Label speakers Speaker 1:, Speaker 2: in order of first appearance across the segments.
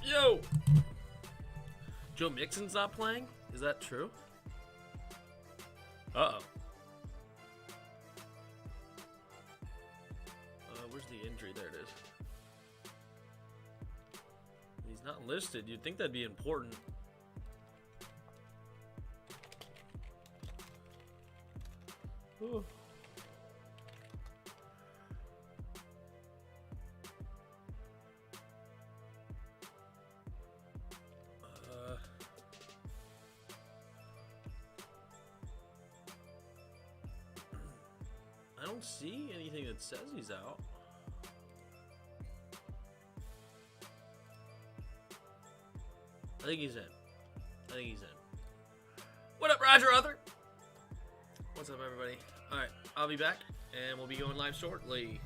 Speaker 1: Yo! Joe Mixon's not playing? Is that true? Uh-oh. Where's the injury? There it is. He's not listed. You'd think that'd be important. Ooh. I don't see anything that says he's out. I think he's in. What up, Roger Arthur? What's up, everybody? All right, I'll be back, and we'll be going live shortly.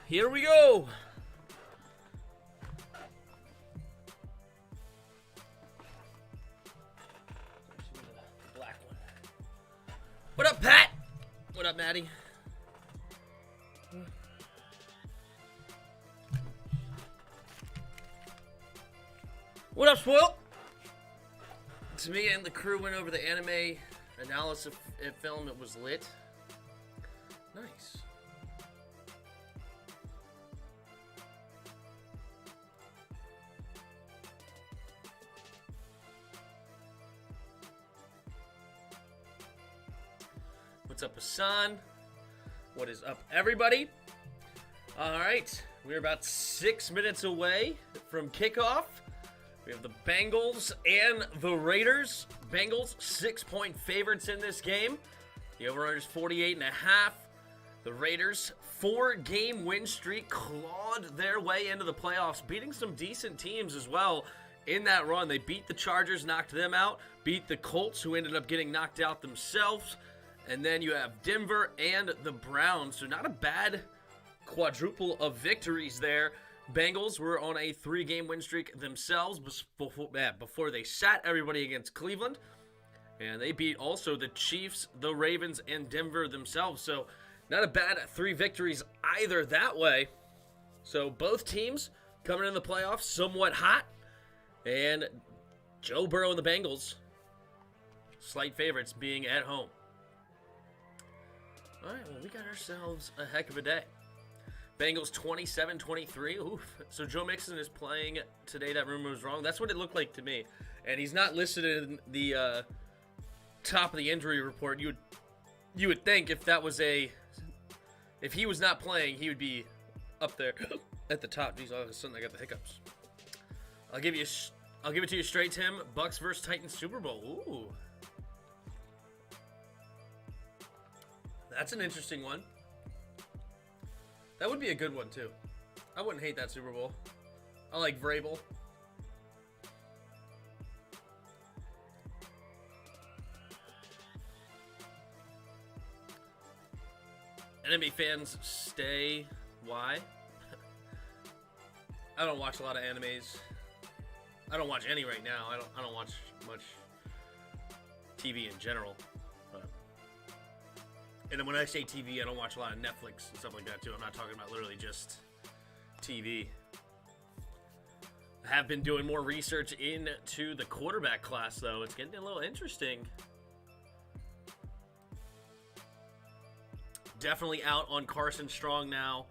Speaker 1: Here we go. Maddie. What up, Spoil? To me and the crew went over the anime analysis film. It was lit. Nice. What's up, Hassan? What is up, everybody? All right, we're about 6 minutes away from kickoff. We have the Bengals and the Raiders. Bengals 6-point favorites in this game. The over-under is 48.5. The Raiders 4-game win streak clawed their way into the playoffs, beating some decent teams as well in that run. They beat the Chargers, knocked them out, beat the Colts, who ended up getting knocked out themselves. And then you have Denver and the Browns. So not a bad quadruple of victories there. Bengals were on a 3-game win streak themselves before they sat everybody against Cleveland. And they beat also the Chiefs, the Ravens, and Denver themselves. So not a bad 3 victories either that way. So both teams coming in the playoffs somewhat hot. And Joe Burrow and the Bengals, slight favorites being at home. All right, well, we got ourselves a heck of a day. Bengals 27-23. Oof. So Joe Mixon is playing today. That rumor was wrong. That's what it looked like to me. And he's not listed in the top of the injury report. You would think if he was not playing, he would be up there at the top. Jeez, all of a sudden I got the hiccups. I'll give it to you straight, Tim. Bucks versus Titans Super Bowl. Ooh. That's an interesting one. That would be a good one, too. I wouldn't hate that Super Bowl. I like Vrabel. Enemy fans stay. Why? I don't watch a lot of animes. I don't watch any right now. I don't watch much TV in general. And then when I say TV, I don't watch a lot of Netflix and stuff like that, too. I'm not talking about literally just TV. I have been doing more research into the quarterback class, though. It's getting a little interesting. Definitely out on Carson Strong now.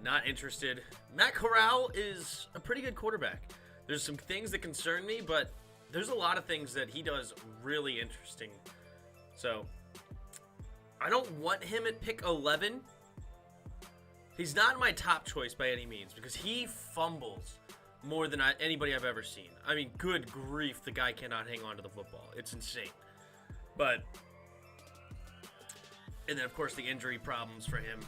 Speaker 1: Not interested. Matt Corral is a pretty good quarterback. There's some things that concern me, but there's a lot of things that he does really interesting. So I don't want him at pick 11. He's not my top choice by any means because he fumbles more than anybody I've ever seen. I mean, good grief, the guy cannot hang on to the football. It's insane. And then, of course, the injury problems for him.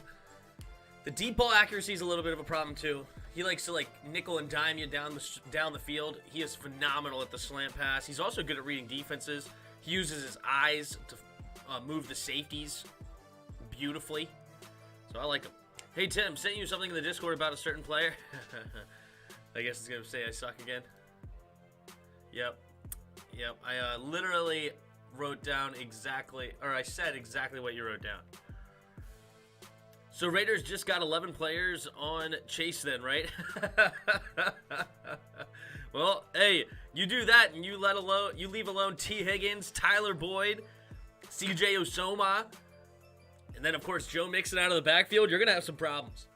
Speaker 1: The deep ball accuracy is a little bit of a problem, too. He likes to, nickel and dime you down the field. He is phenomenal at the slant pass. He's also good at reading defenses. He uses his eyes to move the safeties beautifully. So I like him. Hey, Tim, sent you something in the Discord about a certain player. I guess it's going to say I suck again. Yep. I literally wrote down I said exactly what you wrote down. So Raiders just got 11 players on Chase then, right? Well, hey, you do that and you leave alone T. Higgins, Tyler Boyd, CJ Osoma, and then, of course, Joe Mixon out of the backfield. You're going to have some problems.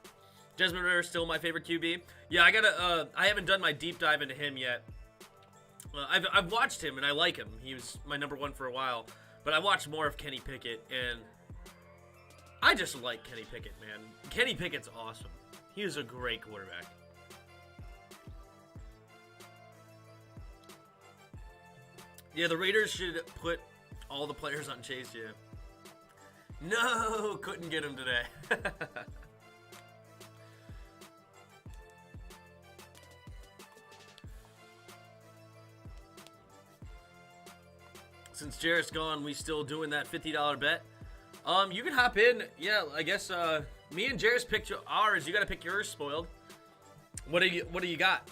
Speaker 1: Desmond Ridder is still my favorite QB. Yeah, I haven't done my deep dive into him yet. I've watched him, and I like him. He was my number 1 for a while. But I watched more of Kenny Pickett, and I just like Kenny Pickett, man. Kenny Pickett's awesome. He is a great quarterback. Yeah, the Raiders should put all the players on Chase, yeah. No, couldn't get him today. Since Jarrett's gone, we still doing that $50 bet. You can hop in. Yeah, I guess me and Jarrett's picked ours. You got to pick yours, Spoiled. What do you got?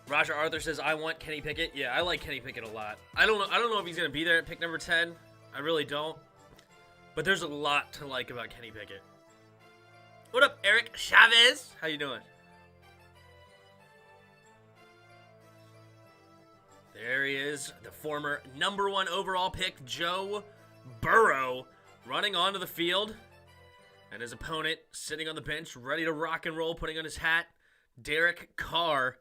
Speaker 1: Roger Arthur says, I want Kenny Pickett. Yeah, I like Kenny Pickett a lot. I don't know if he's going to be there at pick number 10. I really don't. But there's a lot to like about Kenny Pickett. What up, Eric Chavez? How you doing? There he is, the former #1 overall pick, Joe Burrow, running onto the field. And his opponent sitting on the bench, ready to rock and roll, putting on his hat, Derek Carr.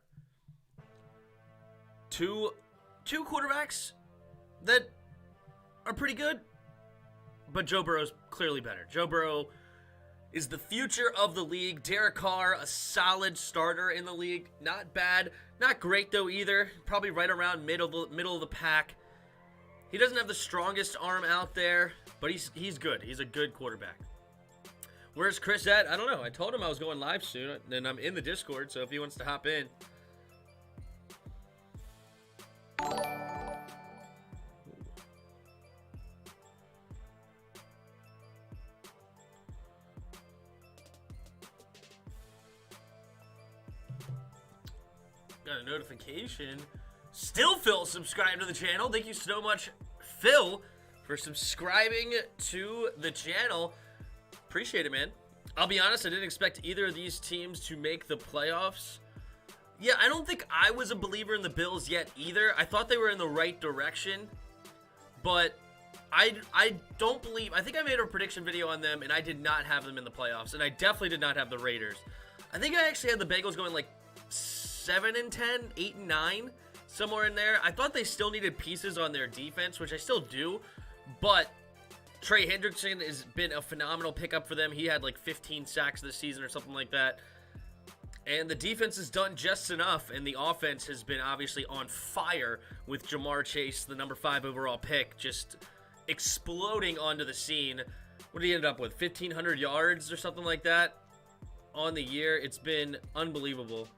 Speaker 1: Two quarterbacks that are pretty good, but Joe Burrow's clearly better. Joe Burrow is the future of the league. Derek Carr, a solid starter in the league. Not bad. Not great, though, either. Probably right around middle of the pack. He doesn't have the strongest arm out there, but he's good. He's a good quarterback. Where's Chris at? I don't know. I told him I was going live soon, and I'm in the Discord, so if he wants to hop in. Got a notification. Still Phil subscribed to the channel. Thank you so much, Phil, for subscribing to the channel. Appreciate it, man. I'll be honest, I didn't expect either of these teams to make the playoffs. Yeah, I don't think I was a believer in the Bills yet either. I thought they were in the right direction, but I don't believe. I think I made a prediction video on them, and I did not have them in the playoffs, and I definitely did not have the Raiders. I think I actually had the Bengals going like 7-10, 8-9, somewhere in there. I thought they still needed pieces on their defense, which I still do, but Trey Hendrickson has been a phenomenal pickup for them. He had like 15 sacks this season or something like that. And the defense has done just enough, and the offense has been obviously on fire with Jamar Chase, the #5 overall pick, just exploding onto the scene. What did he end up with? 1,500 yards or something like that on the year. It's been unbelievable.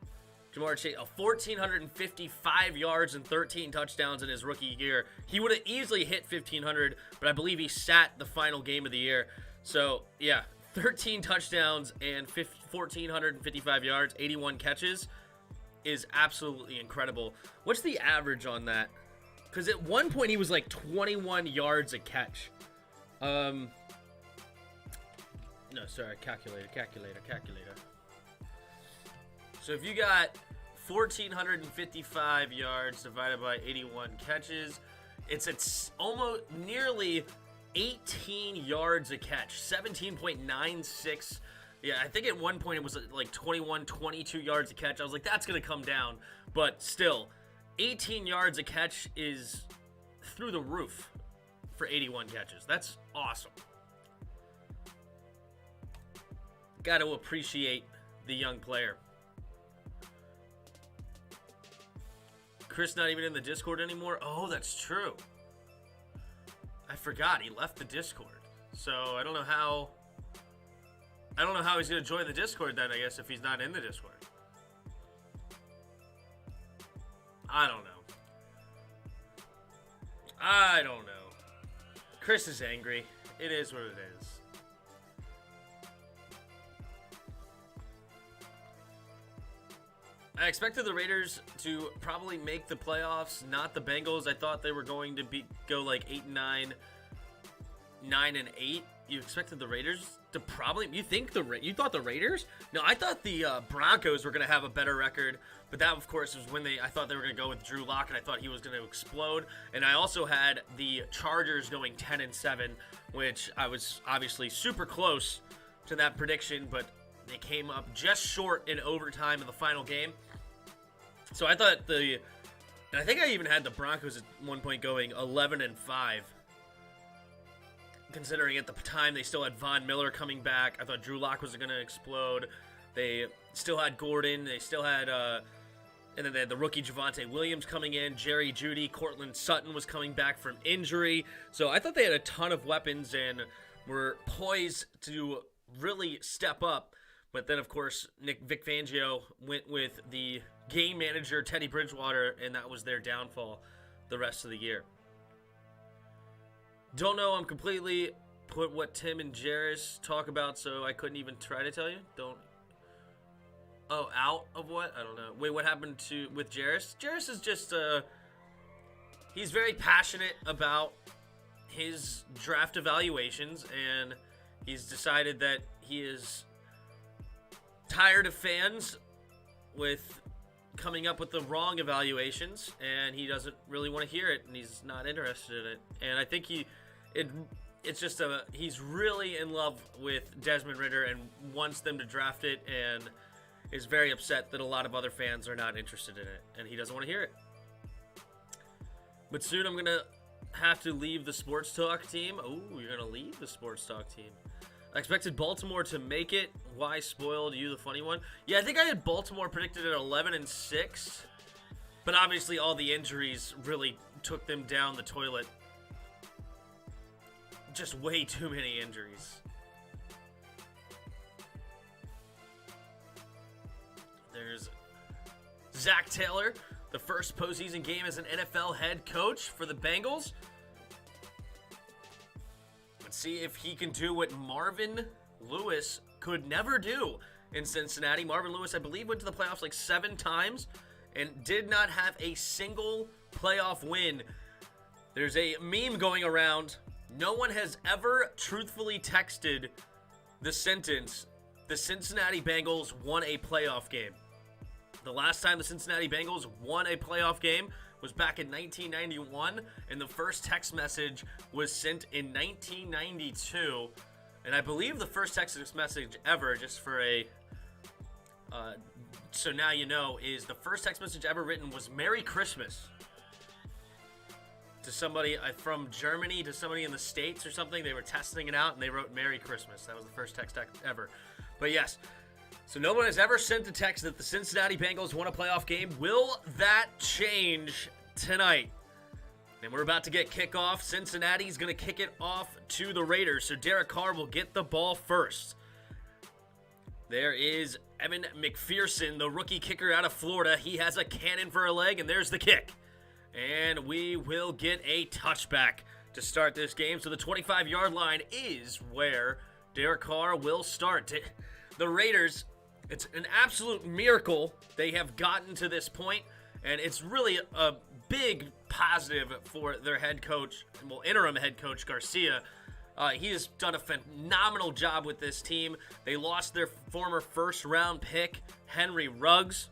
Speaker 1: Jamar Chase, 1,455 yards and 13 touchdowns in his rookie year. He would have easily hit 1,500, but I believe he sat the final game of the year. So, yeah, 13 touchdowns and 1,455 yards, 81 catches is absolutely incredible. What's the average on that? Because at one point he was like 21 yards a catch. No, sorry, calculator. So if you got 1,455 yards divided by 81 catches, it's at almost nearly 18 yards a catch, 17.96. Yeah, I think at one point it was like 21, 22 yards a catch. I was like, that's going to come down. But still, 18 yards a catch is through the roof for 81 catches. That's awesome. Got to appreciate the young player. Chris not even in the Discord anymore? Oh, that's true. I forgot he left the Discord. So I don't know how he's going to join the Discord then, I guess, if he's not in the Discord. I don't know. Chris is angry. It is what it is. I expected the Raiders to probably make the playoffs, not the Bengals. I thought they were going to go like 8-9, 9-8. You expected the Raiders to probably... You thought the Raiders? No, I thought the Broncos were going to have a better record, but that, of course, was when I thought they were going to go with Drew Lock, and I thought he was going to explode. And I also had the Chargers going 10-7, which I was obviously super close to that prediction, but they came up just short in overtime in the final game. So I thought and I think I even had the Broncos at one point going 11-5. Considering at the time they still had Von Miller coming back. I thought Drew Lock was going to explode. They still had Gordon. They still had, and then they had the rookie Javonte Williams coming in. Jerry Jeudy, Cortland Sutton was coming back from injury. So I thought they had a ton of weapons and were poised to really step up. But then, of course, Vic Fangio went with the game manager, Teddy Bridgewater, and that was their downfall the rest of the year. Don't know. I'm completely put what Tim and Jarris talk about, so I couldn't even try to tell you. Out of what? I don't know. Wait, what happened with Jarris? Jarris is just, he's very passionate about his draft evaluations, and he's decided that he is tired of fans with coming up with the wrong evaluations, and he doesn't really want to hear it, and he's not interested in it. And I think he's really in love with Desmond Ridder and wants them to draft it, and is very upset that a lot of other fans are not interested in it, and he doesn't want to hear it. But soon I'm going to have to leave the Sports Talk team. Oh, you're going to leave the Sports Talk team. I expected Baltimore to make it. Why spoiled you, the funny one? Yeah, I think I had Baltimore predicted at 11-6. But obviously all the injuries really took them down the toilet. Just way too many injuries. There's Zach Taylor, the first postseason game as an NFL head coach for the Bengals. Let's see if he can do what Marvin Lewis could never do in Cincinnati. Marvin Lewis, I believe, went to the playoffs like 7 times and did not have a single playoff win. There's a meme going around. No one has ever truthfully texted the sentence, "The Cincinnati Bengals won a playoff game." The last time the Cincinnati Bengals won a playoff game was back in 1991, and the first text message was sent in 1992. And I believe the first text message ever, just for a, so now you know, is the first text message ever written was "Merry Christmas" to somebody from Germany, to somebody in the States or something. They were testing it out, and they wrote "Merry Christmas." That was the first text ever. But yes, so no one has ever sent a text that the Cincinnati Bengals won a playoff game. Will that change tonight? And we're about to get kickoff. Cincinnati's going to kick it off to the Raiders, so Derek Carr will get the ball first. There is Evan McPherson, the rookie kicker out of Florida. He has a cannon for a leg, and there's the kick. And we will get a touchback to start this game. So the 25-yard line is where Derek Carr will start. The Raiders, it's an absolute miracle they have gotten to this point, and it's really a big positive for their head coach, well, interim head coach Garcia. He has done a phenomenal job with this team. They lost their former first-round pick, Henry Ruggs,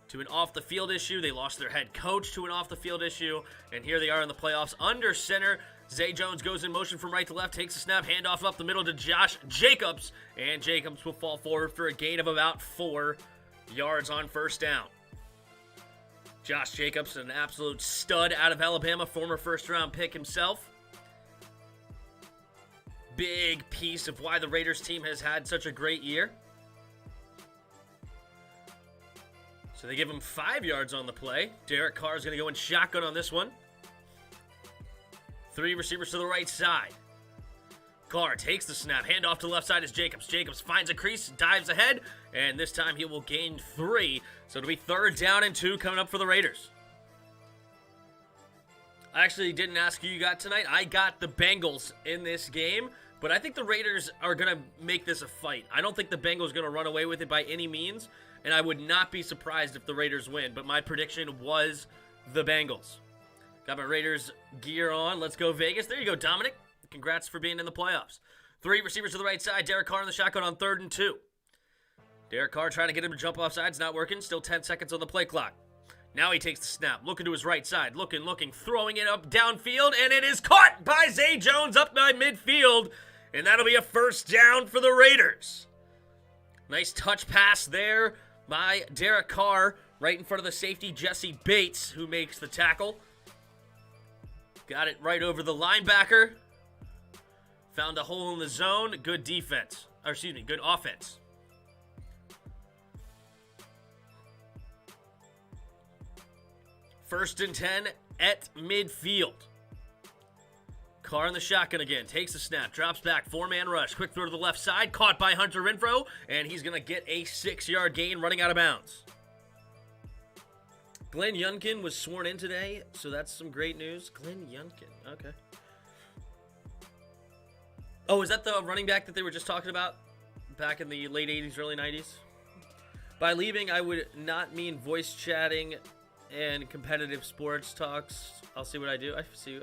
Speaker 1: to an off-the-field issue. They lost their head coach to an off-the-field issue, and here they are in the playoffs. Under center, Zay Jones goes in motion from right to left, takes a snap, handoff up the middle to Josh Jacobs, and Jacobs will fall forward for a gain of about 4 yards on first down. Josh Jacobs, an absolute stud out of Alabama, former first-round pick himself. Big piece of why the Raiders team has had such a great year. So they give him 5 yards on the play. Derek Carr is going to go in shotgun on this one. 3 receivers to the right side. Carr takes the snap. Handoff to the left side is Jacobs. Jacobs finds a crease, dives ahead, and this time he will gain 3. So it'll be 3rd down and 2 coming up for the Raiders. I actually didn't ask who you got tonight. I got the Bengals in this game, but I think the Raiders are going to make this a fight. I don't think the Bengals are going to run away with it by any means, and I would not be surprised if the Raiders win, but my prediction was the Bengals. Got my Raiders gear on. Let's go Vegas. There you go, Dominic. Congrats for being in the playoffs. 3 receivers to the right side. Derek Carr in the shotgun on 3rd and 2. Derek Carr trying to get him to jump off sides. Not working. Still 10 seconds on the play clock. Now he takes the snap. Looking to his right side. Looking. Throwing it up downfield. And it is caught by Zay Jones up by midfield. And that'll be a 1st down for the Raiders. Nice touch pass there by Derek Carr. Right in front of the safety, Jesse Bates, who makes the tackle. Got it right over the linebacker. Found a hole in the zone. Good defense. Or excuse me, good offense. First and 10 at midfield. Carr in the shotgun again. Takes the snap. Drops back. 4-man rush. Quick throw to the left side. Caught by Hunter Renfrow. And he's going to get a 6-yard gain running out of bounds. Glenn Youngkin was sworn in today, so that's some great news. Glenn Youngkin. Okay. Oh, is that the running back that they were just talking about back in the late 80s, early 90s? By leaving, I would not mean voice chatting and competitive sports talks. I'll see what I do. I see you.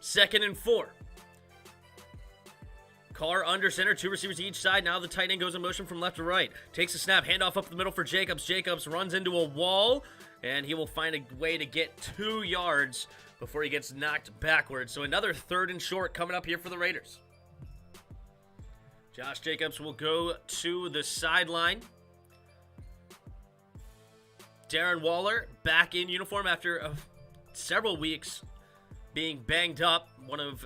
Speaker 1: 2nd and 4. Carr under center, 2 receivers each side. Now the tight end goes in motion from left to right. Takes a snap, handoff up the middle for Jacobs. Jacobs runs into a wall, and he will find a way to get 2 yards before he gets knocked backwards. So another 3rd and short coming up here for the Raiders. Josh Jacobs will go to the sideline. Darren Waller back in uniform after several weeks being banged up. One of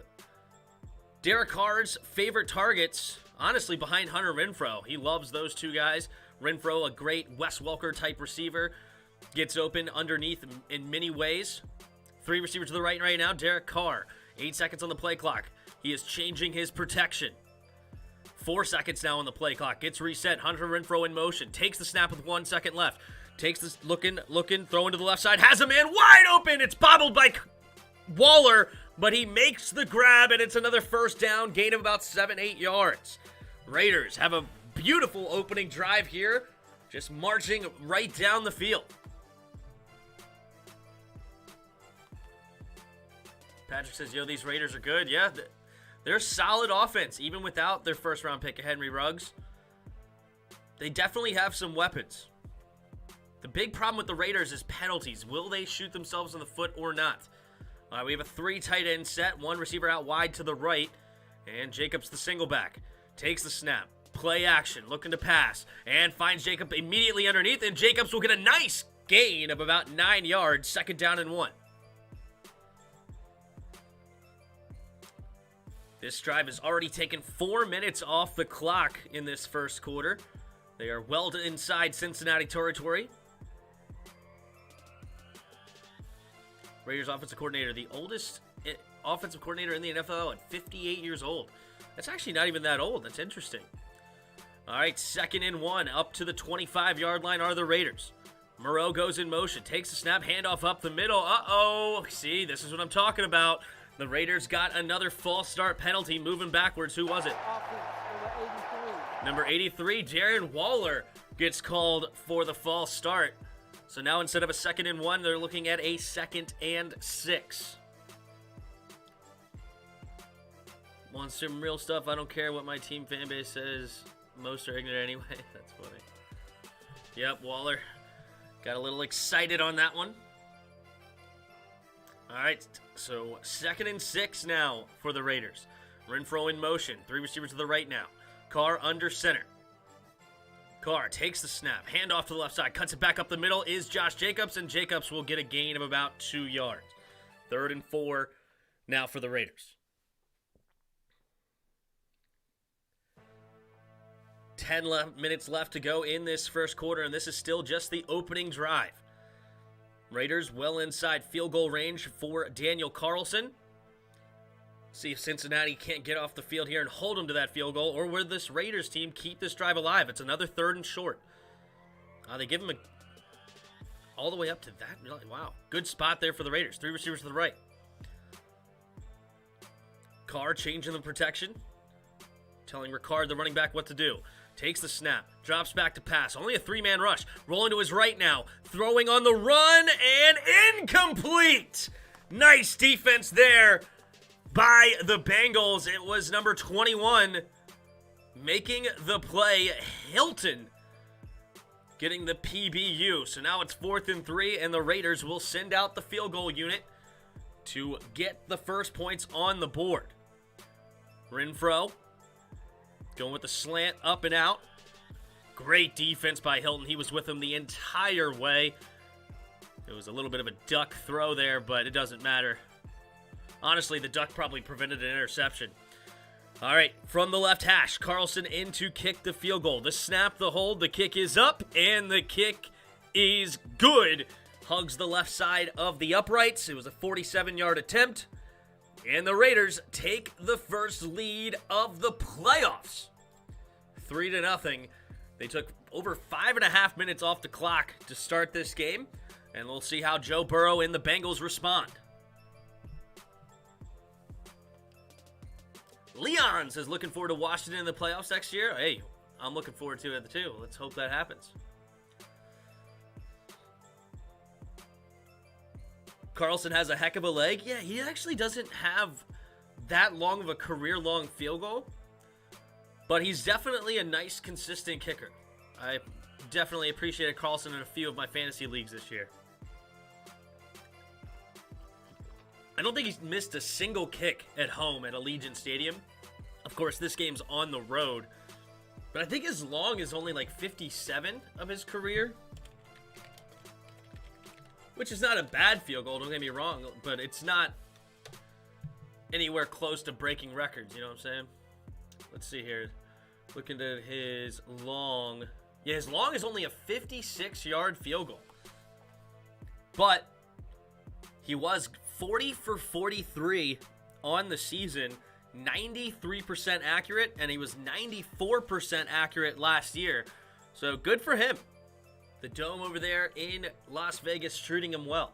Speaker 1: Derek Carr's favorite targets, honestly, behind Hunter Renfrow. He loves those 2 guys. Renfrow, a great Wes Welker type receiver, gets open underneath in many ways. 3 receivers to the right now. Derek Carr, 8 seconds on the play clock. He is changing his protection. 4 seconds now on the play clock. Gets reset. Hunter Renfrow in motion. Takes the snap with 1 second left. Takes this, looking, throwing to the left side. Has a man wide open. It's bobbled by Waller, but he makes the grab, and it's another 1st down, gain of about 7-8 yards. Raiders have a beautiful opening drive here, just marching right down the field. Patrick says, yo, these Raiders are good. Yeah, they're solid offense, even without their 1st-round pick, Henry Ruggs. They definitely have some weapons. The big problem with the Raiders is penalties. Will they shoot themselves in the foot or not? We have a 3 tight end set, 1 receiver out wide to the right, and Jacobs the single back. Takes the snap, play action, looking to pass, and finds Jacob immediately underneath, and Jacobs will get a nice gain of about 9 yards, 2nd down and 1. This drive has already taken 4 minutes off the clock in this first quarter. They are well inside Cincinnati territory. Raiders offensive coordinator, the oldest offensive coordinator in the NFL at 58 years old. That's actually not even that old. That's interesting. All right, 2nd and 1. Up to the 25-yard line are the Raiders. Moreau goes in motion, takes a snap, handoff up the middle. Uh-oh. See, this is what I'm talking about. The Raiders got another false start penalty moving backwards. Who was it? Number 83, Darren Waller gets called for the false start. So now instead of a 2nd and 1, they're looking at a 2nd and 6. Want some real stuff? I don't care what my team fan base says. Most are ignorant anyway. That's funny. Yep, Waller got a little excited on that one. All right, so 2nd and 6 now for the Raiders. Renfrow in motion. 3 receivers to the right now. Carr under center. Carr takes the snap. Handoff to the left side. Cuts it back up the middle is Josh Jacobs, and Jacobs will get a gain of about 2 yards. 3rd and 4 now for the Raiders. 10 minutes left to go in this first quarter, and this is still just the opening drive. Raiders well inside field goal range for Daniel Carlson. See if Cincinnati can't get off the field here and hold them to that field goal, or will this Raiders team keep this drive alive? It's another 3rd and short. They give him all the way up to that. Wow. Good spot there for the Raiders. 3 receivers to the right. Carr changing the protection. Telling Ricard, the running back, what to do. Takes the snap. Drops back to pass. Only a 3-man rush. Rolling to his right now. Throwing on the run and incomplete. Nice defense there by the Bengals. It was number 21 making the play. Hilton getting the PBU. So now it's 4th and 3, and the Raiders will send out the field goal unit to get the first points on the board. Renfrow going with the slant up and out. Great defense by Hilton. He was with him the entire way. It was a little bit of a duck throw there, but it doesn't matter. Honestly, the duck probably prevented an interception. All right, from the left hash, Carlson in to kick the field goal. The snap, the hold, the kick is up, and the kick is good. Hugs the left side of the uprights. It was a 47-yard attempt. And the Raiders take the first lead of the playoffs. 3-0. They took over 5.5 minutes off the clock to start this game. And we'll see how Joe Burrow and the Bengals respond. Leon says, looking forward to Washington in the playoffs next year. Hey, I'm looking forward to it too. Let's hope that happens. Carlson has a heck of a leg. Yeah, he actually doesn't have that long of a career-long field goal, but he's definitely a nice, consistent kicker. I definitely appreciated Carlson in a few of my fantasy leagues this year. I don't think he's missed a single kick at home at Allegiant Stadium. Of course, this game's on the road, but I think his long is only like 57 of his career, which is not a bad field goal, don't get me wrong, but it's not anywhere close to breaking records, you know what I'm saying? Let's see here. Looking at his long. Yeah, his long is only a 56-yard field goal. But he was 40 for 43 on the season, 93% accurate, and he was 94% accurate last year. So good for him. The Dome over there in Las Vegas treating him well.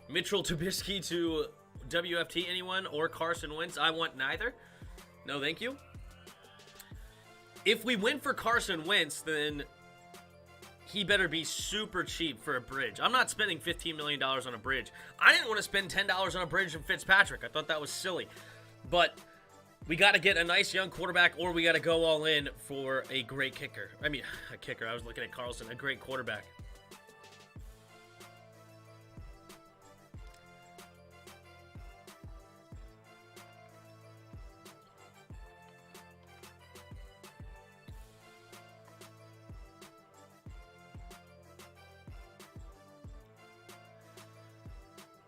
Speaker 1: Mitchell Trubisky to WFT anyone, or Carson Wentz? I want neither. No, thank you. If we win for Carson Wentz, then he better be super cheap for a bridge. I'm not spending $15 million on a bridge. I didn't want to spend $10 on a bridge from Fitzpatrick. I thought that was silly. But we got to get a nice young quarterback, or we got to go all in for a great kicker. I mean, a kicker. I was looking at Carlson, a great quarterback.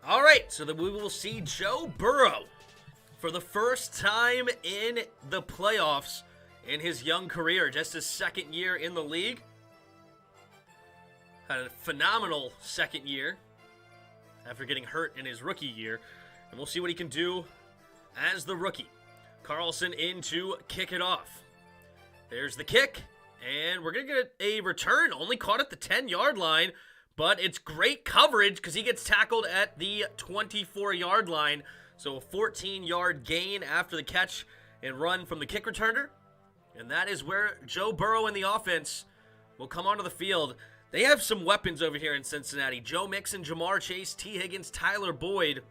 Speaker 1: All right, so then we will see Joe Burrow for the first time in the playoffs in his young career, just his second year in the league. Had a phenomenal second year after getting hurt in his rookie year, and we'll see what he can do as the rookie. Carlson in to kick it off. There's the kick, and we're going to get a return, only caught at the 10-yard line. But it's great coverage because he gets tackled at the 24-yard line. So a 14-yard gain after the catch and run from the kick returner. And that is where Joe Burrow and the offense will come onto the field. They have some weapons over here in Cincinnati. Joe Mixon, Jamar Chase, T. Higgins, Tyler Boyd.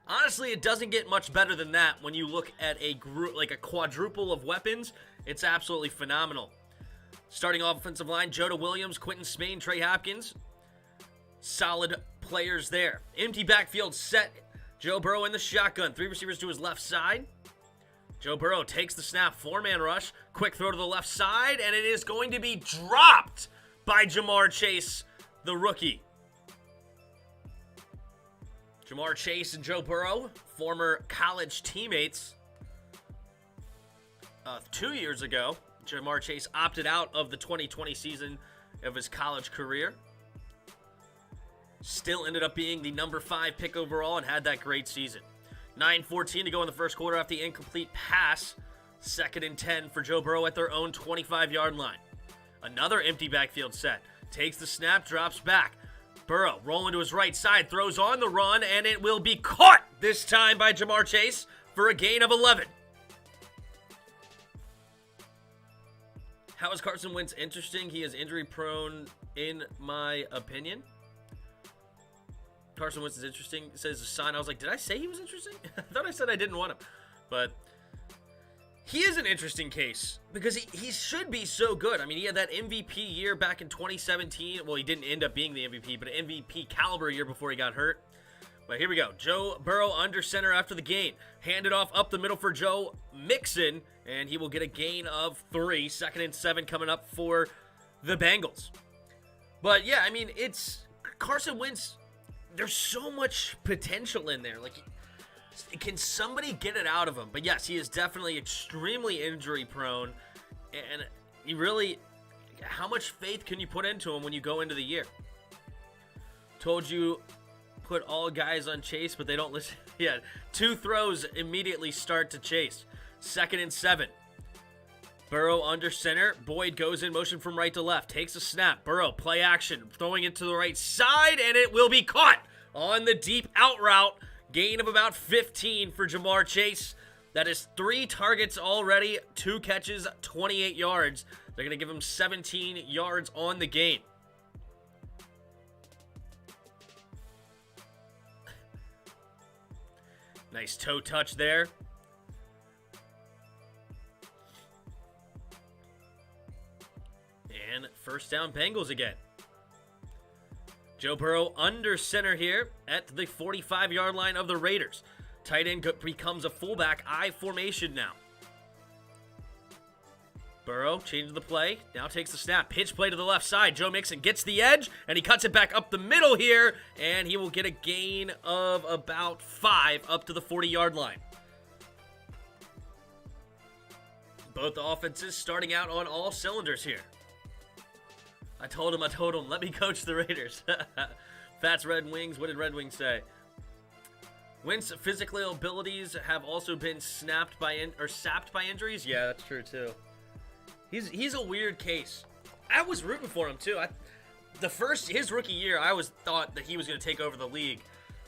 Speaker 1: Honestly, it doesn't get much better than that when you look at a group like a quadruple of weapons. It's absolutely phenomenal. Starting offensive line, Jonah Williams, Quentin Spain, Trey Hopkins. Solid players there. Empty backfield set. Joe Burrow in the shotgun. Three receivers to his left side. Joe Burrow takes the snap. Four-man rush. Quick throw to the left side. And it is going to be dropped by Jamar Chase, the rookie. Jamar Chase and Joe Burrow, former college teammates 2 years ago. Jamar Chase opted out of the 2020 season of his college career. Still ended up being the number 5 pick overall and had that great season. 9:14 to go in the first quarter after the incomplete pass. 2nd and 10 for Joe Burrow at their own 25-yard line. Another empty backfield set. Takes the snap, drops back. Burrow rolling to his right side, throws on the run, and it will be caught this time by Jamar Chase for a gain of 11. How is Carson Wentz interesting? He is injury prone, in my opinion. Carson Wentz is interesting. It says a sign. I was like, did I say he was interesting? I thought I said I didn't want him. But he is an interesting case because he should be so good. I mean, he had that MVP year back in 2017. Well, he didn't end up being the MVP, but an MVP caliber year before he got hurt. But here we go. Joe Burrow under center after the gain. Handed off up the middle for Joe Mixon. And he will get a gain of 3. 2nd and 7 coming up for the Bengals. But yeah, I mean, it's Carson Wentz. There's so much potential in there. Like, can somebody get it out of him? But yes, he is definitely extremely injury prone. And he really, how much faith can you put into him when you go into the year? Told you, put all guys on Chase, but they don't listen. Yeah, 2 throws immediately start to Chase. 2nd and 7. Burrow under center. Boyd goes in motion from right to left. Takes a snap. Burrow, play action. Throwing it to the right side, and it will be caught on the deep out route. Gain of about 15 for Jamar Chase. That is 3 targets already, 2 catches, 28 yards. They're going to give him 17 yards on the game. Nice toe touch there. And first down Bengals again. Joe Burrow under center here at the 45-yard line of the Raiders. Tight end becomes a fullback I formation now. Burrow changes the play, now takes the snap. Pitch play to the left side. Joe Mixon gets the edge, and he cuts it back up the middle here, and he will get a gain of about 5 up to the 40-yard line. Both the offenses starting out on all cylinders here. I told him, let me coach the Raiders. Fats Red Wings, what did Red Wings say? Wentz physical abilities have also been sapped by injuries. Yeah, that's true too. He's a weird case. I was rooting for him too. His rookie year, I always thought that he was going to take over the league,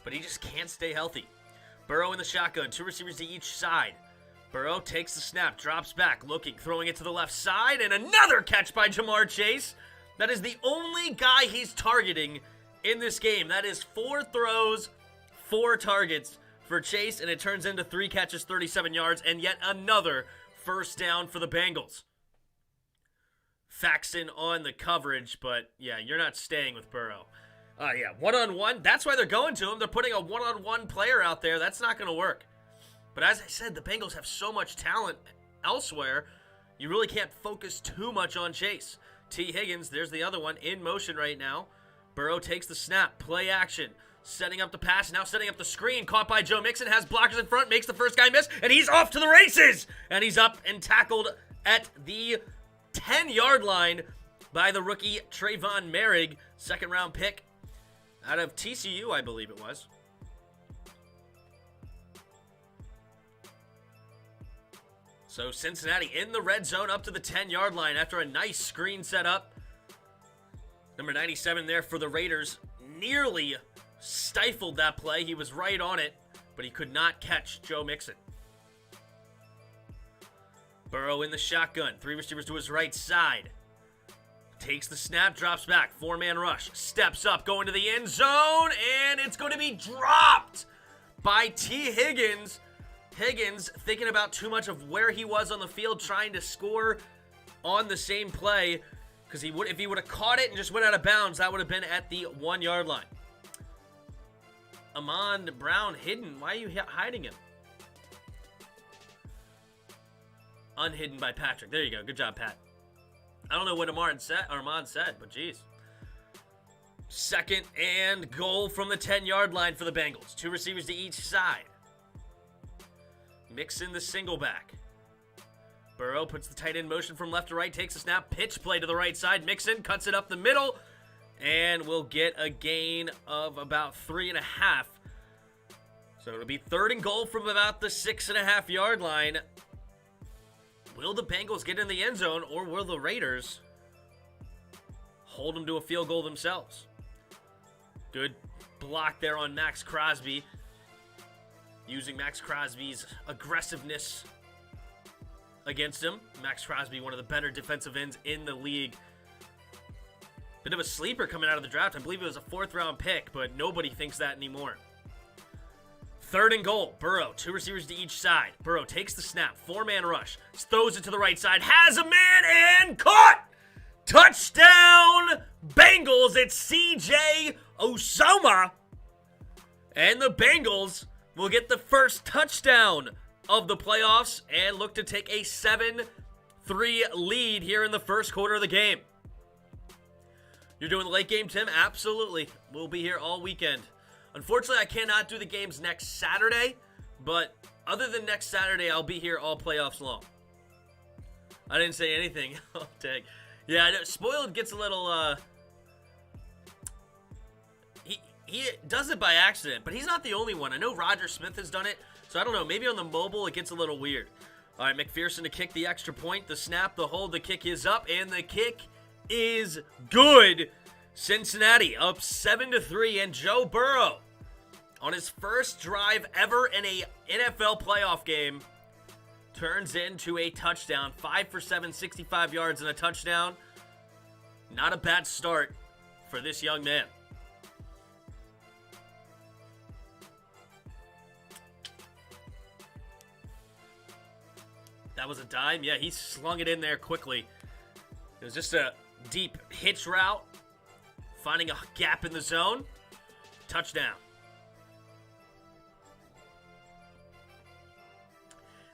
Speaker 1: but he just can't stay healthy. Burrow in the shotgun, 2 receivers to each side. Burrow takes the snap, drops back, looking, throwing it to the left side, and another catch by Jamar Chase. That is the only guy he's targeting in this game. That is 4 throws, 4 targets for Chase, and it turns into 3 catches, 37 yards, and yet another first down for the Bengals. Faxon on the coverage, but yeah, you're not staying with Burrow. Yeah, one-on-one, that's why they're going to him. They're putting a one-on-one player out there. That's not going to work. But as I said, the Bengals have so much talent elsewhere, you really can't focus too much on Chase. T. Higgins, there's the other one, in motion right now. Burrow takes the snap, play action, setting up the pass, now setting up the screen, caught by Joe Mixon, has blockers in front, makes the first guy miss, and he's off to the races! And he's up and tackled at the 10-yard line by the rookie Trayvon Merrick, second-round pick out of TCU, I believe it was. So Cincinnati in the red zone up to the 10-yard line after a nice screen set up. Number 97 there for the Raiders nearly stifled that play. He was right on it, but he could not catch Joe Mixon. Burrow in the shotgun, 3 receivers to his right side. Takes the snap, drops back, 4-man rush, steps up, going to the end zone, and it's going to be dropped by T. Higgins. Higgins thinking about too much of where he was on the field, trying to score on the same play, because if he would have caught it and just went out of bounds, that would have been at the 1-yard line. Amon Brown hidden. Why are you hiding him? Unhidden by Patrick. There you go. Good job, Pat. I don't know what Armand said, but geez. Second and goal from the 10-yard line for the Bengals. 2 receivers to each side. Mixon the single back. Burrow puts the tight end motion from left to right, takes a snap, pitch play to the right side. Mixon cuts it up the middle, and will get a gain of about 3.5. So it'll be 3rd and goal from about the 6.5-yard line. Will the Bengals get in the end zone, or will the Raiders hold them to a field goal themselves? Good block there on Max Crosby. Using Max Crosby's aggressiveness against him. Max Crosby, one of the better defensive ends in the league. Bit of a sleeper coming out of the draft. I believe it was a 4th-round pick, but nobody thinks that anymore. 3rd and goal. Burrow, 2 receivers to each side. Burrow takes the snap, 4-man rush, throws it to the right side, has a man, and caught! Touchdown, Bengals. It's C.J. Osoma. And the Bengals will get the first touchdown of the playoffs and look to take a 7-3 lead here in the first quarter of the game. You're doing the late game, Tim? Absolutely. We'll be here all weekend. Unfortunately, I cannot do the games next Saturday, but other than next Saturday, I'll be here all playoffs long. I didn't say anything. Oh, dang. Yeah, I know. Spoiled gets a little, He does it by accident, but he's not the only one. I know Roger Smith has done it, so I don't know. Maybe on the mobile it gets a little weird. All right, McPherson to kick the extra point. The snap, the hold, the kick is up, and the kick is good. Cincinnati up 7-3, and Joe Burrow on his first drive ever in a NFL playoff game turns into a touchdown. 5 for 7, 65 yards and a touchdown. Not a bad start for this young man. That was a dime. Yeah, he slung it in there quickly. It was just a deep hitch route, finding a gap in the zone. Touchdown.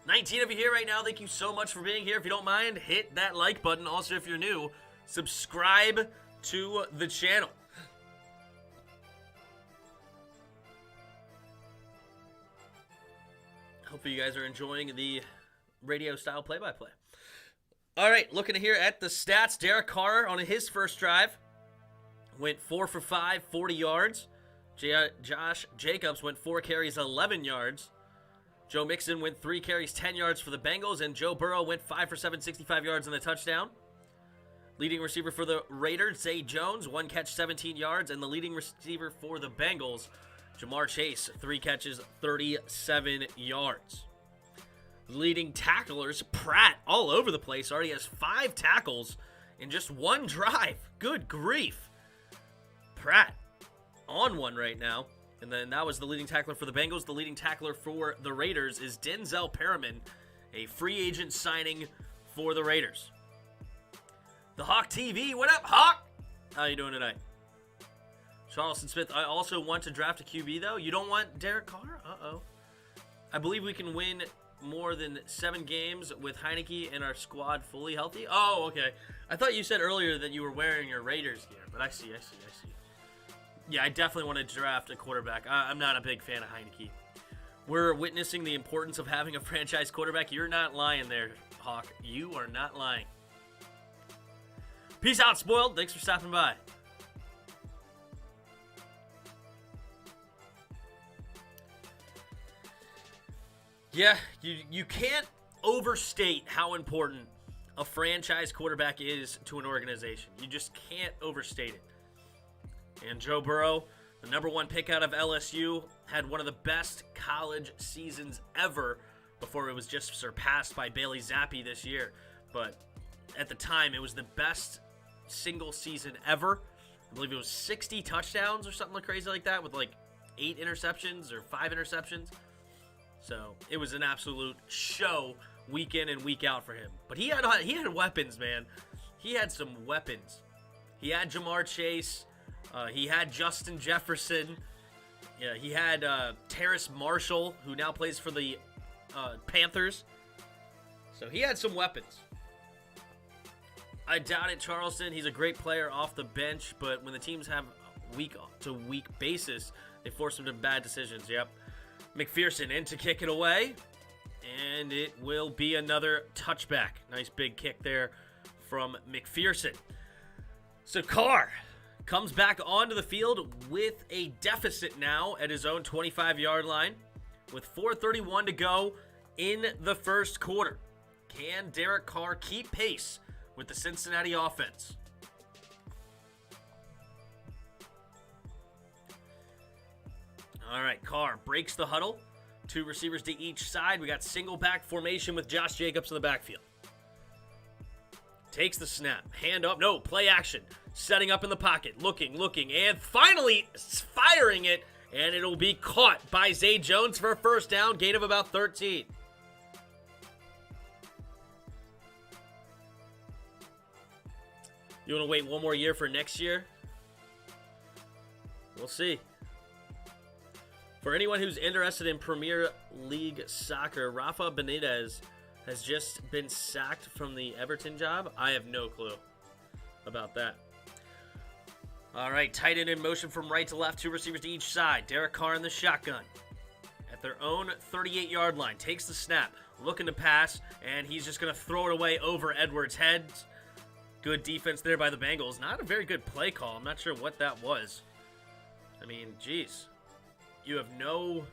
Speaker 1: 19 of you here right now. Thank you so much for being here. If you don't mind, hit that like button. Also, if you're new, subscribe to the channel. Hopefully you guys are enjoying the radio-style play-by-play. All right, looking here at the stats. Derek Carr on his first drive went 4 for 5, 40 yards. Josh Jacobs went 4 carries, 11 yards. Joe Mixon went 3 carries, 10 yards for the Bengals. And Joe Burrow went 5 for 7, 65 yards and a touchdown. Leading receiver for the Raiders, Zay Jones, 1 catch, 17 yards. And the leading receiver for the Bengals, Jamar Chase, 3 catches, 37 yards. Leading tacklers, Pratt, all over the place. Already has 5 tackles in just 1 drive. Good grief. Pratt on one right now. And then that was the leading tackler for the Bengals. The leading tackler for the Raiders is Denzel Perriman, a free agent signing for the Raiders. The Hawk TV, what up, Hawk? How you doing tonight? Charleston Smith, I also want to draft a QB, though. You don't want Derek Carr? Uh-oh. I believe we can win more than 7 games with Heineke and our squad fully healthy. Oh, okay. I thought you said earlier that you were wearing your Raiders gear, but I see. Yeah, I definitely want to draft a quarterback. I'm not a big fan of Heineke. We're witnessing the importance of having a franchise quarterback. You're not lying there, Hawk. You are not lying. Peace out, Spoiled. Thanks for stopping by. Yeah, you can't overstate how important a franchise quarterback is to an organization. You just can't overstate it. And Joe Burrow, the #1 pick out of LSU, had one of the best college seasons ever before it was just surpassed by Bailey Zappi this year. But at the time, it was the best single season ever. I believe it was 60 touchdowns or something crazy like that with like 8 interceptions or 5 interceptions. So it was an absolute show week in and week out for him. But he had weapons, man. He had some weapons. He had Jamar Chase. He had Justin Jefferson. Yeah, he had Terrace Marshall, who now plays for the Panthers. So he had some weapons. I doubt it, Charleston. He's a great player off the bench, but when the teams have week-to-week basis, they force him to bad decisions. Yep. McPherson in to kick it away, and it will be another touchback. Nice big kick there from McPherson. So Carr comes back onto the field with a deficit now at his own 25-yard line with 4:31 to go in the first quarter. Can Derek Carr keep pace with the Cincinnati offense? All right, Carr breaks the huddle. 2 receivers to each side. We got single back formation with Josh Jacobs in the backfield. Takes the snap. Hand up. No, play action. Setting up in the pocket. Looking, and finally firing it. And it'll be caught by Zay Jones for a first down. Gain of about 13. You want to wait one more year for next year? We'll see. For anyone who's interested in Premier League soccer, Rafa Benitez has just been sacked from the Everton job. I have no clue about that. All right, tight end in motion from right to left, 2 receivers to each side. Derek Carr in the shotgun at their own 38-yard line. Takes the snap, looking to pass, and he's just going to throw it away over Edwards' head. Good defense there by the Bengals. Not a very good play call. I'm not sure what that was. I mean, geez. You have no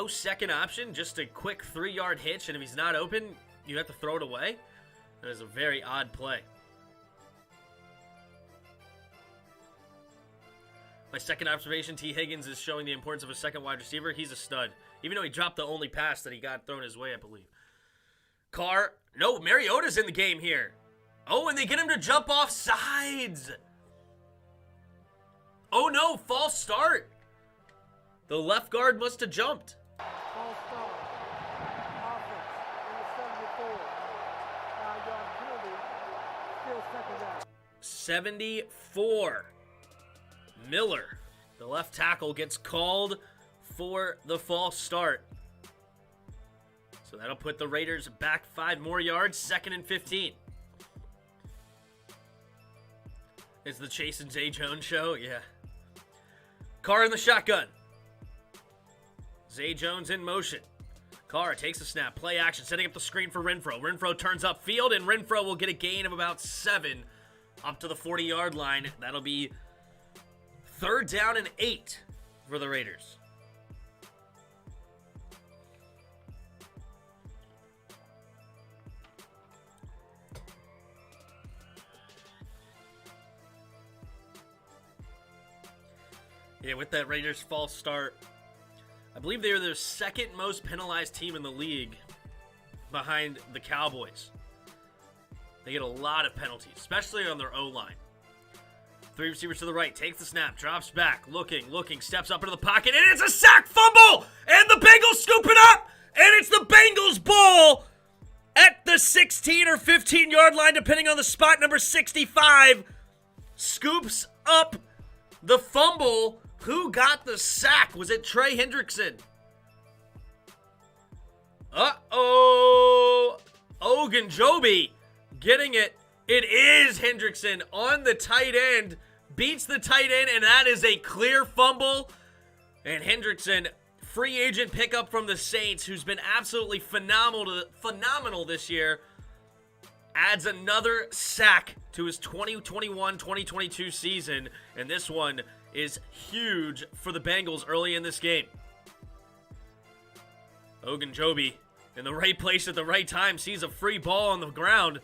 Speaker 1: second option, just a quick 3-yard hitch, and if he's not open, you have to throw it away? That is a very odd play. My second observation, T. Higgins is showing the importance of a second wide receiver. He's a stud. Even though he dropped the only pass that he got thrown his way, I believe. Carr. No, Mariota's in the game here. Oh, and they get him to jump off sides. Oh, no. False start. The left guard must have jumped.
Speaker 2: False start. Offense in the 74. 5-yard penalty. Still second down.
Speaker 1: 74. Miller, the left tackle, gets called for the false start. So that'll put the Raiders back 5 more yards, 2nd and 15. It's the Chase and Zay Jones show? Yeah. Carr in the shotgun. Zay Jones in motion. Carr takes a snap, play action, setting up the screen for Renfro. Renfro turns upfield, and Renfro will get a gain of about 7 up to the 40-yard line. That'll be 3rd down and 8 for the Raiders. Yeah, with that Raiders false start, I believe they are the 2nd most penalized team in the league behind the Cowboys. They get a lot of penalties, especially on their O-line. 3 receivers to the right, takes the snap, drops back, looking, steps up into the pocket, and it's a sack fumble! And the Bengals scoop it up! And it's the Bengals ball at the 16 or 15-yard line, depending on the spot. Number 65 scoops up the fumble. Who got the sack? Was it Trey Hendrickson? Uh-oh. Ogunjobi getting it. It is Hendrickson on the tight end. Beats the tight end, and that is a clear fumble. And Hendrickson, free agent pickup from the Saints, who's been absolutely phenomenal this year, adds another sack to his 2021-2022 season. And this one is huge for the Bengals early in this game. Ogunjobi in the right place at the right time, sees a free ball on the ground,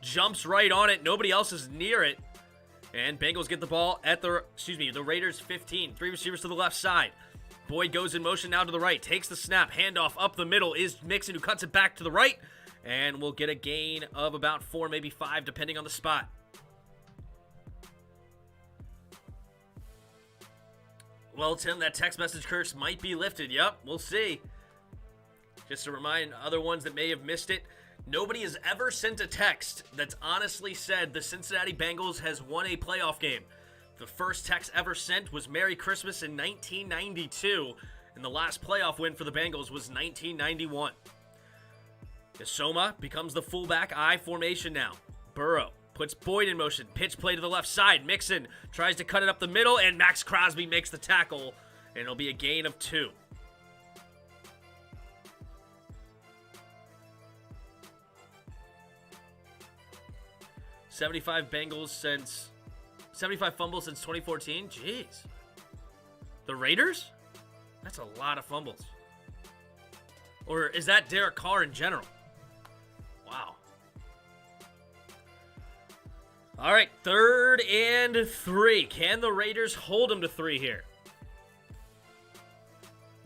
Speaker 1: jumps right on it. Nobody else is near it. And Bengals get the ball at the Raiders 15. 3 receivers to the left side. Boyd goes in motion now to the right, takes the snap, handoff up the middle is Mixon, who cuts it back to the right, and we'll get a gain of about 4, maybe 5, depending on the spot. Well, Tim, that text message curse might be lifted. Yep, we'll see. Just to remind other ones that may have missed it, nobody has ever sent a text that's honestly said the Cincinnati Bengals has won a playoff game. The first text ever sent was Merry Christmas in 1992, and the last playoff win for the Bengals was 1991. Isoma becomes the fullback I formation now. Burrow puts Boyd in motion. Pitch play to the left side. Mixon tries to cut it up the middle, and Max Crosby makes the tackle, and it'll be a gain of 2. $75 fumbles since 2014. Jeez. The Raiders? That's a lot of fumbles. Or is that Derek Carr in general? Wow. All right, 3rd and 3. Can the Raiders hold them to 3 here?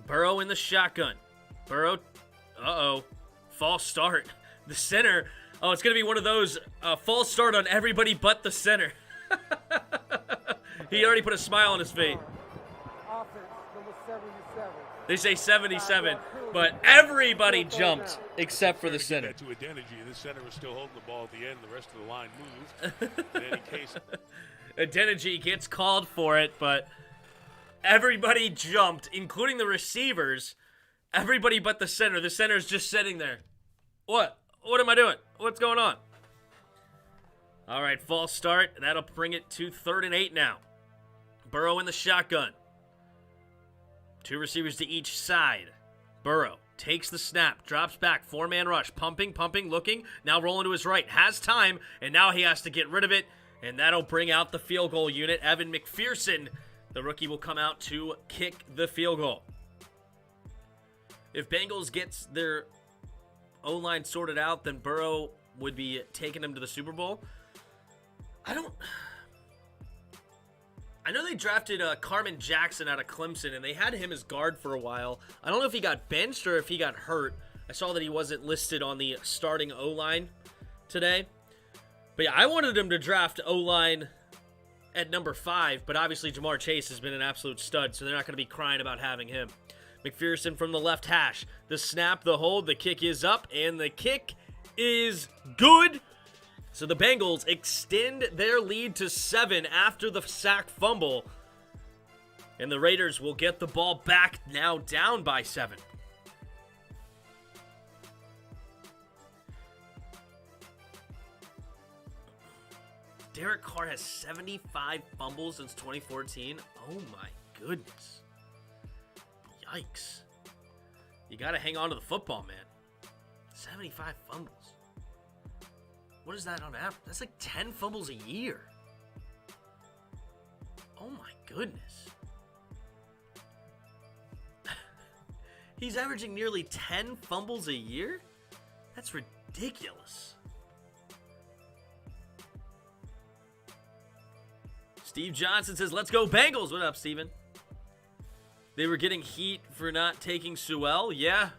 Speaker 1: Burrow in the shotgun. Burrow, false start. The center, it's going to be one of those false start on everybody but the center. He already put a smile on his face.
Speaker 2: Offense, number 77.
Speaker 1: They say 77, but everybody jumped except for the center.
Speaker 3: To Adeniji, the center was still holding the ball at the end. The rest of the line moved. In any case,
Speaker 1: Adeniji gets called for it, but everybody jumped, including the receivers. Everybody but the center. The center's just sitting there. What? What am I doing? What's going on? All right, false start. That'll bring it to 3rd and 8 now. Burrow in the shotgun. 2 receivers to each side. Burrow takes the snap, drops back, 4-man rush, pumping, looking, now rolling to his right, has time, and now he has to get rid of it, and that'll bring out the field goal unit. Evan McPherson, the rookie, will come out to kick the field goal. If Bengals gets their O-line sorted out, then Burrow would be taking them to the Super Bowl. I know they drafted Carmen Jackson out of Clemson, and they had him as guard for a while. I don't know if he got benched or if he got hurt. I saw that he wasn't listed on the starting O-line today. But yeah, I wanted him to draft O-line at number 5, but obviously Jamar Chase has been an absolute stud, so they're not going to be crying about having him. McPherson from the left hash. The snap, the hold, the kick is up, and the kick is good. So the Bengals extend their lead to 7 after the sack fumble. And the Raiders will get the ball back, now down by 7. Derek Carr has 75 fumbles since 2014. Oh my goodness. Yikes. You got to hang on to the football, man. 75 fumbles. What is that on average? That's like 10 fumbles a year. Oh my goodness. He's averaging nearly 10 fumbles a year? That's ridiculous. Steve Johnson says, let's go Bengals. What up, Steven? They were getting heat for not taking Sewell. Yeah.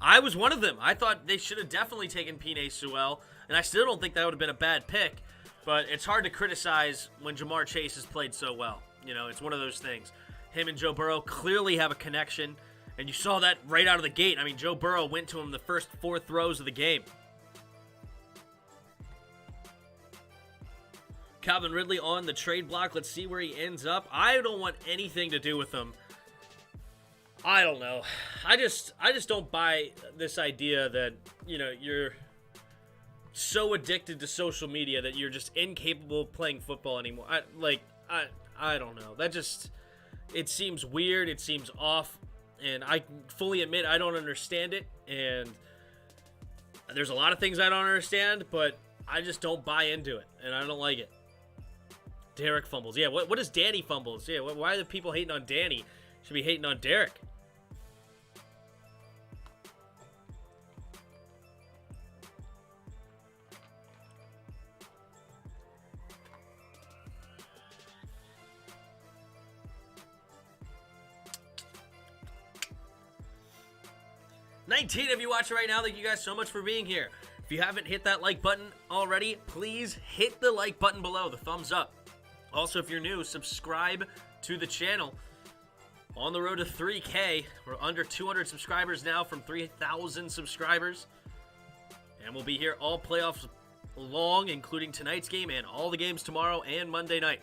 Speaker 1: I was one of them. I thought they should have definitely taken Penei Sewell, and I still don't think that would have been a bad pick, but it's hard to criticize when Jamar Chase has played so well. You know, it's one of those things. Him and Joe Burrow clearly have a connection, and you saw that right out of the gate. I mean, Joe Burrow went to him the first 4 throws of the game. Calvin Ridley on the trade block. Let's see where he ends up. I don't want anything to do with him. I don't know. I just don't buy this idea that, you know, you're so addicted to social media that you're just incapable of playing football anymore. I don't know. That just, it seems weird. It seems off. And I fully admit I don't understand it. And there's a lot of things I don't understand, but I just don't buy into it. And I don't like it. Derek fumbles. Yeah, what is Danny fumbles? Yeah, why are the people hating on Danny? Should be hating on Derek. $19 of you watching right now. Thank you guys so much for being here. If you haven't hit that like button already, please hit the like button below, the thumbs up. Also, if you're new, subscribe to the channel. On the road to 3K. We're under 200 subscribers now from 3,000 subscribers. And we'll be here all playoffs long, including tonight's game and all the games tomorrow and Monday night.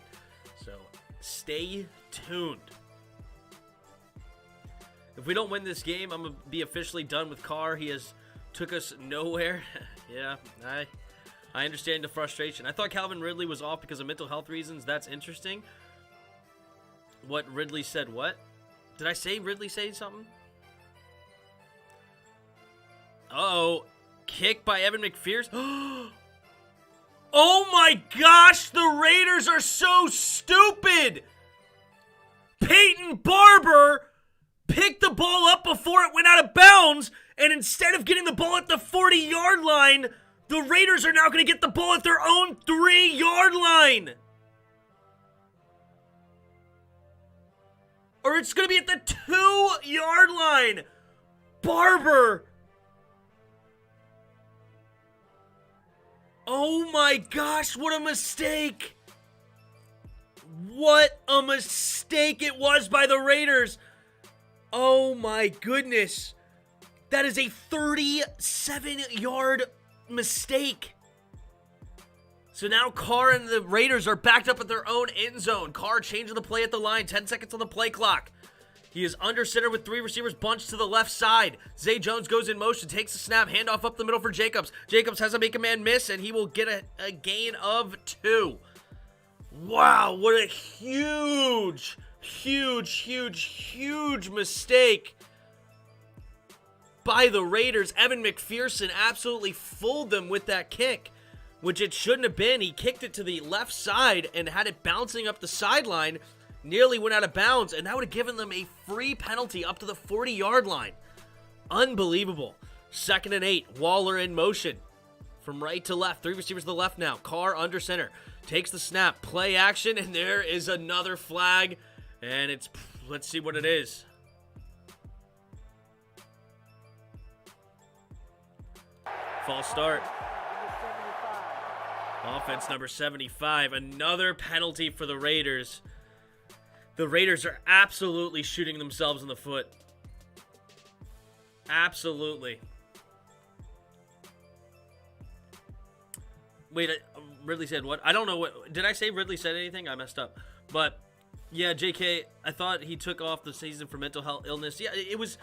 Speaker 1: So stay tuned. If we don't win this game, I'm going to be officially done with Carr. He has took us nowhere. Yeah, I understand the frustration. I thought Calvin Ridley was off because of mental health reasons. That's interesting. What Ridley said what? Did I say Ridley say something? Uh-oh. Kick by Evan McPherson. Oh my gosh, the Raiders are so stupid. Peyton Barber picked the ball up before it went out of bounds, and instead of getting the ball at the 40-yard line, the Raiders are now going to get the ball at their own 3-yard line. Or it's going to be at the 2-yard line. Barber. Oh my gosh, what a mistake. What a mistake it was by the Raiders. Oh my goodness. That is a 37-yard mistake. So now Carr and the Raiders are backed up at their own end zone. Carr changing the play at the line. 10 seconds on the play clock. He is under center with 3 receivers bunched to the left side. Zay Jones goes in motion, takes the snap, handoff up the middle for Jacobs. Jacobs has to make a man miss, and he will get a gain of 2. Wow, what a huge mistake by the Raiders. Evan McPherson absolutely fooled them with that kick, which it shouldn't have been. He kicked it to the left side and had it bouncing up the sideline, nearly went out of bounds, and that would have given them a free penalty up to the 40-yard line. Unbelievable. 2nd and 8, Waller in motion. from right to left. 3 receivers to the left now. Carr under center. Takes the snap. Play action, and there is another flag. And it's, let's see what it is. False start. Offense number 75. Another penalty for the Raiders. The Raiders are absolutely shooting themselves in the foot. Absolutely. Wait, Ridley said what? I don't know what. Did I say Ridley said anything? I messed up. But yeah, JK, I thought he took off the season for mental health illness. Yeah, it was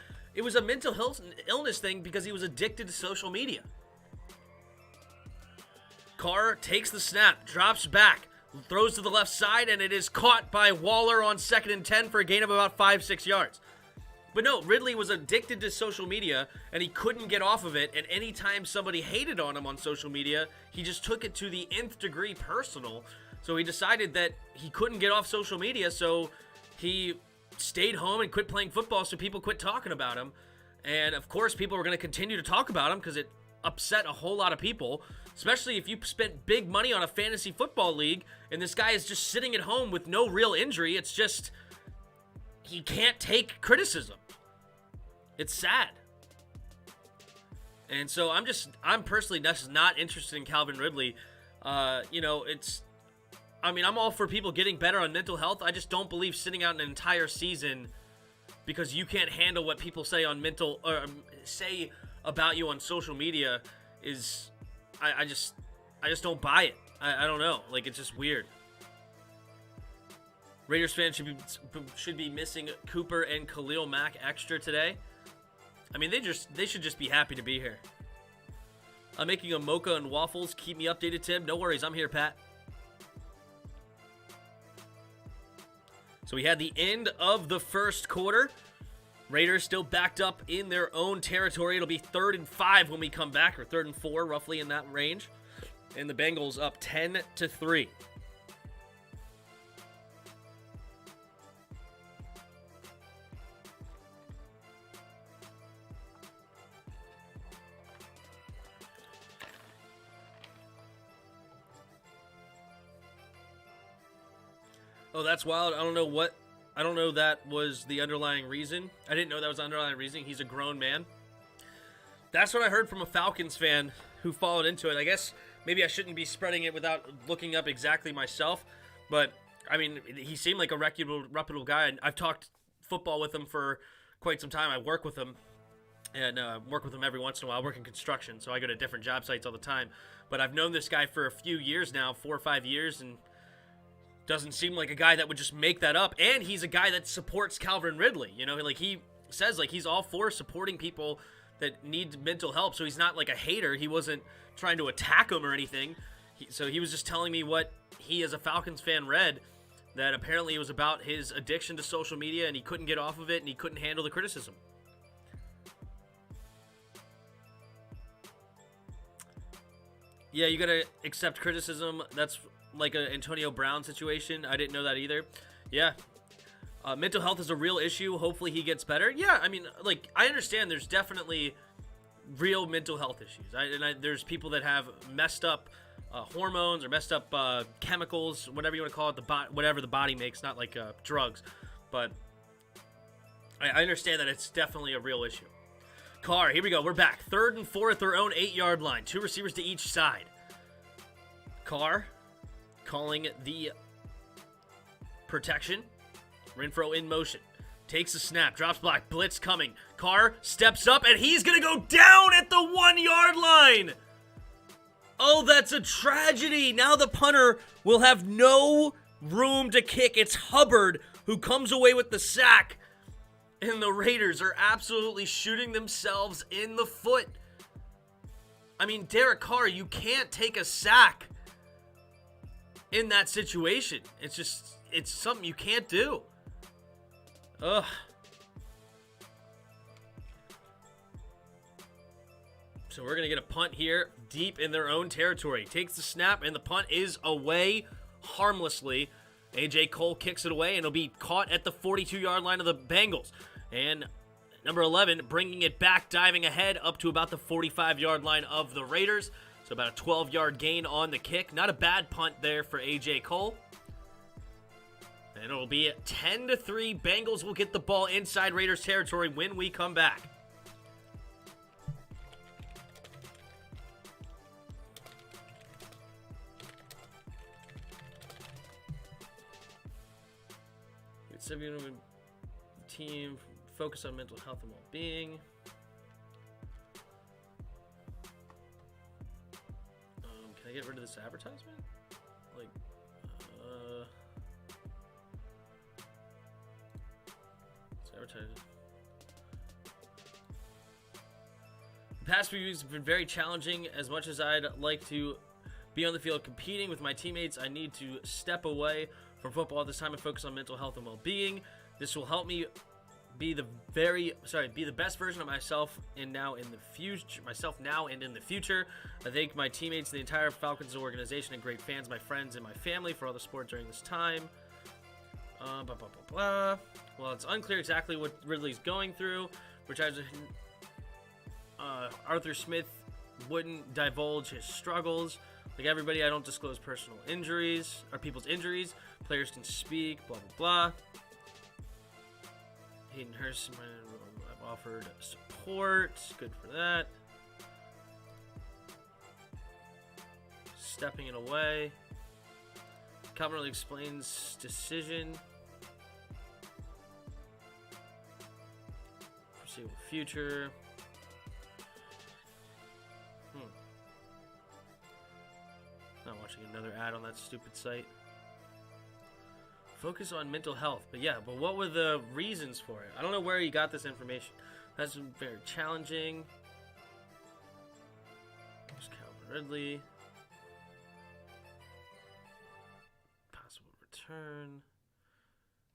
Speaker 1: a mental health illness thing because he was addicted to social media. Carr takes the snap, drops back, throws to the left side, and it is caught by Waller on 2nd and 10 for a gain of about 5-6 yards. But no, Ridley was addicted to social media, and he couldn't get off of it, and anytime somebody hated on him on social media, he just took it to the nth degree personal. So he decided that he couldn't get off social media, so he stayed home and quit playing football so people quit talking about him. And of course, people were going to continue to talk about him because it upset a whole lot of people, especially if you spent big money on a fantasy football league and this guy is just sitting at home with no real injury. It's just, he can't take criticism. It's sad. And so I'm personally just not interested in Calvin Ridley. I'm all for people getting better on mental health. I just don't believe sitting out an entire season because you can't handle what people say on say about you on social media is, I just don't buy it. I don't know. Like, it's just weird. Raiders fans should be missing Cooper and Khalil Mack extra today. I mean, they should just be happy to be here. I'm making a mocha and waffles. Keep me updated, Tim. No worries. I'm here, Pat. So we had the end of the first quarter. Raiders still backed up in their own territory. It'll be 3rd and 5 when we come back, or 3rd and 4, roughly in that range. And the Bengals up 10-3. Oh, that's wild. I don't know that was the underlying reason. I didn't know that was the underlying reason. He's a grown man. That's what I heard from a Falcons fan who followed into it. I guess maybe I shouldn't be spreading it without looking up exactly myself. But, I mean, he seemed like a reputable guy. And I've talked football with him for quite some time. I work with him and work with him every once in a while. I work in construction, so I go to different job sites all the time. But I've known this guy for a few years now, 4 or 5 years, and doesn't seem like a guy that would just make that up. And he's a guy that supports Calvin Ridley. You know, like he says, like he's all for supporting people that need mental help. So he's not like a hater. He wasn't trying to attack him or anything. So he was just telling me what he as a Falcons fan read, that apparently it was about his addiction to social media and he couldn't get off of it and he couldn't handle the criticism. Yeah, you got to accept criticism. That's like an Antonio Brown situation. I didn't know that either. Yeah. Mental health is a real issue. Hopefully he gets better. Yeah, I mean, like, I understand there's definitely real mental health issues. There's people that have messed up hormones or messed up chemicals, whatever you want to call it, whatever the body makes, not like drugs. But I understand that it's definitely a real issue. Carr, here we go. We're back. 3rd and 4 at their own 8-yard line. 2 receivers to each side. Carr calling the protection. Renfro in motion. Takes a snap. Drops back. Blitz coming. Carr steps up, and he's going to go down at the 1-yard line. Oh, that's a tragedy. Now the punter will have no room to kick. It's Hubbard who comes away with the sack. And the Raiders are absolutely shooting themselves in the foot. I mean, Derek Carr, you can't take a sack in that situation. It's something you can't do. Ugh. So we're going to get a punt here deep in their own territory. Takes the snap, and the punt is away harmlessly. A.J. Cole kicks it away, and it'll be caught at the 42-yard line of the Bengals. And number 11 bringing it back, diving ahead up to about the 45-yard line of the Raiders. So about a 12-yard gain on the kick. Not a bad punt there for A.J. Cole. And it'll be 10-3. Bengals will get the ball inside Raiders territory when we come back. Team focus on mental health and well-being. Can I get rid of this advertisement? Like, it's advertising. The past few weeks have been very challenging. As much as I'd like to be on the field competing with my teammates, I need to step away from football at this time and focus on mental health and well-being. This will help me be the best version of myself now and in the future. I thank my teammates, the entire Falcons organization, and great fans, my friends, and my family for all the support during this time. Well, it's unclear exactly what Ridley's going through, which Arthur Smith wouldn't divulge his struggles. Like everybody, I don't disclose personal injuries or people's injuries. Players can speak, blah, blah, blah. Hayden Hurst, I've offered support. Good for that. Stepping it away. Commonly explains decision. Foreseeable future. Not watching another ad on that stupid site. Focus on mental health. But what were the reasons for it? I don't know where he got this information. That's been very challenging. There's Calvin Ridley. Possible return.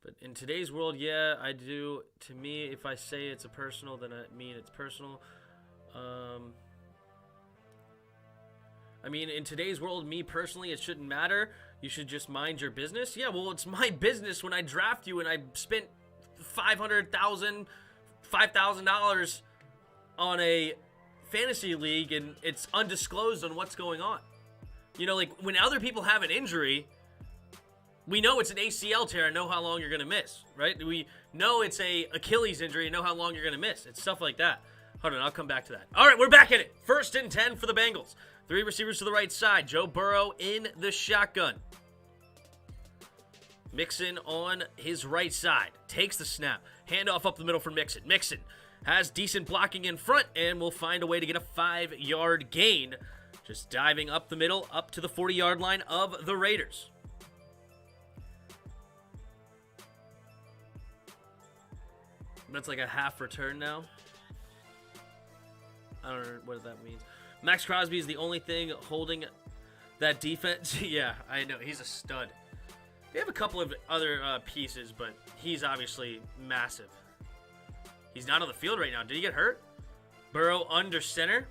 Speaker 1: But in today's world, I do. To me, if I say it's a personal, then I mean it's personal. I mean, in today's world, me personally, it shouldn't matter. You should just mind your business. Yeah, well, it's my business when I draft you and I spent $5,000 on a fantasy league and it's undisclosed on what's going on. You know, like when other people have an injury, we know it's an ACL tear and know how long you're going to miss, right? We know it's a Achilles injury and know how long you're going to miss. It's stuff like that. Hold on, I'll come back to that. All right, we're back at it. 1st and 10 for the Bengals. 3 receivers to the right side. Joe Burrow in the shotgun. Mixon on his right side. Takes the snap. Handoff up the middle for Mixon. Mixon has decent blocking in front and will find a way to get a 5-yard gain. Just diving up the middle, up to the 40-yard line of the Raiders. That's like a half return now. I don't know what that means. Max Crosby is the only thing holding that defense. Yeah, I know. He's a stud. They have a couple of other pieces, but he's obviously massive. He's not on the field right now. Did he get hurt? Burrow under center.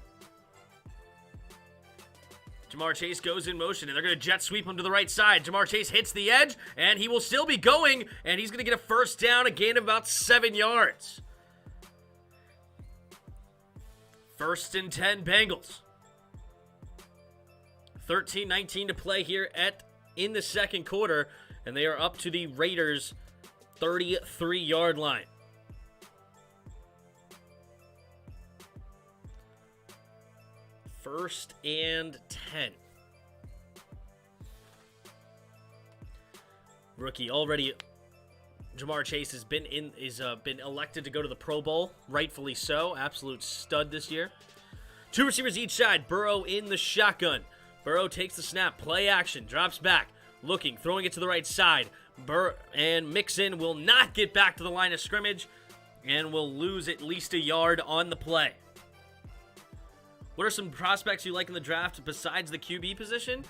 Speaker 1: Jamar Chase goes in motion, and they're going to jet sweep him to the right side. Jamar Chase hits the edge, and he will still be going, and he's going to get a first down, a gain of about 7 yards. 1st and 10 Bengals. 13-19 to play here in the second quarter, and they are up to the Raiders' 33-yard line. First and 10. Rookie already. Jamar Chase has been elected to go to the Pro Bowl, rightfully so. Absolute stud this year. 2 receivers each side. Burrow in the shotgun. Burrow takes the snap. Play action. Drops back. Looking. Throwing it to the right side. And Mixon will not get back to the line of scrimmage and will lose at least a yard on the play. What are some prospects you like in the draft besides the QB position?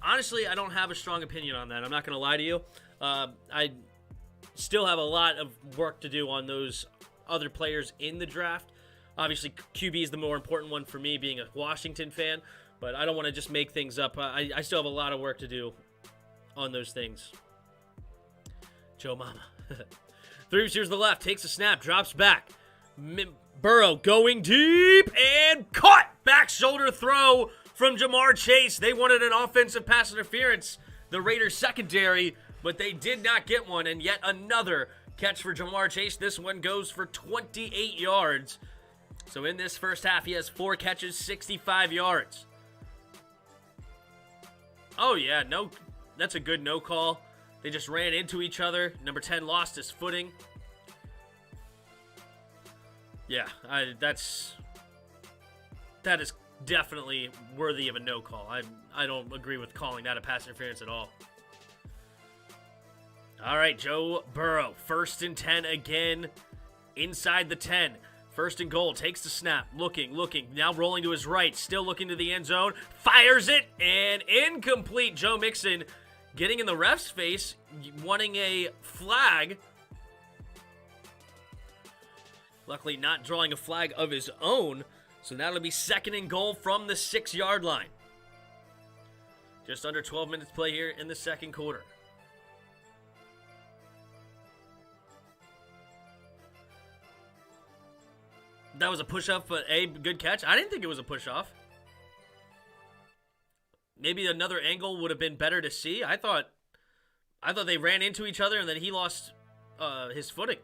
Speaker 1: Honestly, I don't have a strong opinion on that. I'm not going to lie to you. I still have a lot of work to do on those other players in the draft. Obviously, QB is the more important one for me, being a Washington fan, but I don't want to just make things up. I still have a lot of work to do on those things. Joe Mama. 3 receivers to the left, takes a snap, drops back. Burrow going deep and caught. Back shoulder throw from Jamar Chase. They wanted an offensive pass interference, the Raiders secondary, but they did not get one. And yet another catch for Jamar Chase. This one goes for 28 yards. So in this first half, he has 4 catches, 65 yards. Oh, yeah, no, that's a good no call. They just ran into each other. Number 10 lost his footing. Yeah, that is definitely worthy of a no call. I don't agree with calling that a pass interference at all. All right, Joe Burrow, 1st and 10 again, inside the 10. 1st and goal, takes the snap, looking, now rolling to his right, still looking to the end zone, fires it, and incomplete. Joe Mixon getting in the ref's face, wanting a flag. Luckily not drawing a flag of his own, so that'll be 2nd and goal from the 6-yard line. Just under 12 minutes play here in the second quarter. That was a push-off, but a good catch. I didn't think it was a push-off. Maybe another angle would have been better to see. I thought they ran into each other and then he lost his footing.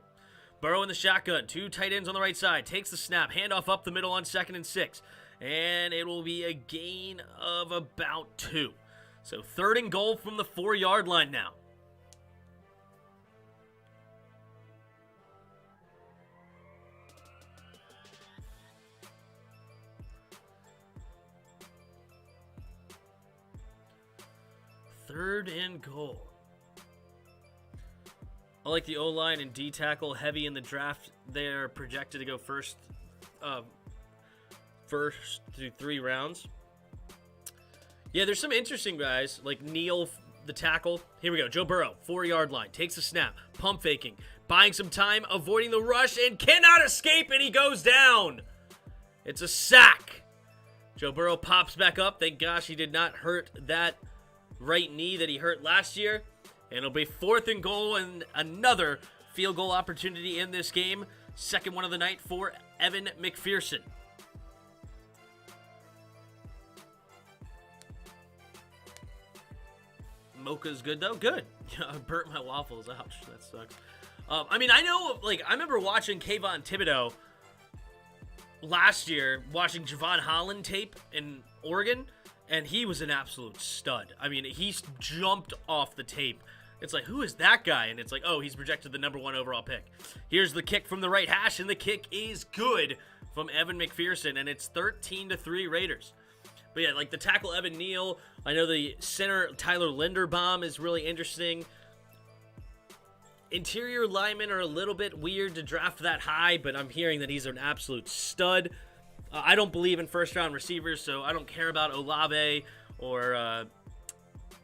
Speaker 1: Burrow in the shotgun. 2 tight ends on the right side. Takes the snap. Handoff up the middle on 2nd and 6. And it will be a gain of about 2. So 3rd and goal from the 4-yard line now. Third and goal. I like the O-line and D-tackle heavy in the draft. They're projected to go first through 3 rounds. Yeah, there's some interesting guys like Neal, the tackle. Here we go. Joe Burrow, 4-yard line. Takes a snap. Pump faking. Buying some time. Avoiding the rush and cannot escape, and he goes down. It's a sack. Joe Burrow pops back up. Thank gosh he did not hurt that right knee that he hurt last year. And it'll be 4th and goal and another field goal opportunity in this game. 2nd one of the night for Evan McPherson. Mocha's good, though. Good. I burnt my waffles. Ouch. That sucks. I remember watching Kayvon Thibodeau last year, watching Javon Holland tape in Oregon, and he was an absolute stud. I mean, he jumped off the tape. It's like, who is that guy? And it's like, oh, he's projected the number 1 overall pick. Here's the kick from the right hash, and the kick is good from Evan McPherson, and it's 13-3 Raiders. But yeah, like the tackle Evan Neal. I know the center Tyler Linderbaum is really interesting. Interior linemen are a little bit weird to draft that high, but I'm hearing that he's an absolute stud. I don't believe in first-round receivers, so I don't care about Olave or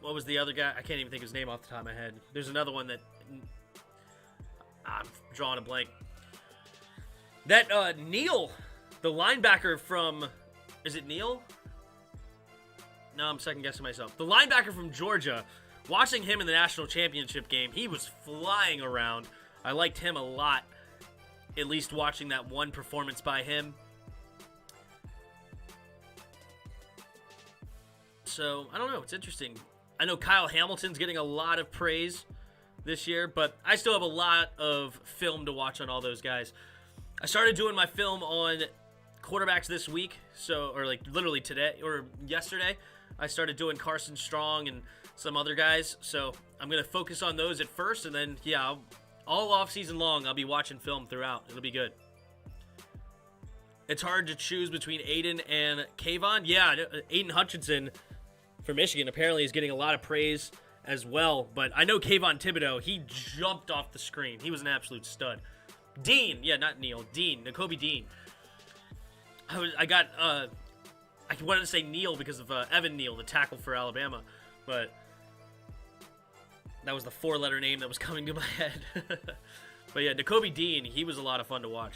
Speaker 1: what was the other guy? I can't even think of his name off the top of my head. There's another one that I'm drawing a blank. That Neal, the linebacker from, is it Neal? No, I'm second-guessing myself. The linebacker from Georgia, watching him in the national championship game, he was flying around. I liked him a lot, at least watching that one performance by him. So, I don't know. It's interesting. I know Kyle Hamilton's getting a lot of praise this year, but I still have a lot of film to watch on all those guys. I started doing my film on quarterbacks this week, or like literally today or yesterday. I started doing Carson Strong and some other guys, so I'm going to focus on those at first, and then, yeah, all offseason long, I'll be watching film throughout. It'll be good. It's hard to choose between Aiden and Kayvon. Yeah, Aiden Hutchinson for Michigan apparently is getting a lot of praise as well, but I know Kayvon Thibodeau, he jumped off the screen. He was an absolute stud. Dean, yeah, not Neal, Dean, Nakobe Dean. I wanted to say Neal because of Evan Neal, the tackle for Alabama, but that was the 4-letter name that was coming to my head. But yeah, Nakobe Dean, he was a lot of fun to watch.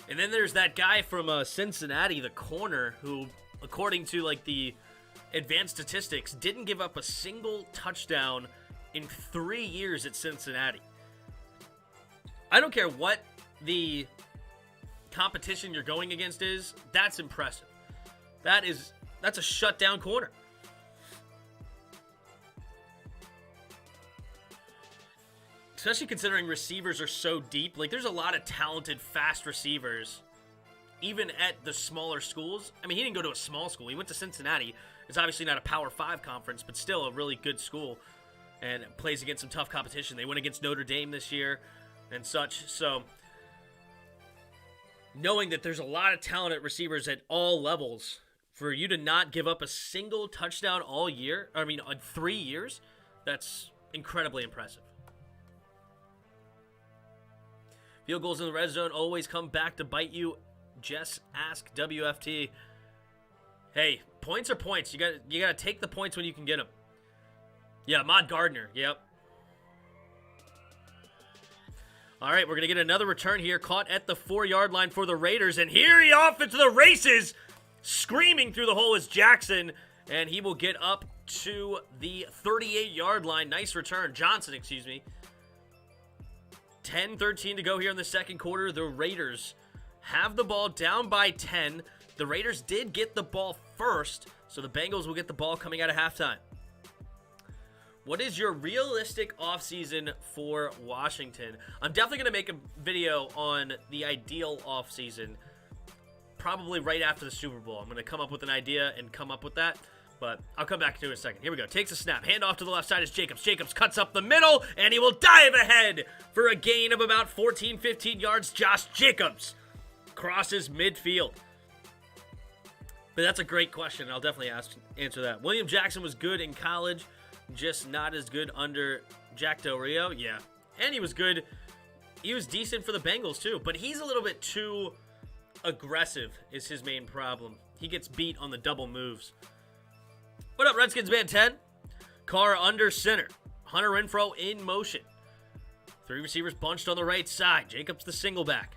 Speaker 1: And then there's that guy from Cincinnati, the corner, who, according to like the advanced statistics, didn't give up a single touchdown in 3 years at Cincinnati. I don't care what the competition you're going against is. That's impressive. That's a shutdown corner. Especially considering receivers are so deep. Like, there's a lot of talented, fast receivers, even at the smaller schools. I mean, he didn't go to a small school. He went to Cincinnati. It's obviously not a Power 5 conference, but still a really good school. And plays against some tough competition. They went against Notre Dame this year and such. So, knowing that there's a lot of talented receivers at all levels, for you to not give up a single touchdown all year, 3 years, that's incredibly impressive. Field goals in the red zone always come back to bite you. Just ask WFT. Hey, points are points. You got to take the points when you can get them. Yeah, Ahmad Gardner. Yep. All right, we're going to get another return here. Caught at the 4-yard line for the Raiders. And here he off into the races. Screaming through the hole is Jackson. And he will get up to the 38-yard line. Nice return. Johnson, excuse me. 10-13 to go here in the second quarter. The Raiders have the ball down by 10. The Raiders did get the ball first, so the Bengals will get the ball coming out of halftime. What is your realistic offseason for Washington? I'm definitely going to make a video on the ideal offseason, probably right after the Super Bowl. I'm going to come up with an idea and come up with that. But I'll come back to it in a second. Here we go. Takes a snap. Hand off to the left side is Jacobs. Jacobs cuts up the middle, and he will dive ahead for a gain of about 14, 15 yards. Josh Jacobs crosses midfield. But that's a great question. I'll definitely answer that. William Jackson was good in college, just not as good under Jack Del Rio. Yeah. And he was good. He was decent for the Bengals, too. But he's a little bit too aggressive is his main problem. He gets beat on the double moves. What up, Redskins Man 10? Carr under center. Hunter Renfrow in motion. 3 receivers bunched on the right side. Jacobs the single back.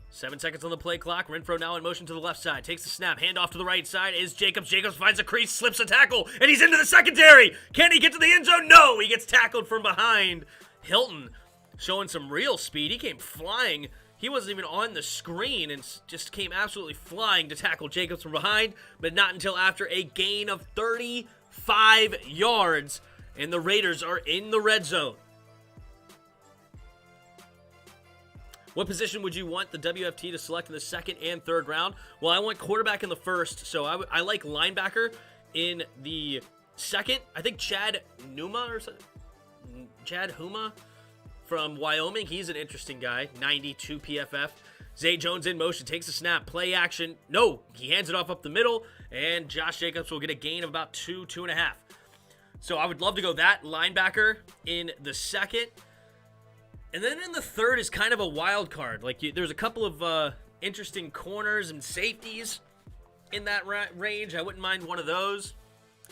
Speaker 1: 7 seconds on the play clock. Renfrow now in motion to the left side. Takes the snap. Hand off to the right side is Jacobs. Jacobs finds a crease, slips a tackle, and he's into the secondary. Can he get to the end zone? No, he gets tackled from behind. Hilton showing some real speed. He came flying. He wasn't even on the screen and just came absolutely flying to tackle Jacobs from behind, but not until after a gain of 35 yards, and the Raiders are in the red zone. What position would you want the WFT to select in the second and third round? Well, I want quarterback in the first, so I like linebacker in the second. I think Chad Huma from Wyoming, he's an interesting guy. 92 PFF. Zay Jones in motion, takes a snap, play action. No, he hands it off up the middle, and Josh Jacobs will get a gain of about 2.5. So I would love to go that linebacker in the second. And then in the third is kind of a wild card. Like, there's a couple of interesting corners and safeties in that range. I wouldn't mind one of those.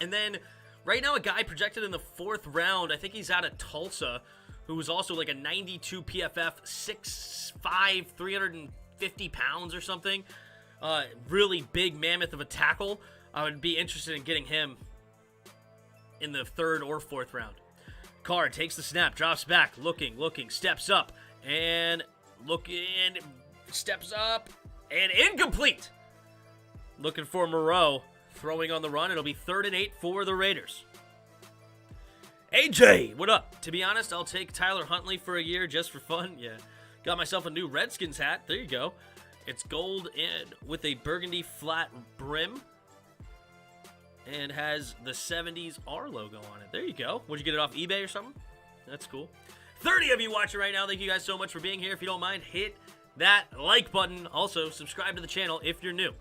Speaker 1: And then right now a guy projected in the 4th round, I think he's out of Tulsa, who was also like a 92 PFF, 6'5", 350 pounds or something. Really big mammoth of a tackle. I would be interested in getting him in the 3rd or 4th round. Carr takes the snap, drops back, looking, steps up, and steps up, and incomplete. Looking for Moreau, throwing on the run. It'll be 3rd and 8 for the Raiders. AJ, what up? To be honest, I'll take Tyler Huntley for a year just for fun. Yeah, got myself a new Redskins hat. There you go. It's gold and with a burgundy flat brim, and has the 70s R logo on it. There you go. Would you get it off eBay or something? That's cool. 30 of you watching right now. Thank you guys so much for being here. If you don't mind, hit that like button. Also, subscribe to the channel if you're new.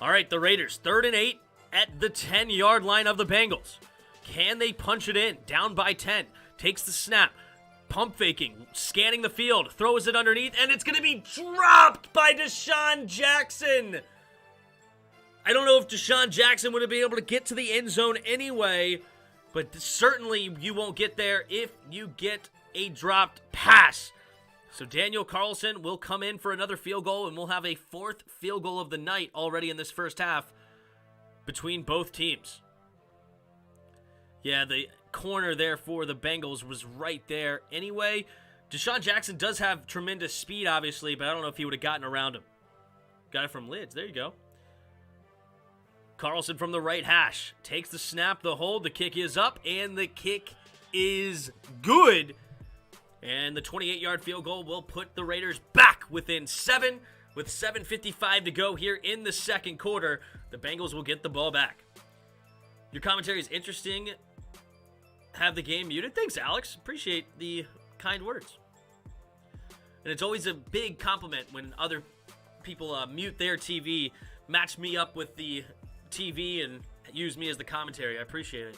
Speaker 1: All right, the Raiders, 3rd and 8 at the 10-yard line of the Bengals. Can they punch it in? Down by 10. Takes the snap. Pump faking. Scanning the field. Throws it underneath. And it's going to be dropped by Deshaun Jackson. I don't know if Deshaun Jackson would have been able to get to the end zone anyway. But certainly you won't get there if you get a dropped pass. So Daniel Carlson will come in for another field goal. And we'll have a 4th field goal of the night already in this first half between both teams. Yeah, the corner there for the Bengals was right there anyway. Deshaun Jackson does have tremendous speed, obviously, but I don't know if he would have gotten around him. Got it from Lids. There you go. Carlson from the right hash. Takes the snap, the hold. The kick is up, and the kick is good. And the 28-yard field goal will put the Raiders back within 7 with 7:55 to go here in the second quarter. The Bengals will get the ball back. Your commentary is interesting. Have the game muted. Thanks, Alex. Appreciate the kind words. And it's always a big compliment when other people mute their TV, match me up with the TV, and use me as the commentary. I appreciate it.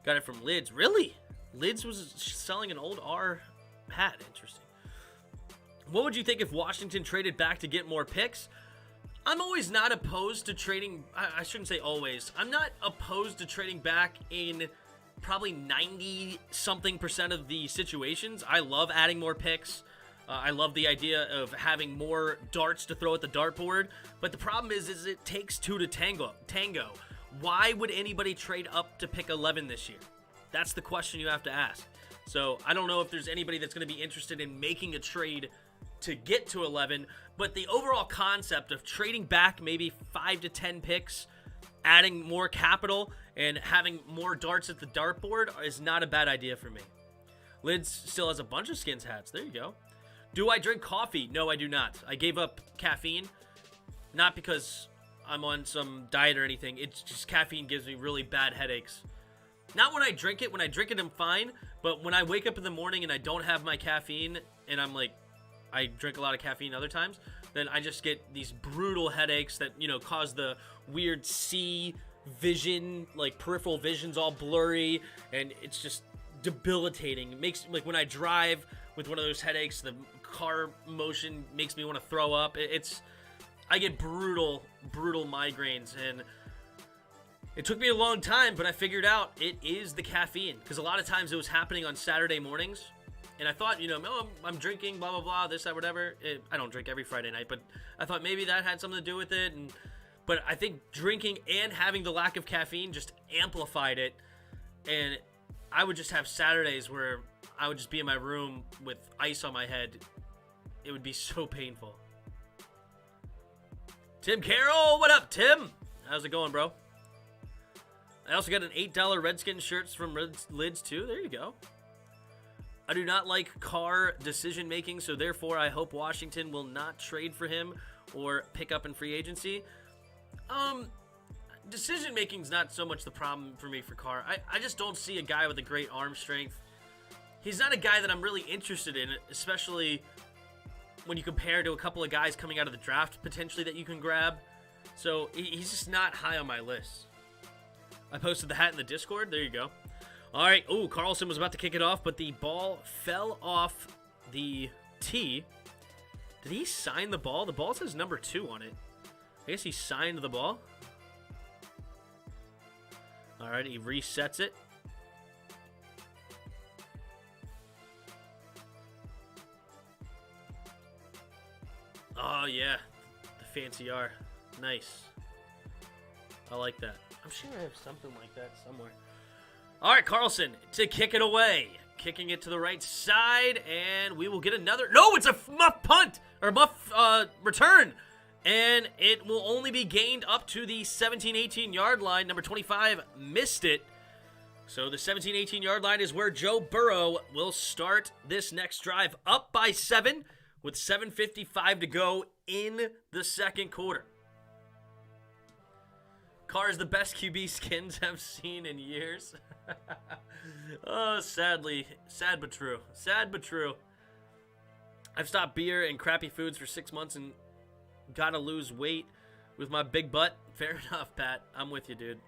Speaker 1: Got it from Lids. Really? Lids was selling an old R hat. Interesting. What would you think if Washington traded back to get more picks? I'm always not opposed to trading. I shouldn't say always. I'm not opposed to trading back in probably 90-something% of the situations. I love adding more picks. I love the idea of having more darts to throw at the dartboard. But the problem is it takes two to tango. Why would anybody trade up to pick 11 this year? That's the question you have to ask. So I don't know if there's anybody that's going to be interested in making a trade to get to 11. But the overall concept of trading back maybe 5 to 10 picks, adding more capital, and having more darts at the dartboard is not a bad idea for me. Lids still has a bunch of Skins hats. There you go. Do I drink coffee? No, I do not. I gave up caffeine. Not because I'm on some diet or anything. It's just caffeine gives me really bad headaches. Not when I drink it. When I drink it, I'm fine. But when I wake up in the morning and I don't have my caffeine, and I'm like, I drink a lot of caffeine other times, then I just get these brutal headaches that, cause the weird vision, like peripheral vision's all blurry, and it's just debilitating. It makes, like, when I drive with one of those headaches, the car motion makes me want to throw up. I get brutal migraines, and it took me a long time, but I figured out it is the caffeine, because a lot of times it was happening on Saturday mornings, and I thought, I'm drinking, blah, blah, blah, this, that, whatever. I don't drink every Friday night, but I thought maybe that had something to do with it, but I think drinking and having the lack of caffeine just amplified it, and I would just have Saturdays where I would just be in my room with ice on my head. It would be so painful. Tim Carroll, what up, Tim? How's it going, bro? I also got an $8 Redskins shirts from Lids too. There you go. I do not like Carr decision making, so therefore I hope Washington will not trade for him or pick up in free agency. Decision making's not so much the problem for me for Carr. I just don't see a guy with a great arm strength. He's not a guy that I'm really interested in, especially when you compare to a couple of guys coming out of the draft potentially that you can grab. So he's just not high on my list. I posted the hat in the Discord. There you go. All right. Oh, Carlson was about to kick it off, but the ball fell off the tee. Did he sign the ball? The ball says number 2 on it. I guess he signed the ball. All right. He resets it. Oh, yeah. The fancy R. Nice. I like that. I'm sure I have something like that somewhere. All right, Carlson to kick it away. Kicking it to the right side, and we will get another. No, it's a muff punt, or muff return. And it will only be gained up to the 17-18 yard line. Number 25 missed it. So the 17-18 yard line is where Joe Burrow will start this next drive, up by 7 with 7:55 to go in the second quarter. Carr is the best QB Skins have seen in years. Oh, sadly. Sad but true. Sad but true. I've stopped beer and crappy foods for 6 months and gotta lose weight with my big butt. Fair enough, Pat. I'm with you, dude.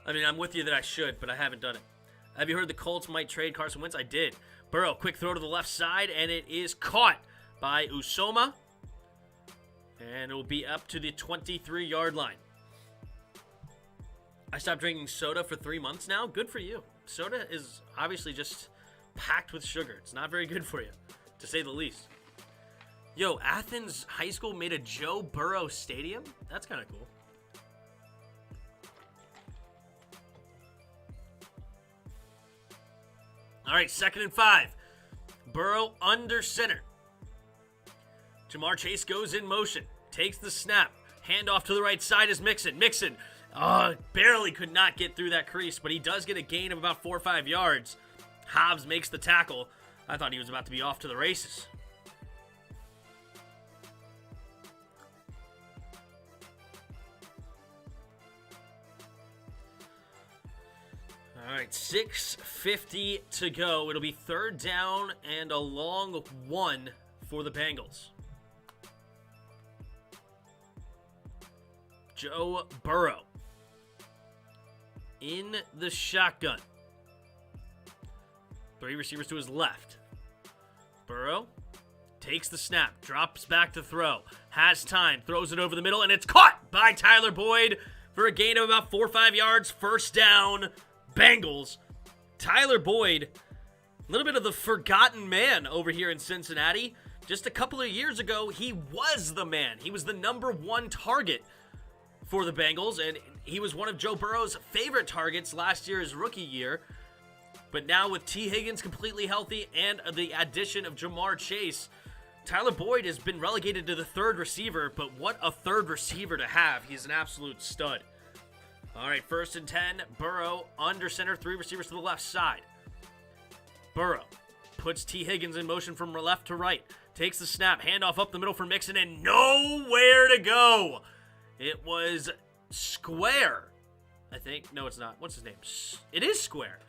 Speaker 1: I mean, I'm with you that I should, but I haven't done it. Have you heard the Colts might trade Carson Wentz? I did. Burrow, quick throw to the left side, and it is caught by Usoma. And it will be up to the 23-yard line. I stopped drinking soda for 3 months now. Good for you. Soda is obviously just packed with sugar. It's not very good for you, to say the least. Yo, Athens High School made a Joe Burrow stadium? That's kind of cool. All right, 2nd and 5. Burrow under center. Jamar Chase goes in motion. Takes the snap. Handoff to the right side is Mixon. Mixon barely could not get through that crease, but he does get a gain of about 4 or 5 yards. Hobbs makes the tackle. I thought he was about to be off to the races. All right, 6:50 to go. It'll be 3rd down and a long 1 for the Bengals. Joe Burrow in the shotgun. 3 receivers to his left. Burrow takes the snap, drops back to throw, has time, throws it over the middle, and it's caught by Tyler Boyd for a gain of about 4 or 5 yards. 1st down, Bengals. Tyler Boyd, a little bit of the forgotten man over here in Cincinnati. Just a couple of years ago, he was the man. He was the number 1 target for the Bengals, and he was one of Joe Burrow's favorite targets last year, his rookie year. But now with T. Higgins completely healthy and the addition of Jamar Chase, Tyler Boyd has been relegated to the 3rd receiver, but what a 3rd receiver to have. He's an absolute stud. All right, 1st and 10, Burrow under center, 3 receivers to the left side. Burrow puts T. Higgins in motion from left to right, takes the snap, handoff up the middle for Mixon, and nowhere to go. It was Square, I think. No, it's not. What's his name? It is Square.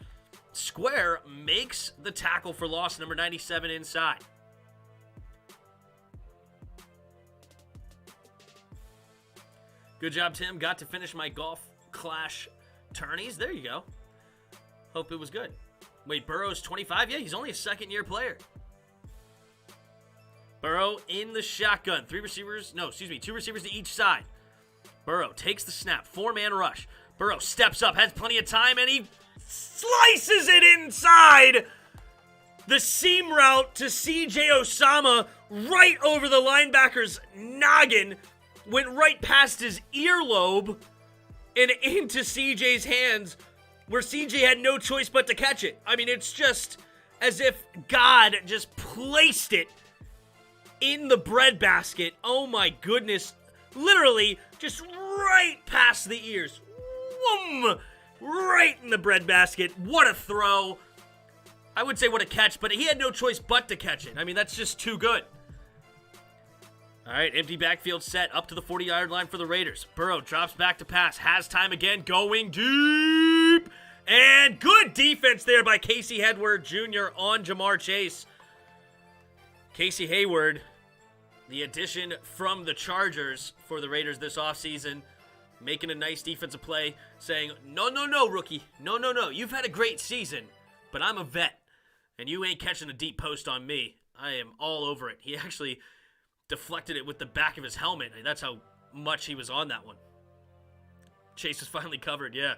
Speaker 1: Square makes the tackle for loss, number 97 inside. Good job, Tim. Got to finish my golf clash tourneys. There you go. Hope it was good. Wait, Burrow's 25? Yeah, he's only a 2nd-year player. Burrow in the shotgun. 2 receivers to each side. Burrow takes the snap. 4-man rush. Burrow steps up, has plenty of time, and he slices it inside. The seam route to C.J. Osama right over the linebacker's noggin. Went right past his earlobe and into C.J.'s hands, where C.J. had no choice but to catch it. I mean, it's just as if God just placed it in the breadbasket. Oh my goodness. Literally just right past the ears. Whoom! Right in the breadbasket. What a throw. I would say what a catch, but he had no choice but to catch it. I mean, that's just too good. All right, empty backfield set up to the 40-yard line for the Raiders. Burrow drops back to pass, has time again, going deep. And good defense there by Casey Hayward Jr. on Jamar Chase. Casey Hayward, the addition from the Chargers for the Raiders this offseason, making a nice defensive play, saying, no, rookie. No. You've had a great season, but I'm a vet, and you ain't catching a deep post on me. I am all over it. He actually deflected it with the back of his helmet. That's how much he was on that one. Chase is finally covered, yeah.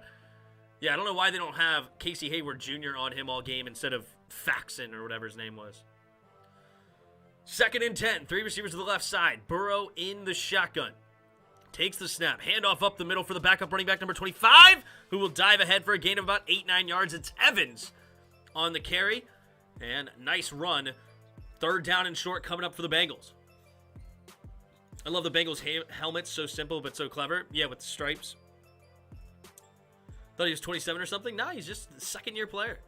Speaker 1: Yeah, I don't know why they don't have Casey Hayward Jr. on him all game instead of Faxon or whatever his name was. 2nd and 10, 3 receivers to the left side. Burrow in the shotgun. Takes the snap. Handoff up the middle for the backup running back, number 25, who will dive ahead for a gain of about 8-9 yards. It's Evans on the carry. And nice run. 3rd down and short coming up for the Bengals. I love the Bengals helmets. So simple, but so clever. Yeah, with the stripes. Thought he was 27 or something. Nah, he's just a 2nd-year player.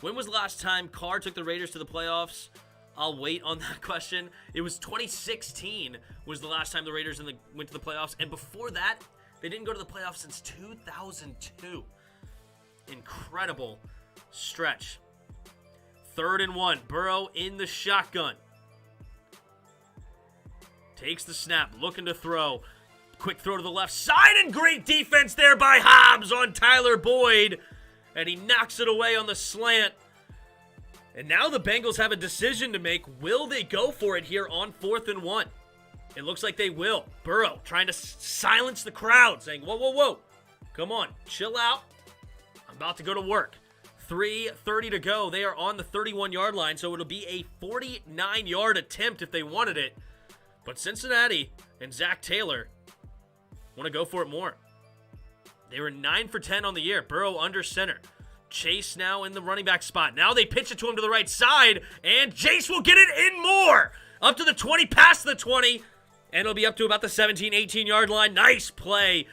Speaker 1: When was the last time Carr took the Raiders to the playoffs? I'll wait on that question. It was 2016 was the last time the Raiders went to the playoffs. And before that, they didn't go to the playoffs since 2002. Incredible stretch. 3rd and 1. Burrow in the shotgun. Takes the snap, looking to throw. Quick throw to the left side, and great defense there by Hobbs on Tyler Boyd. And he knocks it away on the slant. And now the Bengals have a decision to make. Will they go for it here on 4th and 1? It looks like they will. Burrow trying to silence the crowd, saying, whoa. Come on, chill out. I'm about to go to work. 3:30 to go. They are on the 31-yard line, so it'll be a 49-yard attempt if they wanted it. But Cincinnati and Zach Taylor want to go for it more. They were 9 for 10 on the year. Burrow under center. Chase now in the running back spot. Now they pitch it to him to the right side, and Chase will get it in more. Up to the 20, past the 20, and it'll be up to about the 17, 18-yard line. Nice play.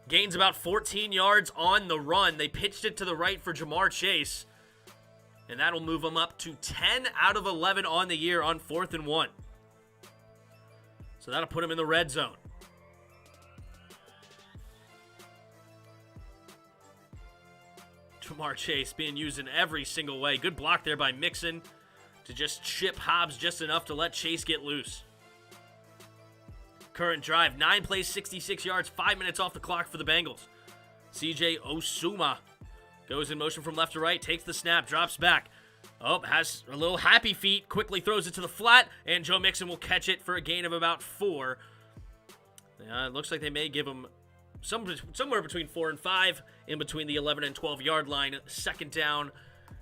Speaker 1: Gains about 14 yards on the run. They pitched it to the right for Jamar Chase, and that'll move them up to 10 out of 11 on the year on 4th and 1. So that'll put him in the red zone. Jamar Chase being used in every single way. Good block there by Mixon to just chip Hobbs just enough to let Chase get loose. Current drive, 9 plays, 66 yards, 5 minutes off the clock for the Bengals. CJ Osuma goes in motion from left to right, takes the snap, drops back. Oh, has a little happy feet, quickly throws it to the flat, and Joe Mixon will catch it for a gain of about 4. It looks like they may give him somewhere between 4 and 5, in between the 11 and 12-yard line, second down,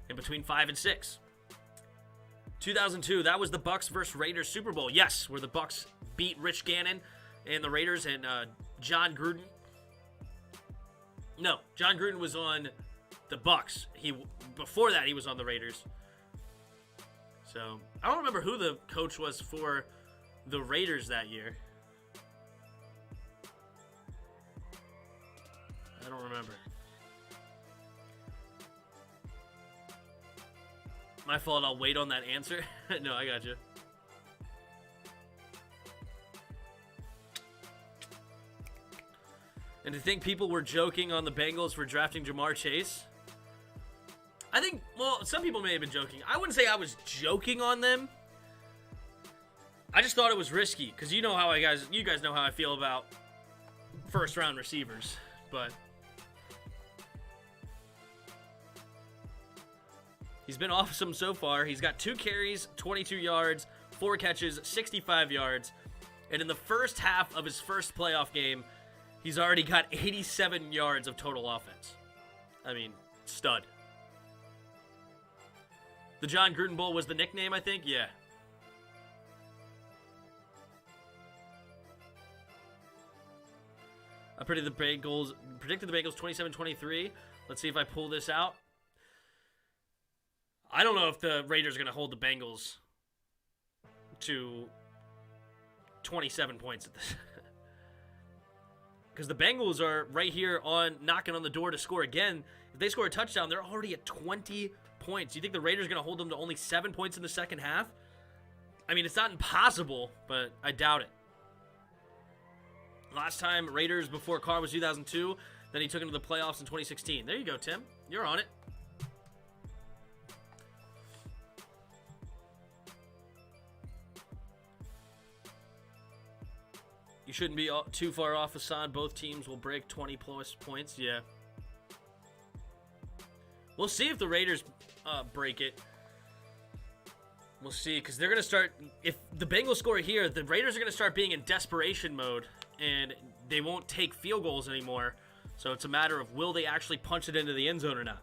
Speaker 1: in between 5 and 6. 2002, that was the Bucs versus Raiders Super Bowl. Yes, where the Bucs beat Rich Gannon and the Raiders and John Gruden. No, John Gruden was on the Bucs. Before that, he was on the Raiders. So, I don't remember who the coach was for the Raiders that year. I don't remember. My fault, I'll wait on that answer. No, I got you. And to think people were joking on the Bengals for drafting Jamar Chase. I think, well, some people may have been joking. I wouldn't say I was joking on them. I just thought it was risky, because you guys know how I feel about first-round receivers. But he's been awesome so far. He's got 2 carries, 22 yards, 4 catches, 65 yards. And in the first half of his first playoff game, he's already got 87 yards of total offense. I mean, stud. The John Gruden Bowl was the nickname, I think? Yeah. I predicted the Bengals 27-23. Let's see if I pull this out. I don't know if the Raiders are going to hold the Bengals to 27 points at this. Because the Bengals are right here on knocking on the door to score again. If they score a touchdown, they're already at 20 points. You think the Raiders are going to hold them to only 7 points in the second half? I mean, it's not impossible, but I doubt it. Last time Raiders before Carr was 2002. Then he took him to the playoffs in 2016. There you go, Tim. You're on it. You shouldn't be too far off, Hassan. Both teams will break 20-plus points. Yeah. We'll see if the Raiders break it. We'll see, because they're going to start... If the Bengals score here, the Raiders are going to start being in desperation mode, and they won't take field goals anymore. So it's a matter of, will they actually punch it into the end zone or not?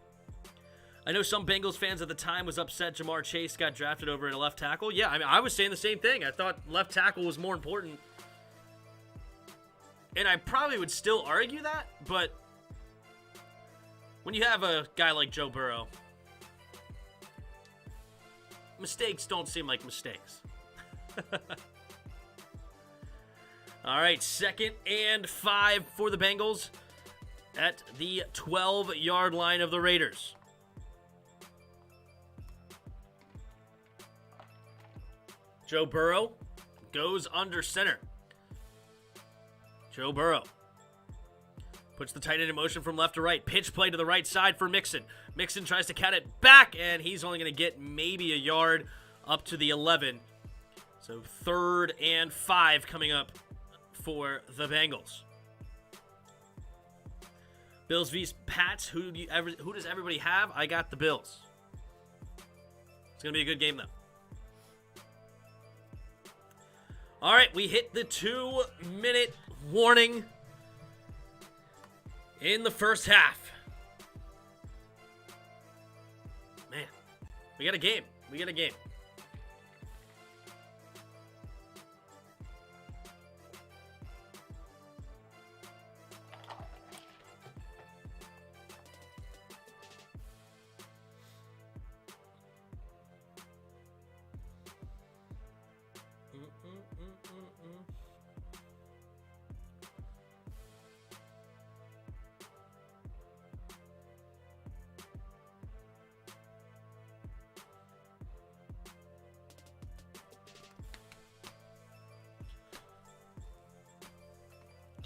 Speaker 1: I know some Bengals fans at the time was upset Jamar Chase got drafted over in a left tackle. Yeah, I mean, I was saying the same thing. I thought left tackle was more important. And I probably would still argue that, but when you have a guy like Joe Burrow, mistakes don't seem like mistakes. All right, 2nd and 5 for the Bengals at the 12-yard line of the Raiders. Joe Burrow goes under center. Joe Burrow puts the tight end in motion from left to right. Pitch play to the right side for Mixon. Mixon tries to cut it back, and he's only going to get maybe a yard up to the 11. So 3rd and 5 coming up for the Bengals. Bills vs. Pats. Who does everybody have? I got the Bills. It's going to be a good game, though. All right, we hit the 2-minute warning in the first half. Man, we got a game.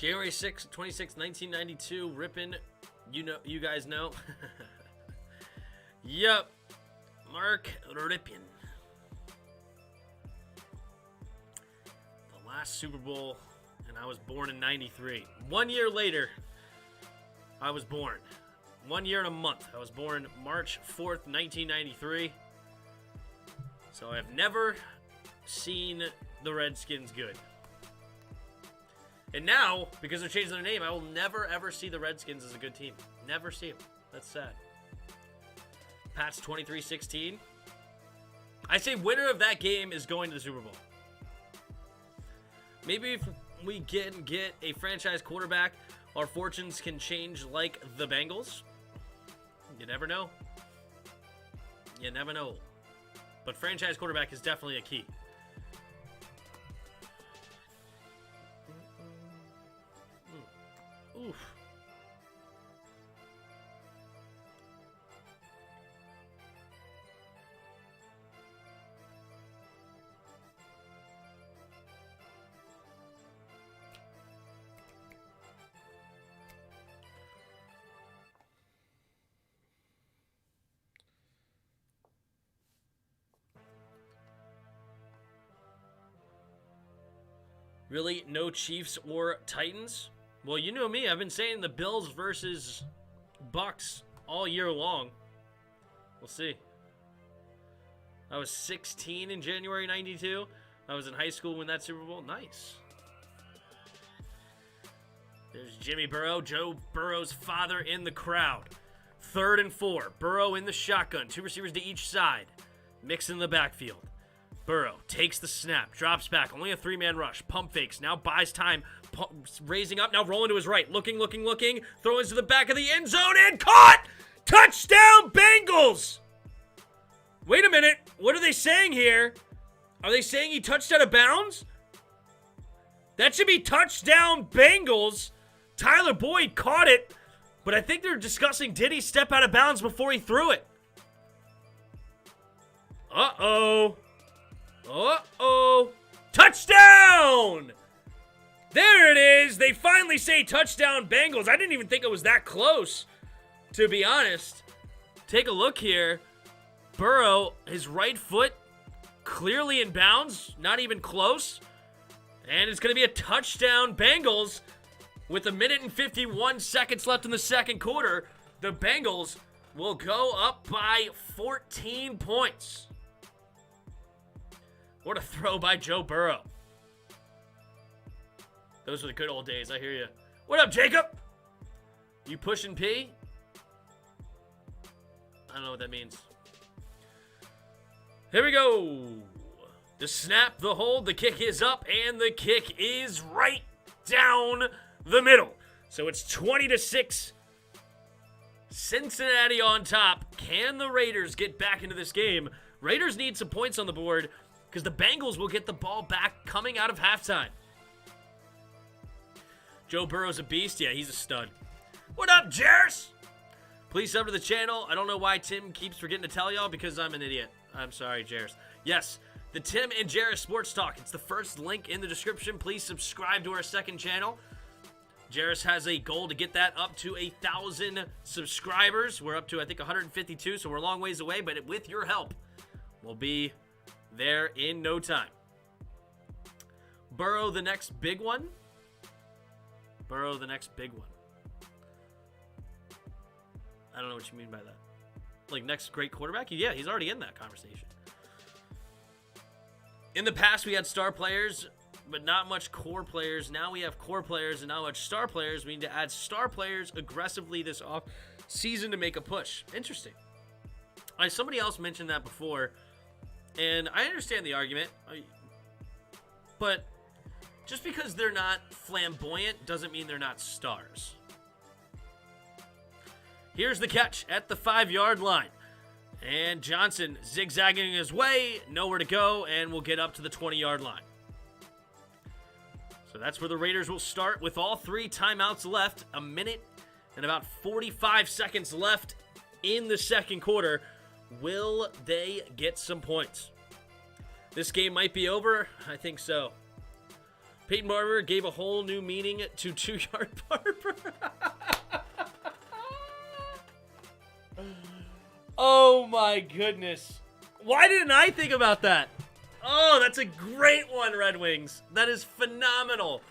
Speaker 1: January 6th, 26th, 1992. Rippin'. You guys know. Yep. Mark Rippin. The last Super Bowl, and I was born in 93. 1 year later, I was born. 1 year and a month. I was born March 4th, 1993. So I have never seen the Redskins good. And now, because they're changing their name, I will never, ever see the Redskins as a good team. Never see them. That's sad. Pats 23-16. I say winner of that game is going to the Super Bowl. Maybe if we get a franchise quarterback, our fortunes can change like the Bengals. You never know. You never know. But franchise quarterback is definitely a key. Oof. Really? No Chiefs or Titans? Well, you know me. I've been saying the Bills versus Bucks all year long. We'll see. I was 16 in January 92. I was in high school when that Super Bowl. Nice. There's Jimmy Burrow, Joe Burrow's father in the crowd. 3rd and 4. Burrow in the shotgun. 2 receivers to each side. Mix in the backfield. Burrow takes the snap, drops back, only a 3-man rush, pump fakes, now buys time, raising up, now rolling to his right, looking, throws to the back of the end zone, and caught! Touchdown, Bengals! Wait a minute, what are they saying here? Are they saying he touched out of bounds? That should be touchdown, Bengals. Tyler Boyd caught it, but I think they're discussing, did he step out of bounds before he threw it? Uh-oh. Touchdown! There it is. They finally say touchdown Bengals. I didn't even think it was that close, to be honest. Take a look here. Burrow, his right foot clearly in bounds, not even close. And it's going to be a touchdown Bengals with 1 minute and 51 seconds left in the second quarter. The Bengals will go up by 14 points. What a throw by Joe Burrow. Those were the good old days, I hear you. What up, Jacob? You pushing P? I don't know what that means. Here we go. The snap, the hold, the kick is up, and the kick is right down the middle. So it's 20-6. Cincinnati on top. Can the Raiders get back into this game? Raiders need some points on the board, because the Bengals will get the ball back coming out of halftime. Joe Burrow's a beast. Yeah, he's a stud. What up, Jairus? Please sub to the channel. I don't know why Tim keeps forgetting to tell y'all, because I'm an idiot. I'm sorry, Jairus. Yes, the Tim and Jairus Sports Talk. It's the first link in the description. Please subscribe to our second channel. Jairus has a goal to get that up to 1,000 subscribers. We're up to, I think, 152, so we're a long ways away, but with your help, we'll be there in no time. Burrow, the next big one. Burrow, the next big one. I don't know what you mean by that. Like, next great quarterback? Yeah, he's already in that conversation. In the past, we had star players, but not much core players. Now we have core players and not much star players. We need to add star players aggressively this off season to make a push. Interesting. Somebody else mentioned that before. And I understand the argument, but just because they're not flamboyant doesn't mean they're not stars. Here's the catch at the 5-yard line. And Johnson zigzagging his way, nowhere to go, and will get up to the 20-yard line. So that's where the Raiders will start with all 3 timeouts left. 1 minute and about 45 seconds left in the second quarter. Will they get some points? This game might be over. I think so. Peyton Barber gave a whole new meaning to 2-yard Barber. Oh my goodness. Why didn't I think about that? Oh, that's a great one, Red Wings. That is phenomenal.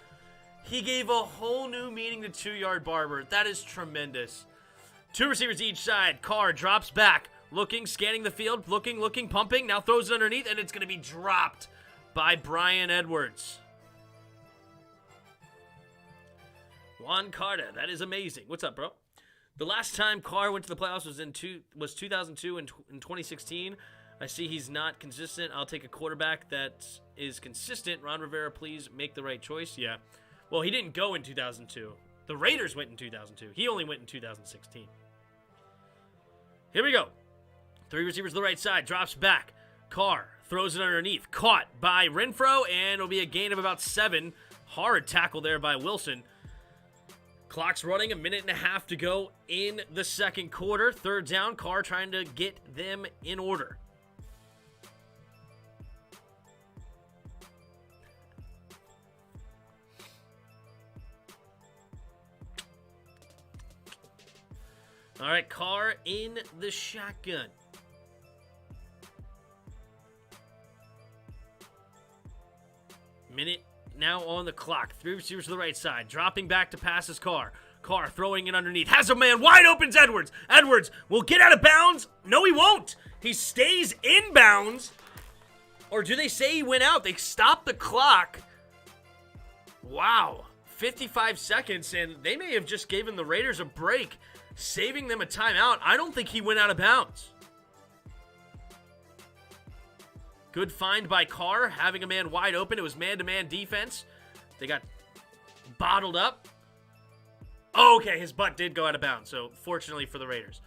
Speaker 1: He gave a whole new meaning to 2-yard Barber. That is tremendous. 2 receivers each side. Carr drops back. Looking, scanning the field. Looking, pumping. Now throws it underneath, and it's going to be dropped by Brian Edwards. Juan Carter. That is amazing. What's up, bro? The last time Carr went to the playoffs was 2002 and in 2016. I see he's not consistent. I'll take a quarterback that is consistent. Ron Rivera, please make the right choice. Yeah. Well, he didn't go in 2002. The Raiders went in 2002. He only went in 2016. Here we go. 3 receivers to the right side. Drops back. Carr throws it underneath. Caught by Renfro, and it'll be a gain of about 7. Hard tackle there by Wilson. Clock's running, 1.5 minutes to go in the second quarter. 3rd down. Carr trying to get them in order. All right, Carr in the shotgun. Minute now on the clock. 3 receivers to the right side. Dropping back to pass his Carr. Carr throwing it underneath. Has a man wide open. Edwards. Edwards will get out of bounds. No, he won't. He stays in bounds. Or do they say he went out? They stopped the clock. Wow. 55 seconds, and they may have just given the Raiders a break, saving them a timeout. I don't think he went out of bounds. Good find by Carr, having a man wide open. It was man-to-man defense. They got bottled up. Oh, okay, his butt did go out of bounds, so fortunately for the Raiders.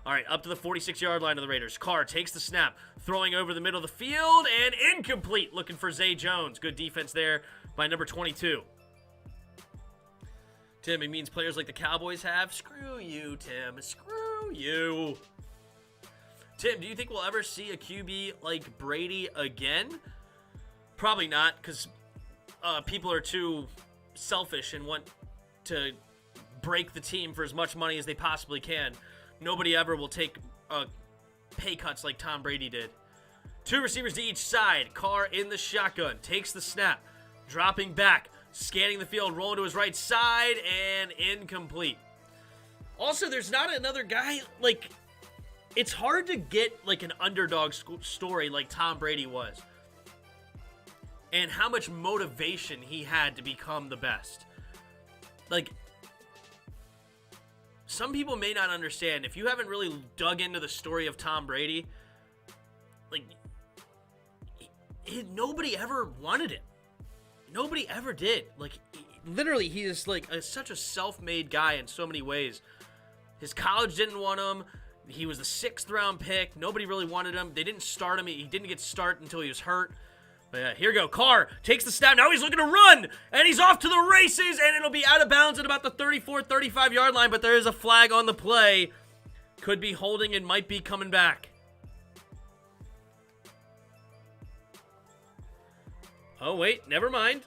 Speaker 1: All right, up to the 46-yard line of the Raiders. Carr takes the snap, throwing over the middle of the field, and incomplete. Looking for Zay Jones. Good defense there by number 22. Tim, it means players like the Cowboys have. Screw you, Tim. Screw you. Tim, do you think we'll ever see a QB like Brady again? Probably not, because people are too selfish and want to break the team for as much money as they possibly can. Nobody ever will take pay cuts like Tom Brady did. 2 receivers to each side. Carr in the shotgun. Takes the snap. Dropping back. Scanning the field. Rolling to his right side. And incomplete. Also, there's not another guy, like, it's hard to get, like, an underdog story like Tom Brady was. And how much motivation he had to become the best. Like, some people may not understand. If you haven't really dug into the story of Tom Brady, like, nobody ever wanted him. Nobody ever did. Like, literally, he is, like, such a self-made guy in so many ways. His college didn't want him. He was the 6th round pick. Nobody really wanted him. They didn't start him. He didn't get started until he was hurt. But yeah, here we go. Carr takes the snap. Now he's looking to run. And he's off to the races. And it'll be out of bounds at about the 34, 35-yard line. But there is a flag on the play. Could be holding and might be coming back. Oh, wait. Never mind.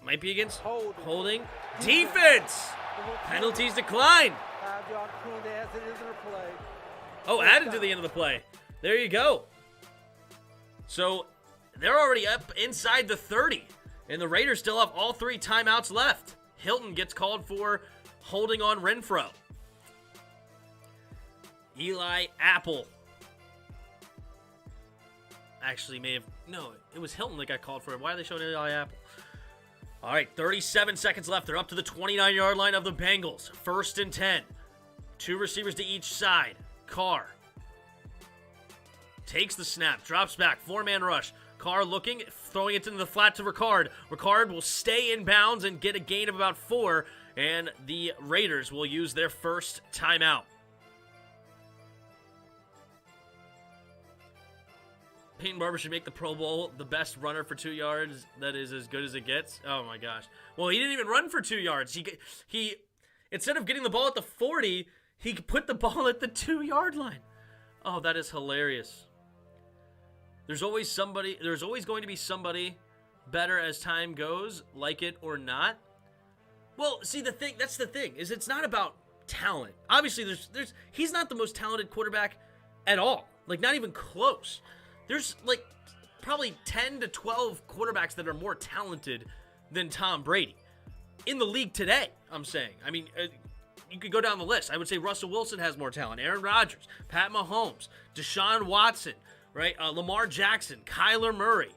Speaker 1: Might be against holding. Defense. Penalties decline. Oh, added to the end of the play. There you go. So, they're already up inside the 30. And the Raiders still have all 3 timeouts left. Hilton gets called for holding on Renfro. Eli Apple. Actually, may have... No, it was Hilton that got called for it. Why are they showing Eli Apple? All right, 37 seconds left. They're up to the 29-yard line of the Bengals. 1st and 10. 2 receivers to each side. Carr takes the snap, drops back, 4-man rush. Carr looking, throwing it into the flat to Ricard. Ricard will stay in bounds and get a gain of about 4, and the Raiders will use their first timeout. Peyton Barber should make the Pro Bowl. The best runner for 2 yards. That is as good as it gets. Oh my gosh. Well, he didn't even run for 2 yards. He instead of getting the ball at the 40, he put the ball at the 2-yard line. Oh, that is hilarious. There's always going to be somebody better as time goes, like it or not. Well, see, that's the thing, is it's not about talent. Obviously, he's not the most talented quarterback at all. Like, not even close. There's, like, probably 10 to 12 quarterbacks that are more talented than Tom Brady. In the league today, I'm saying. I mean, you could go down the list. I would say Russell Wilson has more talent. Aaron Rodgers, Pat Mahomes, Deshaun Watson, right? Lamar Jackson, Kyler Murray,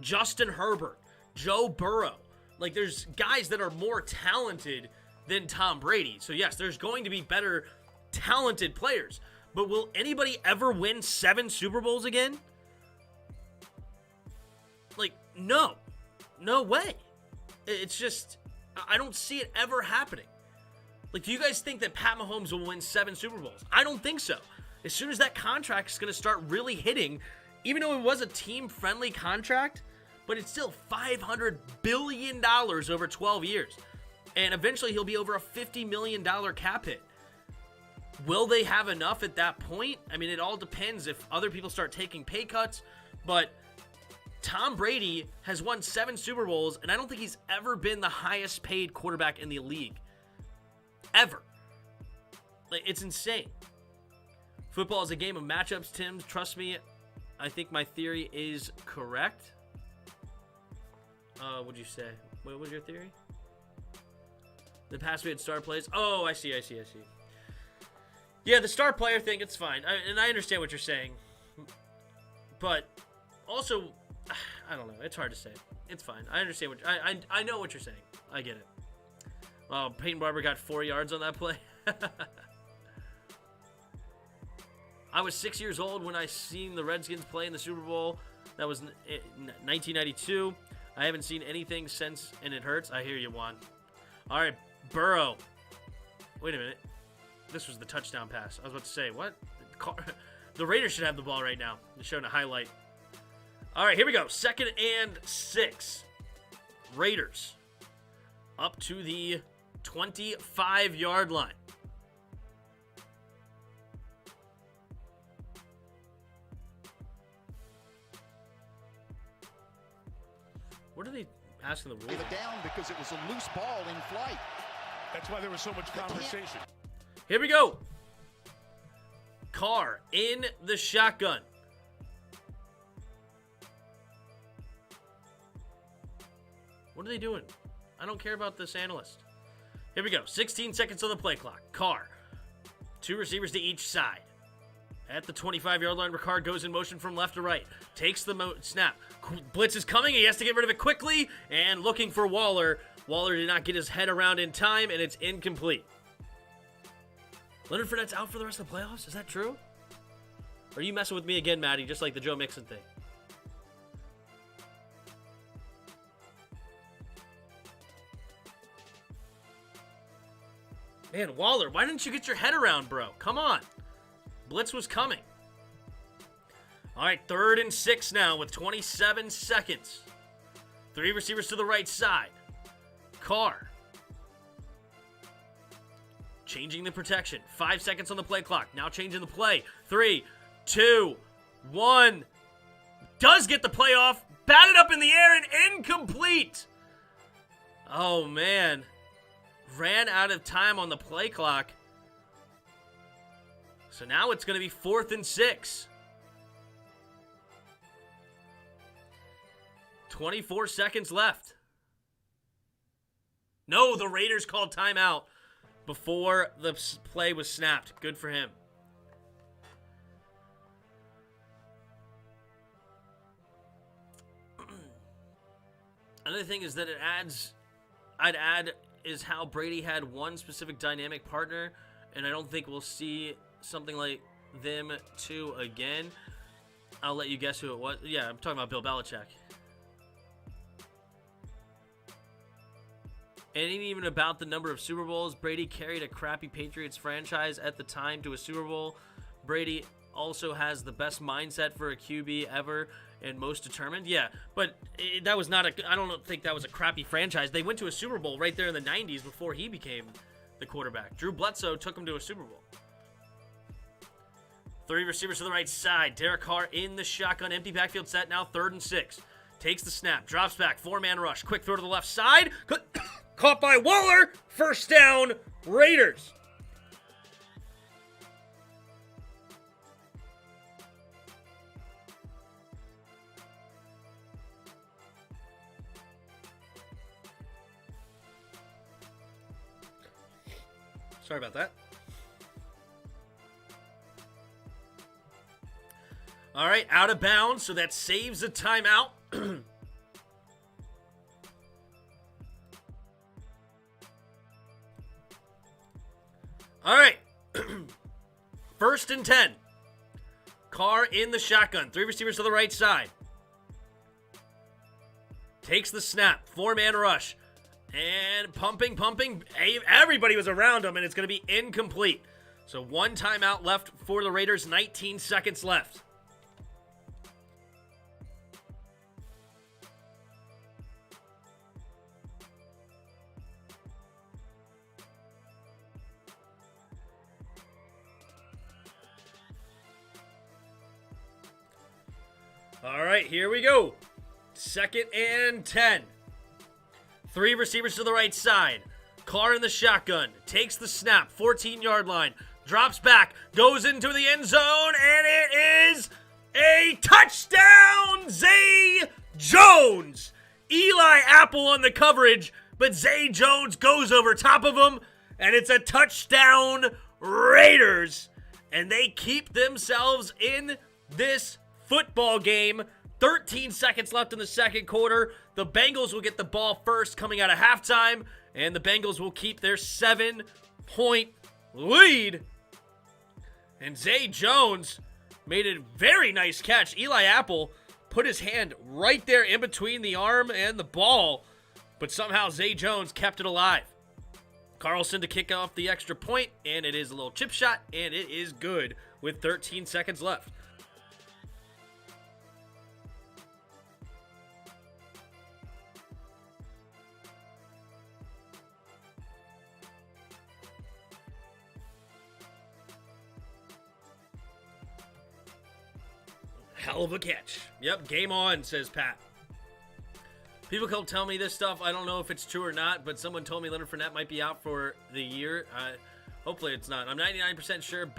Speaker 1: Justin Herbert, Joe Burrow. Like, there's guys that are more talented than Tom Brady. So, yes, there's going to be better talented players. But will anybody ever win 7 Super Bowls again? Like, no. No way. It's just, I don't see it ever happening. Like, do you guys think that Pat Mahomes will win 7 Super Bowls? I don't think so. As soon as that contract is going to start really hitting, even though it was a team-friendly contract, but it's still $500 billion over 12 years. And eventually he'll be over a $50 million cap hit. Will they have enough at that point? I mean, it all depends if other people start taking pay cuts, but Tom Brady has won 7 Super Bowls, and I don't think he's ever been the highest paid quarterback in the league. Ever. Like, it's insane. Football is a game of matchups, Tim. Trust me, I think my theory is correct. What'd you say? What was your theory? The past we had star plays. Oh, I see. Yeah, the star player thing, it's fine. And I understand what you're saying. But also, I don't know. It's hard to say. It's fine. I understand what I know what you're saying. I get it. Oh, Peyton Barber got 4 yards on that play. I was 6 years old when I seen the Redskins play in the Super Bowl. That was 1992. I haven't seen anything since, and it hurts. I hear you, Juan. All right, Burrow. Wait a minute. This was the touchdown pass. I was about to say, what? The Raiders should have the ball right now. They're showing a highlight. All right, here we go. 2nd and 6. Raiders up to the 25-yard line. What are they asking the rules?
Speaker 4: Leave it down because it was a loose ball in flight.
Speaker 3: That's why there was so much conversation.
Speaker 1: Here we go. Carr in the shotgun. What are they doing? I don't care about this analyst. Here we go. 16 seconds on the play clock. Carr. 2 receivers to each side. At the 25-yard line, Ricard goes in motion from left to right. Takes the snap. Blitz is coming. He has to get rid of it quickly. And looking for Waller. Waller did not get his head around in time, and it's incomplete. Leonard Fournette's out for the rest of the playoffs? Is that true? Or are you messing with me again, Maddie, just like the Joe Mixon thing? Man, Waller, why didn't you get your head around, bro? Come on. Blitz was coming. All right, 3rd and 6 now with 27 seconds. 3 receivers to the right side. Carr. Changing the protection. 5 seconds on the play clock. Now changing the play. 3, 2, 1. Does get the play off. Batted up in the air and incomplete. Oh, man. Ran out of time on the play clock. So now it's going to be 4th and 6. 24 seconds left. No, the Raiders called timeout before the play was snapped. Good for him. Another thing is that I'd add is how Brady had one specific dynamic partner, and I don't think we'll see something like them two again. I'll let you guess who it was. Yeah, I'm talking about Bill Belichick. It ain't even about the number of Super Bowls. Brady carried a crappy Patriots franchise at the time to a Super Bowl. Brady also has the best mindset for a QB ever and most determined. Yeah, but that was not I don't think that was a crappy franchise. They went to a Super Bowl right there in the 90s before he became the quarterback. Drew Bledsoe took him to a Super Bowl. 3 receivers to the right side. Derek Carr in the shotgun. Empty backfield set now. 3rd and 6. takes the snap, drops back, 4-man rush, quick throw to the left side, caught by Waller, first down, Raiders. Sorry about that. All right, out of bounds, so that saves a timeout. All right. 1st and 10. Carr in the shotgun. 3 receivers to the right side. Takes the snap. 4-man rush. And pumping. Everybody was around him, and it's going to be incomplete. So 1 timeout left for the Raiders. 19 seconds left. All right, here we go. 2nd and 10. 3 receivers to the right side. Carr in the shotgun. Takes the snap. 14-yard line. Drops back. Goes into the end zone. And it is a touchdown, Zay Jones. Eli Apple on the coverage. But Zay Jones goes over top of him. And it's a touchdown, Raiders. And they keep themselves in this football game. 13 seconds left in the second quarter. The Bengals will get the ball first coming out of halftime, and the Bengals will keep their 7-point lead. And Zay Jones made a very nice catch. Eli Apple put his hand right there in between the arm and the ball, but somehow Zay Jones kept it alive. Carlson to kick off the extra point, and it is a little chip shot, and it is good with 13 seconds left. Hell of a catch. Yep, game on, says Pat. People come tell me this stuff. I don't know if it's true or not, but someone told me Leonard Fournette might be out for the year. Hopefully it's not. I'm 99% sure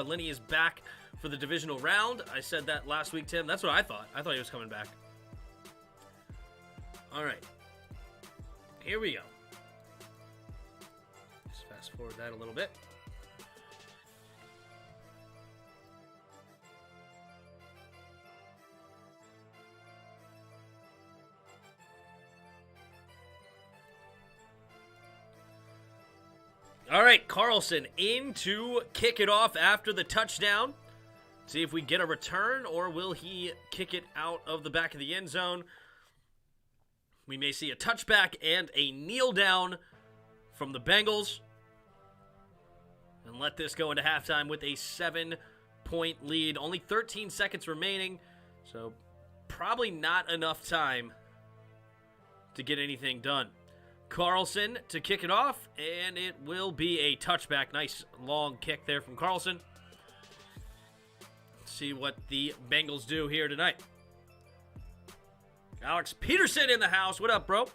Speaker 1: Lenny is back for the divisional round. I said that last week, Tim. That's what I thought. I thought he was coming back. All right. Here we go. Let's fast forward that a little bit. All right, Carlson in to kick it off after the touchdown. See if we get a return, or will he kick it out of the back of the end zone? We may see a touchback and a kneel down from the Bengals. And let this go into halftime with a 7-point lead. Only 13 seconds remaining, so probably not enough time to get anything done. Carlson to kick it off, and it will be a touchback. Nice long kick there from Carlson. Let's see what the Bengals do here tonight. Alex Peterson in the house. What up, bro?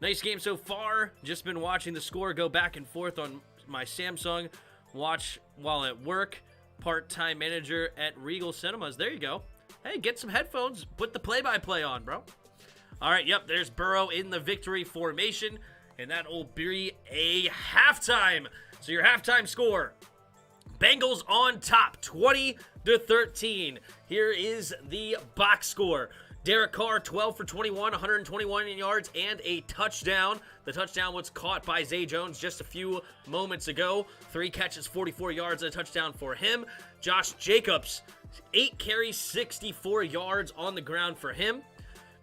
Speaker 1: Nice game so far. Just been watching the score go back and forth on my Samsung watch while at work. Part-time manager at Regal Cinemas. There you go. Hey, get some headphones. Put the play-by-play on, bro. All right, yep, there's Burrow in the victory formation, and that will be a halftime. So your halftime score, Bengals on top, 20-13. Here is the box score. Derek Carr, 12 for 21, 121 yards, and a touchdown. The touchdown was caught by Zay Jones just a few moments ago. 3 catches, 44 yards, and a touchdown for him. Josh Jacobs, 8 carries, 64 yards on the ground for him.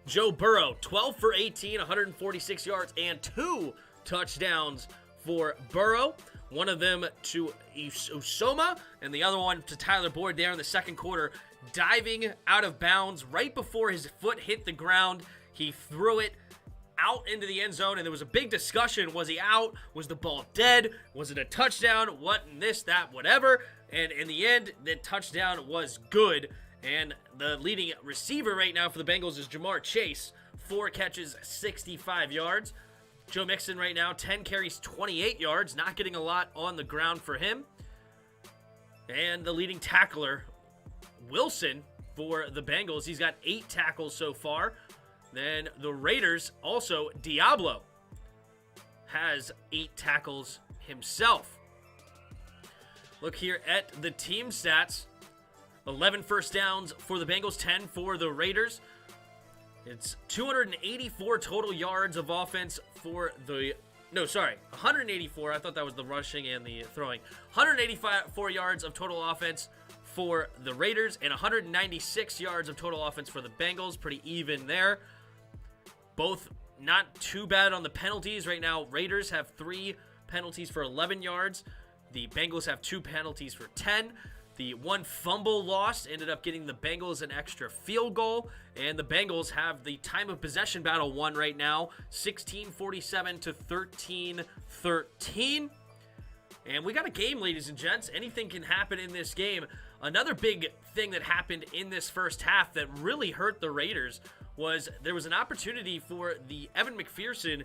Speaker 1: Joe Burrow, 12 for 18, 146 yards, and 2 touchdowns for Burrow. One of them to Usoma, and the other one to Tyler Boyd there in the second quarter, diving out of bounds right before his foot hit the ground. He threw it out into the end zone, and there was a big discussion. Was he out? Was the ball dead? Was it a touchdown? What, and this, that, whatever. And in the end, the touchdown was good, And the leading receiver right now for the Bengals is Jamar Chase. 4 catches, 65 yards. Joe Mixon right now, 10 carries, 28 yards. Not getting a lot on the ground for him. And the leading tackler, Wilson, for the Bengals. He's got 8 tackles so far. Then the Raiders, also Diablo, has 8 tackles himself. Look here at the team stats. 11 first downs for the Bengals, 10 for the Raiders. It's 284 total yards of offense for the... No, sorry, 184. I thought that was the rushing and the throwing. 184 yards of total offense for the Raiders and 196 yards of total offense for the Bengals. Pretty even there. Both not too bad on the penalties. Right now, Raiders have 3 penalties for 11 yards. The Bengals have 2 penalties for 10. The 1 fumble lost ended up getting the Bengals an extra field goal. And the Bengals have the time of possession battle won right now. 16:47 to 13:13. And we got a game, ladies and gents. Anything can happen in this game. Another big thing that happened in this first half that really hurt the Raiders was there was an opportunity for the Evan McPherson,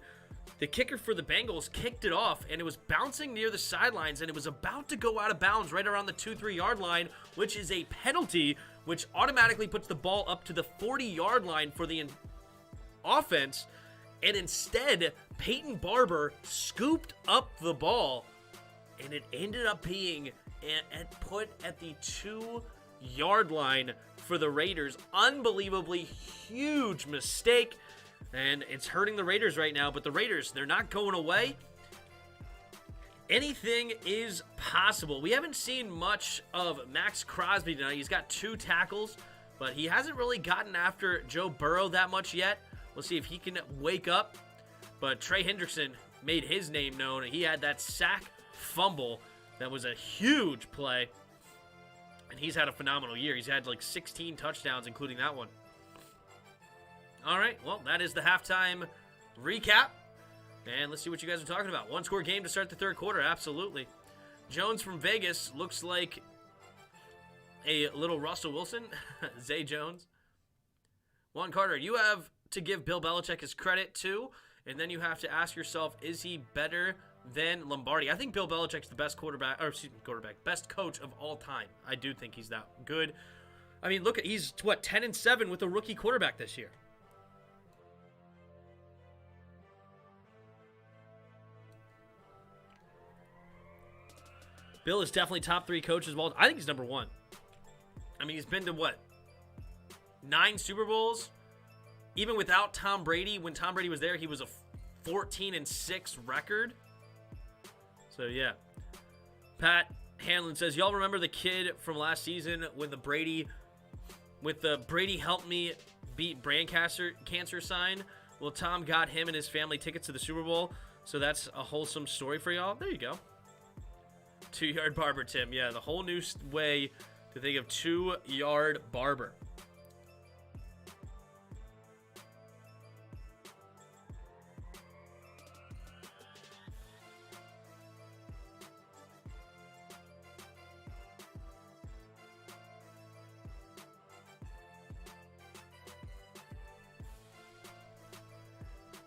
Speaker 1: the kicker for the Bengals, kicked it off, and it was bouncing near the sidelines, and it was about to go out of bounds right around the 2-3 yard line, which is a penalty, which automatically puts the ball up to the 40-yard line for the offense, and instead, Peyton Barber scooped up the ball, and it ended up being put at the 2-yard line for the Raiders. Unbelievably huge mistake. And it's hurting the Raiders right now, but the Raiders, they're not going away. Anything is possible. We haven't seen much of Max Crosby tonight. He's got 2 tackles, but he hasn't really gotten after Joe Burrow that much yet. We'll see if he can wake up. But Trey Hendrickson made his name known. He had that sack fumble that was a huge play, and he's had a phenomenal year. He's had like 16 touchdowns, including that one. All right, well, that is the halftime recap. And let's see what you guys are talking about. 1-score game to start the third quarter, absolutely. Jones from Vegas looks like a little Russell Wilson. Zay Jones. Juan Carter, you have to give Bill Belichick his credit, too. And then you have to ask yourself, is he better than Lombardi? I think Bill Belichick's the best best coach of all time. I do think he's that good. I mean, look, he's, 10-7 with a rookie quarterback this year. Bill is definitely top 3 coaches of all. I think he's number 1. I mean, he's been to 9 Super Bowls? Even without Tom Brady, when Tom Brady was there, he was a 14-6 record. So, yeah. Pat Hanlon says, y'all remember the kid from last season with the Brady help me beat brain cancer sign? Well, Tom got him and his family tickets to the Super Bowl, so that's a wholesome story for y'all. There you go. 2-yard barber, Tim. Yeah, the whole new way to think of 2-yard barber.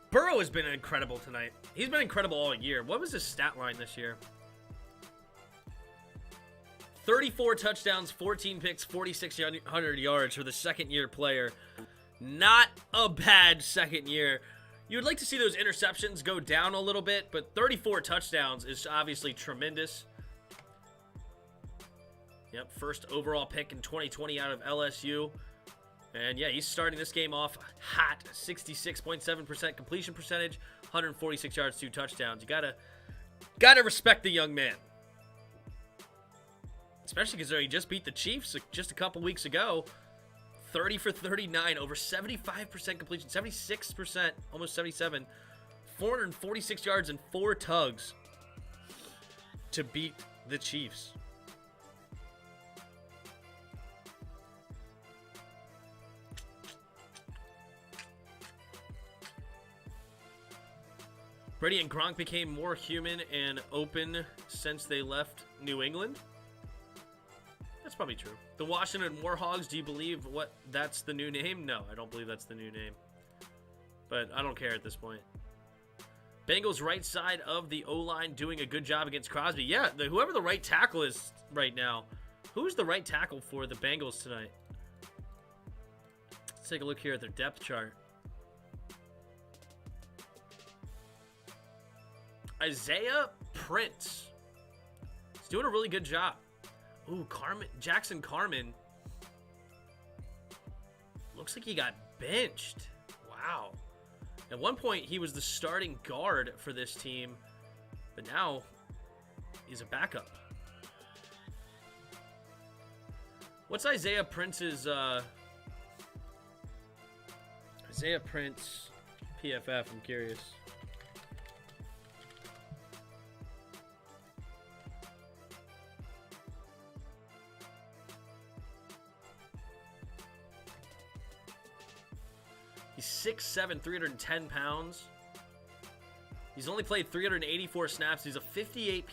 Speaker 1: Burrow has been incredible tonight. He's been incredible all year. What was his stat line this year? 34 touchdowns, 14 picks, 4,600 yards for the second-year player. Not a bad second year. You would like to see those interceptions go down a little bit, but 34 touchdowns is obviously tremendous. Yep, first overall pick in 2020 out of LSU. And yeah, he's starting this game off hot. 66.7% completion percentage, 146 yards, 2 touchdowns. You gotta respect the young man. Especially because he just beat the Chiefs just a couple weeks ago. 30 for 39, over 75% completion, 76%, almost 77. 446 yards and 4 tugs to beat the Chiefs. Brady and Gronk became more human and open since they left New England. That's probably true. The Washington Warhogs, do you believe that's the new name? No, I don't believe that's the new name. But I don't care at this point. Bengals right side of the O-line doing a good job against Crosby. Yeah, whoever the right tackle is right now. Who's the right tackle for the Bengals tonight? Let's take a look here at their depth chart. Isaiah Prince. He's doing a really good job. Ooh, Jackson Carman. Looks like he got benched. Wow. At one point, he was the starting guard for this team, but now he's a backup. What's Isaiah Prince's, Isaiah Prince PFF? I'm curious. He's 6'7", 310 pounds. He's only played 384 snaps. He's a 58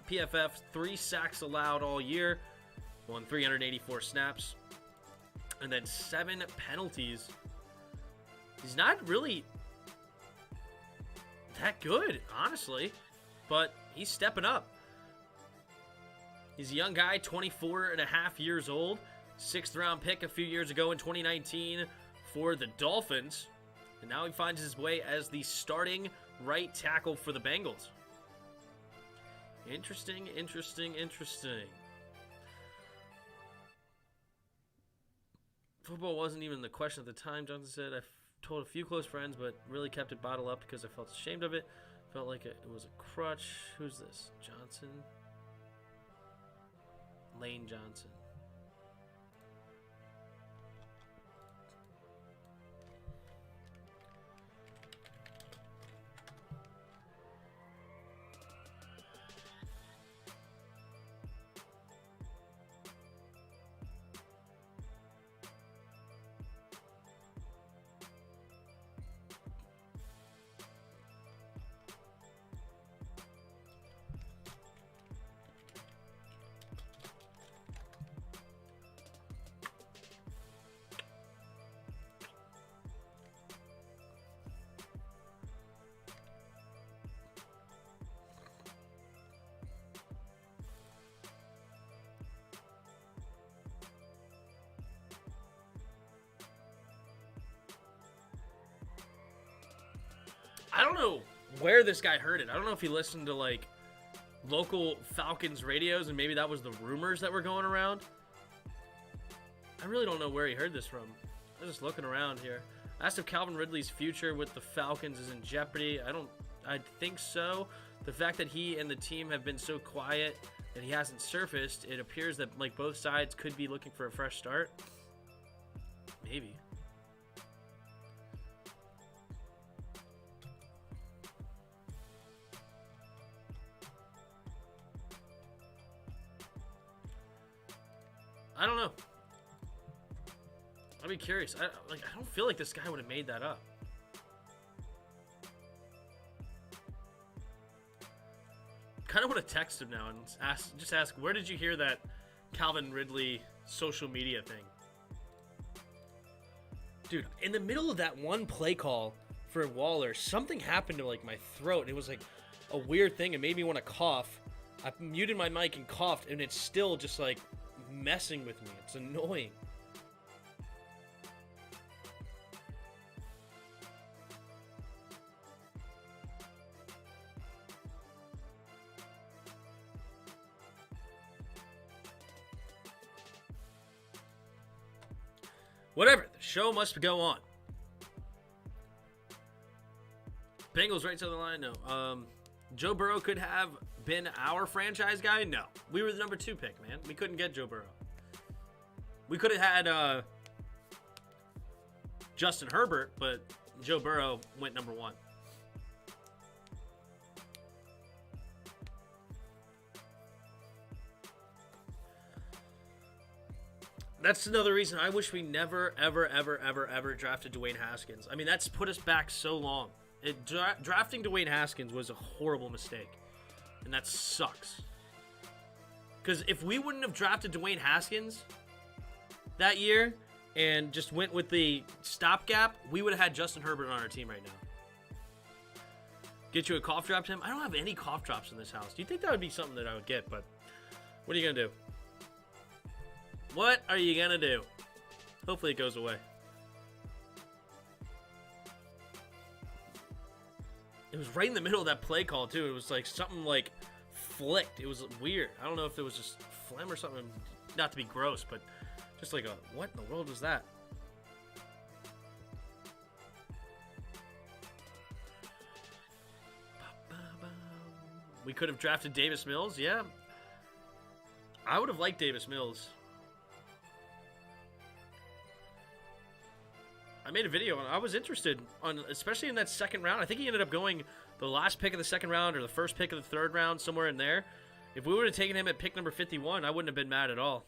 Speaker 1: PFF, 3 sacks allowed all year on 384 snaps. And then 7 penalties. He's not really that good, honestly, but he's stepping up. He's a young guy, 24 and a half years old, 6th round pick a few years ago in 2019 for the Dolphins, and now he finds his way as the starting right tackle for the Bengals. Interesting. Football wasn't even the question at the time, Johnson said. I told a few close friends, but really kept it bottled up because I felt ashamed of it. Felt like it was a crutch. Who's this? Johnson? Lane Johnson. I don't know where this guy heard it. I don't know if he listened to, like, local Falcons radios and maybe that was the rumors that were going around. I really don't know where he heard this from. I'm just looking around here. I asked if Calvin Ridley's future with the Falcons is in jeopardy. I think so. The fact that he and the team have been so quiet that he hasn't surfaced, it appears that, like, both sides could be looking for a fresh start. Maybe. I don't know. I'd be curious. I don't feel like this guy would have made that up. Kind of want to text him now and ask, where did you hear that Calvin Ridley social media thing? Dude, in the middle of that one play call for Waller, something happened to, like, my throat, and it was like a weird thing. It made me want to cough. I muted my mic and coughed, and it's still just like messing with me. It's annoying. Whatever, the show must go on. Bengals right to the line? No. Joe Burrow could have been our franchise guy? No. We were the number 2 pick, man. We couldn't get Joe Burrow. We could have had Justin Herbert, but Joe Burrow went number 1. That's another reason I wish we never, ever drafted Dwayne Haskins. I mean, that's put us back so long. Drafting Dwayne Haskins was a horrible mistake. And that sucks. Because if we wouldn't have drafted Dwayne Haskins that year and just went with the stopgap, we would have had Justin Herbert on our team right now. Get you a cough drop, Tim? I don't have any cough drops in this house. Do you think that would be something that I would get? But what are you going to do? What are you going to do? Hopefully it goes away. It was right in the middle of that play call, too. It was like something like flicked. It was weird. I don't know if it was just phlegm or something. Not to be gross, but just like what in the world was that? We could have drafted Davis Mills, yeah. I would have liked Davis Mills. I made a video, and I was interested, especially in that second round. I think he ended up going the last pick of the second round or the first pick of the third round, somewhere in there. If we would have taken him at pick number 51, I wouldn't have been mad at all.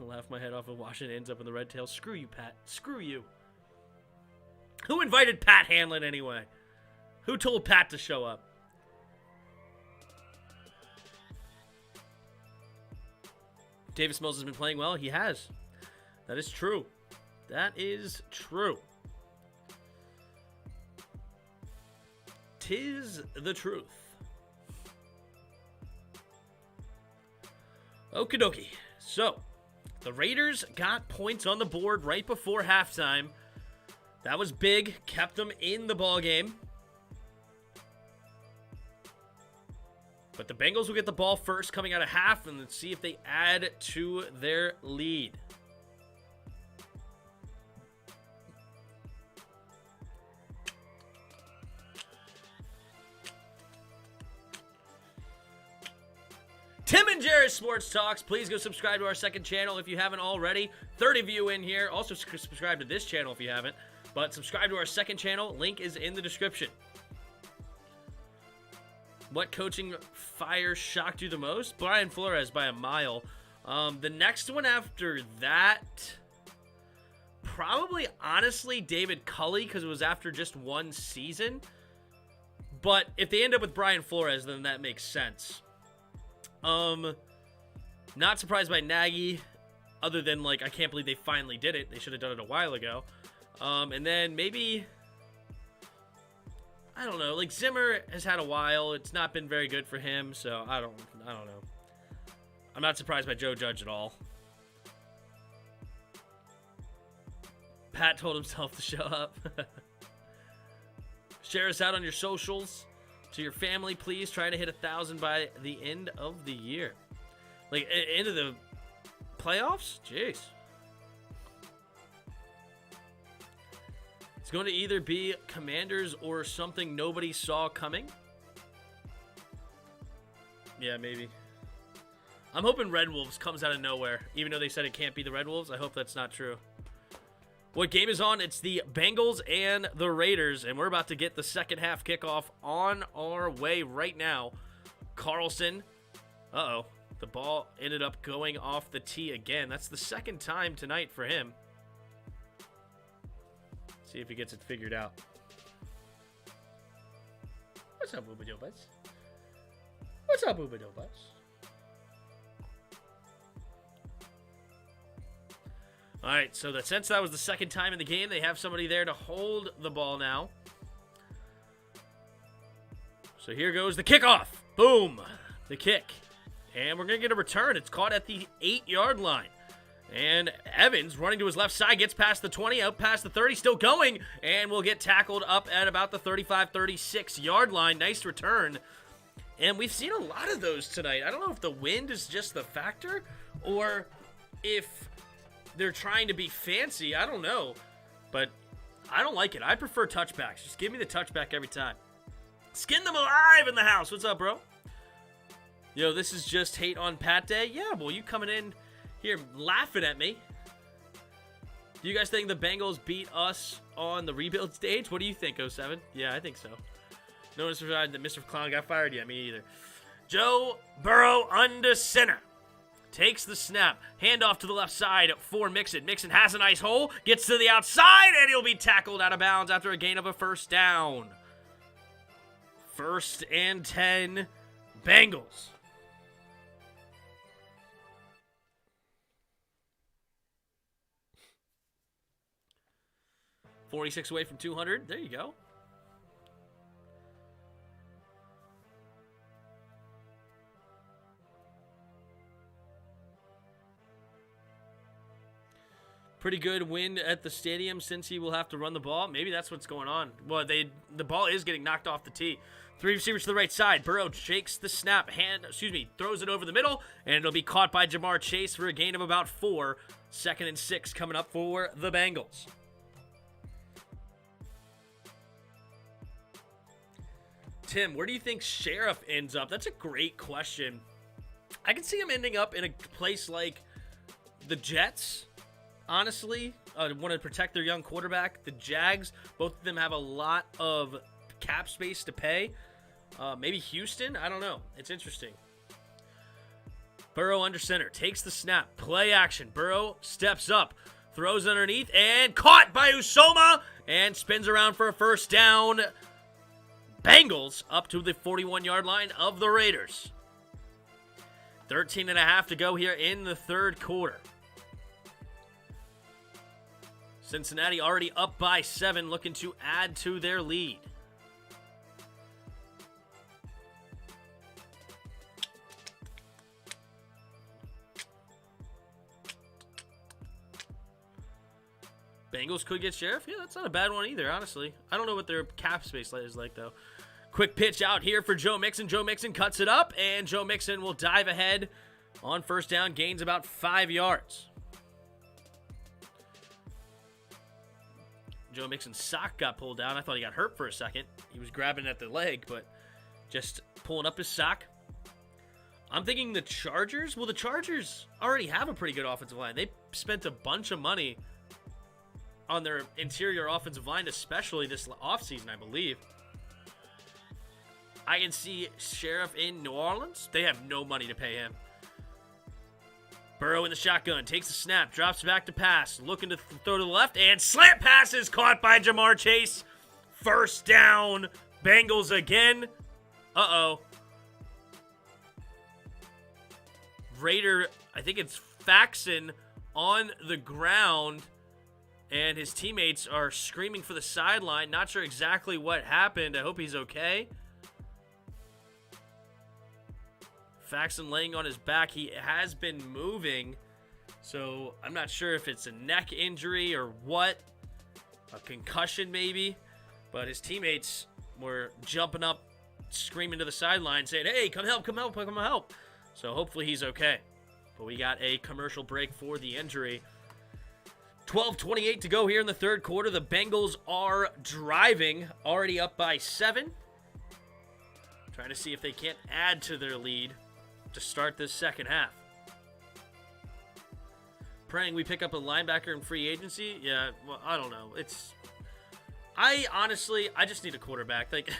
Speaker 1: Laugh my head off and Washington ends up in the red tail. Screw you, Pat. Screw you. Who invited Pat Hanlon anyway? Who told Pat to show up? Davis Mills has been playing well. He has. That is true. That is true. Tis the truth. Okie dokie. So, the Raiders got points on the board right before halftime. That was big. Kept them in the ball game. But the Bengals will get the ball first coming out of half, and let's see if they add to their lead. Tim and Jerry's Sports Talks. Please go subscribe to our second channel if you haven't already. 30 of you in here. Also subscribe to this channel if you haven't. But subscribe to our second channel. Link is in the description. What coaching fire shocked you the most? Brian Flores by a mile. The next one after that, probably, honestly, David Culley, because it was after just one season. But if they end up with Brian Flores, then that makes sense. Not surprised by Nagy, other than, like, I can't believe they finally did it. They should have done it a while ago. And then maybe, I don't know, like, Zimmer has had a while. It's not been very good for him, so I don't know. I'm not surprised by Joe Judge at all. Pat told himself to show up. Share us out on your socials. To your family, please. Try to hit 1,000 by the end of the year. Like, end of the playoffs? Jeez. It's going to either be Commanders or something nobody saw coming. Yeah, maybe. I'm hoping Red Wolves comes out of nowhere. Even though they said it can't be the Red Wolves, I hope that's not true. What game is on? It's the Bengals and the Raiders, and we're about to get the second half kickoff on our way right now. Carlson, the ball ended up going off the tee again. That's the second time tonight for him. See if he gets it figured out. What's up, Booba Dobas? What's up, Booba Dobas? All right, so since that was the second time in the game, they have somebody there to hold the ball now. So here goes the kickoff. Boom, the kick. And we're going to get a return. It's caught at the 8-yard line. And Evans, running to his left side, gets past the 20, out past the 30, still going, and will get tackled up at about the 35, 36-yard line. Nice return. And we've seen a lot of those tonight. I don't know if the wind is just the factor or if they're trying to be fancy. I don't know. But I don't like it. I prefer touchbacks. Just give me the touchback every time. Skin them alive in the house. What's up, bro? Yo, this is just hate on Pat Day? Yeah, well, you coming in here laughing at me. Do you guys think the Bengals beat us on the rebuild stage? What do you think, 07? Yeah, I think so. No one survived that Mr. Clown got fired yet. Me either. Joe Burrow under center. takes the snap. Handoff to the left side for Mixon. Mixon has a nice hole, gets to the outside, and he'll be tackled out of bounds after a gain of a first down. 1st and 10, Bengals. $46 away from 200. There you go. Pretty good win at the stadium since he will have to run the ball. Maybe that's what's going on. Well, the ball is getting knocked off the tee. 3 receivers to the right side. Burrow shakes the snap. Throws it over the middle, and it'll be caught by Jamar Chase for a gain of about 4. 2nd and 6 coming up for the Bengals. Tim, where do you think Sheriff ends up? That's a great question. I can see him ending up in a place like the Jets, honestly. Want to protect their young quarterback. The Jags, both of them have a lot of cap space to pay. Maybe Houston? I don't know. It's interesting. Burrow under center. Takes the snap. Play action. Burrow steps up. Throws underneath. And caught by Usoma. And spins around for a first down. Bengals up to the 41-yard line of the Raiders. 13.5 to go here in the third quarter. Cincinnati already up by 7, looking to add to their lead. Bengals could get Sheriff. Yeah, that's not a bad one either, honestly. I don't know what their cap space is like, though. Quick pitch out here for Joe Mixon. Joe Mixon cuts it up, and Joe Mixon will dive ahead on first down, gains about 5 yards. Joe Mixon's sock got pulled down. I thought he got hurt for a second. He was grabbing at the leg, but just pulling up his sock. I'm thinking the Chargers. Well, the Chargers already have a pretty good offensive line. They spent a bunch of money on their interior offensive line, especially this offseason, I believe. I can see Sheriff in New Orleans. They have no money to pay him. Burrow in the shotgun, takes the snap, drops back to pass, looking to throw to the left, and slant pass is caught by Jamar Chase. First down, Bengals again. Uh-oh. Raider, I think it's Faxon on the ground, and his teammates are screaming for the sideline. Not sure exactly what happened. I hope he's okay. Faxon laying on his back. He has been moving, so I'm not sure if it's a neck injury or what. A concussion maybe. But his teammates were jumping up, screaming to the sideline, saying, hey, come help, come help, come help. So hopefully he's okay. But we got a commercial break for the injury. 12:28 to go here in the third quarter. The Bengals are driving, already up by 7. Trying to see if they can't add to their lead to start this second half. Praying we pick up a linebacker in free agency. Yeah, well, I don't know. I just need a quarterback. Like,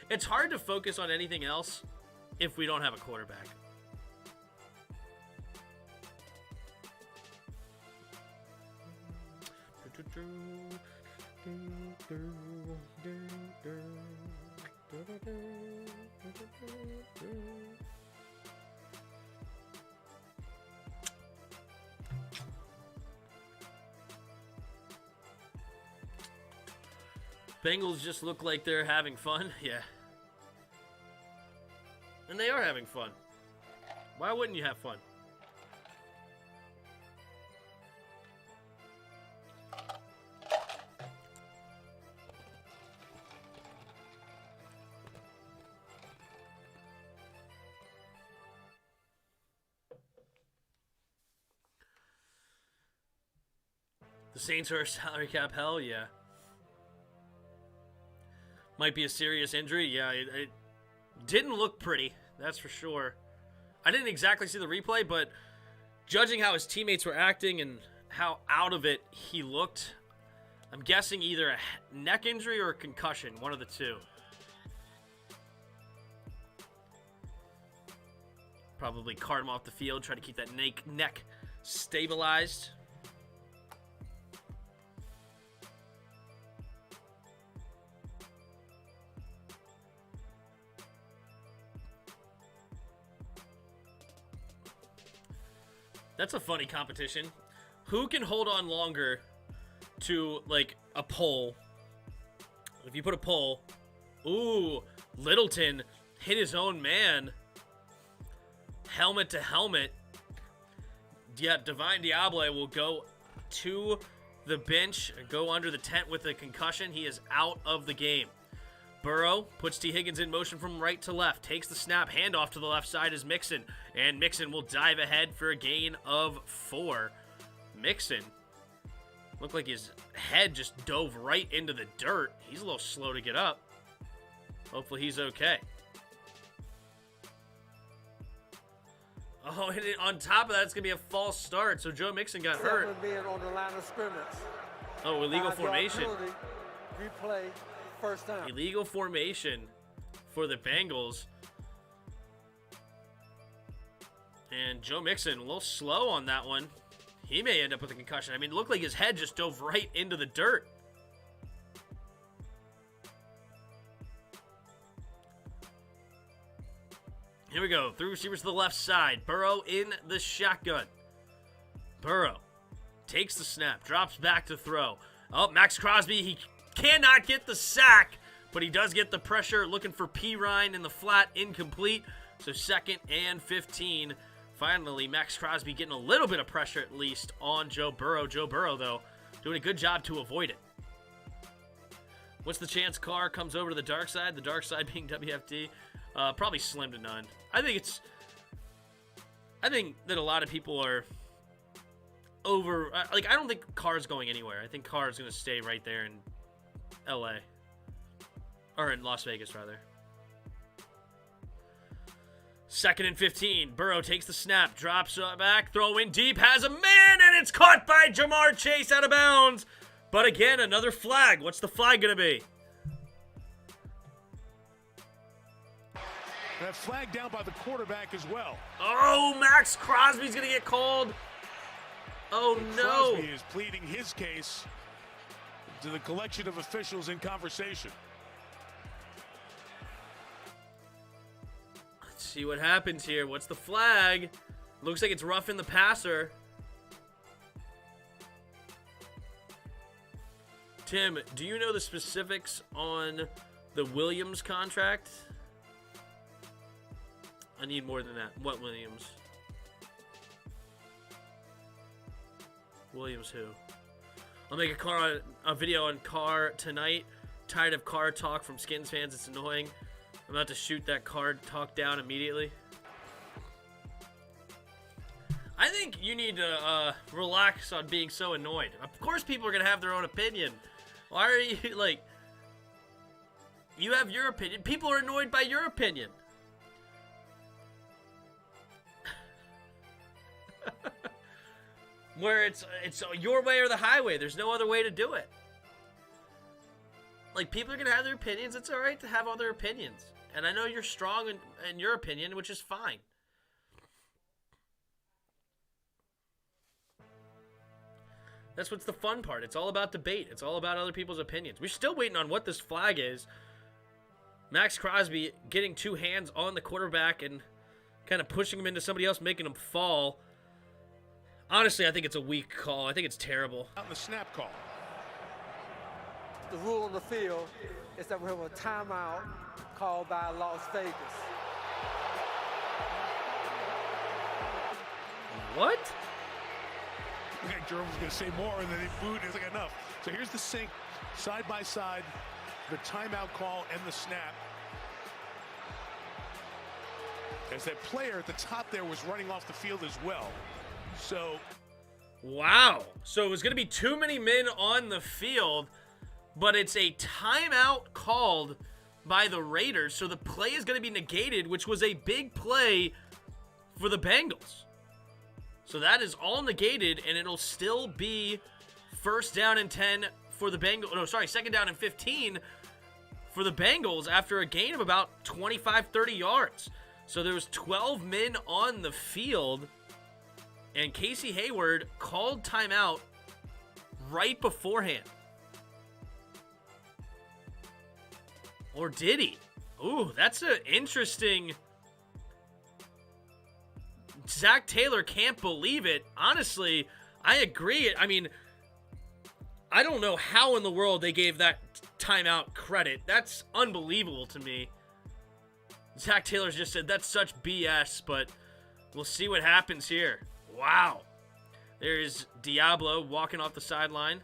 Speaker 1: it's hard to focus on anything else if we don't have a quarterback. Bengals just look like they're having fun. Yeah. And they are having fun. Why wouldn't you have fun? The Saints are a salary cap hell, yeah. Might be a serious injury. Yeah, it didn't look pretty, that's for sure. I didn't exactly see the replay, but judging how his teammates were acting and how out of it he looked, I'm guessing either a neck injury or a concussion, one of the two. Probably cart him off the field, try to keep that neck stabilized. That's a funny competition. Who can hold on longer to, like, a pole? If you put a pole... Ooh, Littleton hit his own man. Helmet to helmet. Yeah, Divine Diablo will go to the bench, go under the tent with a concussion. He is out of the game. Burrow puts T. Higgins in motion from right to left. Takes the snap. Handoff to the left side is Mixon. And Mixon will dive ahead for a gain of 4. Mixon looked like his head just dove right into the dirt. He's a little slow to get up. Hopefully he's okay. Oh, and on top of that, it's going to be a false start. So Joe Mixon got hurt.
Speaker 2: Being on the line of scrimmage.
Speaker 1: Oh, illegal formation.
Speaker 2: Penalty, replay, first down.
Speaker 1: Illegal formation for the Bengals. And Joe Mixon, a little slow on that one. He may end up with a concussion. I mean, it looked like his head just dove right into the dirt. Here we go. Three receivers to the left side. Burrow in the shotgun. Burrow takes the snap. Drops back to throw. Oh, Max Crosby. He cannot get the sack, but he does get the pressure. Looking for P. Ryan in the flat. Incomplete. So 2nd and 15. Finally, Max Crosby getting a little bit of pressure at least on Joe Burrow. Joe Burrow, though, doing a good job to avoid it. What's the chance Carr comes over to the dark side? The dark side being WFD. Probably slim to none. I think that a lot of people are over. I don't think Carr's going anywhere. I think Carr's going to stay right there in LA. Or in Las Vegas, rather. 2nd and 15. Burrow takes the snap, drops back, throw in deep, has a man, and it's caught by Jamar Chase out of bounds. But again, another flag. What's the flag going to be?
Speaker 3: That flag down by the quarterback as well.
Speaker 1: Oh, Max Crosby's going to get called. Oh, no.
Speaker 3: Crosby is pleading his case to the collection of officials in conversation.
Speaker 1: Let's see what happens here. What's the flag? Looks like it's roughing the passer. Tim, do you know the specifics on the Williams contract? I need more than that. What Williams? Williams who? I'll make a video on Carr tonight. Tired of Carr talk from Skins fans. It's annoying. I'm about to shoot that Carr talk down immediately. I think you need to relax on being so annoyed. Of course people are going to have their own opinion. Why are you, like... You have your opinion. People are annoyed by your opinion. Where it's your way or the highway. There's no other way to do it. Like, people are going to have their opinions. It's all right to have other opinions. And I know you're strong in your opinion, which is fine. That's what's the fun part. It's all about debate. It's all about other people's opinions. We're still waiting on what this flag is. Max Crosby getting 2 hands on the quarterback and kind of pushing him into somebody else, making him fall. Honestly, I think it's a weak call. I think it's terrible.
Speaker 3: On the snap call.
Speaker 2: The rule on the field is that we have a timeout called by Las Vegas.
Speaker 1: What?
Speaker 3: Okay, Jerome was going to say more, and then he booed. It's like enough. So here's the sync, side by side, the timeout call and the snap. As that player at the top there was running off the field as well. So,
Speaker 1: wow. So it was going to be too many men on the field, but it's a timeout called by the Raiders. So the play is going to be negated, which was a big play for the Bengals. So that is all negated, and it'll still be 1st down and 10 for the Bengals. No, sorry, 2nd down and 15 for the Bengals after a gain of about 25, 30 yards. So there was 12 men on the field, and Casey Hayward called timeout right beforehand. Or did he? Ooh, that's an interesting... Zach Taylor can't believe it. Honestly, I agree. I mean, I don't know how in the world they gave that timeout credit. That's unbelievable to me. Zach Taylor just said that's such BS, but we'll see what happens here. Wow. There's Diablo walking off the sideline.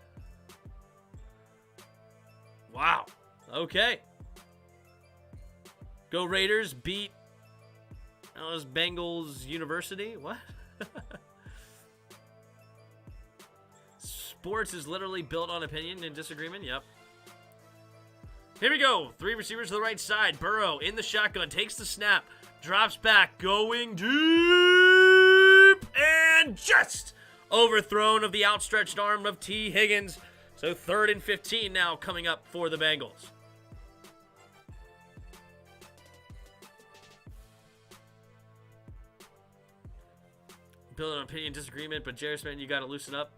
Speaker 1: Wow. Okay. Go Raiders beat Bengals University. What? Sports is literally built on opinion and disagreement. Yep. Here we go. 3 receivers to the right side. Burrow in the shotgun. Takes the snap. Drops back. Going deep. And just overthrown of the outstretched arm of T. Higgins. So 3rd and 15 now coming up for the Bengals. Build on opinion disagreement, but Jarris, man, you got to loosen up.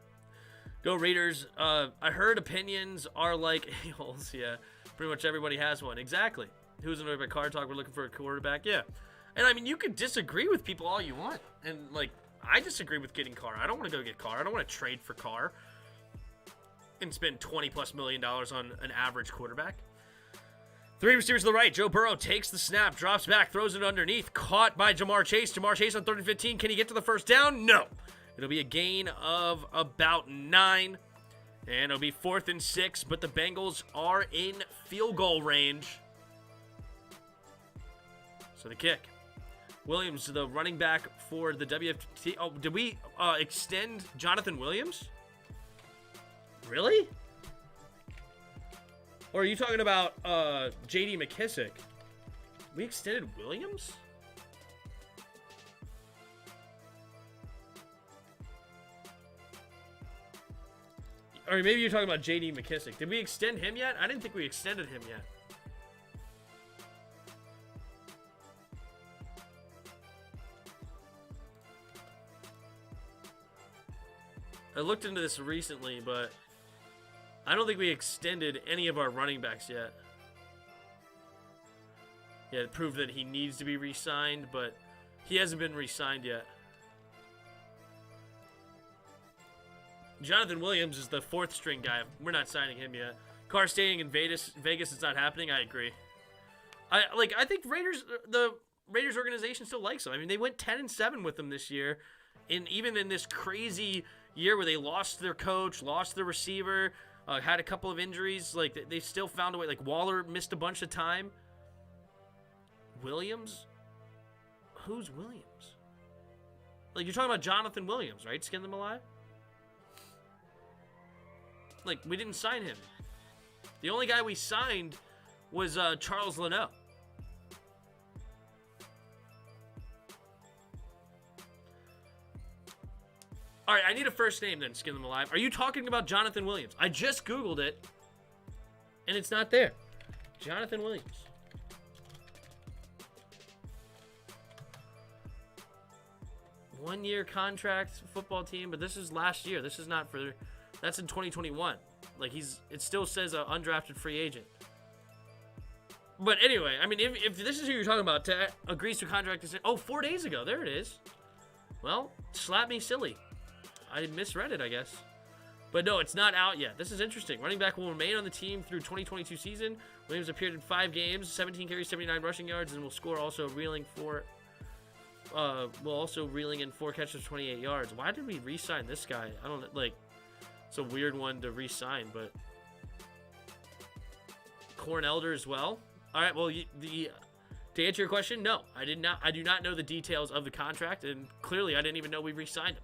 Speaker 1: Go Raiders. I heard opinions are like a-holes. Yeah, pretty much everybody has one. Exactly. Who's annoyed by car talk? We're looking for a quarterback. Yeah. And I mean, you could disagree with people all you want. And like, I disagree with getting Carr. I don't want to go get Carr. I don't want to trade for Carr and spend $20+ million on an average quarterback. 3 receivers to the right. Joe Burrow takes the snap, drops back, throws it underneath. Caught by Jamar Chase. Jamar Chase on 3rd and 15. Can he get to the first down? No. It'll be a gain of about 9. And it'll be 4th and 6, but the Bengals are in field goal range. So the kick. Williams, the running back for the WFT. Oh, did we extend Jonathan Williams? Really? Or are you talking about J.D. McKissick? We extended Williams? Or maybe you're talking about J.D. McKissick. Did we extend him yet? I didn't think we extended him yet. I looked into this recently, but I don't think we extended any of our running backs yet. Yeah, it proved that he needs to be re-signed, but he hasn't been re-signed yet. Jonathan Williams is the 4th string guy. We're not signing him yet. Carr staying in Vegas. It's not happening. I agree. I think the Raiders organization still likes him. I mean, they went 10-7 with him this year, and even in this crazy year where they lost their coach, lost their receiver, had a couple of injuries, like they still found a way. Like Waller missed a bunch of time. Williams? Who's Williams? Like, you're talking about Jonathan Williams, right? Skin them alive? Like, we didn't sign him. The only guy we signed was Charles Leno. All right, I need a first name then, Skin them alive. Are you talking about Jonathan Williams? I just Googled it, and it's not there. Jonathan Williams. One-year contract, football team, but this is last year. This is not for... That's in 2021. Like, it still says an undrafted free agent. But anyway, I mean, if this is who you're talking about, agrees to contract, 4 days ago. There it is. Well, slap me silly. I misread it, I guess. But no, it's not out yet. This is interesting. Running back will remain on the team through 2022 season. Williams appeared in 5 games, 17 carries, 79 rushing yards, and will score also reeling in 4 catches, 28 yards. Why did we re-sign this guy? I don't know. Like, it's a weird one to re-sign, but Corn Elder as well. All right. Well, to answer your question, no, I did not. I do not know the details of the contract, and clearly, I didn't even know we re-signed him.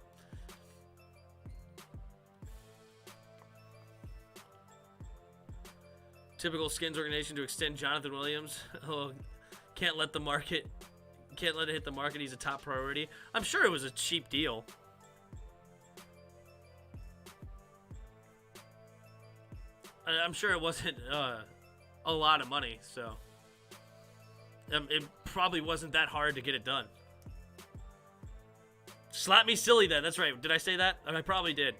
Speaker 1: Typical Skins organization to extend Jonathan Williams. Oh, can't let it hit the market. He's a top priority. I'm sure it was a cheap deal. I'm sure it wasn't a lot of money, so it probably wasn't that hard to get it done. Slap me silly then. That's right. Did I say that? I probably did.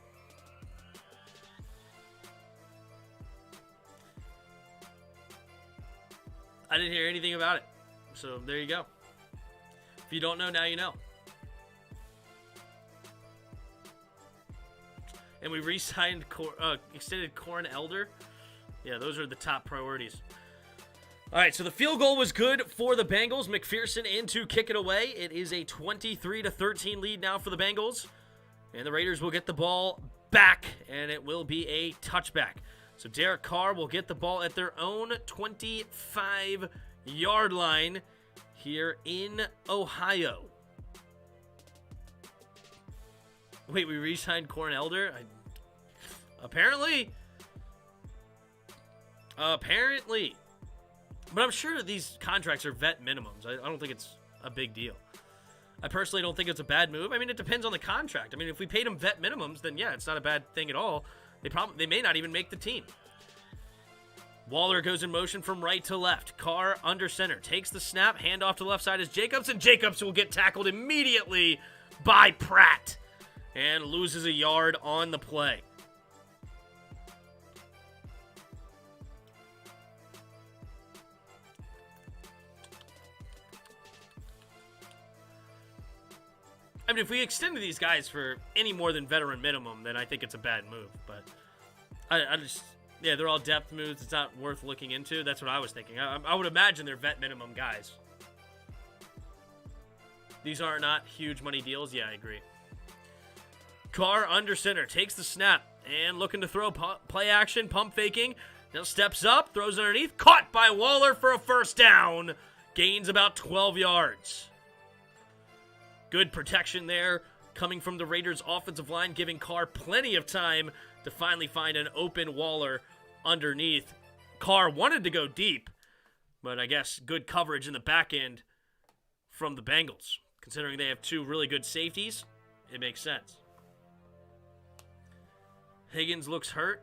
Speaker 1: I didn't hear anything about it. So there you go. If you don't know, now you know. And we re-signed, extended Corn Elder. Yeah, those are the top priorities. All right, so the field goal was good for the Bengals. McPherson in to kick it away. It is a 23-13 lead now for the Bengals. And the Raiders will get the ball back, and it will be a touchback. So Derek Carr will get the ball at their own 25-yard line here in Ohio. Wait, we re-signed Corn Elder? Apparently. But I'm sure these contracts are vet minimums. I don't think it's a big deal. I personally don't think it's a bad move. I mean, it depends on the contract. I mean, if we paid them vet minimums, then yeah, it's not a bad thing at all. They may not even make the team. Waller goes in motion from right to left. Carr under center. Takes the snap. Handoff to the left side is Jacobs. And Jacobs will get tackled immediately by Pratt. And loses a yard on the play. I mean, if we extended these guys for any more than veteran minimum, then I think it's a bad move. But I just, yeah, they're all depth moves. It's not worth looking into. That's what I was thinking. I would imagine they're vet minimum guys. These are not huge money deals. Yeah, I agree. Carr under center, takes the snap, and looking to throw play action, pump faking. Now steps up, throws underneath, caught by Waller for a first down. Gains about 12 yards. Good protection there coming from the Raiders' offensive line, giving Carr plenty of time to finally find an open Waller underneath. Carr wanted to go deep, but I guess good coverage in the back end from the Bengals. Considering they have two really good safeties, it makes sense. Higgins looks hurt.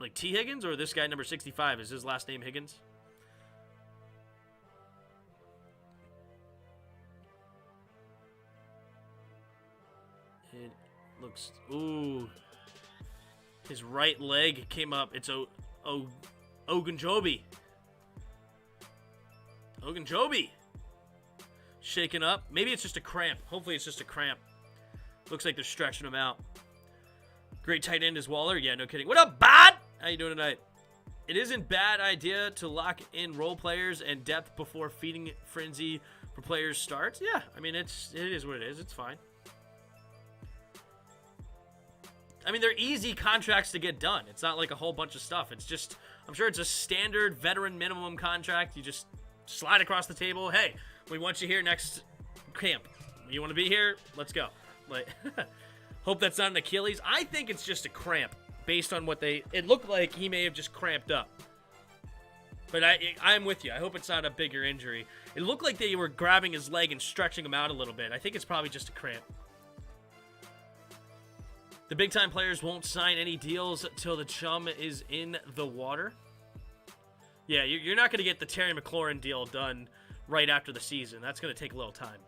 Speaker 1: Like T. Higgins or this guy number 65? Is his last name Higgins? It looks... Ooh. His right leg came up. It's Ogunjobi. Ogunjobi. Shaken up. Maybe it's just a cramp. Hopefully it's just a cramp. Looks like they're stretching him out. Great tight end is Waller. Yeah, no kidding. What up, Bod? How you doing tonight? It isn't bad idea to lock in role players and depth before feeding frenzy for players starts. Yeah, I mean, it is what it is. It's fine. I mean, they're easy contracts to get done. It's not like a whole bunch of stuff. It's just, I'm sure it's a standard veteran minimum contract. You just slide across the table. Hey, we want you here next camp. You want to be here? Let's go. Like, hope that's not an Achilles. I think it's just a cramp based on what it looked like he may have just cramped up. But I'm with you. I hope it's not a bigger injury. It looked like they were grabbing his leg and stretching him out a little bit. I think it's probably just a cramp. The big-time players won't sign any deals until the chum is in the water. Yeah, you're not going to get the Terry McLaurin deal done right after the season. That's going to take a little time.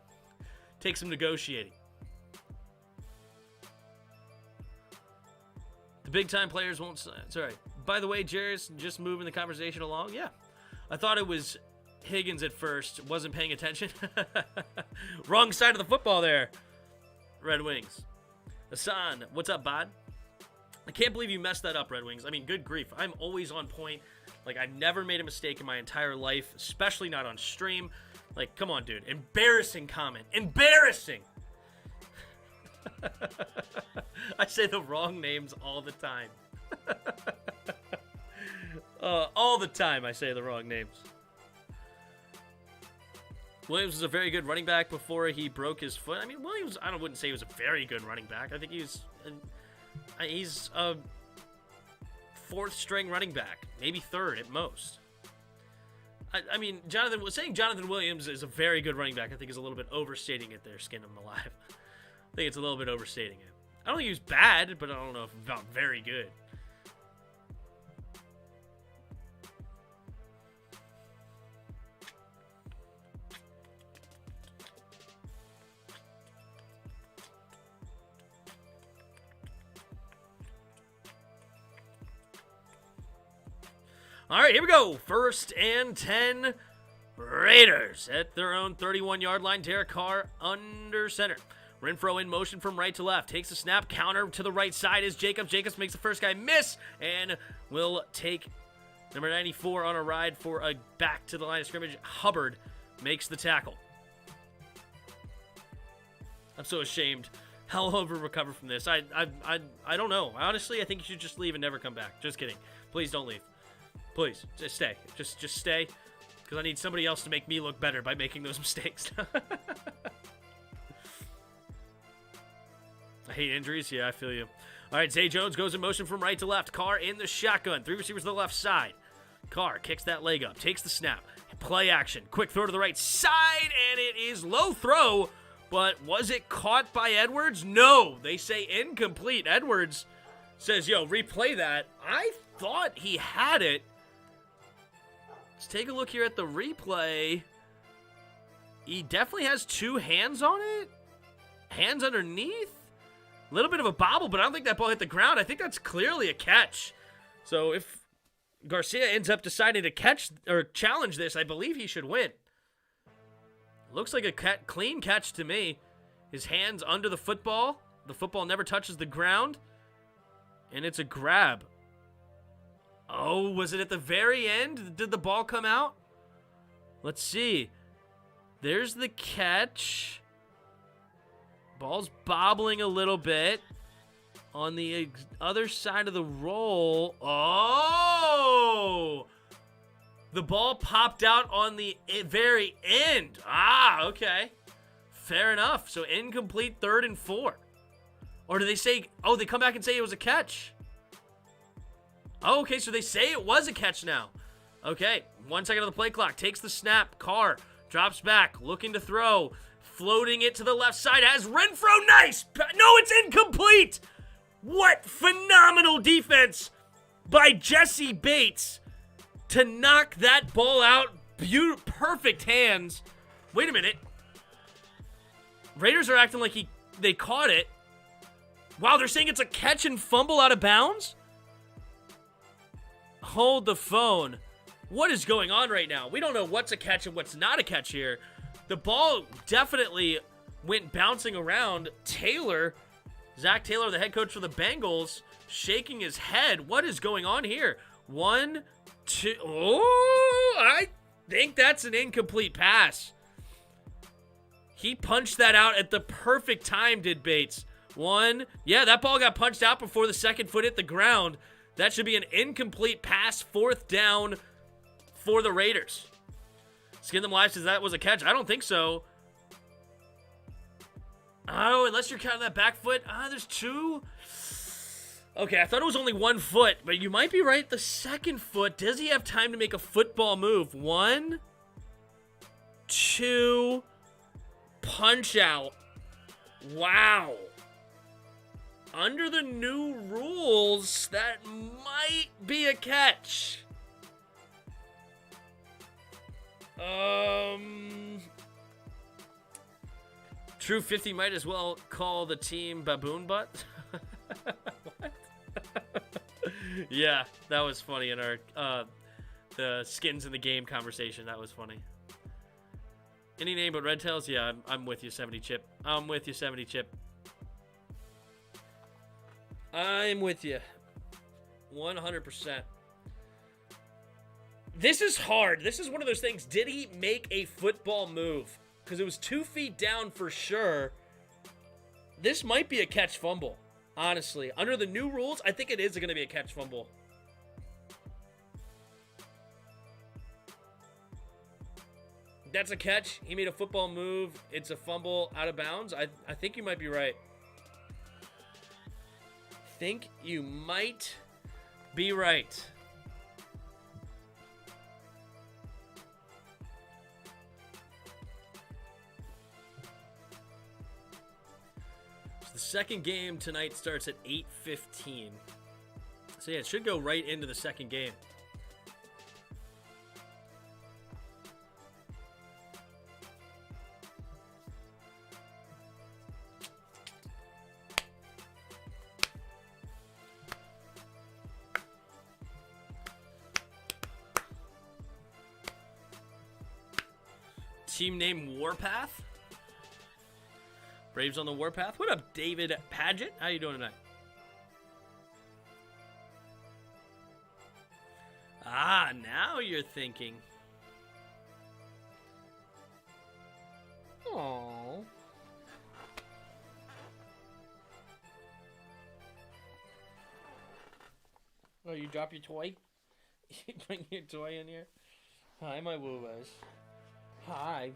Speaker 1: Take some negotiating. The big-time players won't sign. Sorry. By the way, Jairus, just moving the conversation along. Yeah. I thought it was Higgins at first. Wasn't paying attention. Wrong side of the football there. Red Wings. Hassan, what's up, Bod? I can't believe you messed that up, Red Wings. I mean, good grief. I'm always on point. Like, I've never made a mistake in my entire life, especially not on stream. Like, come on, dude. Embarrassing comment. Embarrassing! I say the wrong names all the time. All the time I say the wrong names. Williams was a very good running back before he broke his foot. I mean, Williams, I wouldn't say he was a very good running back. I think he's a fourth string running back, maybe third at most. I mean, saying Jonathan Williams is a very good running back, I think is a little bit overstating it there, Skin him alive. I think it's a little bit overstating it. I don't think he was bad, but I don't know if about very good. All right, here we go. 1st and 10. Raiders at their own 31-yard line. Derek Carr under center. Renfro in motion from right to left. Takes a snap. Counter to the right side is Jacobs. Jacobs makes the first guy miss and will take number 94 on a ride for a back to the line of scrimmage. Hubbard makes the tackle. I'm so ashamed how I'll recover from this. I don't know. Honestly, I think you should just leave and never come back. Just kidding. Please don't leave. Please, just stay. Just stay. Because I need somebody else to make me look better by making those mistakes. I hate injuries. Yeah, I feel you. All right, Zay Jones goes in motion from right to left. Carr in the shotgun. 3 receivers to the left side. Carr kicks that leg up. Takes the snap. Play action. Quick throw to the right side, and it is low throw. But was it caught by Edwards? No. They say incomplete. Edwards says, yo, replay that. I thought he had it. Let's take a look here at the replay. He definitely has 2 hands on it. Hands underneath. A little bit of a bobble, but I don't think that ball hit the ground. I think that's clearly a catch. So if Garcia ends up deciding to catch or challenge this, I believe he should win. Looks like a clean catch to me. His hands under the football. The football never touches the ground. And it's a grab. Oh, was it at the very end? Did the ball come out? Let's see. There's the catch. Ball's bobbling a little bit. On the other side of the roll. Oh! The ball popped out on the very end. Ah, okay. Fair enough. So incomplete 3rd and 4. Or do they say, oh, they come back and say it was a catch? Oh, okay, so they say it was a catch now. Okay, 1 second of the play clock. Takes the snap. Carr drops back, looking to throw. Floating it to the left side. Has Renfro. Nice! No, it's incomplete! What phenomenal defense by Jesse Bates to knock that ball out. Perfect hands. Wait a minute. Raiders are acting like they caught it. Wow, they're saying it's a catch and fumble out of bounds? Hold the phone. What is going on right now? We don't know what's a catch and what's not a catch here. The ball definitely went bouncing around. Zach Taylor, the head coach for the Bengals, shaking his head. What is going on here? 1, 2. Oh, I think that's an incomplete pass. He punched that out at the perfect time, did Bates. 1. Yeah, that ball got punched out before the second foot hit the ground. That should be an incomplete pass, 4th down for the Raiders. Skin Them Live says that was a catch. I don't think so. Oh, unless you're counting that back foot. There's 2. Okay, I thought it was only 1 foot, but you might be right. The second foot, does he have time to make a football move? 1, 2, punch out. Wow. Under the new rules, that might be a catch. True 50 might as well call the team baboon butt. What? Yeah, that was funny in our the skins in the game conversation. That was funny. Any name but Red Tails? Yeah, I'm with you, 70 Chip. I'm with you, 70 Chip. I'm with you. 100%. This is hard. This is one of those things. Did he make a football move? Because it was 2 feet down for sure. This might be a catch fumble, honestly. Under the new rules, I think it is going to be a catch fumble. That's a catch. He made a football move. It's a fumble out of bounds. I think you might be right. Think you might be right. So the second game tonight starts at 8:15. So yeah, it should go right into the second game. team name Warpath. Braves on the Warpath. What up, David Paget? How you doing tonight? Ah, now you're thinking. Aww. Oh, you drop your toy? You bring your toy in here? Hi, my woo-woos. Hi.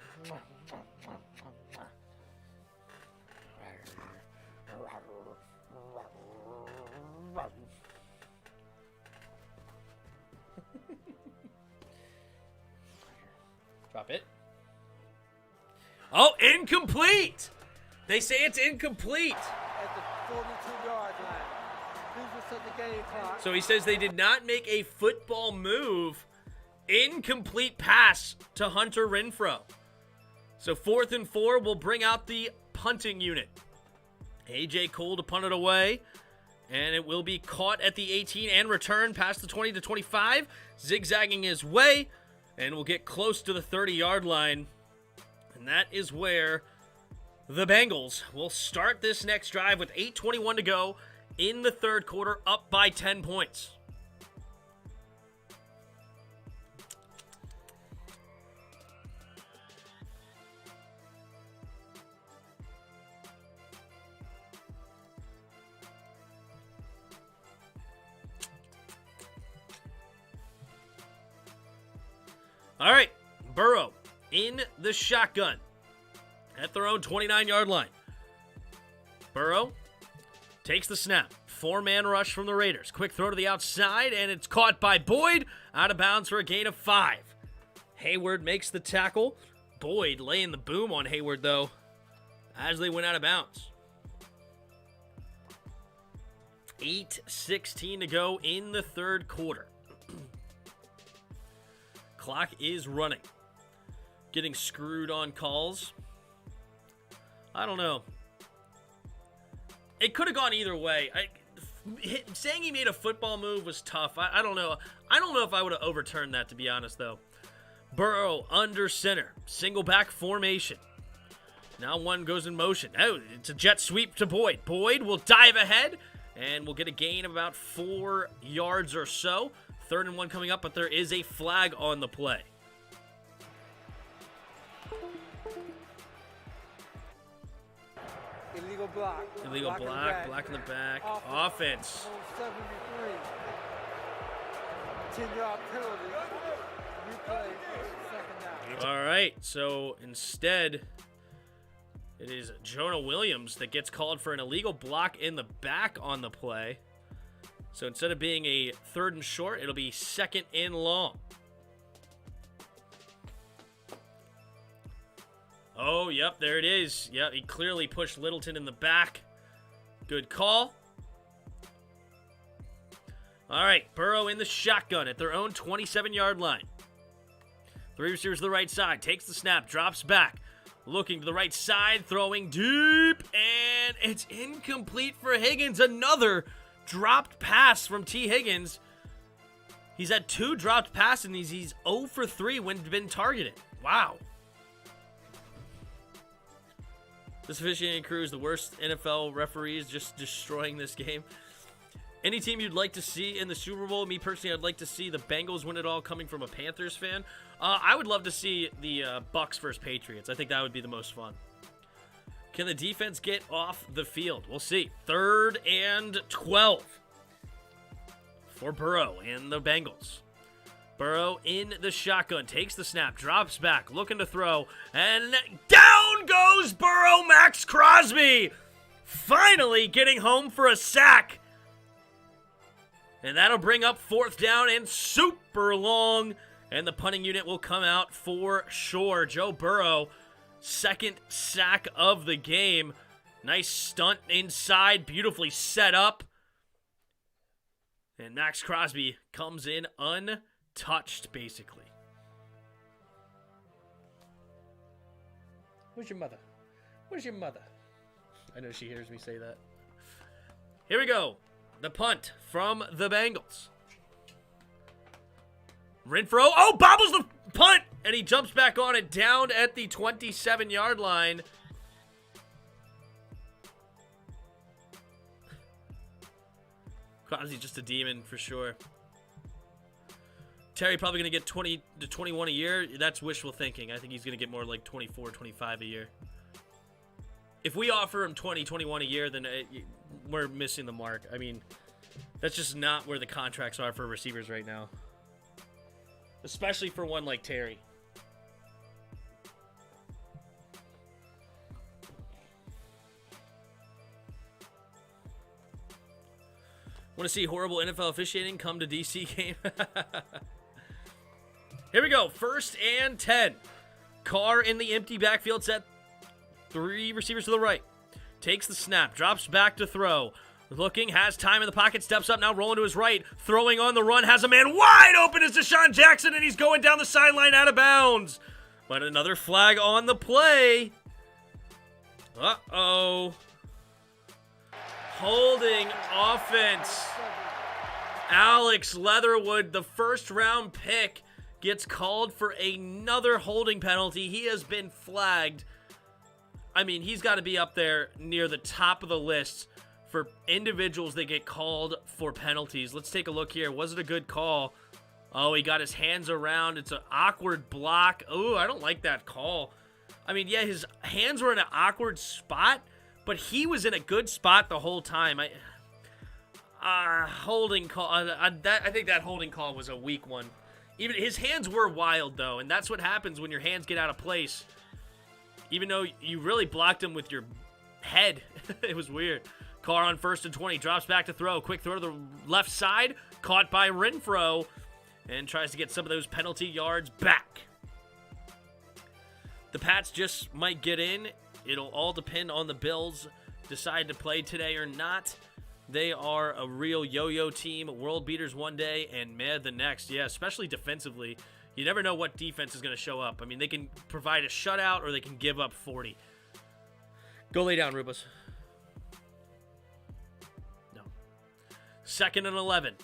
Speaker 1: Drop it. Oh, incomplete! They say it's incomplete.
Speaker 2: At the 42-yard line. Please reset the game clock.
Speaker 1: So he says they did not make a football move. Incomplete pass to Hunter Renfrow. So 4th and 4 will bring out the punting unit. A.J. Cole to punt it away. And it will be caught at the 18 and returned past the 20 to 25. Zigzagging his way. And we'll get close to the 30-yard line. And that is where the Bengals will start this next drive with 8:21 to go in the third quarter, up by 10 points. All right, Burrow in the shotgun at their own 29-yard line. Burrow takes the snap. 4-man rush from the Raiders. Quick throw to the outside, and it's caught by Boyd. Out of bounds for a gain of 5. Hayward makes the tackle. Boyd laying the boom on Hayward, though, as they went out of bounds. 8:16 to go in the third quarter. Clock is running. Getting screwed on calls. I don't know. It could have gone either way. Saying he made a football move was tough. I don't know. I don't know if I would have overturned that, to be honest, though. Burrow under center. Single back formation. Now one goes in motion. Oh, it's a jet sweep to Boyd. Boyd will dive ahead and will get a gain of about 4 yards or so. 3rd and 1 coming up, but there is a flag on the play.
Speaker 2: Illegal block.
Speaker 1: Illegal block, block in the back. Offense.
Speaker 2: 73. 10-yard penalty. Replay, second down.
Speaker 1: All right, so instead, it is Jonah Williams that gets called for an illegal block in the back on the play. So instead of being a 3rd and short, it'll be 2nd and long. Oh, yep, there it is. Yep, he clearly pushed Littleton in the back. Good call. All right, Burrow in the shotgun at their own 27-yard line. 3 receivers to the right side. Takes the snap, drops back. Looking to the right side, throwing deep, and it's incomplete for Higgins. Another dropped pass from T. Higgins. He's had 2 dropped passes, and he's 0 for 3 when been targeted. Wow. This officiating crew is the worst NFL referees, just destroying this game. Any team you'd like to see in the Super Bowl? Me personally, I'd like to see the Bengals win it all, coming from a Panthers fan. I would love to see the Bucs versus Patriots. I think that would be the most fun. Can the defense get off the field? We'll see. 3rd and 12 for Burrow and the Bengals. Burrow in the shotgun, takes the snap, drops back, looking to throw, and down goes Burrow. Max Crosby finally getting home for a sack. And that'll bring up 4th down and super long, and the punting unit will come out for sure. Joe Burrow, 2nd sack of the game. Nice stunt inside, beautifully set up. And Max Crosby comes in untouched, basically. Where's your mother? Where's your mother? I know she hears me say that. Here we go. The punt from the Bengals. Renfrow. Oh, bobbles the punt. And he jumps back on it down at the 27-yard line. Crosby's just a demon for sure. Terry probably going to get 20 to 21 a year. That's wishful thinking. I think he's going to get more like 24, 25 a year. If we offer him 20, 21 a year, then we're missing the mark. I mean, that's just not where the contracts are for receivers right now. Especially for one like Terry. Want to see horrible NFL officiating? Come to DC game. Here we go. 1st and 10. Carr in the empty backfield set. 3 receivers to the right. Takes the snap. Drops back to throw. Looking. Has time in the pocket. Steps up now. Rolling to his right. Throwing on the run. Has a man wide open as Deshaun Jackson. And he's going down the sideline out of bounds. But another flag on the play. Uh-oh. Holding offense. Alex Leatherwood, the first-round pick, gets called for another holding penalty. He has been flagged. I mean, he's got to be up there near the top of the list for individuals that get called for penalties. Let's take a look here. Was it a good call? Oh, he got his hands around. It's an awkward block. Oh, I don't like that call. I mean, yeah, his hands were in an awkward spot, but he was in a good spot the whole time. Holding call. I think that holding call was a weak one. Even his hands were wild, though, and that's what happens when your hands get out of place. Even though you really blocked him with your head. It was weird. Carr on 1st and 20. Drops back to throw. Quick throw to the left side. Caught by Renfro. And tries to get some of those penalty yards back. The Pats just might get in. It'll all depend on the Bills decide to play today or not. They are a real yo-yo team. World beaters one day and mad the next. Yeah, especially defensively. You never know what defense is going to show up. I mean, they can provide a shutout or they can give up 40. Go lay down, Rubas. No. 2nd and 11.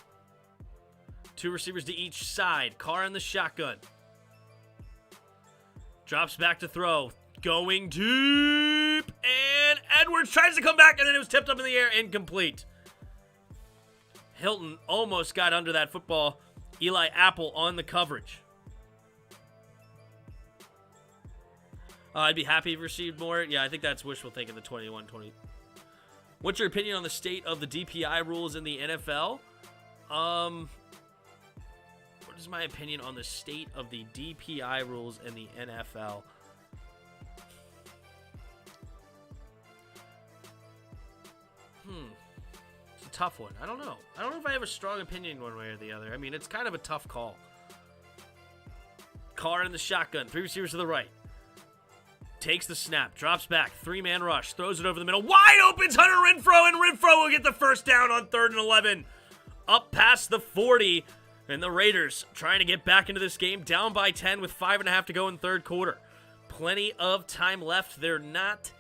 Speaker 1: 2 receivers to each side. Carr in the shotgun. Drops back to throw. Going deep. And Edwards tries to come back, and then it was tipped up in the air. Incomplete. Hilton almost got under that football. Eli Apple on the coverage. I'd be happy if he received more. Yeah, I think that's wishful thinking, the 21-20. What's your opinion on the state of the DPI rules in the NFL? What is my opinion on the state of the DPI rules in the NFL? It's a tough one. I don't know. I don't know if I have a strong opinion one way or the other. I mean, it's kind of a tough call. Carr in the shotgun. 3 receivers to the right. Takes the snap. Drops back. 3-man rush. Throws it over the middle. Wide opens Hunter Renfro, and Renfro will get the first down on 3rd and 11. Up past the 40. And the Raiders trying to get back into this game. Down by 10 with 5.5 to go in 3rd quarter. Plenty of time left. They're not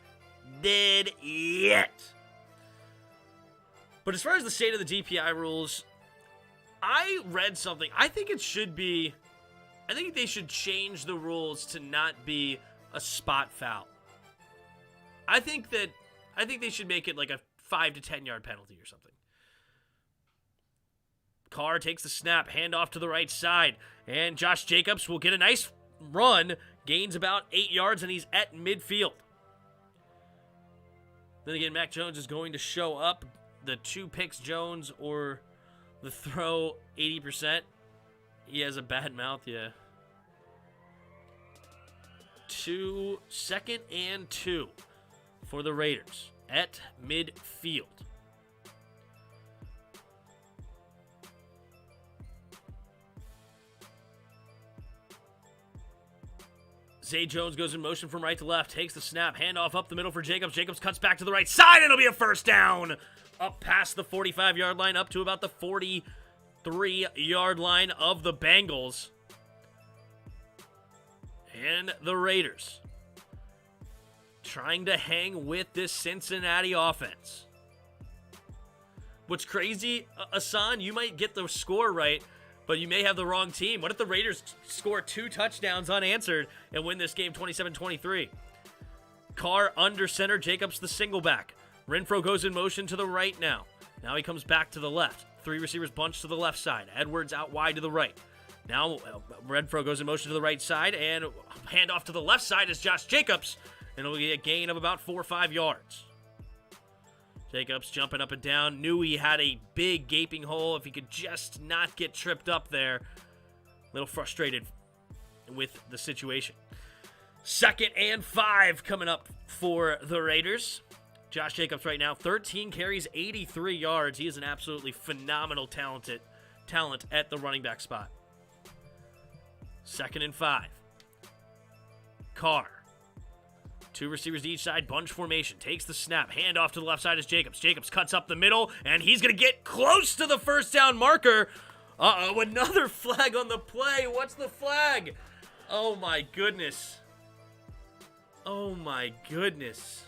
Speaker 1: dead yet. But as far as the state of the DPI rules, I read something. I think it should be... I think they should change the rules to not be a spot foul. I think they should make it like a 5 to 10 yard penalty or something. Carr takes the snap, handoff to the right side, and Josh Jacobs will get a nice run, gains about 8 yards, and he's at midfield. Then again, Mac Jones is going to show up. The 2 picks Jones or the throw 80%. He has a bad mouth, yeah. 2nd and 2 for the Raiders at midfield. Zay Jones goes in motion from right to left, takes the snap, handoff up the middle for Jacobs. Jacobs cuts back to the right side, and it'll be a first down. Up past the 45-yard line, up to about the 43-yard line of the Bengals. And the Raiders trying to hang with this Cincinnati offense. What's crazy, Asan, you might get the score right, but you may have the wrong team. What if the Raiders score 2 touchdowns unanswered and win this game 27-23? Carr under center, Jacobs the single back. Renfro goes in motion to the right now. Now he comes back to the left. 3 receivers bunched to the left side. Edwards out wide to the right. Now Renfro goes in motion to the right side, and handoff to the left side is Josh Jacobs, and it'll be a gain of about 4 or 5 yards. Jacobs jumping up and down. Knew he had a big gaping hole. If he could just not get tripped up there. A little frustrated with the situation. 2nd and 5 coming up for the Raiders. Josh Jacobs right now, 13 carries, 83 yards. He is an absolutely phenomenal talent at the running back spot. 2nd and 5. Carr. 2 receivers to each side, bunch formation. Takes the snap. Handoff to the left side is Jacobs. Jacobs cuts up the middle, and he's going to get close to the first down marker. Uh-oh, another flag on the play. What's the flag? Oh, my goodness. Oh, my goodness.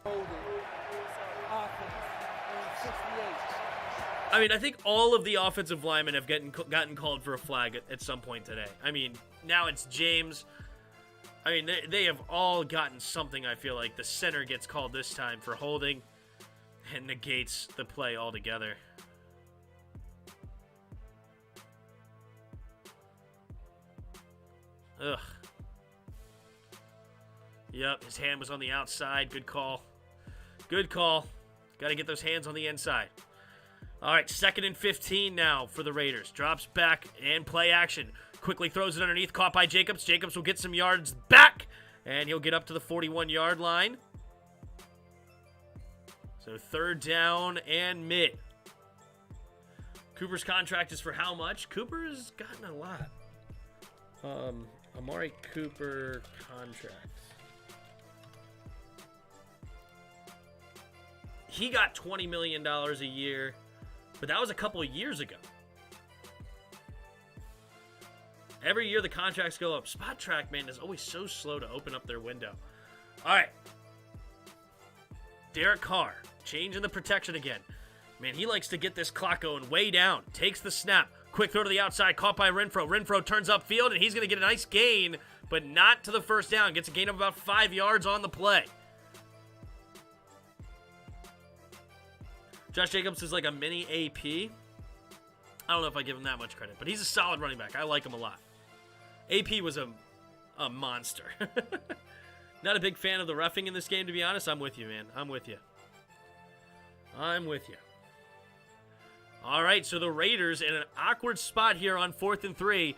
Speaker 2: Holding. Offense. And 68.
Speaker 1: I mean, I think all of the offensive linemen have gotten called for a flag at some point today. I mean, now it's James. I mean, they have all gotten something, I feel like. The center gets called this time for holding and negates the play altogether. Ugh. Yep, his hand was on the outside. Good call. Good call. Got to get those hands on the inside. All right, 2nd and 15 now for the Raiders. Drops back and play action. Quickly throws it underneath, caught by Jacobs. Jacobs will get some yards back, and he'll get up to the 41-yard line. So 3rd down and mid. Cooper's contract is for how much? Cooper's gotten a lot. Amari Cooper contract. He got $20 million a year, but that was a couple of years ago. Every year the contracts go up. Spot Track, man, is always so slow to open up their window. All right. Derek Carr, changing the protection again. Man, he likes to get this clock going way down. Takes the snap. Quick throw to the outside, caught by Renfro. Renfro turns upfield, and he's going to get a nice gain, but not to the first down. Gets a gain of about 5 yards on the play. Josh Jacobs is like a mini AP. I don't know if I give him that much credit, but he's a solid running back. I like him a lot. AP was a monster. Not a big fan of the reffing in this game, to be honest. I'm with you, man. I'm with you. All right, so the Raiders in an awkward spot here on 4th and 3.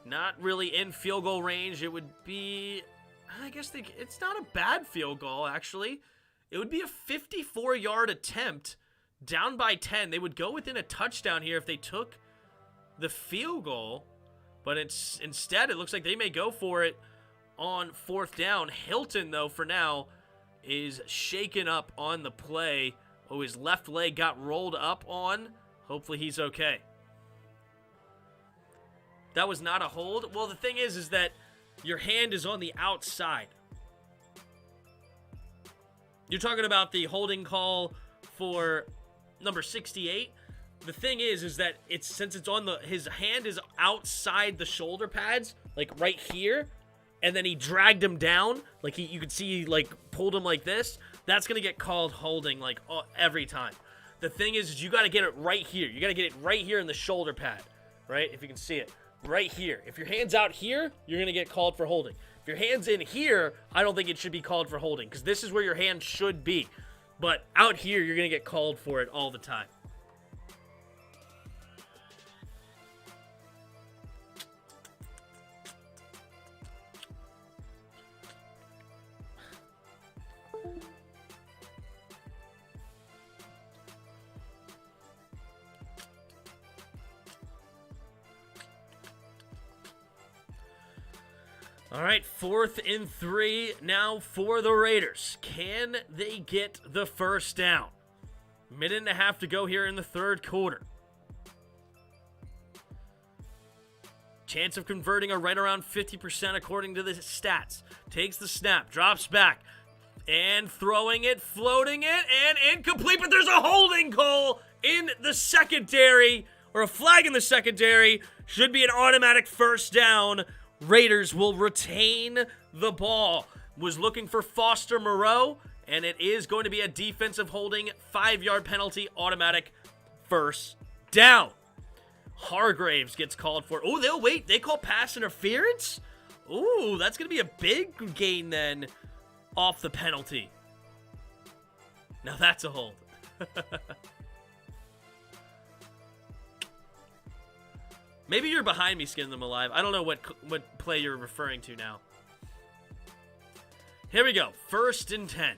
Speaker 1: Not really in field goal range. It would be, I guess it's not a bad field goal, actually. It would be a 54-yard attempt, down by 10. They would go within a touchdown here if they took the field goal. But instead, it looks like they may go for it on 4th down. Hilton, though, for now, is shaken up on the play. Oh, his left leg got rolled up on. Hopefully he's okay. That was not a hold. Well, the thing is that your hand is on the outside. You're talking about the holding call for number 68. The thing is that since it's on his hand is outside the shoulder pads, like right here, and then he dragged him down, like you could see he like pulled him like this. That's gonna get called holding like every time. The thing is you got to get it right here. You got to get it right here in the shoulder pad, right? If you can see it, right here. If your hand's out here, you're gonna get called for holding. If your hand's in here, I don't think it should be called for holding because this is where your hand should be. But out here, you're gonna get called for it all the time. All right, 4th and 3 now for the Raiders. Can they get the first down? Minute and a half to go here in the 3rd quarter. Chance of converting are right around 50% according to the stats. Takes the snap, drops back, and throwing it, floating it, and incomplete, but there's a holding call in the secondary. or a flag in the secondary. Should be an automatic first down. Raiders will retain the ball. Was looking for Foster Moreau, and it is going to be a defensive holding, 5-yard penalty, automatic first down. Hargraves gets called for. Oh, they'll wait. They call pass interference? Ooh, that's going to be a big gain then off the penalty. Now that's a hold. Maybe you're behind me skinning them alive. I don't know what play you're referring to now. Here we go. 1st and 10.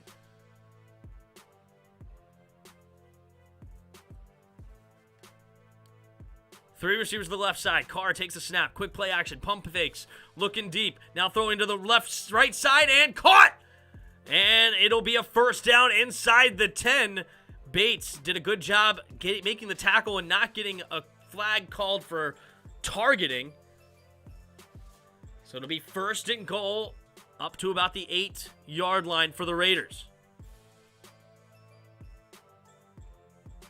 Speaker 1: Three receivers to the left side. Carr takes a snap. Quick play action. Pump fakes. Looking deep. Now throwing to the right side and caught! And it'll be a first down inside the 10. Bates did a good job making the tackle and not getting a flag called for targeting. So it'll be 1st and goal up to about the 8-yard line for the Raiders.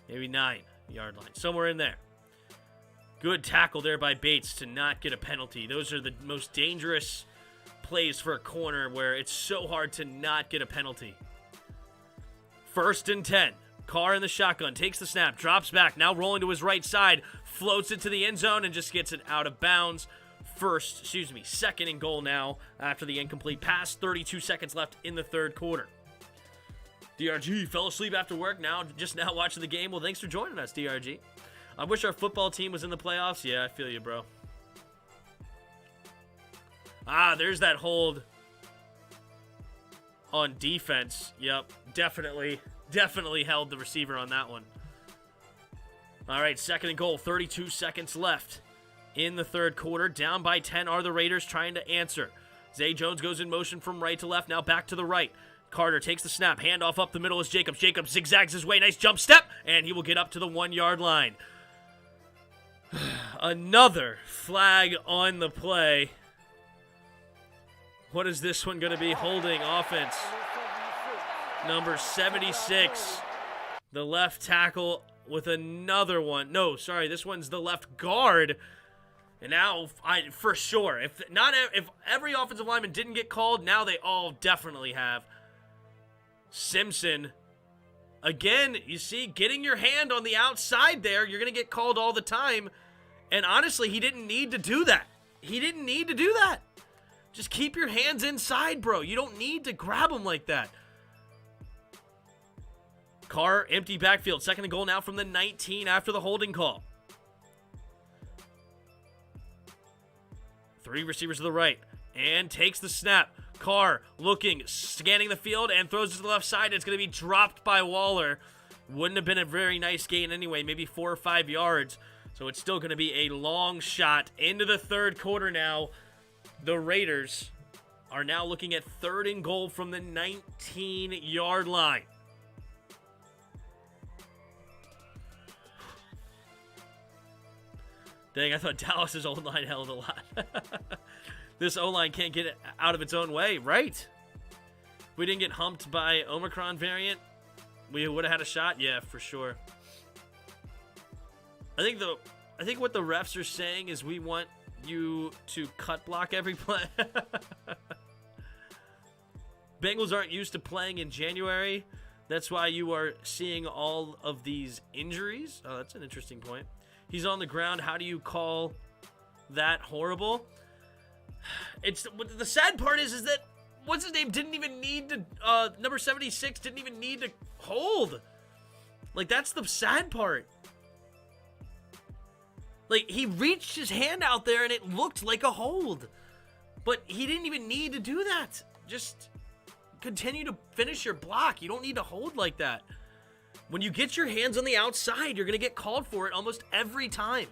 Speaker 1: Maybe 9-yard line. Somewhere in there. Good tackle there by Bates to not get a penalty. Those are the most dangerous plays for a corner where it's so hard to not get a penalty. 1st and 10. Carr in the shotgun. Takes the snap. Drops back. Now rolling to his right side. Floats it to the end zone and just gets it out of bounds. 2nd and goal now after the incomplete pass. 32 seconds left in the third quarter. DRG fell asleep after work. Just now watching the game. Well, thanks for joining us, DRG. I wish our football team was in the playoffs. Yeah, I feel you, bro. There's that hold on defense. Yep, definitely held the receiver on that one. All right, 2nd and goal. 32 seconds left in the third quarter. Down by 10 are the Raiders trying to answer. Zay Jones goes in motion from right to left. Now back to the right. Carter takes the snap. Handoff up the middle is Jacobs. Jacobs zigzags his way. Nice jump step. And he will get up to the 1-yard line. Another flag on the play. What is this one going to be? Holding offense. Number 76. The left tackle with another one. No, sorry, this one's the left guard. And now, for sure, if every offensive lineman didn't get called, now they all definitely have. Simpson. Again, you see, getting your hand on the outside there, you're going to get called all the time. And honestly, he didn't need to do that. He didn't need to do that. Just keep your hands inside, bro. You don't need to grab them like that. Carr, empty backfield. 2nd and goal now from the 19 after the holding call. 3 receivers to the right. And takes the snap. Carr looking, scanning the field, and throws it to the left side. It's going to be dropped by Waller. Wouldn't have been a very nice gain anyway. Maybe 4 or 5 yards. So it's still going to be a long shot into the third quarter now. The Raiders are now looking at 3rd and goal from the 19-yard line. Dang, I thought Dallas's O-line held a lot. This O-line can't get it out of its own way, right? If we didn't get humped by Omicron variant, we would have had a shot. Yeah, for sure. I think what the refs are saying is we want you to cut block every play. Bengals aren't used to playing in January. That's why you are seeing all of these injuries. Oh, that's an interesting point. He's on the ground. How do you call that horrible? The sad part is that what's his name didn't even need to number 76 didn't even need to hold. Like, that's the sad part. Like, he reached his hand out there and it looked like a hold. But he didn't even need to do that. Just continue to finish your block. You don't need to hold like that. When you get your hands on the outside, you're going to get called for it almost every time.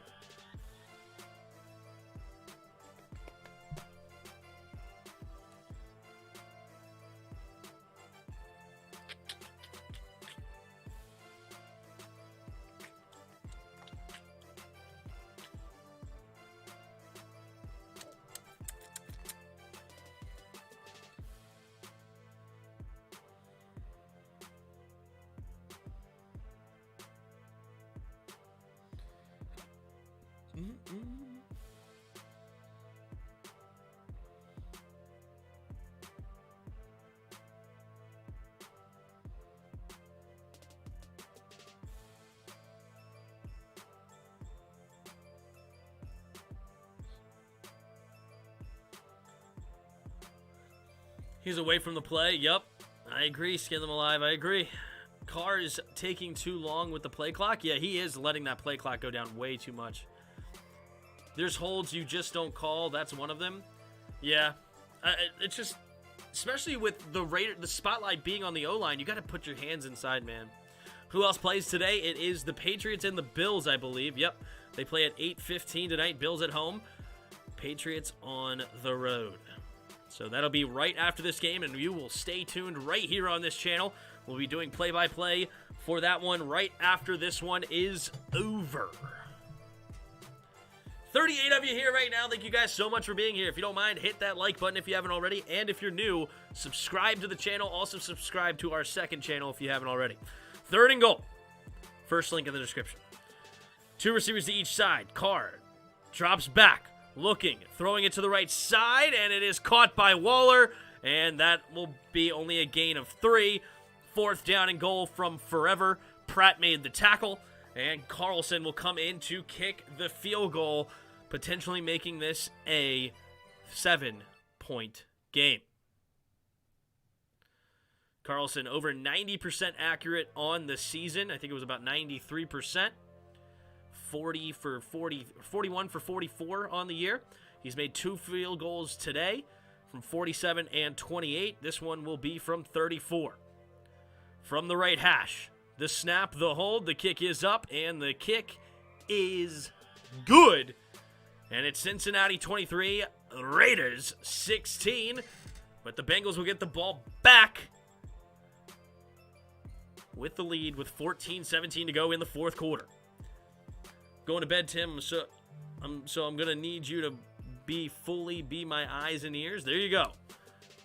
Speaker 1: He's away from the play. Yep. I agree. Skin them alive. I agree. Carr is taking too long with the play clock. Yeah, he is letting that play clock go down way too much. There's holds you just don't call. That's one of them. Yeah. It's just, especially with the spotlight being on the O-line, you got to put your hands inside, man. Who else plays today? It is the Patriots and the Bills, I believe. Yep. They play at 8:15 tonight. Bills at home. Patriots on the road. So that'll be right after this game, and you will stay tuned right here on this channel. We'll be doing play-by-play for that one right after this one is over. 38 of you here right now. Thank you guys so much for being here. If you don't mind, hit that like button if you haven't already. And if you're new, subscribe to the channel. Also subscribe to our second channel if you haven't already. 3rd and goal. First link in the description. 2 receivers to each side. Carr drops back. Looking, throwing it to the right side, and it is caught by Waller, and that will be only a gain of 3. 4th down and goal from forever. Pratt made the tackle, and Carlson will come in to kick the field goal, potentially making this a 7-point game. Carlson over 90% accurate on the season. I think it was about 93%. 41 for 44 on the year. He's made 2 field goals today from 47 and 28. This one will be from 34. From the right hash, the snap, the hold, the kick is up, and the kick is good. And it's Cincinnati 23, Raiders 16. But the Bengals will get the ball back with the lead with 14-17 to go in the 4th quarter. Going to bed, Tim, so I'm going to need you to be my eyes and ears. There you go.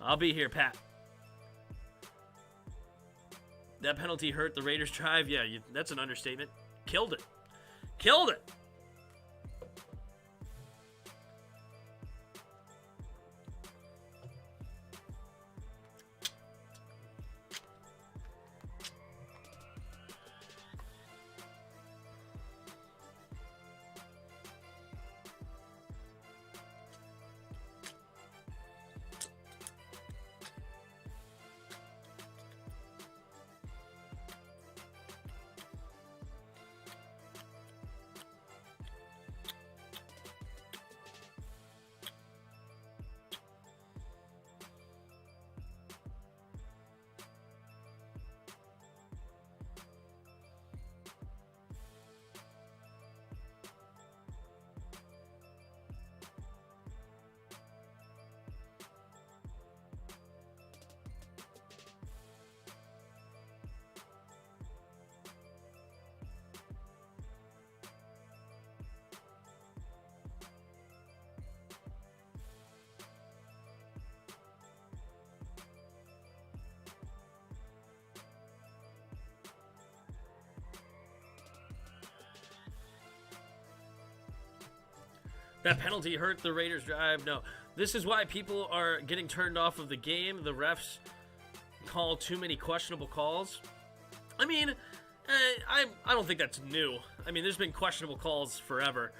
Speaker 1: I'll be here, Pat. That penalty hurt the Raiders' drive. Yeah, that's an understatement. Killed it. Killed it. That penalty hurt the Raiders' drive. No, this is why people are getting turned off of the game. The refs call too many questionable calls. I mean, I don't think that's new. I mean, there's been questionable calls forever,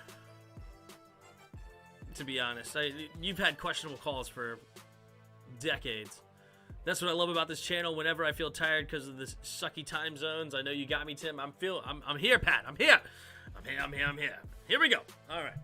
Speaker 1: to be honest. You've had questionable calls for decades. That's what I love about this channel. Whenever I feel tired because of the sucky time zones, I know you got me, Tim. I'm here, Pat. I'm here. I'm here. Here we go. All right.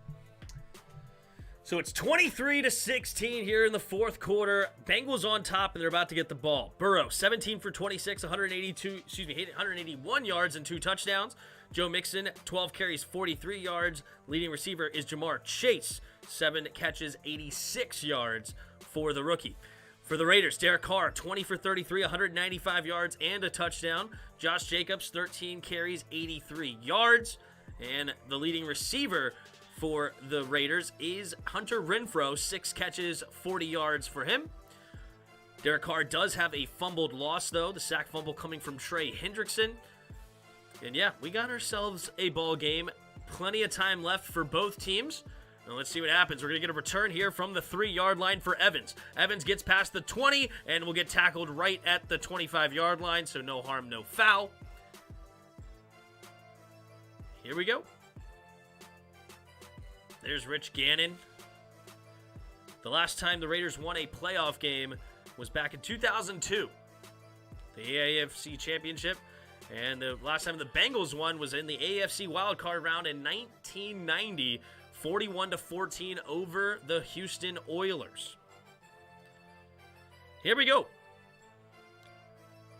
Speaker 1: So it's 23-16 here in the 4th quarter. Bengals on top, and they're about to get the ball. Burrow, 17 for 26, 181 yards and 2 touchdowns. Joe Mixon, 12 carries, 43 yards. Leading receiver is Jamar Chase, 7 catches, 86 yards for the rookie. For the Raiders, Derek Carr, 20 for 33, 195 yards and a touchdown. Josh Jacobs, 13 carries, 83 yards. And the leading receiver for the Raiders is Hunter Renfrow, 6 catches, 40 yards for him. Derek Carr does have a fumbled loss, though. The sack fumble coming from Trey Hendrickson. And yeah, we got ourselves a ball game. Plenty of time left for both teams. Now let's see what happens. We're going to get a return here from the 3-yard line for Evans. Evans gets past the 20 and will get tackled right at the 25-yard line, so no harm, no foul. Here we go. There's Rich Gannon. The last time the Raiders won a playoff game was back in 2002, the AFC Championship. And the last time the Bengals won was in the AFC wildcard round in 1990, 41-14 over the Houston Oilers. Here we go.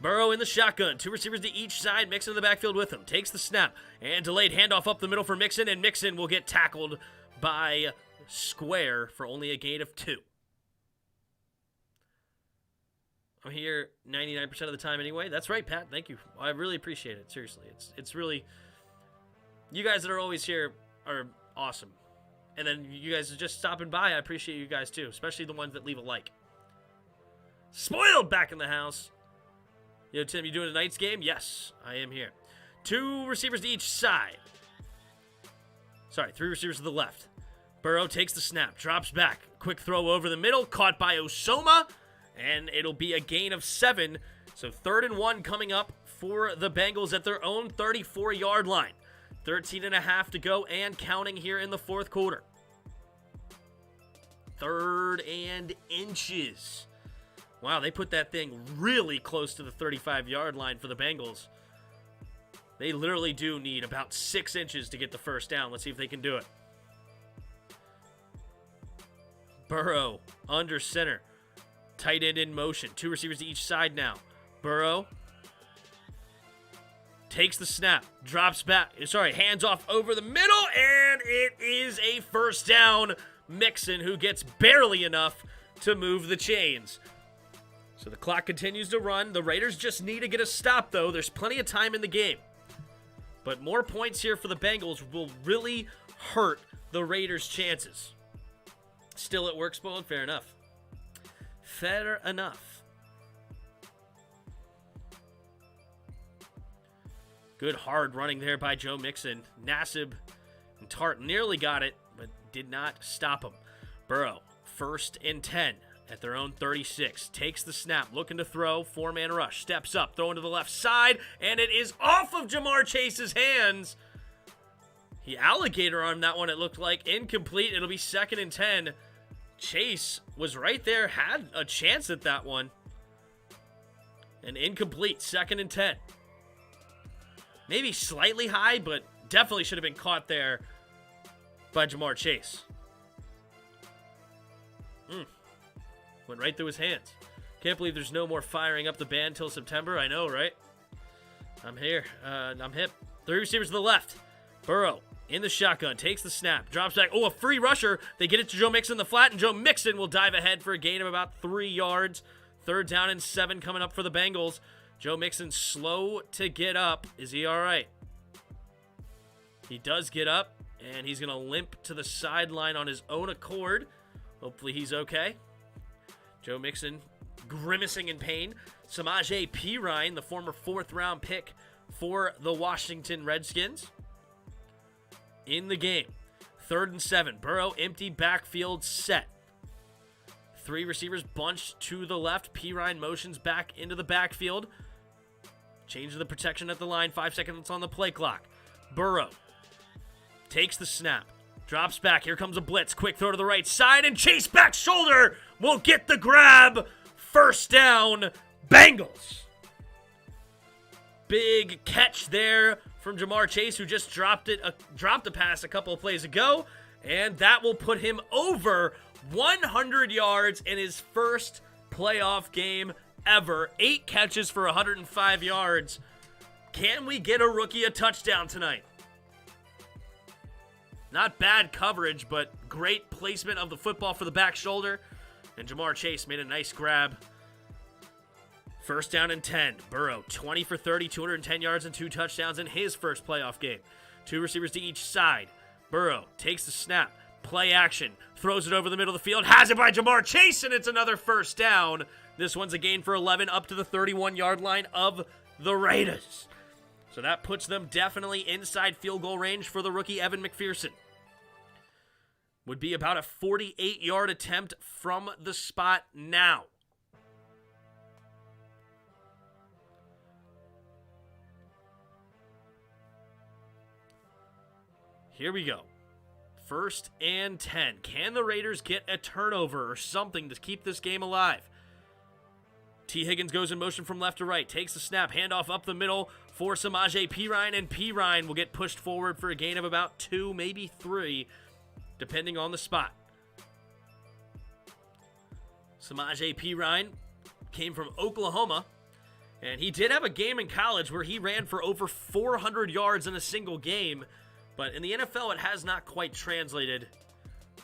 Speaker 1: Burrow in the shotgun. 2 receivers to each side. Mixon in the backfield with him. Takes the snap. And delayed handoff up the middle for Mixon. And Mixon will get tackled by Square for only a gain of 2. I'm here 99% of the time anyway. That's right, Pat. Thank you. I really appreciate it. Seriously. It's really... You guys that are always here are awesome. And then you guys are just stopping by. I appreciate you guys too. Especially the ones that leave a like. Spoiled back in the house. Yo, Tim, you doing a Knights game? Yes, I am here. 2 receivers to each side. Sorry, 3 receivers to the left. Burrow takes the snap. Drops back. Quick throw over the middle. Caught by Osoma. And it'll be a gain of 7. So 3rd and 1 coming up for the Bengals at their own 34-yard line. 13.5 to go and counting here in the 4th quarter. 3rd and inches. Wow, they put that thing really close to the 35-yard line for the Bengals. They literally do need about 6 inches to get the first down. Let's see if they can do it. Burrow under center. Tight end in motion. 2 receivers to each side now. Burrow takes the snap. Drops back. Hands off over the middle. And it is a first down. Mixon, who gets barely enough to move the chains. So the clock continues to run. The Raiders just need to get a stop, though. There's plenty of time in the game. But more points here for the Bengals will really hurt the Raiders' chances. Still, it works, spoiled. Fair enough. Fair enough. Good hard running there by Joe Mixon. Nassib and Tart nearly got it, but did not stop him. Burrow, 1st and 10 at their own 36. Takes the snap, looking to throw. 4-man rush. Steps up, throwing to the left side, and it is off of Jamar Chase's hands. He alligator armed that one, it looked like. Incomplete. It'll be 2nd and 10. Chase was right there, had a chance at that one. And incomplete, 2nd and 10. Maybe slightly high, but definitely should have been caught there by Jamar Chase. Went right through his hands. Can't believe there's no more firing up the band till September. I know, right? I'm here. I'm hip. 3 receivers to the left. Burrow in the shotgun. Takes the snap. Drops back. Oh, a free rusher. They get it to Joe Mixon in the flat, and Joe Mixon will dive ahead for a gain of about 3 yards. 3rd down and 7 coming up for the Bengals. Joe Mixon slow to get up. Is he all right? He does get up, and he's going to limp to the sideline on his own accord. Hopefully he's okay. Joe Mixon grimacing in pain. Samaje Perine, the former 4th-round pick for the Washington Redskins, in the game. 3rd and 7. Burrow, empty backfield set. 3 receivers bunched to the left. Perine motions back into the backfield. Change the protection at the line. 5 seconds on the play clock. Burrow takes the snap. Drops back. Here comes a blitz. Quick throw to the right side. And Chase back shoulder will get the grab. First down, Bengals. Big catch there from Jamar Chase, who just dropped the pass a couple of plays ago. And that will put him over 100 yards in his first playoff game ever. 8 catches for 105 yards. Can we get a rookie a touchdown tonight? Not bad coverage, but great placement of the football for the back shoulder. And Jamar Chase made a nice grab. 1st down and 10. Burrow, 20 for 30, 210 yards and 2 touchdowns in his first playoff game. 2 receivers to each side. Burrow takes the snap. Play action. Throws it over the middle of the field. Has it by Jamar Chase, and it's another first down. This one's a gain for 11 up to the 31-yard line of the Raiders. So that puts them definitely inside field goal range for the rookie Evan McPherson. Would be about a 48-yard attempt from the spot now. Here we go. 1st and 10. Can the Raiders get a turnover or something to keep this game alive? T. Higgins goes in motion from left to right, takes the snap, handoff up the middle for Samaje Perine, and Perine will get pushed forward for a gain of about 2, maybe 3, depending on the spot. Samaje Perine came from Oklahoma, and he did have a game in college where he ran for over 400 yards in a single game, but in the NFL it has not quite translated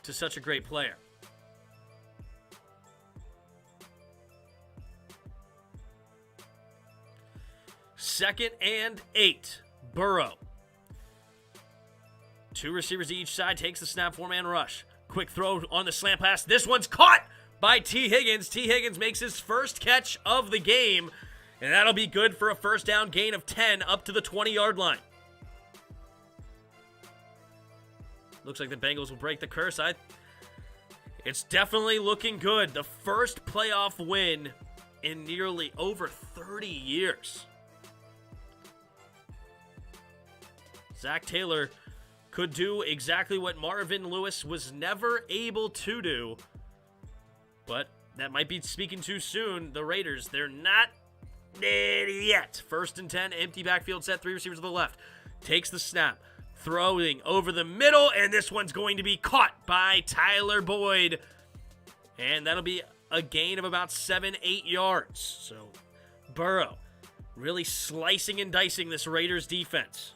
Speaker 1: to such a great player. Second and 8. Burrow. 2 receivers to each side. Takes the snap, 4-man rush. Quick throw on the slant pass. This one's caught by T. Higgins. T. Higgins makes his first catch of the game, and that'll be good for a first down gain of 10 up to the 20-yard line. Looks like the Bengals will break the curse. It's definitely looking good. The first playoff win in nearly over 30 years. Zach Taylor could do exactly what Marvin Lewis was never able to do. But that might be speaking too soon. The Raiders, they're not dead yet. First and 10, empty backfield set, 3 receivers to the left. Takes the snap, throwing over the middle, and this one's going to be caught by Tyler Boyd. And that'll be a gain of about 7-8 yards. So Burrow really slicing and dicing this Raiders defense.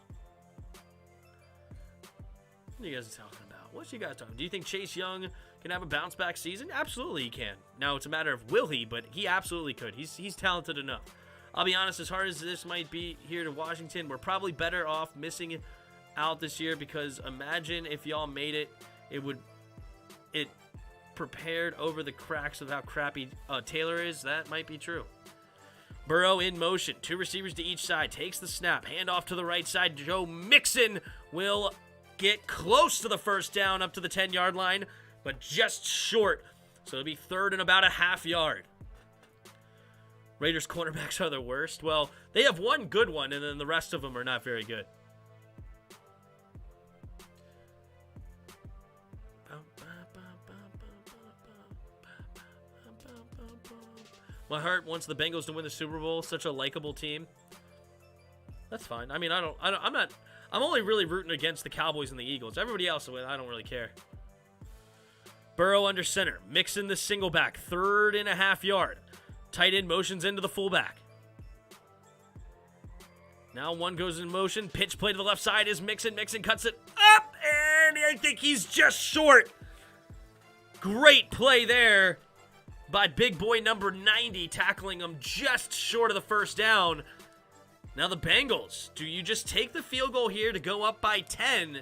Speaker 1: What are you guys talking about? What you guys talking about? Do you think Chase Young can have a bounce back season? Absolutely he can. Now it's a matter of will he, but he absolutely could. He's talented enough. I'll be honest, as hard as this might be here to Washington, we're probably better off missing out this year, because imagine if y'all made it, it prepared over the cracks of how crappy Taylor is. That might be true. Burrow in motion, 2 receivers to each side, takes the snap, handoff to the right side. Joe Mixon will get close to the first down up to the 10-yard line, but just short. So it'll be third and about a half yard. Raiders cornerbacks are the worst. Well, they have one good one, and then the rest of them are not very good. My heart wants the Bengals to win the Super Bowl. Such a likable team. That's fine. I mean, I'm only really rooting against the Cowboys and the Eagles. Everybody else, I don't really care. Burrow under center. Mixon the single back. 3rd and a half yard. Tight end motions into the fullback. Now one goes in motion. Pitch play to the left side is Mixon. Mixon cuts it up, and I think he's just short. Great play there by big boy number 90, tackling him just short of the first down. Now the Bengals, do you just take the field goal here to go up by 10?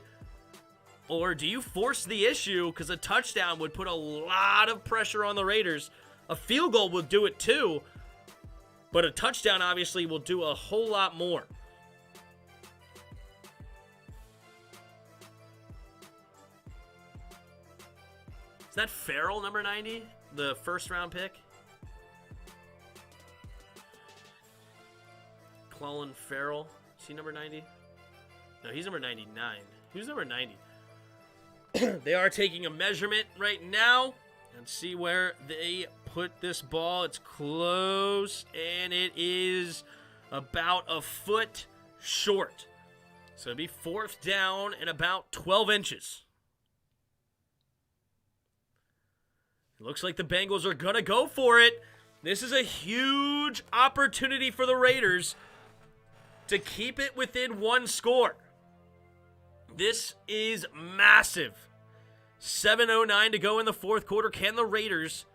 Speaker 1: Or do you force the issue? Because a touchdown would put a lot of pressure on the Raiders. A field goal will do it too. But a touchdown obviously will do a whole lot more. Is that Farrell, number 90? The first round pick? Clelin Farrell. Is he number 90? No, he's number 99. Who's number 90? They are taking a measurement right now and see where they put this ball. It's close, and it is about a foot short. So it'll be 4th down and about 12 inches. It looks like the Bengals are going to go for it. This is a huge opportunity for the Raiders to keep it within 1 score. This is massive. 7:09 to go in the 4th quarter. Can the Raiders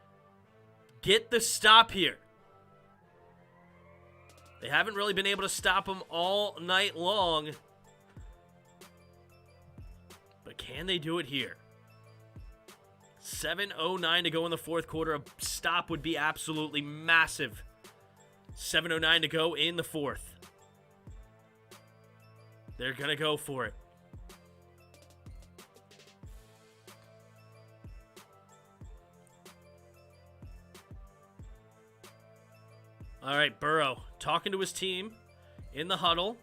Speaker 1: get the stop here? They haven't really been able to stop them all night long. But can they do it here? 7:09 to go in the 4th quarter. A stop would be absolutely massive. 7:09 to go in the 4th. They're going to go for it. All right, Burrow talking to his team in the huddle.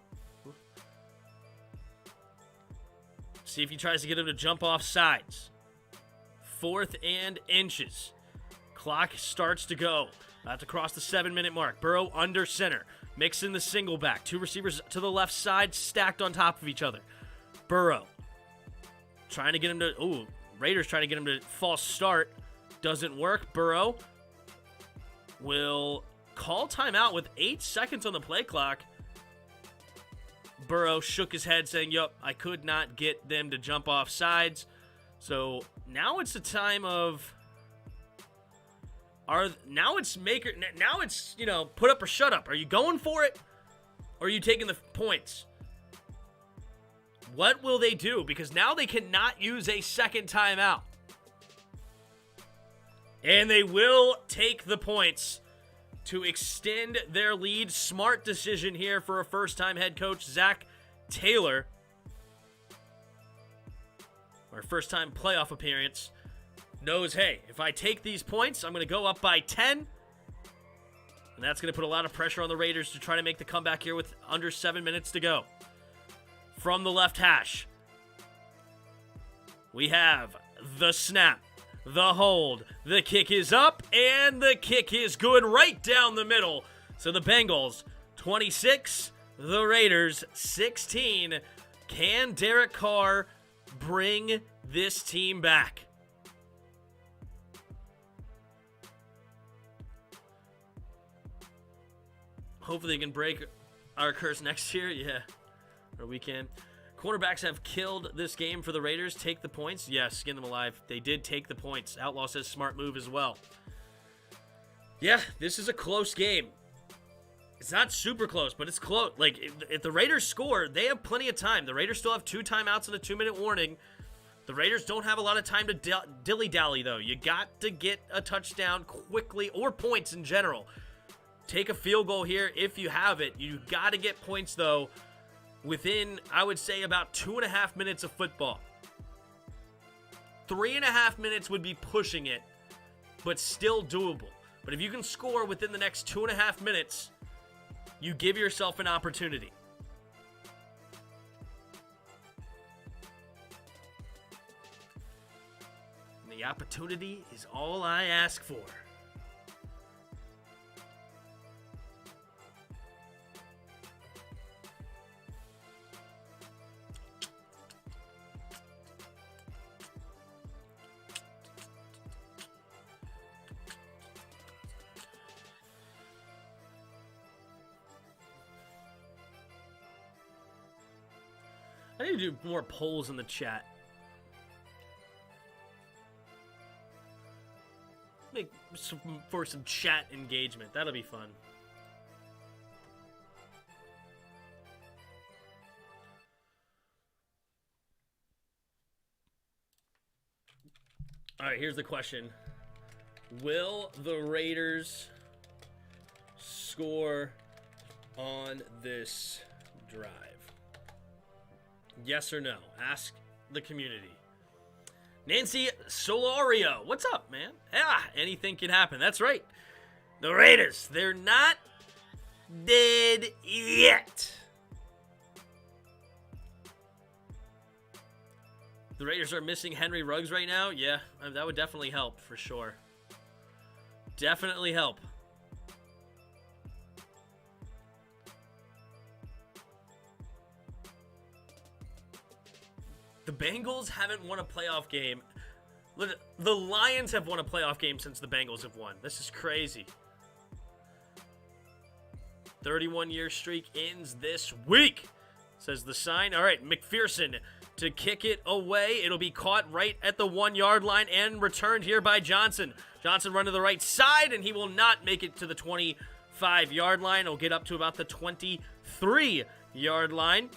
Speaker 1: See if he tries to get him to jump off sides. 4th and inches. Clock starts to go. About to cross the 7-minute mark. Burrow under center. Mixing the single back. 2 receivers to the left side stacked on top of each other. Burrow trying to get him to... Ooh, Raiders trying to get him to false start. Doesn't work. Burrow will call timeout with 8 seconds on the play clock. Burrow shook his head saying, yup, I could not get them to jump off sides. So now it's the time of... Now it's, put up or shut up. Are you going for it? Or are you taking the points? What will they do? Because now they cannot use a second timeout. And they will take the points to extend their lead. Smart decision here for a first-time head coach, Zach Taylor. Or first-time playoff appearance. Knows, hey, if I take these points, I'm going to go up by 10. And that's going to put a lot of pressure on the Raiders to try to make the comeback here with under 7 minutes to go. From the left hash, we have the snap, the hold, the kick is up, and the kick is good right down the middle. So the Bengals, 26, the Raiders, 16. Can Derek Carr bring this team back? Hopefully they can break our curse next year. Yeah, or we can. Quarterbacks have killed this game for the Raiders. Take the points. Yes, skin them alive. They did take the points. Outlaw says smart move as well. Yeah, this is a close game. It's not super close, but it's close. Like, if the Raiders score, they have plenty of time. The Raiders still have 2 timeouts and a 2-minute warning. The Raiders don't have a lot of time to dilly-dally, though. You got to get a touchdown quickly, or points in general. Take a field goal here if you have it. You got to get points, though, within, I would say, about 2.5 minutes of football. 3.5 minutes would be pushing it, but still doable. But if you can score within the next 2.5 minutes, you give yourself an opportunity. And the opportunity is all I ask for. I need to do more polls in the chat. For some chat engagement. That'll be fun. All right, here's the question. Will the Raiders score on this drive? Yes or no? Ask the community. Nancy Solario, what's up, man? Yeah, anything can happen. That's right. The Raiders, they're not dead yet. The Raiders are missing Henry Ruggs right now. Yeah, that would definitely help for sure. Definitely help. The Bengals haven't won a playoff game. The Lions have won a playoff game since the Bengals have won. This is crazy. 31-year streak ends this week, says the sign. All right, McPherson to kick it away. It'll be caught right at the 1-yard line and returned here by Johnson. Johnson run to the right side, and he will not make it to the 25-yard line. He'll get up to about the 23-yard line.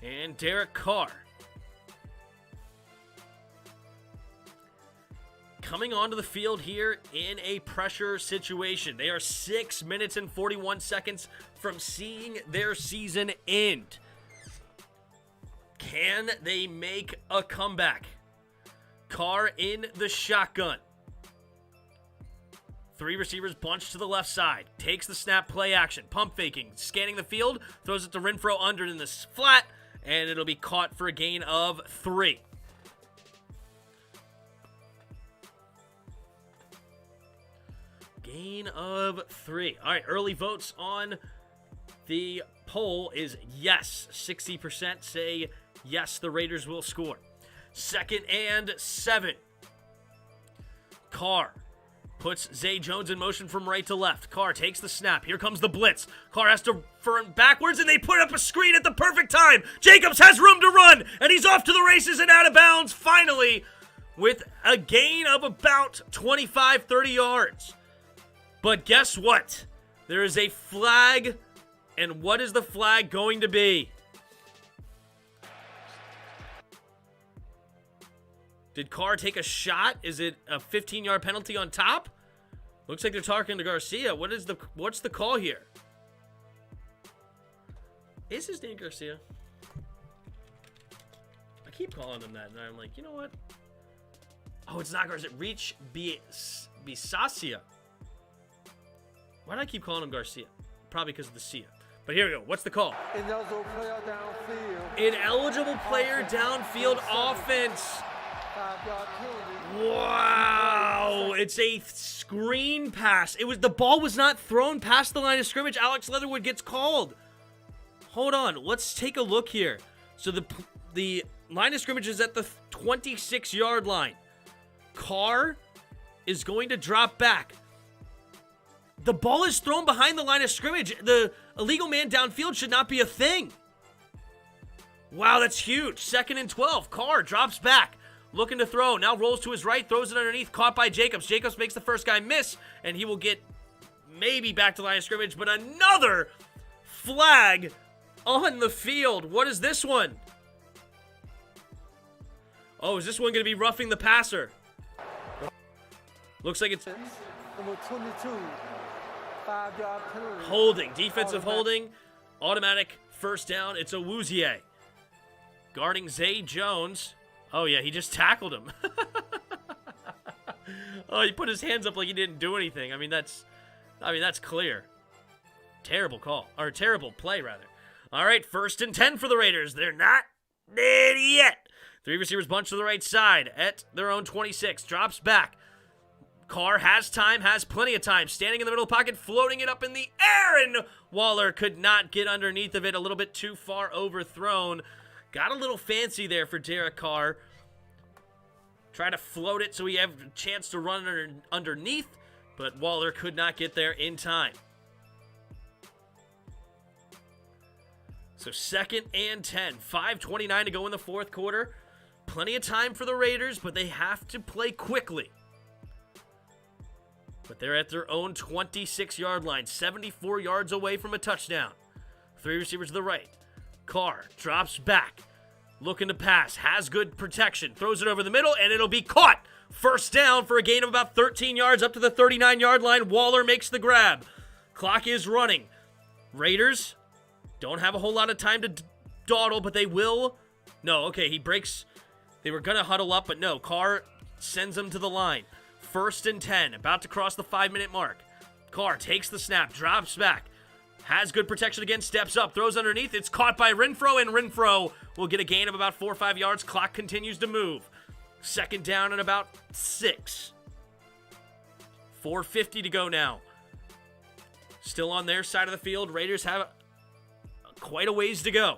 Speaker 1: And Derek Carr coming onto the field here in a pressure situation. They are 6 minutes and 41 seconds from seeing their season end. Can they make a comeback? Carr in the shotgun. 3 receivers bunched to the left side. Takes the snap, play action, pump faking, scanning the field, throws it to Renfro under in the flat, and it'll be caught for a gain of 3. gain of 3. All right, early votes on the poll is yes. 60% say yes, the Raiders will score. 2nd and 7. Carr puts Zay Jones in motion from right to left. Carr takes the snap. Here comes the blitz. Carr has to turn backwards, and they put up a screen at the perfect time. Jacobs has room to run, and he's off to the races and out of bounds, finally, with a gain of about 25, 30 yards. But guess what? There is a flag, and what is the flag going to be? Did Carr take a shot? Is it a 15-yard penalty on top? Looks like they're talking to Garcia. What's the call here? Is his name Garcia? I keep calling him that, and I'm like, you know what? Oh, it's not Garcia. Reach Bisacia. Why do I keep calling him Garcia? Probably because of the Cia. But here we go. What's the call?
Speaker 2: Ineligible player downfield.
Speaker 1: Ineligible player downfield offense.
Speaker 2: 5-yard penalty.
Speaker 1: Wow, it's a screen pass. The ball was not thrown past the line of scrimmage. Alex Leatherwood gets called. Hold on, let's take a look here. So the line of scrimmage is at the 26-yard line. Carr is going to drop back. The ball is thrown behind the line of scrimmage. The illegal man downfield should not be a thing. Wow, that's huge. 2nd and 12. Carr drops back. Looking to throw. Now rolls to his right. Throws it underneath. Caught by Jacobs. Jacobs makes the first guy miss. And he will get maybe back to the line of scrimmage. But another flag on the field. What is this one? Oh, is this one going to be roughing the passer? Looks like it's
Speaker 2: Number 22. 5-yard penalty.
Speaker 1: holding. Defensive holding. Automatic first down. It's Awuzie. Guarding Zay Jones. Oh, yeah, he just tackled him. Oh, he put his hands up like he didn't do anything. I mean, that's clear. Terrible call. Or terrible play, rather. All right, 1st and 10 for the Raiders. They're not dead yet. 3 receivers bunch to the right side at their own 26. Drops back. Carr has time, has plenty of time. Standing in the middle of the pocket, floating it up in the air, and Waller could not get underneath of it. A little bit too far overthrown. Got a little fancy there for Derek Carr. Try to float it so he have a chance to run underneath, but Waller could not get there in time. So 2nd and 10. 5:29 to go in the 4th quarter. Plenty of time for the Raiders, but they have to play quickly. But they're at their own 26-yard line, 74 yards away from a touchdown. 3 receivers to the right. Carr drops back, looking to pass, has good protection, throws it over the middle, and it'll be caught. First down for a gain of about 13 yards up to the 39-yard line. Waller makes the grab. Clock is running. Raiders don't have a whole lot of time to dawdle, but they will. No, okay, he breaks. They were going to huddle up, but no. Carr sends them to the line. 1st and 10, about to cross the 5-minute mark. Carr takes the snap, drops back. Has good protection again, steps up, throws underneath. It's caught by Renfro, and Renfro will get a gain of about 4 or 5 yards. Clock continues to move. 2nd down and about 6. 4:50 to go now. Still on their side of the field. Raiders have quite a ways to go.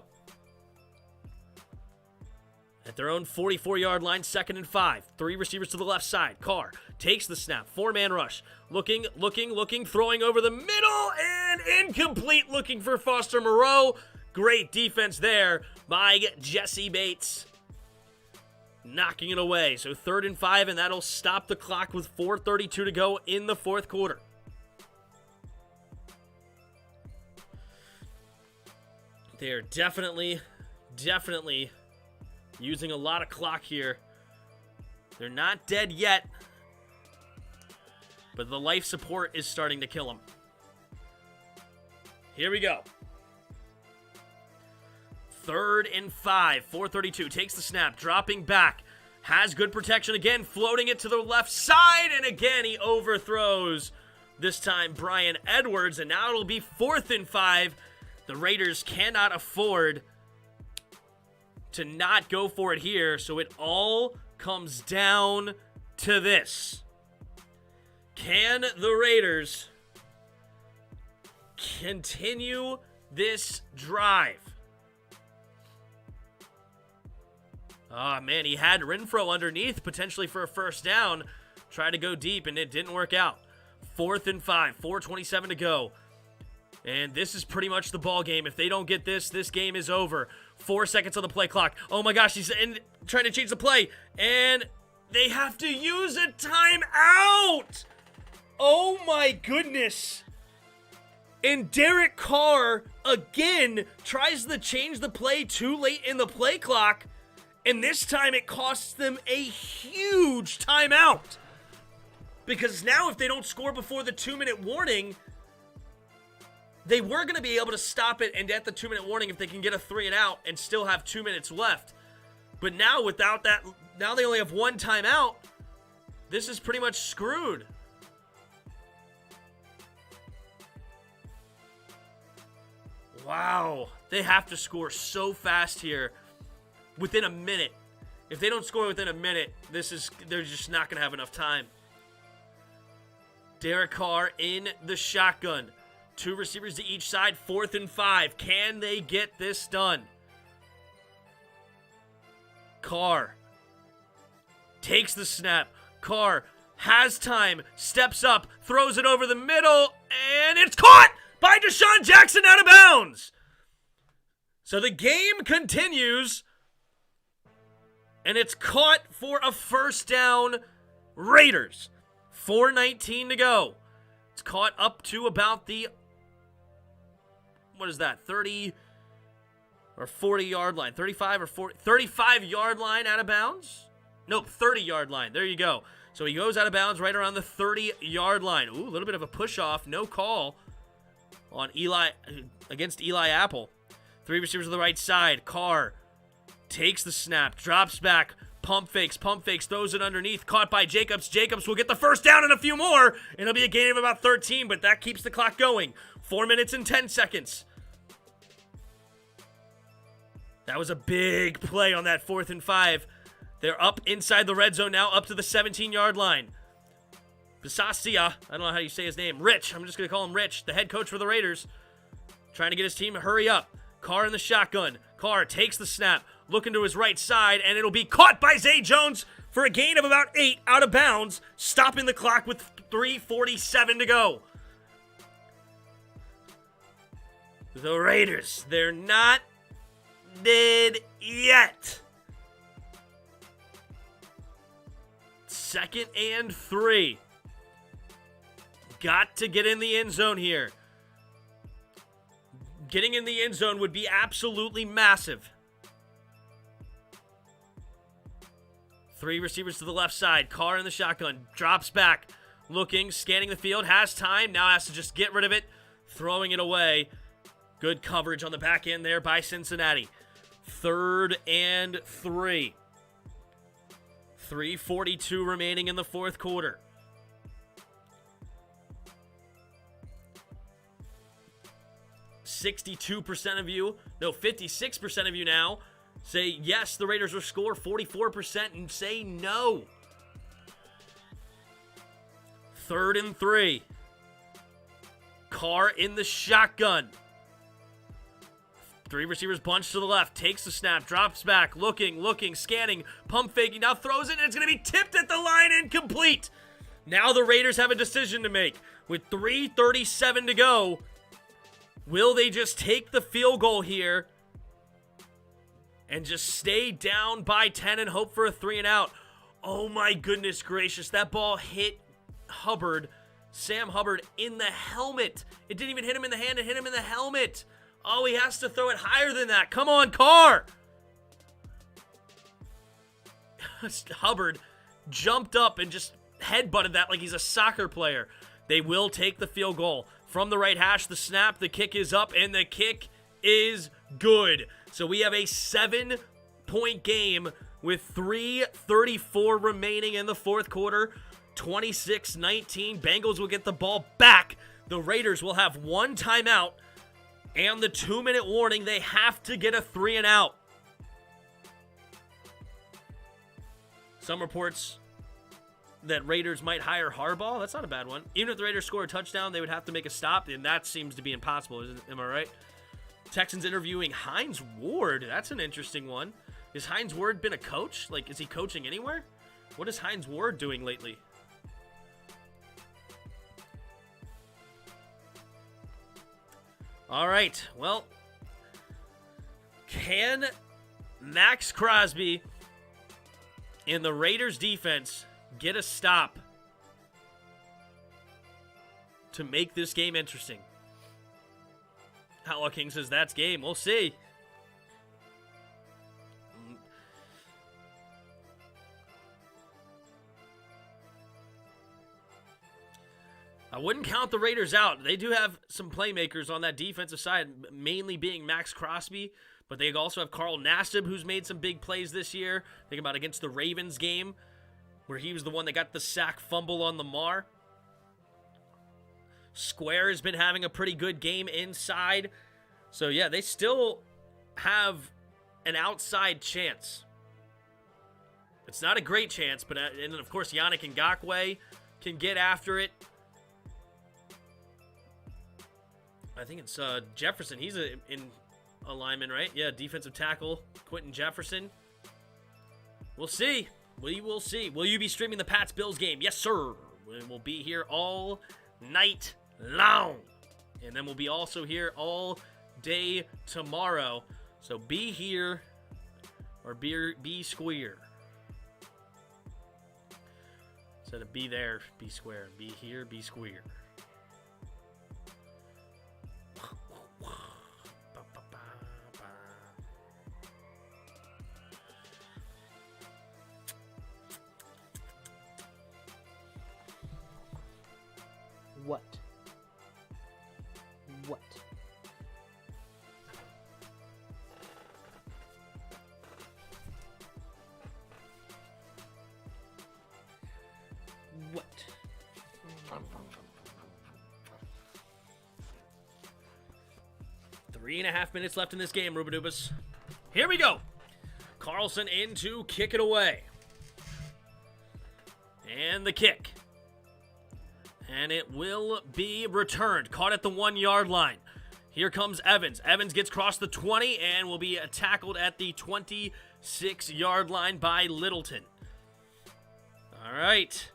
Speaker 1: At their own 44-yard line, 2nd and 5. 3 receivers to the left side. Carr takes the snap. 4-man rush. Looking, throwing over the middle, and incomplete. Looking for Foster Moreau. Great defense there by Jesse Bates. Knocking it away. So 3rd and 5, and that'll stop the clock with 4:32 to go in the 4th quarter. They are definitely using a lot of clock here. They're not dead yet, but the life support is starting to kill them. Here we go. 3rd and 5, 4:32. Takes the snap, dropping back. Has good protection again, floating it to the left side, and again he overthrows. This time Brian Edwards, and now it'll be 4th and 5. The Raiders cannot afford to not go for it here, so it all comes down to this. Can the Raiders continue this drive? Oh, man, he had Renfro underneath, potentially for a first down. Tried to go deep, and it didn't work out. 4th and 5, 4:27 to go. And this is pretty much the ball game. If they don't get this, this game is over. 4 seconds on the play clock. Oh, my gosh, he's trying to change the play. And they have to use a timeout. Oh, my goodness. And Derek Carr, again, tries to change the play too late in the play clock. And this time it costs them a huge timeout. Because now if they don't score before the 2-minute warning, they were going to be able to stop it and at the 2-minute warning if they can get a 3 and out and still have 2 minutes left. But now without that, now they only have 1 timeout. This is pretty much screwed. Wow. They have to score so fast here. Within a minute. If they don't score within a minute, they're just not going to have enough time. Derek Carr in the shotgun. 2 receivers to each side, 4th and 5. Can they get this done? Carr takes the snap. Carr has time, steps up, throws it over the middle, and it's caught by Deshaun Jackson out of bounds. So the game continues. And it's caught for a first down. Raiders. 4:19 to go. It's caught up to about the, 30 or 40 yard line. 35 or 40, 35 yard line out of bounds? Nope, 30 yard line. There you go. So he goes out of bounds right around the 30 yard line. Ooh, a little bit of a push off. No call on against Eli Apple. 3 receivers on the right side. Carr takes the snap, drops back, pump fakes, throws it underneath, caught by Jacobs. Jacobs will get the first down and a few more, and it'll be a gain of about 13, but that keeps the clock going. 4 minutes and 10 seconds. That was a big play on that 4th and 5. They're up inside the red zone now, up to the 17-yard line. Bisaccia, I don't know how you say his name, Rich, I'm just going to call him Rich, the head coach for the Raiders, trying to get his team to hurry up. Carr in the shotgun. Carr takes the snap, looking to his right side, and it'll be caught by Zay Jones for a gain of about 8 out of bounds, stopping the clock with 3:47 to go. The Raiders, they're not dead yet. 2nd and 3. Got to get in the end zone here. Getting in the end zone would be absolutely massive. 3 receivers to the left side. Carr in the shotgun. Drops back. Looking, scanning the field. Has time. Now has to just get rid of it. Throwing it away. Good coverage on the back end there by Cincinnati. 3rd and 3. 3:42 remaining in the 4th quarter. .62% of you, no, 56% of you now say yes, the Raiders will score. 44% and say no. 3rd and 3. Carr in the shotgun. 3 receivers bunched to the left, takes the snap, drops back, looking, scanning, pump faking, now throws it, and it's going to be tipped at the line, incomplete. Now the Raiders have a decision to make. With 3:37 to go, will they just take the field goal here and just stay down by 10 and hope for a 3 and out? Oh my goodness gracious, that ball hit Sam Hubbard, in the helmet. It didn't even hit him in the hand, it hit him in the helmet. Oh, he has to throw it higher than that. Come on, Carr. Hubbard jumped up and just headbutted that like he's a soccer player. They will take the field goal. From the right hash, the snap, the kick is up, and the kick is good. So we have a 7-point game with 3:34 remaining in the 4th quarter. 26-19. Bengals will get the ball back. The Raiders will have 1 timeout. And the 2-minute warning, they have to get a 3 and out. Some reports that Raiders might hire Harbaugh. That's not a bad one. Even if the Raiders score a touchdown, they would have to make a stop, and that seems to be impossible. Am I right? Texans interviewing Hines Ward. That's an interesting one. Has Hines Ward been a coach? Like, is he coaching anywhere? What is Hines Ward doing lately? All right. Well, can Max Crosby in the Raiders defense get a stop to make this game interesting? Outlaw King says that's game. We'll see. I wouldn't count the Raiders out. They do have some playmakers on that defensive side, mainly being Max Crosby, but they also have Carl Nassib, who's made some big plays this year. Think about against the Ravens game, where he was the one that got the sack fumble on Lamar. Square has been having a pretty good game inside. So, yeah, they still have an outside chance. It's not a great chance, but and of course, Yannick Ngakoue can get after it. I think it's Jefferson. He's in alignment, right? Yeah, defensive tackle, Quentin Jefferson. We'll see. We will see. Will you be streaming the Pats-Bills game? Yes, sir. We'll be here all night long. And then we'll be also here all day tomorrow. So be here or be square. Instead of be there, be square. Be here, be square.
Speaker 2: What? What? What?
Speaker 1: 3.5 minutes left in this game, Rubadubas. Here we go. Carlson in to kick it away. And the kick. And it will be returned. Caught at the 1-yard line. Here comes Evans. Evans gets across the 20 and will be tackled at the 26-yard line by Littleton. All right.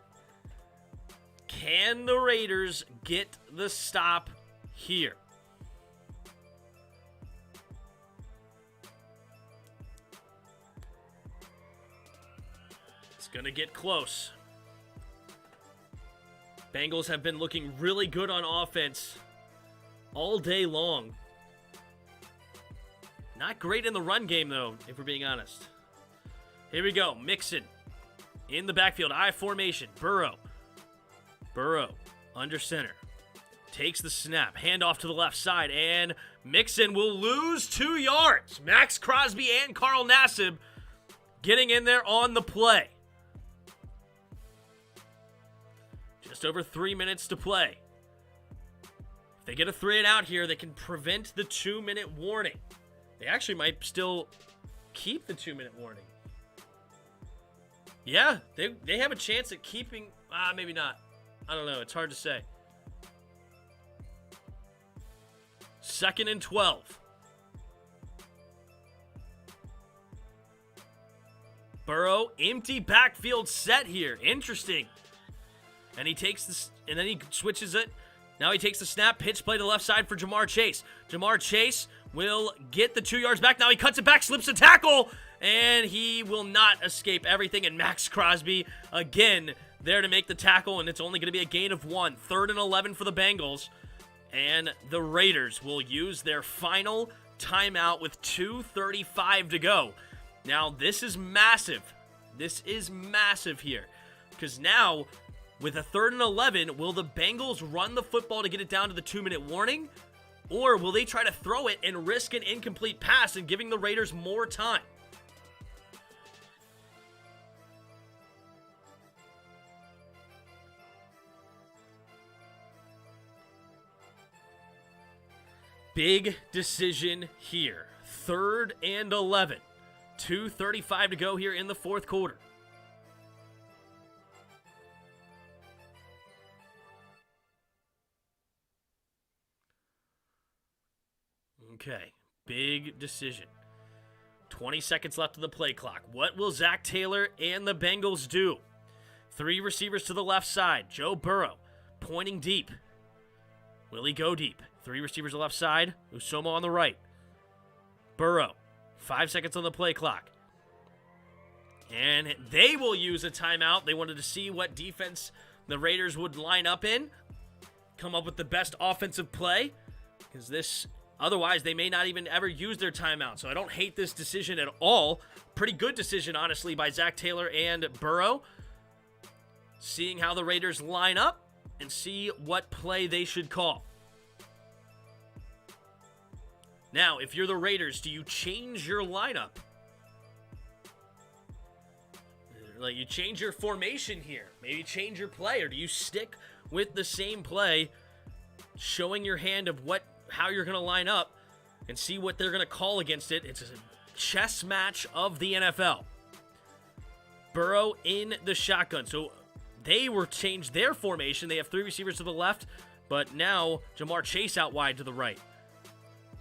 Speaker 1: Can the Raiders get the stop here? It's going to get close. Bengals have been looking really good on offense all day long. Not great in the run game, though, if we're being honest. Here we go. Mixon in the backfield. I formation. Burrow under center. Takes the snap. Handoff to the left side. And Mixon will lose 2 yards. Max Crosby and Carl Nassib getting in there on the play. Just over 3 minutes to play. If they get a 3-and-out here, they can prevent the 2-minute warning. They actually might still keep the 2-minute warning. Yeah, they have a chance at keeping... maybe not. I don't know. It's hard to say. 2nd and 12. Burrow, empty backfield set here. Interesting. And he takes this, and then he switches it. Now he takes the snap, pitch play to the left side for Jamar Chase. Jamar Chase will get the 2 yards back. Now he cuts it back, slips a tackle, and he will not escape everything. And Max Crosby, again, there to make the tackle, and it's only going to be a gain of 1. 3rd and 11 for the Bengals. And the Raiders will use their final timeout with 2:35 to go. Now, this is massive. This is massive here. Because now... with a 3rd and 11, will the Bengals run the football to get it down to the 2-minute warning? Or will they try to throw it and risk an incomplete pass and giving the Raiders more time? Big decision here. 3rd and 11. 2:35 to go here in the 4th quarter. Okay, big decision. 20 seconds left of the play clock. What will Zach Taylor and the Bengals do? 3 receivers to the left side. Joe Burrow pointing deep. Will he go deep? 3 receivers to the left side. Usomo on the right. Burrow. 5 seconds on the play clock. And they will use a timeout. They wanted to see what defense the Raiders would line up in. Come up with the best offensive play. Because otherwise they may not even ever use their timeout. So I don't hate this decision at all. Pretty good decision, honestly, by Zach Taylor and Burrow. Seeing how the Raiders line up and see what play they should call. Now, if you're the Raiders, do you change your lineup? Like, you change your formation here. Maybe change your play, or do you stick with the same play, showing your hand of how you're going to line up and see what they're going to call against it? It's a chess match of the NFL. Burrow in the shotgun. So they changed their formation. They have 3 receivers to the left, but now Jamar Chase out wide to the right.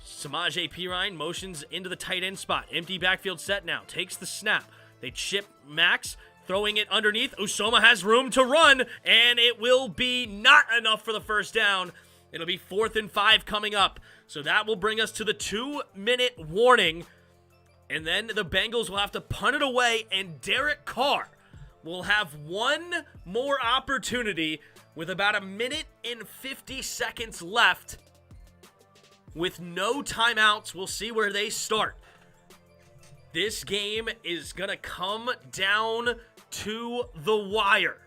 Speaker 1: Samaje Perine motions into the tight end spot. Empty backfield set now. Takes the snap. They chip Max, throwing it underneath. Usoma has room to run, and it will be not enough for the first down. It'll be 4th and 5 coming up. So that will bring us to the 2-minute warning. And then the Bengals will have to punt it away, and Derek Carr will have one more opportunity with about 1:50 seconds left. With no timeouts, we'll see where they start. This game is going to come down to the wire.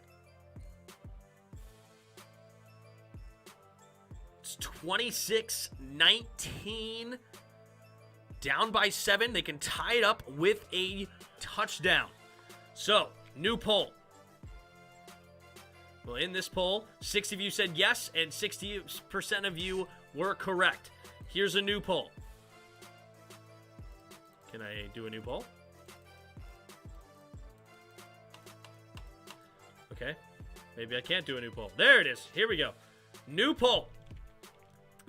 Speaker 1: It's 26-19. Down by 7. They can tie it up with a touchdown. So, new poll. Well, in this poll, 60 of you said yes, and 60% of you were correct. Here's a new poll. Can I do a new poll? Okay. Maybe I can't do a new poll. There it is. Here we go. New poll.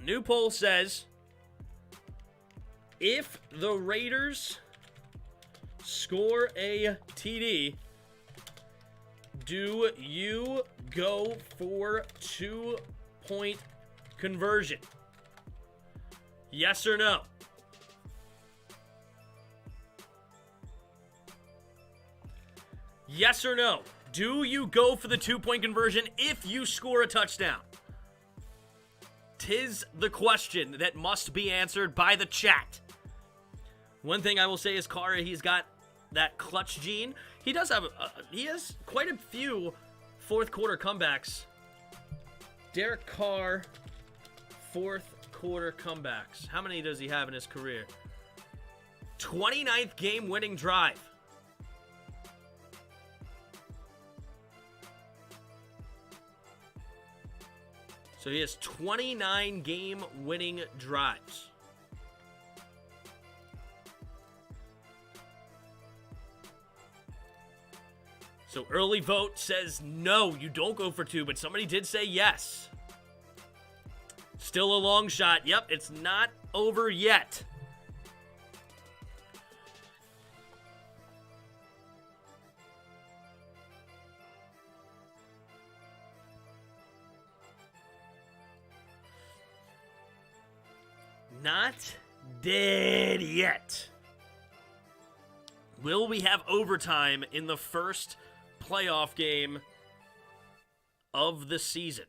Speaker 1: New poll says, if the Raiders score a TD, do you go for 2-point conversion? Yes or no? Yes or no? Do you go for the 2-point conversion if you score a touchdown? 'Tis the question that must be answered by the chat. One thing I will say is Carr, he's got that clutch gene. He does have, he has quite a few 4th quarter comebacks. Derek Carr, 4th quarter comebacks. How many does he have in his career? 29th game winning drive. So he has 29 game winning drives. So early vote says no, you don't go for 2, but somebody did say yes. Still a long shot. Yep, it's not over yet. Not dead yet. Will we have overtime in the first playoff game of the season?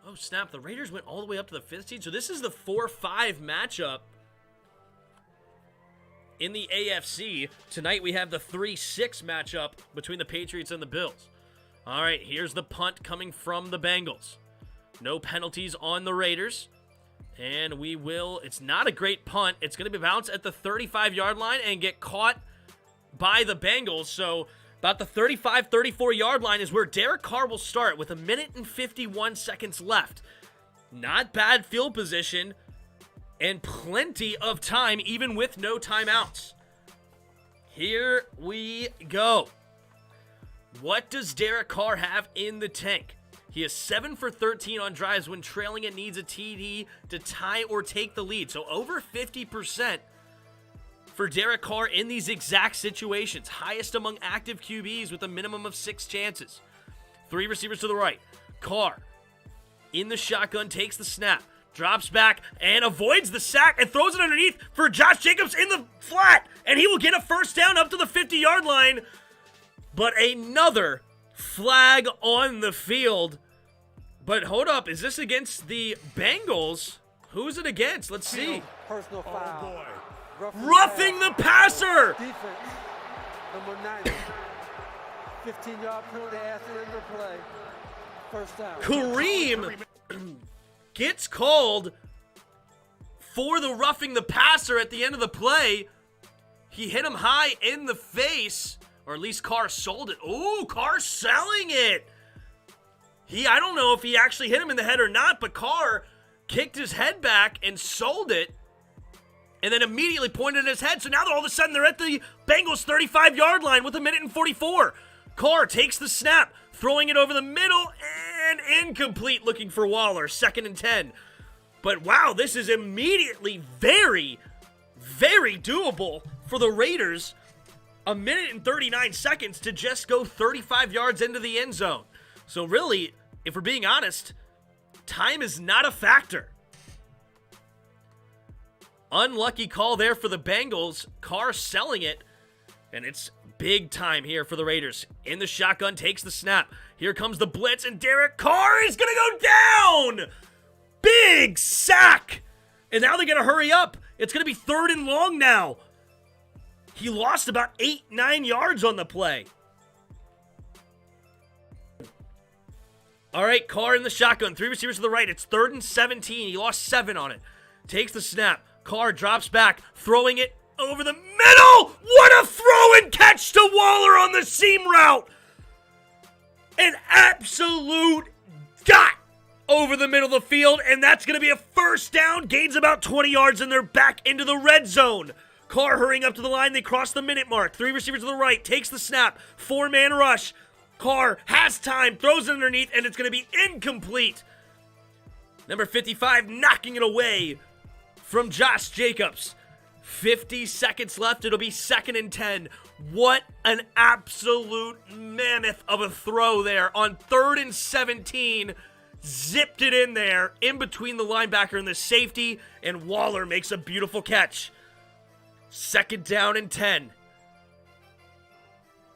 Speaker 1: Oh, snap. The Raiders went all the way up to the 5th seed. So this is the 4-5 matchup in the AFC. Tonight we have the 3-6 matchup between the Patriots and the Bills. All right, here's the punt coming from the Bengals. No penalties on the Raiders. And we will, it's not a great punt. It's going to be bounced at the 35-yard line and get caught by the Bengals. So about the 35, 34-yard line is where Derek Carr will start with 1:51 left. Not bad field position. and plenty of time, even with no timeouts. Here we go. What does Derek Carr have in the tank? He is 7 for 13 on drives when trailing and needs a TD to tie or take the lead. So over 50% for Derek Carr in these exact situations. Highest among active QBs with a minimum of 6 chances. 3 receivers to the right. Carr in the shotgun, takes the snap, drops back, and avoids the sack and throws it underneath for Josh Jacobs in the flat. And he will get a first down up to the 50-yard line. But another flag on the field. But hold up, is this against the Bengals? Who's it against? Let's see.
Speaker 2: Personal foul.
Speaker 3: Oh, boy.
Speaker 1: Roughing the passer.
Speaker 2: Defense. Number 90. 15-yard penalty after the end of the play. First down.
Speaker 1: Kareem gets called for the roughing the passer at the end of the play. He hit him high in the face, or at least Carr sold it. Ooh, Carr selling it. I don't know if he actually hit him in the head or not, but Carr kicked his head back and sold it, and then immediately pointed at his head. So now all of a sudden they're at the Bengals 35-yard line with 1:44. Carr takes the snap, throwing it over the middle, and incomplete, looking for Waller, 2nd and 10. But wow, this is immediately very, very doable for the Raiders. 1:39 to just go 35 yards into the end zone. So really, if we're being honest, time is not a factor. Unlucky call there for the Bengals. Carr selling it, and it's big time here for the Raiders. In the shotgun, takes the snap. Here comes the blitz, and Derek Carr is going to go down! Big sack! And now they're going to hurry up. It's going to be 3rd and long now. He lost about 8-9 yards on the play. All right, Carr in the shotgun. 3 receivers to the right. It's 3rd and 17. He lost 7 on it. Takes the snap. Carr drops back, throwing it over the middle. What a throw and catch to Waller on the seam route. An absolute dot over the middle of the field, and that's going to be a first down. Gains about 20 yards, and they're back into the red zone. Carr hurrying up to the line. They cross the minute mark. 3 receivers to the right. Takes the snap. 4-man rush. Carr has time, throws it underneath, and it's going to be incomplete. Number 55 knocking it away from Josh Jacobs. 50 seconds left. It'll be 2nd and 10. What an absolute mammoth of a throw there on 3rd and 17. Zipped it in there, in between the linebacker and the safety, and Waller makes a beautiful catch. 2nd down and 10.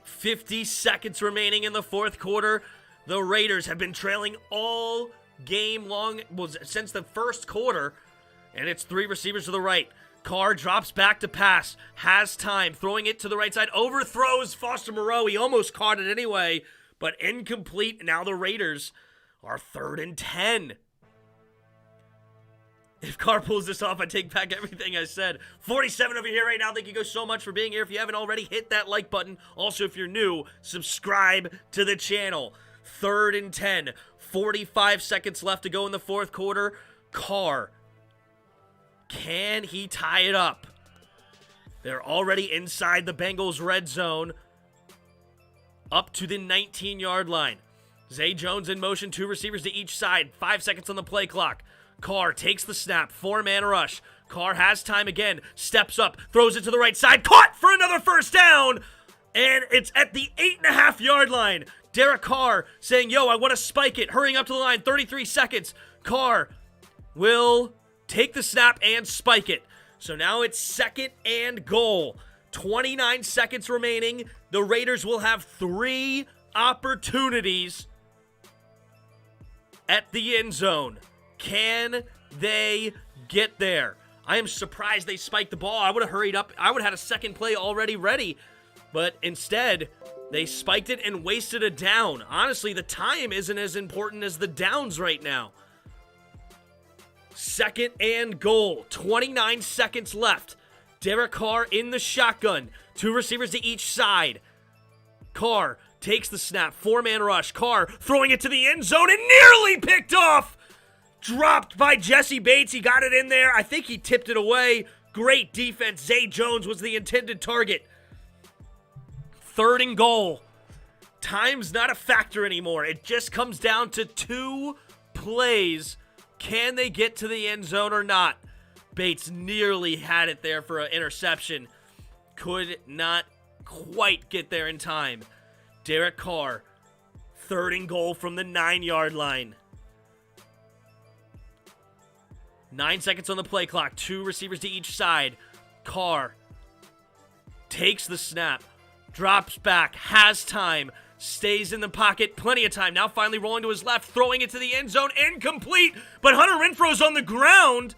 Speaker 1: 50 seconds remaining in the 4th quarter. The Raiders have been trailing all game long, since the 1st quarter, and it's 3 receivers to the right. Carr drops back to pass, has time, throwing it to the right side, overthrows Foster Moreau. He almost caught it anyway, but incomplete. Now the Raiders are 3rd and 10. If Carr pulls this off, I take back everything I said. 47 over here right now. Thank you guys so much for being here. If you haven't already, hit that like button. Also, if you're new, subscribe to the channel. 3rd and 10. 45 seconds left to go in the 4th quarter. Carr, can he tie it up? They're already inside the Bengals red zone. Up to the 19-yard line. Zay Jones in motion. 2 receivers to each side. 5 seconds on the play clock. Carr takes the snap, 4-man rush. Carr has time again, steps up, throws it to the right side, caught for another first down, and it's at the 8.5-yard line. Derek Carr saying, I want to spike it, hurrying up to the line, 33 seconds. Carr will take the snap and spike it. So now it's 2nd and goal. 29 seconds remaining. The Raiders will have 3 opportunities at the end zone. Can they get there? I am surprised they spiked the ball. I would have hurried up. I would have had a second play already ready. But instead, they spiked it and wasted a down. Honestly, the time isn't as important as the downs right now. 2nd and goal. 29 seconds left. Derek Carr in the shotgun. 2 receivers to each side. Carr takes the snap. 4-man rush. Carr throwing it to the end zone and nearly picked off. Dropped by Jesse Bates. He got it in there. I think he tipped it away. Great defense. Zay Jones was the intended target. 3rd and goal. Time's not a factor anymore. It just comes down to 2 plays. Can they get to the end zone or not? Bates nearly had it there for an interception. Could not quite get there in time. Derek Carr, 3rd and goal from the 9-yard line. 9 seconds on the play clock. 2 receivers to each side. Carr takes the snap, drops back, has time, stays in the pocket, plenty of time. Now finally rolling to his left, throwing it to the end zone, incomplete. But Hunter Renfro's on the ground,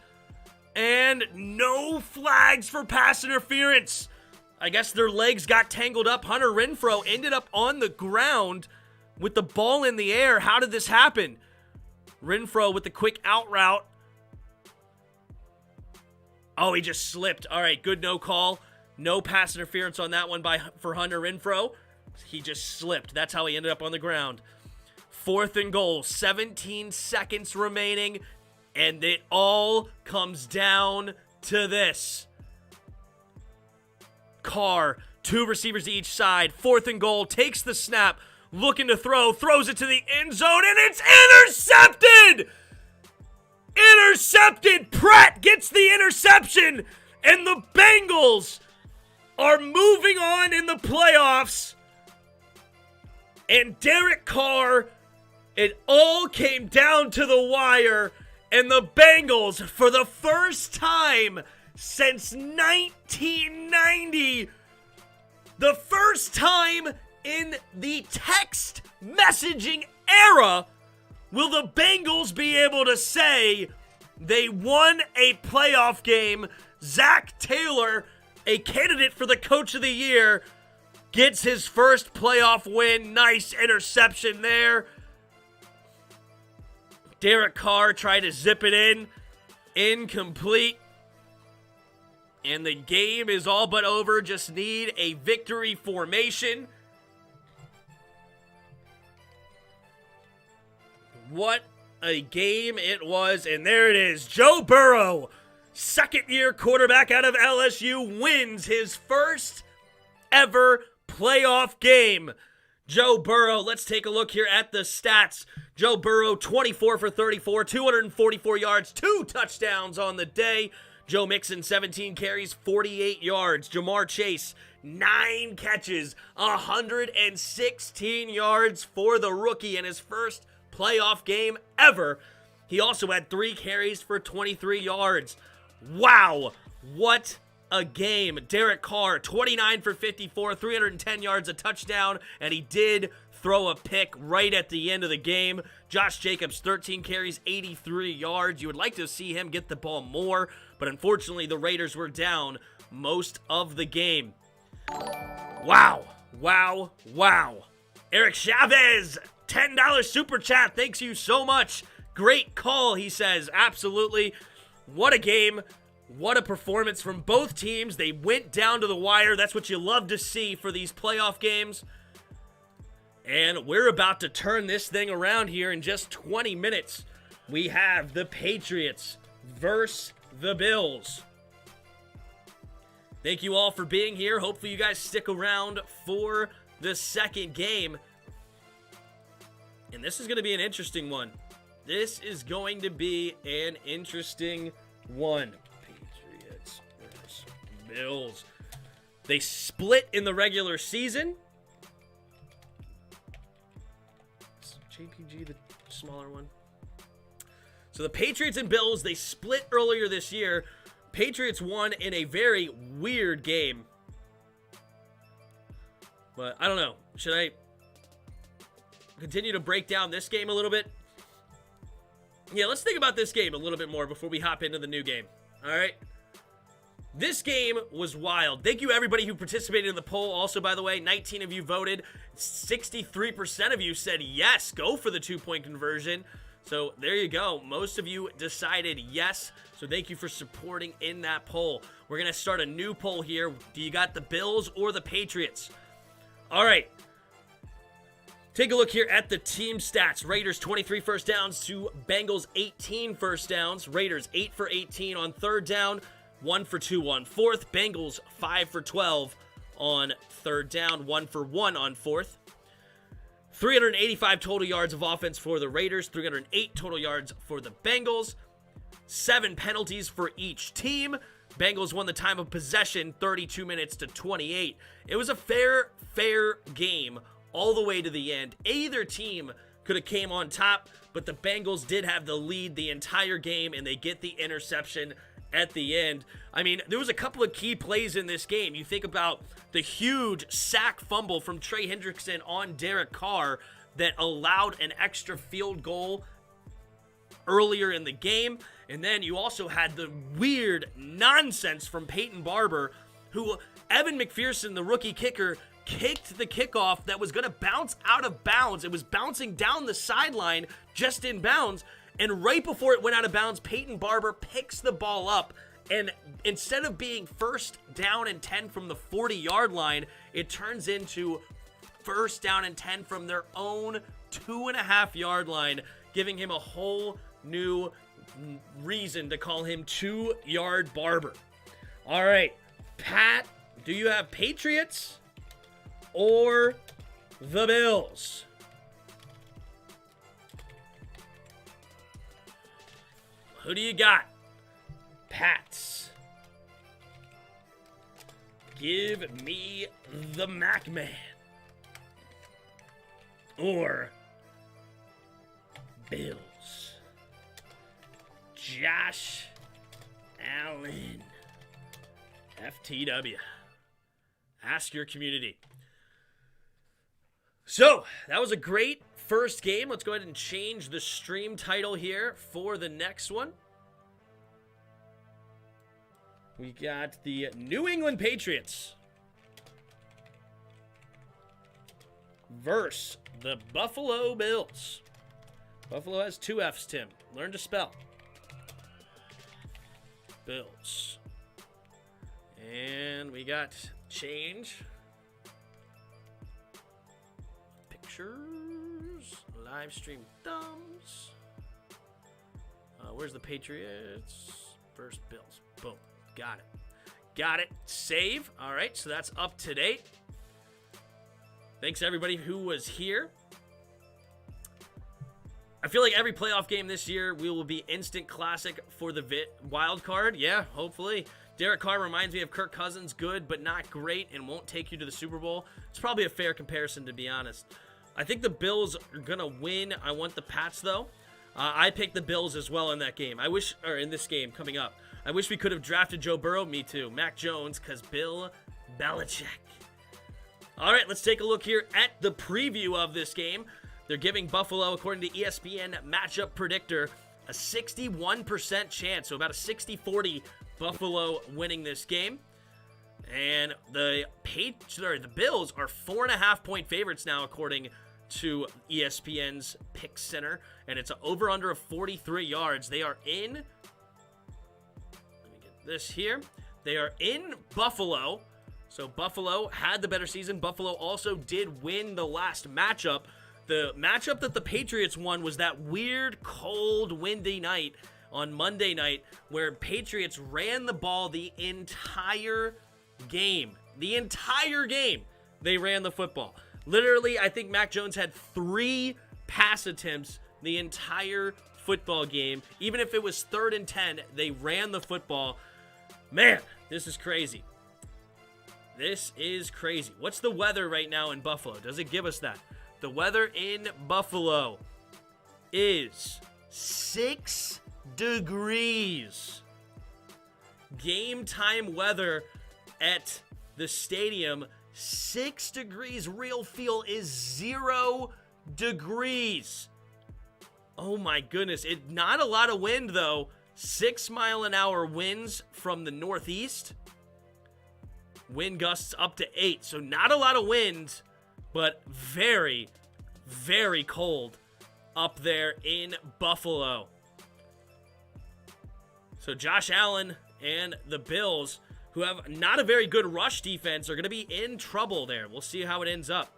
Speaker 1: and no flags for pass interference. I guess their legs got tangled up. Hunter Renfro ended up on the ground with the ball in the air. How did this happen? Renfro with the quick out route. Oh, he just slipped. All right, good no call. No pass interference on that one for Hunter Renfro. He just slipped. That's how he ended up on the ground. 4th and goal. 17 seconds remaining. And it all comes down to this. Carr, 2 receivers to each side. 4th and goal. Takes the snap. Looking to throw. Throws it to the end zone. And it's intercepted! Intercepted! Pratt gets the interception. And the Bengals are moving on in the playoffs. And Derek Carr, it all came down to the wire. And the Bengals, for the first time since 1990, the first time in the text messaging era, will the Bengals be able to say they won a playoff game. Zach Taylor, a candidate for the Coach of the Year, gets his first playoff win. Nice interception there. Derek Carr tried to zip it in. Incomplete. And the game is all but over. Just need a victory formation. What a game it was. And there it is. Joe Burrow, second-year quarterback out of LSU, wins his first ever playoff game. Joe Burrow, let's take a look here at the stats. Joe Burrow, 24 for 34, 244 yards, 2 touchdowns on the day. Joe Mixon, 17 carries, 48 yards. Jamar Chase, 9 catches, 116 yards for the rookie in his first playoff game ever. He also had 3 carries for 23 yards. Wow, what a game. Derek Carr, 29 for 54, 310 yards, a touchdown, and he did throw a pick right at the end of the game. Josh Jacobs, 13 carries, 83 yards. You would like to see him get the ball more, but unfortunately the Raiders were down most of the game. Wow, wow, wow. Eric Chavez, $10 super chat. Thanks you so much. Great call, he says. Absolutely. What a game. What a performance from both teams. They went down to the wire. That's what you love to see for these playoff games. And we're about to turn this thing around here in just 20 minutes. We have the Patriots versus the Bills. Thank you all for being here. Hopefully you guys stick around for the second game. And this is going to be an interesting one. This is going to be an interesting one. Patriots versus Bills. They split in the regular season. Is JPG the smaller one? So the Patriots and Bills, they split earlier this year. Patriots won in a very weird game. But I don't know. Should I continue to break down this game a little bit? Yeah, let's think about this game a little bit more before we hop into the new game. All right? This game was wild. Thank you, everybody who participated in the poll. Also, by the way, 19 of you voted. 63% of you said yes, go for the 2-point conversion. So there you go. Most of you decided yes. So thank you for supporting in that poll. We're going to start a new poll here. Do you got the Bills or the Patriots? All right. Take a look here at the team stats. Raiders 23 first downs to Bengals 18 first downs. Raiders 8 for 18 on third down, 1 for 2 on fourth. Bengals 5 for 12 on third down, 1 for 1 on fourth. 385 total yards of offense for the Raiders, 308 total yards for the Bengals. 7 penalties for each team. Bengals won the time of possession 32 minutes to 28. It was a fair game all the way to the end. Either team could have came on top, but the Bengals did have the lead the entire game, and they get the interception at the end. I mean, there was a couple of key plays in this game. You think about the huge sack fumble from Trey Hendrickson on Derek Carr that allowed an extra field goal earlier in the game. And then you also had the weird nonsense from Peyton Barber, who Evan McPherson, the rookie kicker, kicked the kickoff that was going to bounce out of bounds. It was bouncing down the sideline just in bounds. And right before it went out of bounds, Peyton Barber picks the ball up. And instead of being first down and 10 from the 40-yard line, it turns into first down and 10 from their own 2.5-yard line, giving him a whole new reason to call him 2-yard Barber. All right, Pat, do you have Patriots or the Bills? Who do you got? Pats. Give me the Mac Man. Or Bills. Josh Allen. FTW. Ask your community. So, that was a great first game. Let's go ahead and change the stream title here for the next one. We got the New England Patriots versus the Buffalo Bills. Buffalo has 2 F's, Tim. Learn to spell. Bills. And we got change. Pictures. Live stream thumbs. Where's the Patriots versus Bills? Boom. Got it. Got it. Save. All right, so that's up to date. Thanks, everybody who was here. I feel like every playoff game this year we will be instant classic for the wild card. Yeah, hopefully. Derek Carr reminds me of Kirk Cousins, good but not great, and won't take you to the Super Bowl. It's probably a fair comparison, to be honest. I think the Bills are going to win. I want the Pats, though. I picked the Bills as well in that game. In this game coming up. I wish we could have drafted Joe Burrow. Me too. Mac Jones, because Bill Belichick. All right, let's take a look here at the preview of this game. They're giving Buffalo, according to ESPN Matchup Predictor, a 61% chance, so about a 60-40 Buffalo winning this game. And the Bills are 4.5-point favorites now, according to ESPN's Pick Center, and it's an over-under of 43 yards. They are in... Let me get this here. They are in Buffalo, so Buffalo had the better season. Buffalo also did win the last matchup. The matchup that the Patriots won was that weird, cold, windy night on Monday night where Patriots ran the ball the entire game. The entire game, they ran the football. Literally, I think Mac Jones had 3 pass attempts the entire football game. Even if it was 3rd and 10, they ran the football. Man, this is crazy. This is crazy. What's the weather right now in Buffalo? Does it give us that? The weather in Buffalo is 6 degrees. Game time weather at the stadium, 6 degrees. Real feel is 0 degrees. Oh my goodness. Not a lot of wind though. 6-mile-an-hour winds from the northeast. Wind gusts up to 8. So not a lot of wind, but very, very cold up there in Buffalo. So Josh Allen and the Bills, who have not a very good rush defense, are going to be in trouble there. We'll see how it ends up.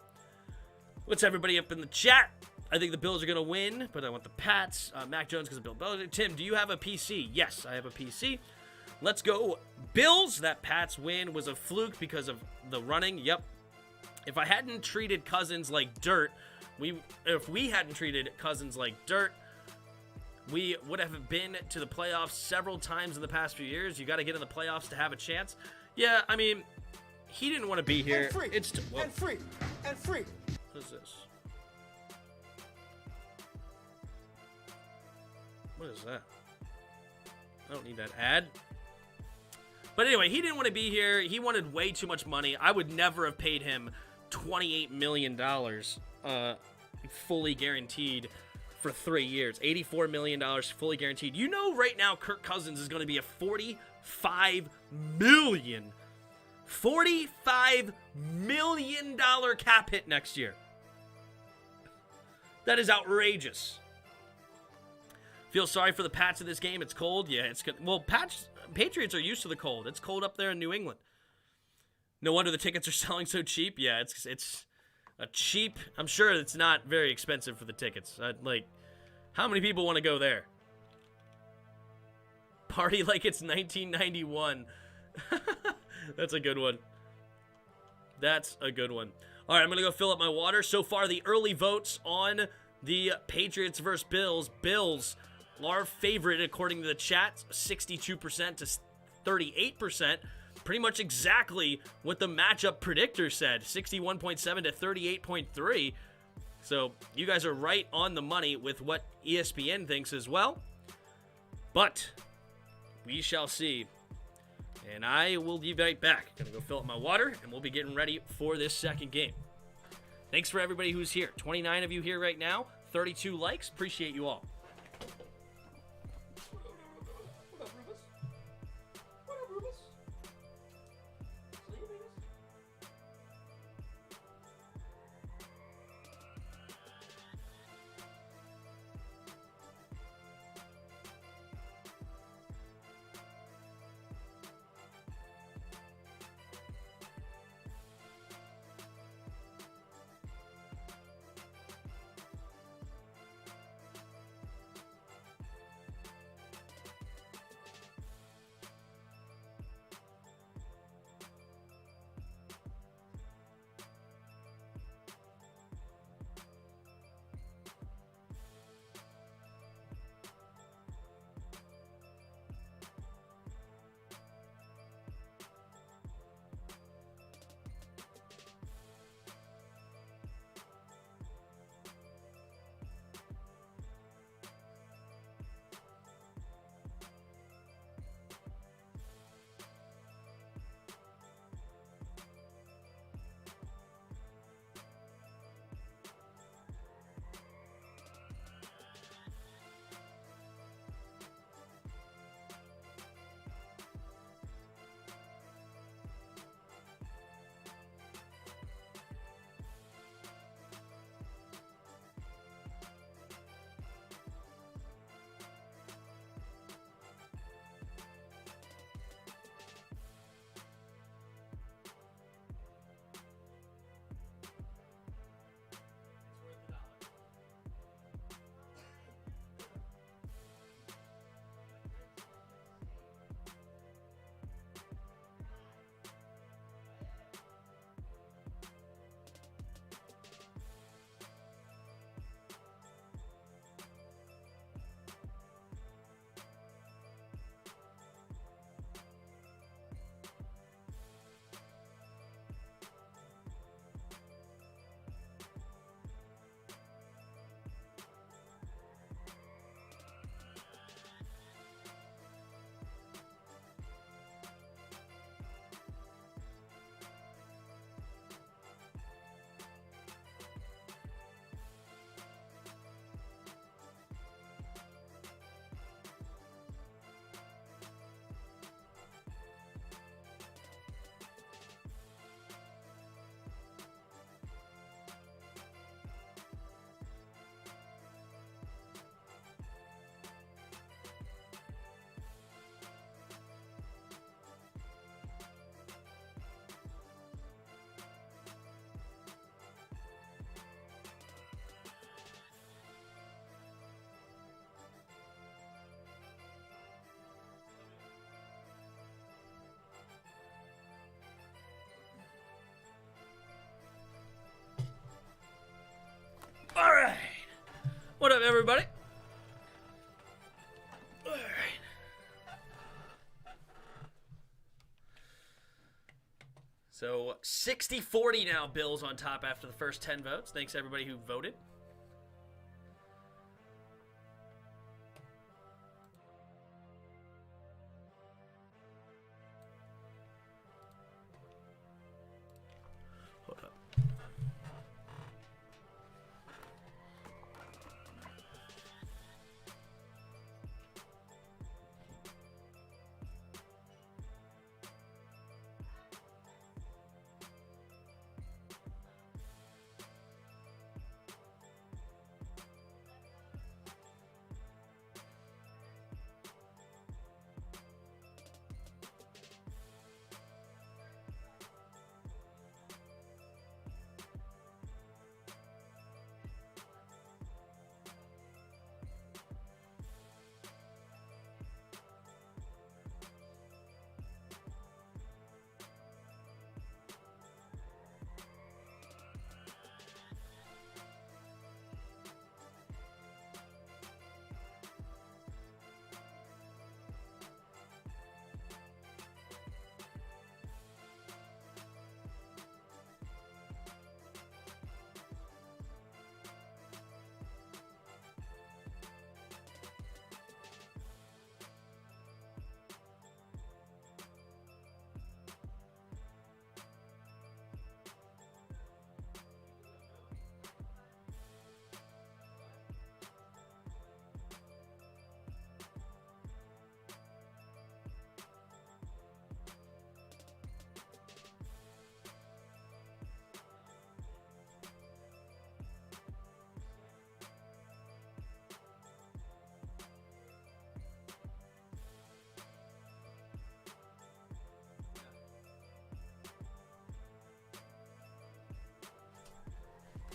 Speaker 1: What's everybody up in the chat? I think the Bills are going to win, but I want the Pats. Mac Jones because of Bill Belichick. Tim, do you have a PC? Yes, I have a PC. Let's go Bills. That Pats win was a fluke because of the running. Yep. If I hadn't treated Cousins like dirt, if we hadn't treated Cousins like dirt, we would have been to the playoffs several times in the past few years. You got to get in the playoffs to have a chance. Yeah, I mean, he didn't want to be here.
Speaker 2: And free. And free. And free.
Speaker 1: What is this? What is that? I don't need that ad. But anyway, he didn't want to be here. He wanted way too much money. I would never have paid him $28 million fully guaranteed for 3 years. $84 million fully guaranteed. You know right now Kirk Cousins is going to be a $45 million cap hit next year. That is outrageous. Feel sorry for the Pats in this game. It's cold. Yeah, it's good. Well, Patriots are used to the cold. It's cold up there in New England. No wonder the tickets are selling so cheap. Yeah, it's a cheap. I'm sure it's not very expensive for the tickets. Like, how many people want to go there? Party like it's 1991. That's a good one. That's a good one. All right, I'm going to go fill up my water. So far, the early votes on the Patriots versus Bills. Bills are favorite according to the chat, 62% to 38%. Pretty much exactly what the matchup predictor said, 61.7 to 38.3. So you guys are right on the money with what ESPN thinks as well. But we shall see. And I will be right back. Gonna go fill up my water, and we'll be getting ready for this second game. Thanks for everybody who's here. 29 of you here right now. 32 likes. Appreciate you all.
Speaker 5: What up, Rufus? What up, Rufus? Sleeping?
Speaker 1: up, everybody? All right. So 60-40 now, Bills on top after the first 10 votes. Thanks, everybody who voted. Hold up.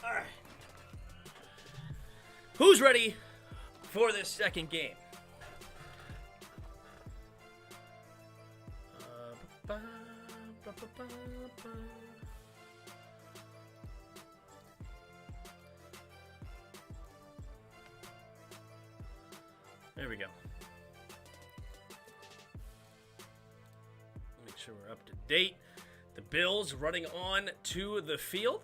Speaker 1: All right. Who's ready for this second game? There we go. Make sure we're up to date. The Bills running on to the field.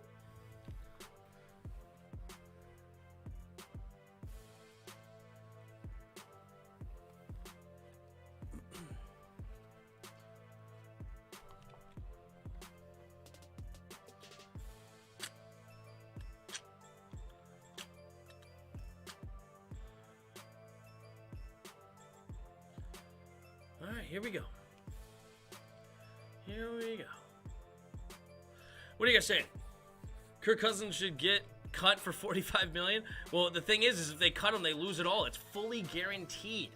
Speaker 1: All right, here we go. Here we go. What are you guys saying? Kirk Cousins should get cut for $45 million? Well, the thing is if they cut him, they lose it all. It's fully guaranteed.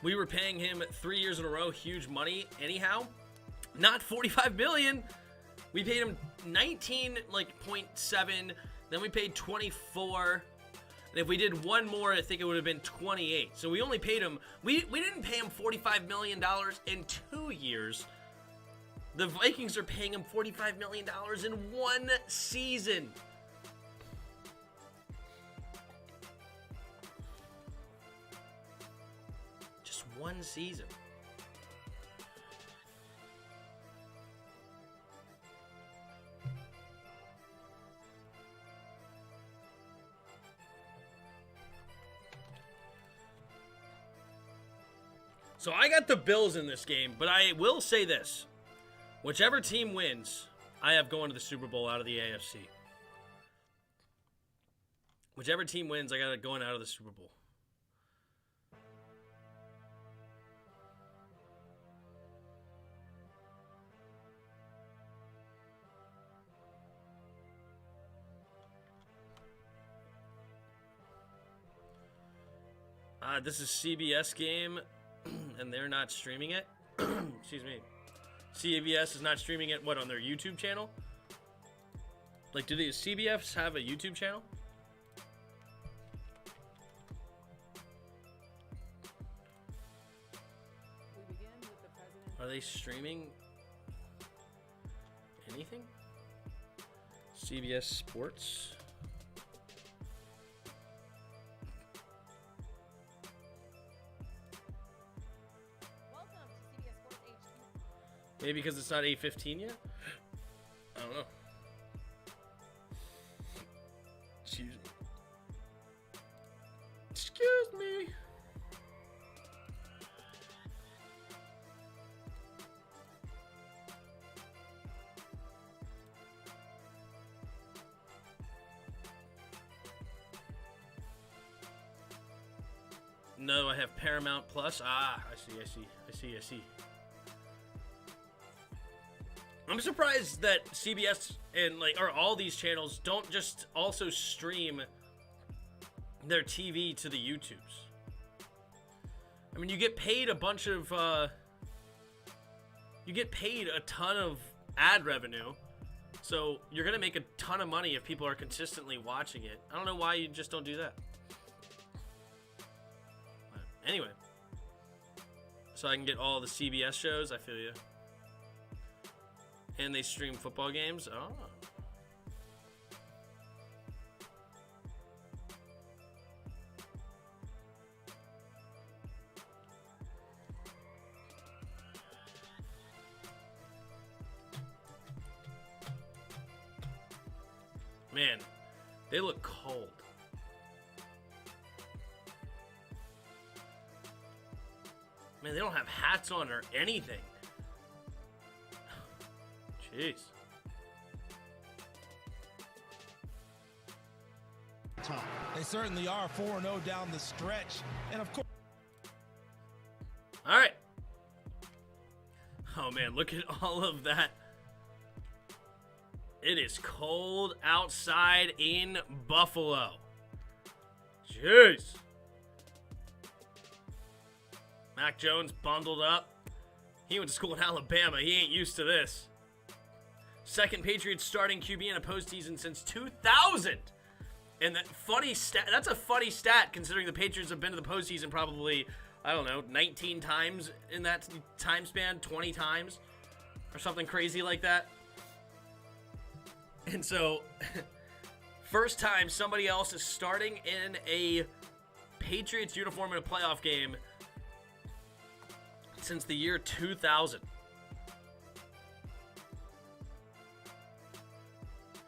Speaker 1: We were paying him 3 years in a row, huge money. Anyhow, not $45 million. We paid him 19.7. Then we paid 24. And if we did one more, I think it would have been 28. So we only paid him, we didn't pay him $45 million in 2 years. The Vikings are paying him $45 million in 1 season. Just 1 season. So I got the Bills in this game, but I will say this. Whichever team wins, I have going to the Super Bowl out of the AFC. Whichever team wins, I got it going out of the Super Bowl. This is CBS game, and they're not streaming it. Excuse me. CBS is not streaming it, what, on their YouTube channel? Like, do the CBS have a YouTube channel? Are they streaming anything? CBS Sports. Maybe because it's not 8:15 yet? I don't know. Excuse me. Excuse me. No, I have Paramount Plus. Ah, I see. I'm surprised that CBS and or all these channels don't just also stream their TV to the YouTubes. I mean, you get paid a ton of ad revenue, so you're gonna make a ton of money if people are consistently watching it. I don't know why you just don't do that. But anyway, so I can get all the CBS shows. I feel you. And they stream football games? Oh. Man, they look cold. Man, they don't have hats on or anything. Jeez.
Speaker 6: They certainly are 4-0 down the stretch. And of course.
Speaker 1: All right. Oh, man, look at all of that. It is cold outside in Buffalo. Jeez. Mac Jones bundled up. He went to school in Alabama. He ain't used to this. Second Patriots starting QB in a postseason since 2000. And that's a funny stat considering the Patriots have been to the postseason probably, 19 times in that time span, 20 times or something crazy like that. And so, first time somebody else is starting in a Patriots uniform in a playoff game since the year 2000.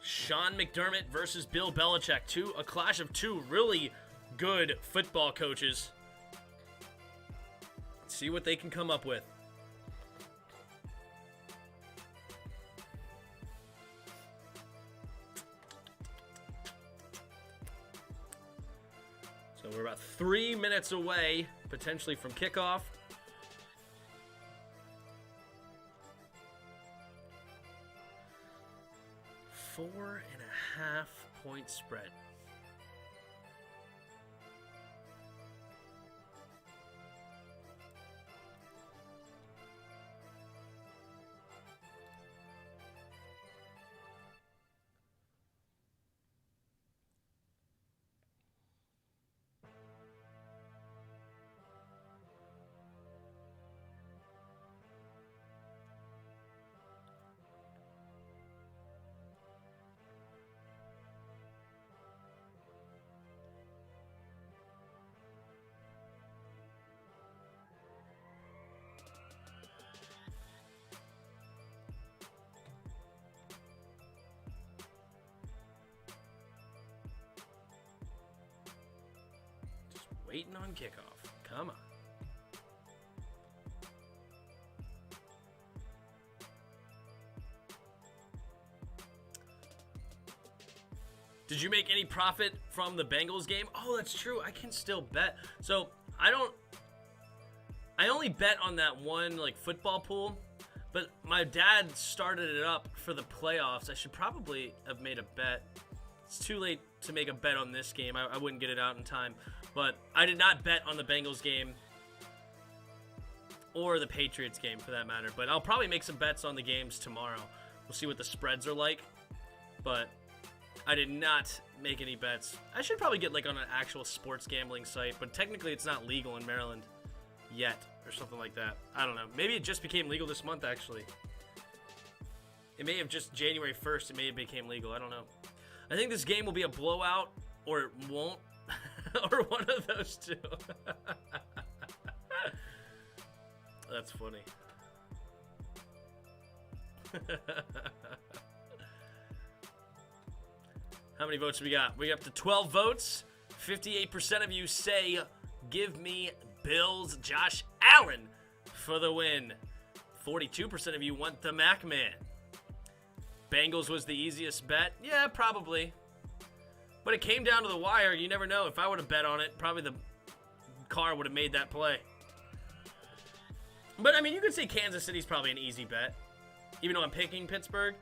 Speaker 1: Sean McDermott versus Bill Belichick. A clash of two really good football coaches. Let's see what they can come up with. So we're about 3 minutes away, potentially, from kickoff. Four and a half point spread. Waiting on kickoff. Come on. Did you make any profit from the Bengals game? Oh, that's true. I can still bet. So, I only bet on that one football pool, but my dad started it up for the playoffs. I should probably have made a bet. It's too late to make a bet on this game. I wouldn't get it out in time. But I did not bet on the Bengals game or the Patriots game for that matter. But I'll probably make some bets on the games tomorrow. We'll see what the spreads are like. But I did not make any bets. I should probably get on an actual sports gambling site. But technically it's not legal in Maryland yet or something like that. I don't know. Maybe it just became legal this month actually. It may have just January 1st. It may have became legal. I don't know. I think this game will be a blowout, or it won't, or one of those two. That's funny. How many votes we got? We up to 12 votes. 58% of you say, give me Bills. Josh Allen for the win. 42% of you want the Mac Man. Bengals was the easiest bet. Yeah, probably. But it came down to the wire. You never know. If I would have bet on it, probably the car would have made that play. But, I mean, you could say Kansas City's probably an easy bet. Even though I'm picking Pittsburgh.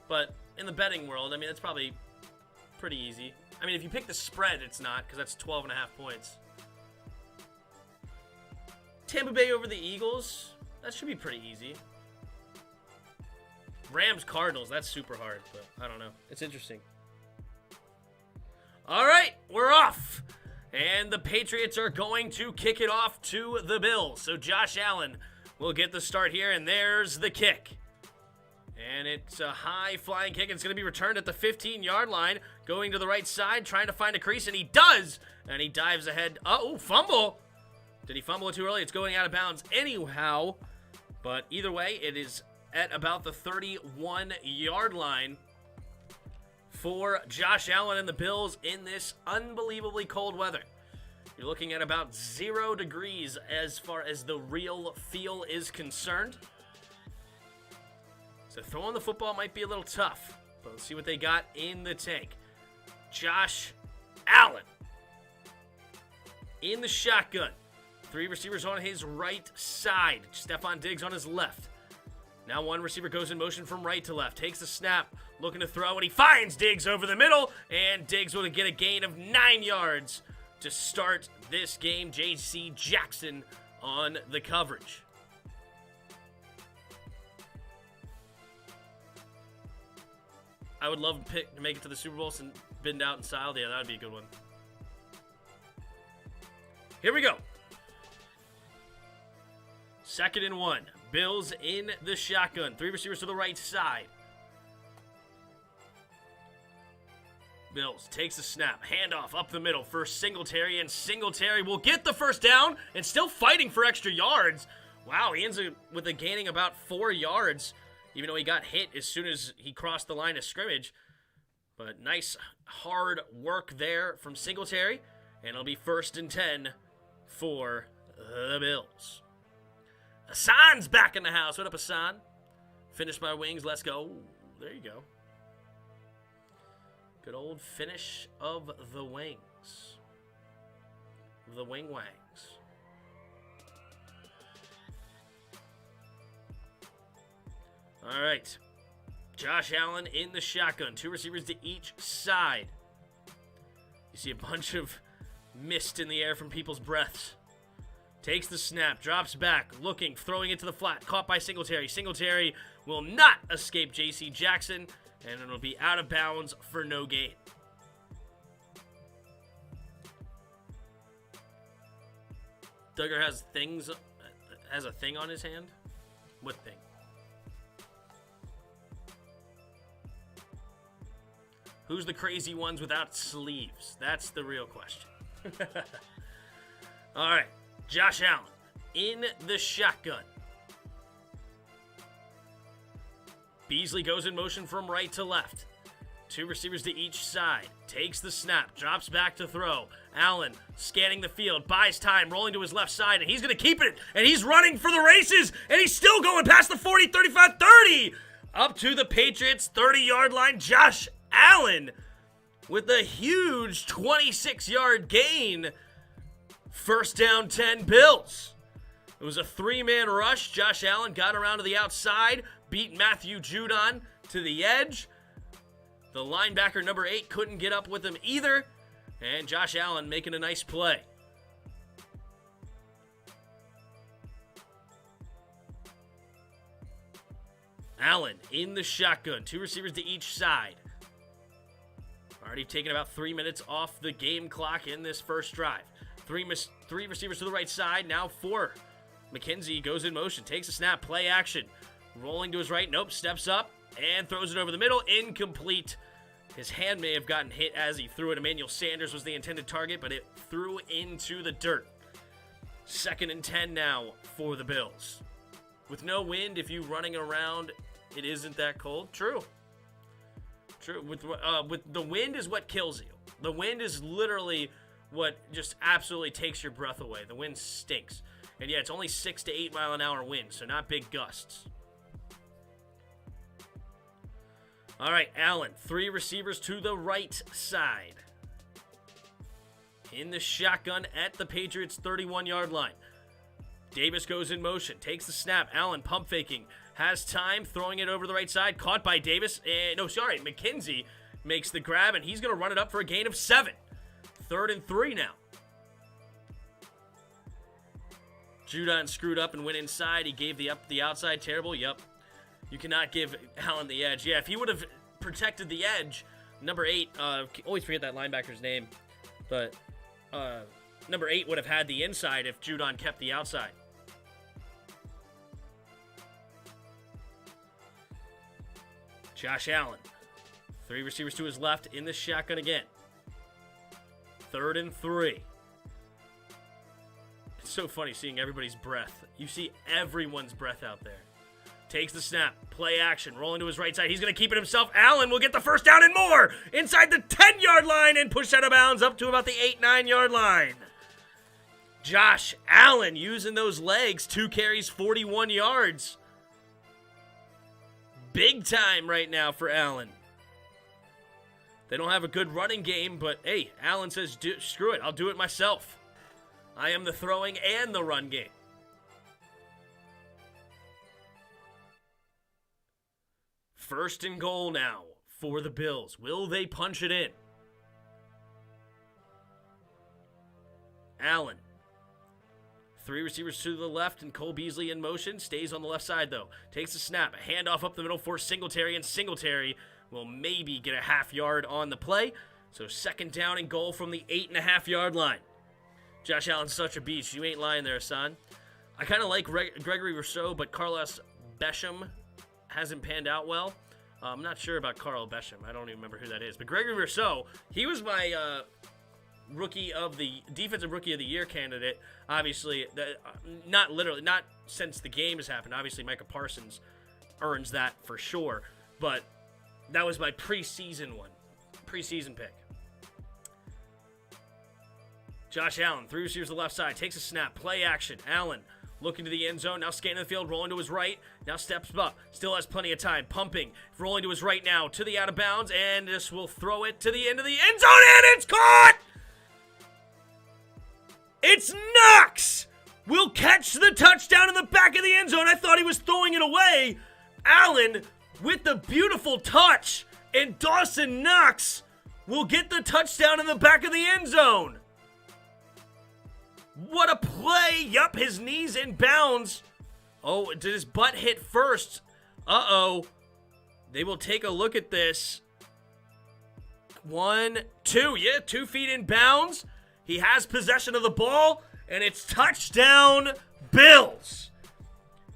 Speaker 1: But in the betting world, I mean, it's probably pretty easy. I mean, if you pick the spread, it's not, because that's 12.5 points. Tampa Bay over the Eagles. That should be pretty easy. Rams Cardinals. That's super hard, but I don't know. It's interesting. All right, we're off. And the Patriots are going to kick it off to the Bills. So Josh Allen will get the start here, and there's the kick. And it's a high-flying kick. It's going to be returned at the 15-yard line, going to the right side, trying to find a crease, and he does. And he dives ahead. Oh, fumble. Did he fumble it too early? It's going out of bounds anyhow. But either way, it is at about the 31-yard line for Josh Allen and the Bills in this unbelievably cold weather. You're looking at about 0 degrees as far as the real feel is concerned. So throwing the football might be a little tough, but let's see what they got in the tank. Josh Allen in the shotgun. 3 receivers on his right side. Stephon Diggs on his left. Now 1 receiver goes in motion from right to left. Takes the snap, looking to throw, and he finds Diggs over the middle. And Diggs will get a gain of 9 yards to start this game. J.C. Jackson on the coverage. I would love to make it to the Super Bowl and bend out in style. Yeah, that would be a good one. Here we go. 2nd and 1. Bills in the shotgun. 3 receivers to the right side. Bills takes the snap. Handoff up the middle for Singletary. And Singletary will get the first down and still fighting for extra yards. Wow, he ends up with a gaining about 4 yards. Even though he got hit as soon as he crossed the line of scrimmage. But nice hard work there from Singletary. And it'll be 1st and 10 for the Bills. Hassan's back in the house. What up, Hassan? Finish my wings. Let's go. There you go. Good old finish of the wings. The wing wangs. All right. Josh Allen in the shotgun. 2 receivers to each side. You see a bunch of mist in the air from people's breaths. Takes the snap, drops back, looking, throwing it to the flat, caught by Singletary. Singletary will not escape J.C. Jackson, and it'll be out of bounds for no gain. Duggar has a thing on his hand? What thing? Who's the crazy ones without sleeves? That's the real question. All right. Josh Allen in the shotgun. Beasley goes in motion from right to left. 2 receivers to each side. Takes the snap. Drops back to throw. Allen scanning the field. Buys time. Rolling to his left side. And he's going to keep it. And he's running for the races. And he's still going past the 40, 35, 30. Up to the Patriots 30-yard line. Josh Allen with a huge 26-yard gain. 1st down 10 Bills. It was a 3-man rush. Josh Allen got around to the outside, beat Matthew Judon to the edge. The linebacker number 8 couldn't get up with him either. And Josh Allen making a nice play. Allen in the shotgun. 2 receivers to each side. Already taken about 3 minutes off the game clock in this first drive. Three receivers to the right side. Now 4. McKenzie goes in motion. Takes a snap. Play action. Rolling to his right. Nope. Steps up. and throws it over the middle. Incomplete. His hand may have gotten hit as he threw it. Emmanuel Sanders was the intended target, but it threw into the dirt. 2nd and 10 now for the Bills. With no wind, if you running around, it isn't that cold. True. With the wind is what kills you. The wind is literally what just absolutely takes your breath away. The wind stinks. And yeah, it's only 6 to 8 mile an hour wind, so not big gusts. All right, Allen, 3 receivers to the right side. In the shotgun at the Patriots' 31-yard line. Davis goes in motion, takes the snap. Allen pump faking, has time, throwing it over the right side. Caught by Davis. McKenzie makes the grab, and he's going to run it up for a gain of 7. 3rd and 3 now. Judon screwed up and went inside. He gave the outside. Terrible. Yep. You cannot give Allen the edge. Yeah, if he would have protected the edge, number 8, always forget that linebacker's name, but number 8 would have had the inside if Judon kept the outside. Josh Allen, 3 receivers to his left in the shotgun again. 3rd and 3. It's so funny seeing everybody's breath. You see everyone's breath out there. Takes the snap. Play action. Rolling to his right side. He's going to keep it himself. Allen will get the first down and more. Inside the 10-yard line and push out of bounds up to about the 8-9-yard line. Josh Allen using those legs. 2 carries, 41 yards. Big time right now for Allen. They don't have a good running game, but hey, Allen says, screw it. I'll do it myself. I am the throwing and the run game. First and goal now for the Bills. Will they punch it in? Allen. 3 receivers to the left and Cole Beasley in motion. Stays on the left side though. Takes a snap. A handoff up the middle for Singletary, and Singletary will maybe get a half yard on the play. So 2nd down and goal from the 8.5-yard line. Josh Allen's such a beast. You ain't lying there, son. I kind of like Gregory Rousseau, but Carlos Besham hasn't panned out well. I'm not sure about Carl Besham. I don't even remember who that is. But Gregory Rousseau, he was my defensive rookie of the year candidate. Obviously, not since the game has happened. Obviously, Micah Parsons earns that for sure. But that was my preseason pick. Josh Allen, 3 receivers to the left side, takes a snap, play action. Allen looking to the end zone, now scanning the field, rolling to his right, now steps up, still has plenty of time, pumping, rolling to his right now, to the out of bounds, and this will throw it to the end of the end zone, and it's caught! It's Knox! Will catch the touchdown in the back of the end zone. I thought he was throwing it away. Allen with the beautiful touch, and Dawson Knox will get the touchdown in the back of the end zone. What a play! Yup, his knees in bounds. Oh, did his butt hit first? Uh-oh. They will take a look at this. 1, 2. Yeah, 2 feet in bounds. He has possession of the ball, and it's touchdown Bills.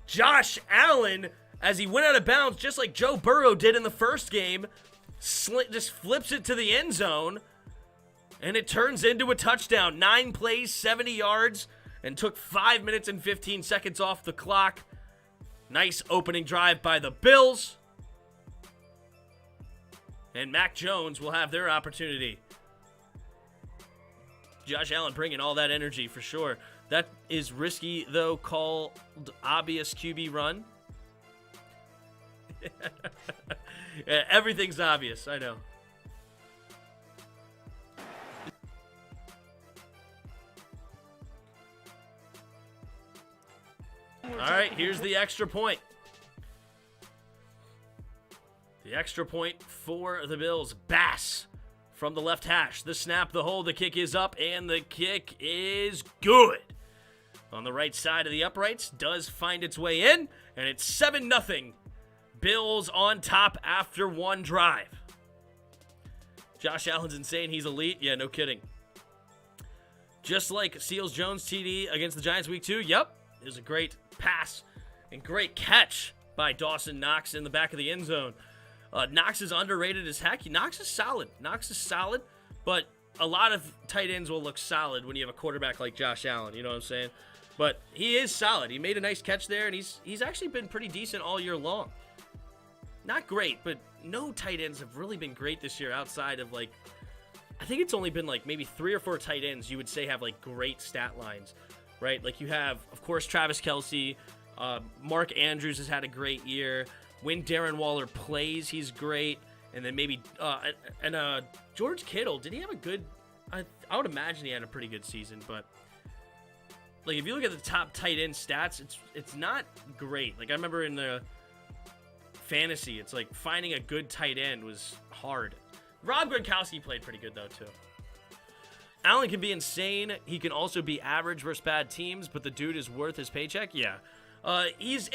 Speaker 1: Josh Allen, as he went out of bounds, just like Joe Burrow did in the first game, just flips it to the end zone. And it turns into a touchdown. 9 plays, 70 yards, and took 5 minutes and 15 seconds off the clock. Nice opening drive by the Bills. And Mac Jones will have their opportunity. Josh Allen bringing all that energy for sure. That is risky, though, called obvious QB run. Yeah, everything's obvious, I know. All right, here's the extra point. The extra point for the Bills. Bass from the left hash. The snap, the hold, the kick is up, and the kick is good. On the right side of the uprights, does find its way in, and it's 7-0. Bills on top after 1 drive. Josh Allen's insane. He's elite. Yeah, no kidding. Just like Seals Jones TD against the Giants week 2. Yep. It was a great pass and great catch by Dawson Knox in the back of the end zone. Knox is underrated as heck. Knox is solid. But a lot of tight ends will look solid when you have a quarterback like Josh Allen. You know what I'm saying? But he is solid. He made a nice catch there, and he's actually been pretty decent all year long. Not great, but no tight ends have really been great this year outside of, like, I think it's only been, like, maybe 3 or 4 tight ends you would say have, like, great stat lines, right? Like, you have, of course, Travis Kelce. Mark Andrews has had a great year. When Darren Waller plays, he's great. And then maybe George Kittle, did he have a good – I would imagine he had a pretty good season, but – like, if you look at the top tight end stats, it's not great. Like, I remember in the fantasy, it's like finding a good tight end was hard. Rob Gronkowski played pretty good, though, too. Allen can be insane. He can also be average versus bad teams, but the dude is worth his paycheck? Yeah. He's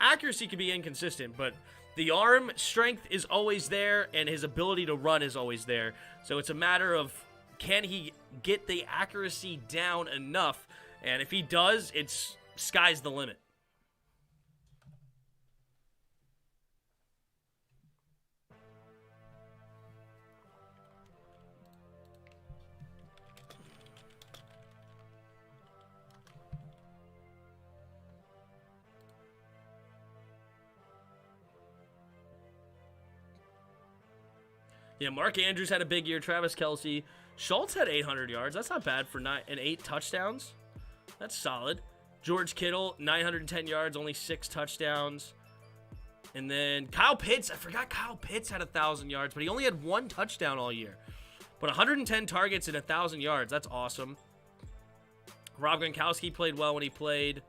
Speaker 1: accuracy can be inconsistent, but the arm strength is always there, and his ability to run is always there. So it's a matter of, can he get the accuracy down enough? And if he does, it's sky's the limit. Yeah, Mark Andrews had a big year. Travis Kelce. Schultz had 800 yards. That's not bad for 8 touchdowns. That's solid. George Kittle, 910 yards, only 6 touchdowns. And then Kyle Pitts. I forgot Kyle Pitts had 1,000 yards, but he only had 1 touchdown all year. But 110 targets and 1,000 yards. That's awesome. Rob Gronkowski played well when he played.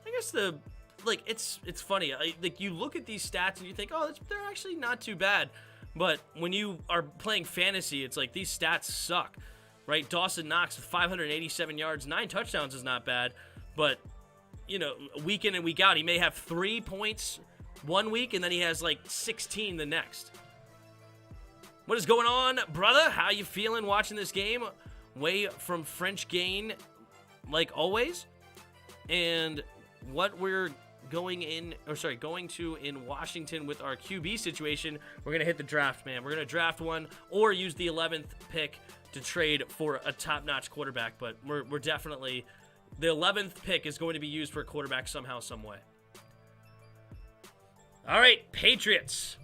Speaker 1: I guess it's funny. Like, you look at these stats and you think, oh, they're actually not too bad. But when you are playing fantasy, it's like these stats suck, right? Dawson Knox with 587 yards, 9 touchdowns is not bad. But, you know, week in and week out, he may have 3 points one week and then he has like 16 the next. What is going on, brother? How you feeling watching this game? Way from French Gain, like always. And what we're going to in Washington with our QB situation, we're going to hit the draft, man. We're going to draft one or use the 11th pick to trade for a top-notch quarterback, but we're definitely, the 11th pick is going to be used for a quarterback somehow, some way. All right, Patriots.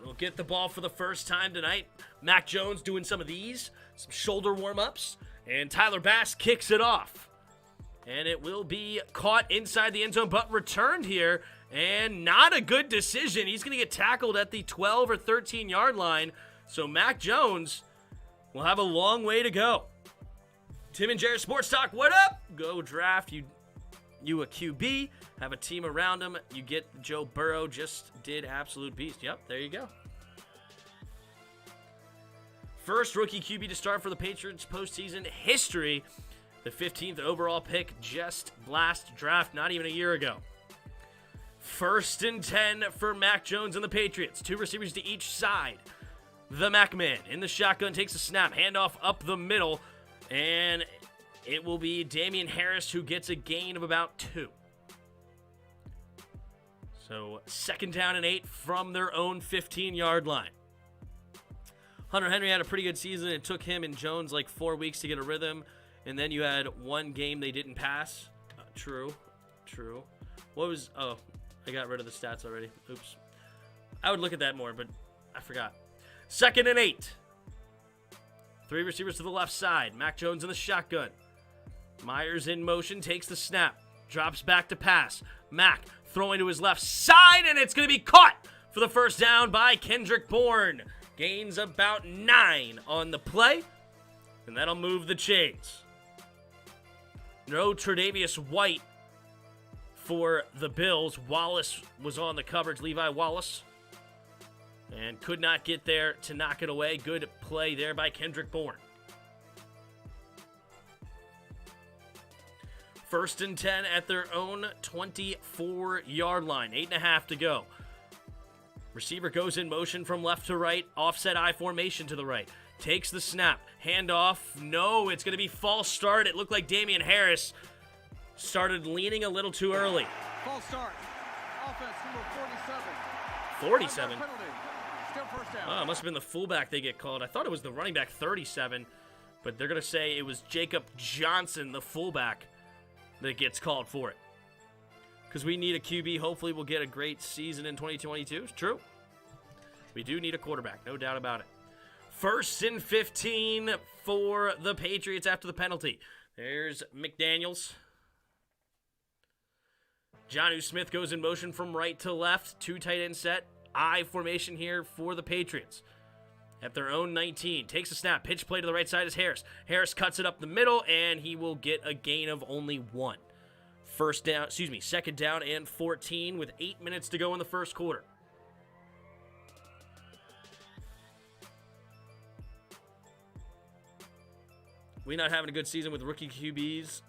Speaker 1: We'll get the ball for the first time tonight. Mac Jones doing some of these, some shoulder warm-ups, and Tyler Bass kicks it off. And it will be caught inside the end zone, but returned here. And not a good decision. He's going to get tackled at the 12 or 13-yard line. So Mac Jones will have a long way to go. Tim and Jared Sports Talk, what up? Go draft you a QB. Have a team around him. You get Joe Burrow. Just did absolute beast. Yep, there you go. First rookie QB to start for the Patriots postseason history. The 15th overall pick just last draft, not even a year ago. 1st and 10 for Mac Jones and the Patriots. 2 receivers to each side. The Mac man in the shotgun takes a snap, handoff up the middle, and it will be Damian Harris who gets a gain of about 2. So 2nd down and 8 from their own 15-yard line. Hunter Henry had a pretty good season. It took him and Jones like 4 weeks to get a rhythm. And then you had 1 game they didn't pass. True. Oh, I got rid of the stats already. Oops. I would look at that more, but I forgot. 2nd and 8. 3 receivers to the left side. Mac Jones in the shotgun. Myers in motion, takes the snap. Drops back to pass. Mac throwing to his left side, and it's going to be caught for the first down by Kendrick Bourne. Gains about 9 on the play, and that'll move the chains. No Tre'Davious White for the Bills. Wallace was on the coverage, Levi Wallace, and could not get there to knock it away. Good play there by Kendrick Bourne. 1st and 10 at their own 24-yard line. 8.5 to go. Receiver goes in motion from left to right. Offset I formation to the right. Takes the snap. Handoff. No, it's going to be false start. It looked like Damian Harris started leaning a little too early.
Speaker 5: False start.
Speaker 2: offense, number 47.
Speaker 1: 47?
Speaker 2: Penalty. Still first down.
Speaker 1: Oh, it must have been the fullback they get called. I thought it was the running back, 37. But they're going to say it was Jacob Johnson, the fullback, that gets called for it. Because we need a QB. Hopefully we'll get a great season in 2022. It's true. We do need a quarterback, no doubt about it. 1st and 15 for the Patriots after the penalty. There's McDaniels. Jonnu Smith goes in motion from right to left. 2 tight end set. I formation here for the Patriots. At their own 19. Takes a snap. Pitch play to the right side is Harris. Harris cuts it up the middle, and he will get a gain of only 1. Second down and 14 with 8 minutes to go in the first quarter. We not having a good season with rookie QBs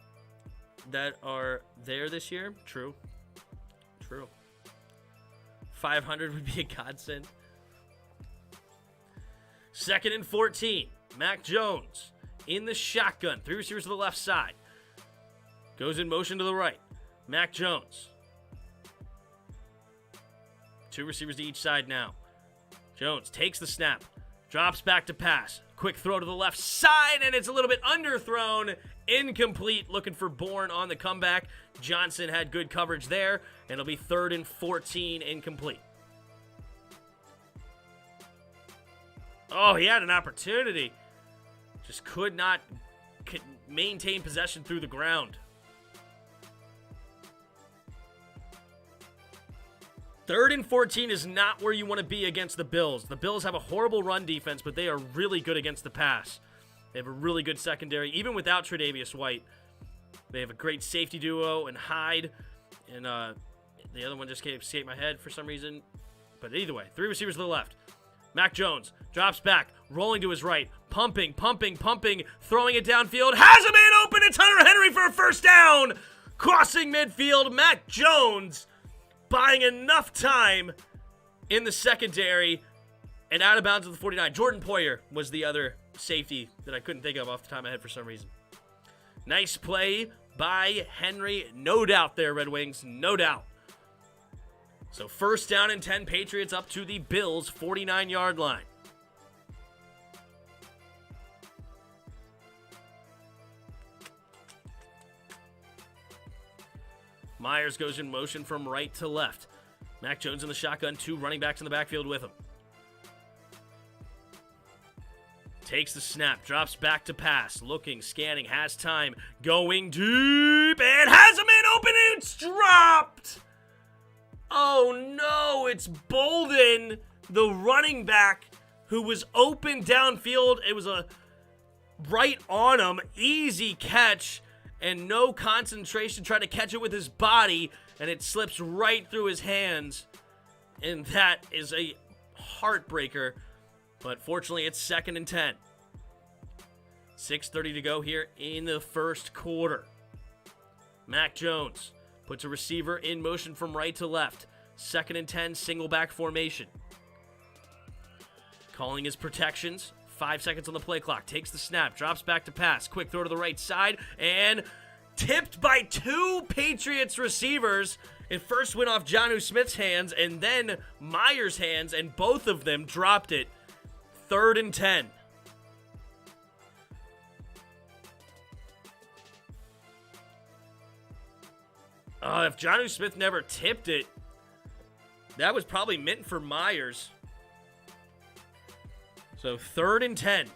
Speaker 1: that are there this year? True. 500 would be a godsend. 2nd and 14. Mac Jones in the shotgun. 3 receivers to the left side. Goes in motion to the right. Mac Jones. 2 receivers to each side now. Jones takes the snap. Drops back to pass. Quick throw to the left side, and it's a little bit underthrown. Incomplete. Looking for Bourne on the comeback. Johnson had good coverage there, and it'll be 3rd and 14, incomplete. Oh, he had an opportunity. Just could not maintain possession through the ground. 3rd and 14 is not where you want to be against the Bills. The Bills have a horrible run defense, but they are really good against the pass. They have a really good secondary, even without Tre'Davious White. They have a great safety duo and Hyde, and the other one just escaped my head for some reason. But either way, 3 receivers to the left. Mac Jones drops back, rolling to his right, pumping, throwing it downfield. Has a man open. It's Hunter Henry for a first down. Crossing midfield, Mac Jones buying enough time in the secondary and out of bounds of the 49. Jordan Poyer was the other safety that I couldn't think of off the top of my head for some reason. Nice play by Henry. No doubt there, Red Wings. No doubt. So 1st down and 10, Patriots up to the Bills' 49-yard line. Myers goes in motion from right to left. Mac Jones in the shotgun, 2 running backs in the backfield with him. Takes the snap, drops back to pass, looking, scanning, has time, going deep, and has a man open, and it's dropped! Oh no, it's Bolden, the running back, who was open downfield. It was a right on him, easy catch, and no concentration, trying to catch it with his body, and it slips right through his hands. And that is a heartbreaker, but fortunately it's 2nd and 10. 6:30 to go here in the first quarter. Mac Jones puts a receiver in motion from right to left. 2nd and 10, single back formation. Calling his protections. 5 seconds on the play clock. Takes the snap. Drops back to pass. Quick throw to the right side. And tipped by 2 Patriots receivers. It first went off Jonnu Smith's hands and then Myers' hands, and both of them dropped it. 3rd and 10. If Jonnu Smith never tipped it, that was probably meant for Myers. So 3rd and 10.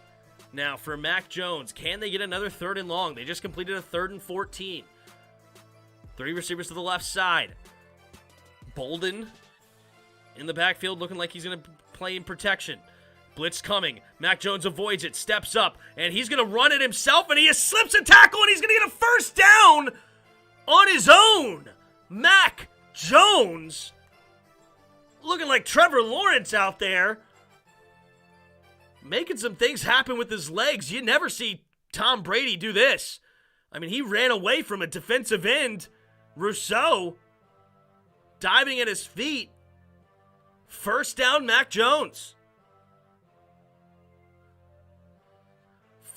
Speaker 1: Now for Mac Jones, can they get another 3rd and long? They just completed a 3rd and 14. 3 receivers to the left side. Bolden in the backfield looking like he's going to play in protection. Blitz coming. Mac Jones avoids it, steps up, and he's going to run it himself, and he slips a tackle, and he's going to get a first down on his own. Mac Jones looking like Trevor Lawrence out there, making some things happen with his legs. You never see Tom Brady do this. I mean, he ran away from a defensive end, Rousseau, diving at his feet. First down, Mac Jones.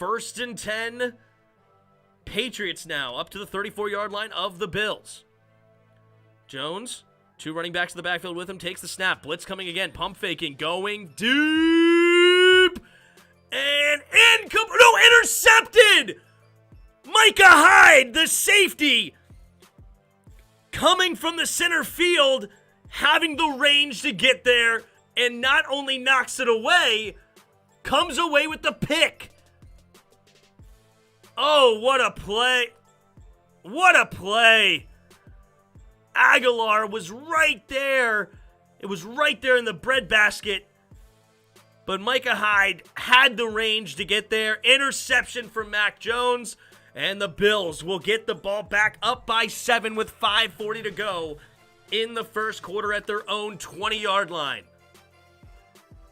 Speaker 1: 1st and 10, Patriots now up to the 34-yard line of the Bills. Jones Two running backs in the backfield with him. Takes the snap. Blitz coming again. Pump faking. Going deep. And intercepted! Micah Hyde, the safety, coming from the center field, having the range to get there, and not only knocks it away, comes away with the pick. Oh, what a play. What a play. Aguilar was right there. It was right there in the breadbasket. But Micah Hyde had the range to get there. Interception from Mac Jones. And the Bills will get the ball back up by 7 with 5:40 to go in the first quarter at their own 20-yard line.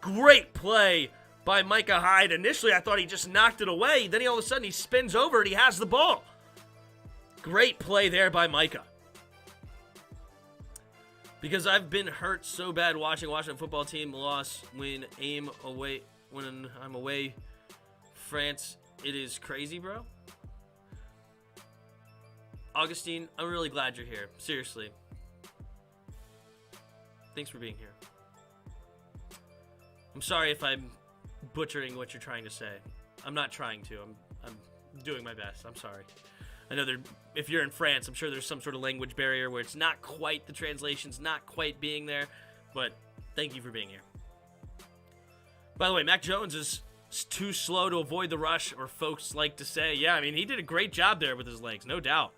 Speaker 1: Great play by Micah Hyde. Initially, I thought he just knocked it away. Then all of a sudden, he spins over and he has the ball. Great play there by Micah. Because I've been hurt so bad watching Washington football team loss when I'm away France. It is crazy, bro. Augustine, I'm really glad you're here. Seriously. Thanks for being here. I'm sorry if I'm butchering what you're trying to say. I'm not trying to. I'm doing my best. I'm sorry. I know if you're in France, I'm sure there's some sort of language barrier where it's not quite, the translation's not quite being there, but thank you for being here. By the way, Mac Jones is too slow to avoid the rush, or folks like to say. Yeah, I mean, he did a great job there with his legs, no doubt.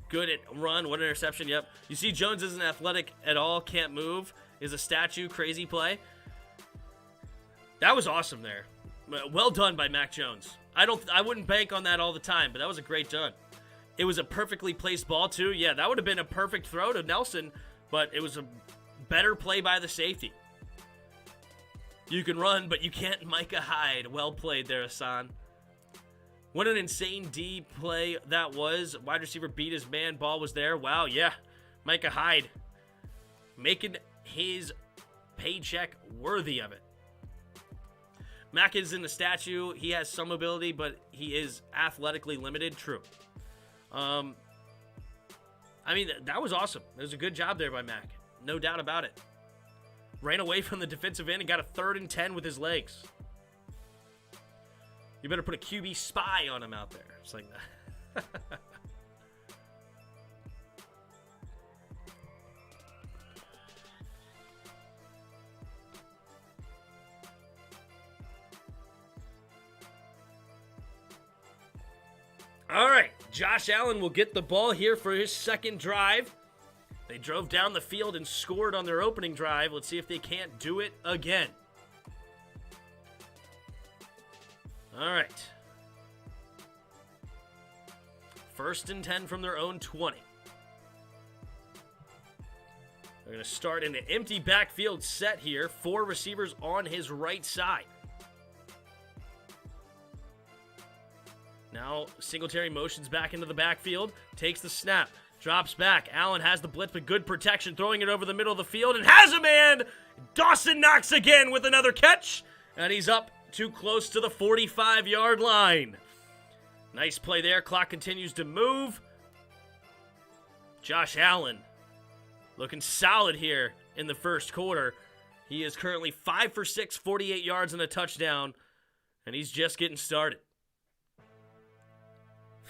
Speaker 1: Good at run, what an interception, yep. You see Jones isn't athletic at all, can't move, is a statue, crazy play. That was awesome there. Well done by Mac Jones. I wouldn't bank on that all the time, but that was a great done. It was a perfectly placed ball, too. Yeah, that would have been a perfect throw to Nelson, but it was a better play by the safety. You can run, but you can't Micah Hyde. Well played there, Hassan. What an insane D play that was. Wide receiver beat his man. Ball was there. Wow, yeah. Micah Hyde making his paycheck worthy of it. Mac is in the statue. He has some ability, but he is athletically limited. True. I mean, that was awesome. It was a good job there by Mac. No doubt about it. Ran away from the defensive end and got a 3rd and 10 with his legs. You better put a QB spy on him out there. It's like that. All right, Josh Allen will get the ball here for his second drive. They drove down the field and scored on their opening drive. Let's see if they can't do it again. All right. 1st and 10 from their own 20. They're going to start in an empty backfield set here. 4 receivers on his right side. Now, Singletary motions back into the backfield, takes the snap, drops back. Allen has the blitz, but good protection, throwing it over the middle of the field, and has a man! Dawson Knox again with another catch, and he's up too close to the 45-yard line. Nice play there. Clock continues to move. Josh Allen looking solid here in the first quarter. He is currently 5 for 6, 48 yards and a touchdown, and he's just getting started.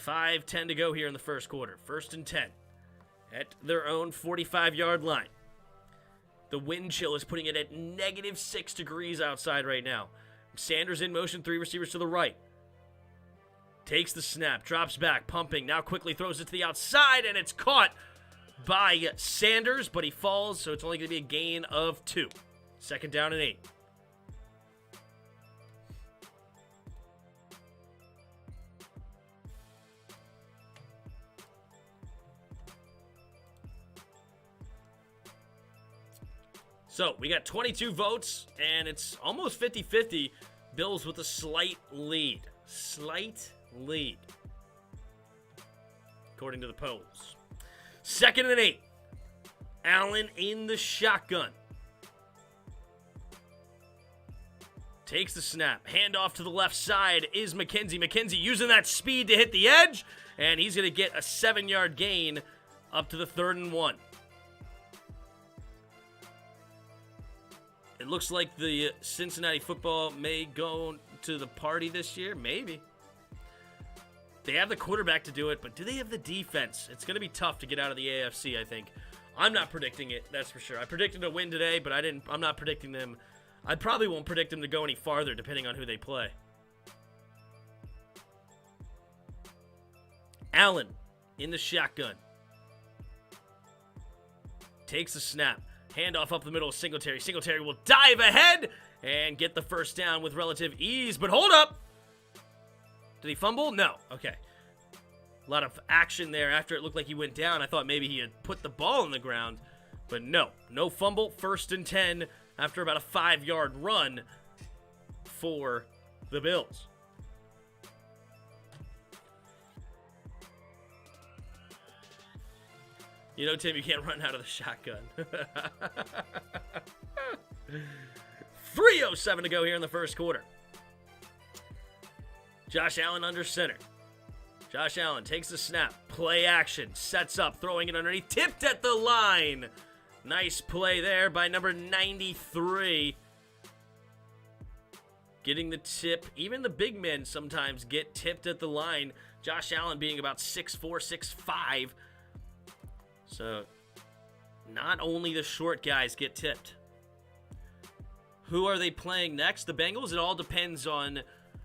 Speaker 1: 5:10 to go here in the first quarter. 1st and 10 at their own 45-yard line. The wind chill is putting it at -6 degrees outside right now. Sanders in motion, 3 receivers to the right. Takes the snap, drops back, pumping, now quickly throws it to the outside, and it's caught by Sanders, but he falls, so it's only going to be a gain of 2. 2nd down and 8. So, we got 22 votes, and it's almost 50-50. Bills with a slight lead. Slight lead. According to the polls. 2nd and 8. Allen in the shotgun. Takes the snap. Handoff to the left side is McKenzie. McKenzie using that speed to hit the edge, and he's going to get a 7-yard gain Up to the 3rd and 1. It looks like the Cincinnati football may go to the party this year. Maybe. They have the quarterback to do it, but do they have the defense? It's going to be tough to get out of the AFC, I think. I'm not predicting it, that's for sure. I predicted a win today, but I'm not predicting them. I probably won't predict them to go any farther, depending on who they play. Allen in the shotgun. Takes a snap. Handoff up the middle of Singletary. Singletary will dive ahead and get the first down with relative ease. But hold up. Did he fumble? No. Okay. A lot of action there after it looked like he went down. I thought maybe he had put the ball on the ground. But no. No fumble. 1st and 10 after about a 5-yard run for the Bills. You know, Tim, you can't run out of the shotgun. 3:07 to go here in the first quarter. Josh Allen under center. Josh Allen takes the snap. Play action. Sets up. Throwing it underneath. Tipped at the line. Nice play there by number 93. Getting the tip. Even the big men sometimes get tipped at the line. Josh Allen being about 6'4", 6'5". So, not only the short guys get tipped. Who are they playing next? The Bengals? It all depends on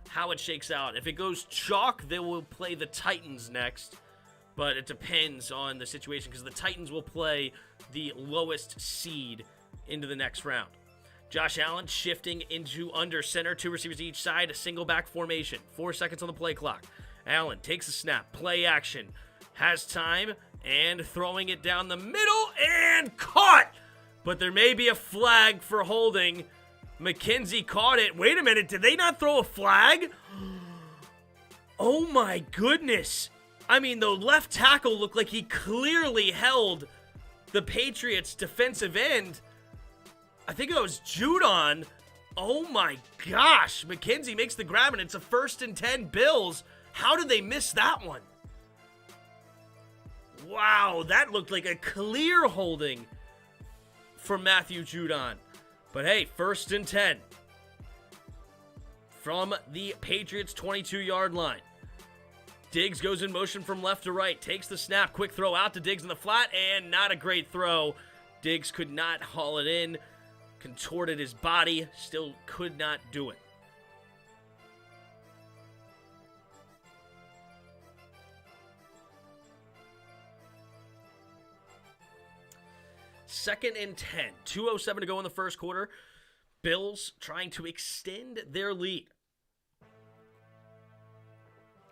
Speaker 1: how it shakes out. If it goes chalk, they will play the Titans next. But it depends on the situation because the Titans will play the lowest seed into the next round. Josh Allen shifting into under center. 2 receivers each side. A single back formation. 4 seconds on the play clock. Allen takes a snap. Play action. Has time. And throwing it down the middle and caught. But there may be a flag for holding. McKenzie caught it. Wait a minute. Did they not throw a flag? Oh my goodness. I mean, the left tackle looked like he clearly held the Patriots defensive end. I think it was Judon. Oh my gosh. McKenzie makes the grab and it's a 1st and 10 Bills. How did they miss that one? Wow, that looked like a clear holding for Matthew Judon. But hey, 1st and 10 from the Patriots' 22-yard line. Diggs goes in motion from left to right, takes the snap, quick throw out to Diggs in the flat, and not a great throw. Diggs could not haul it in, contorted his body, still could not do it. Second and 10. 2:07 to go in the first quarter. Bills trying to extend their lead.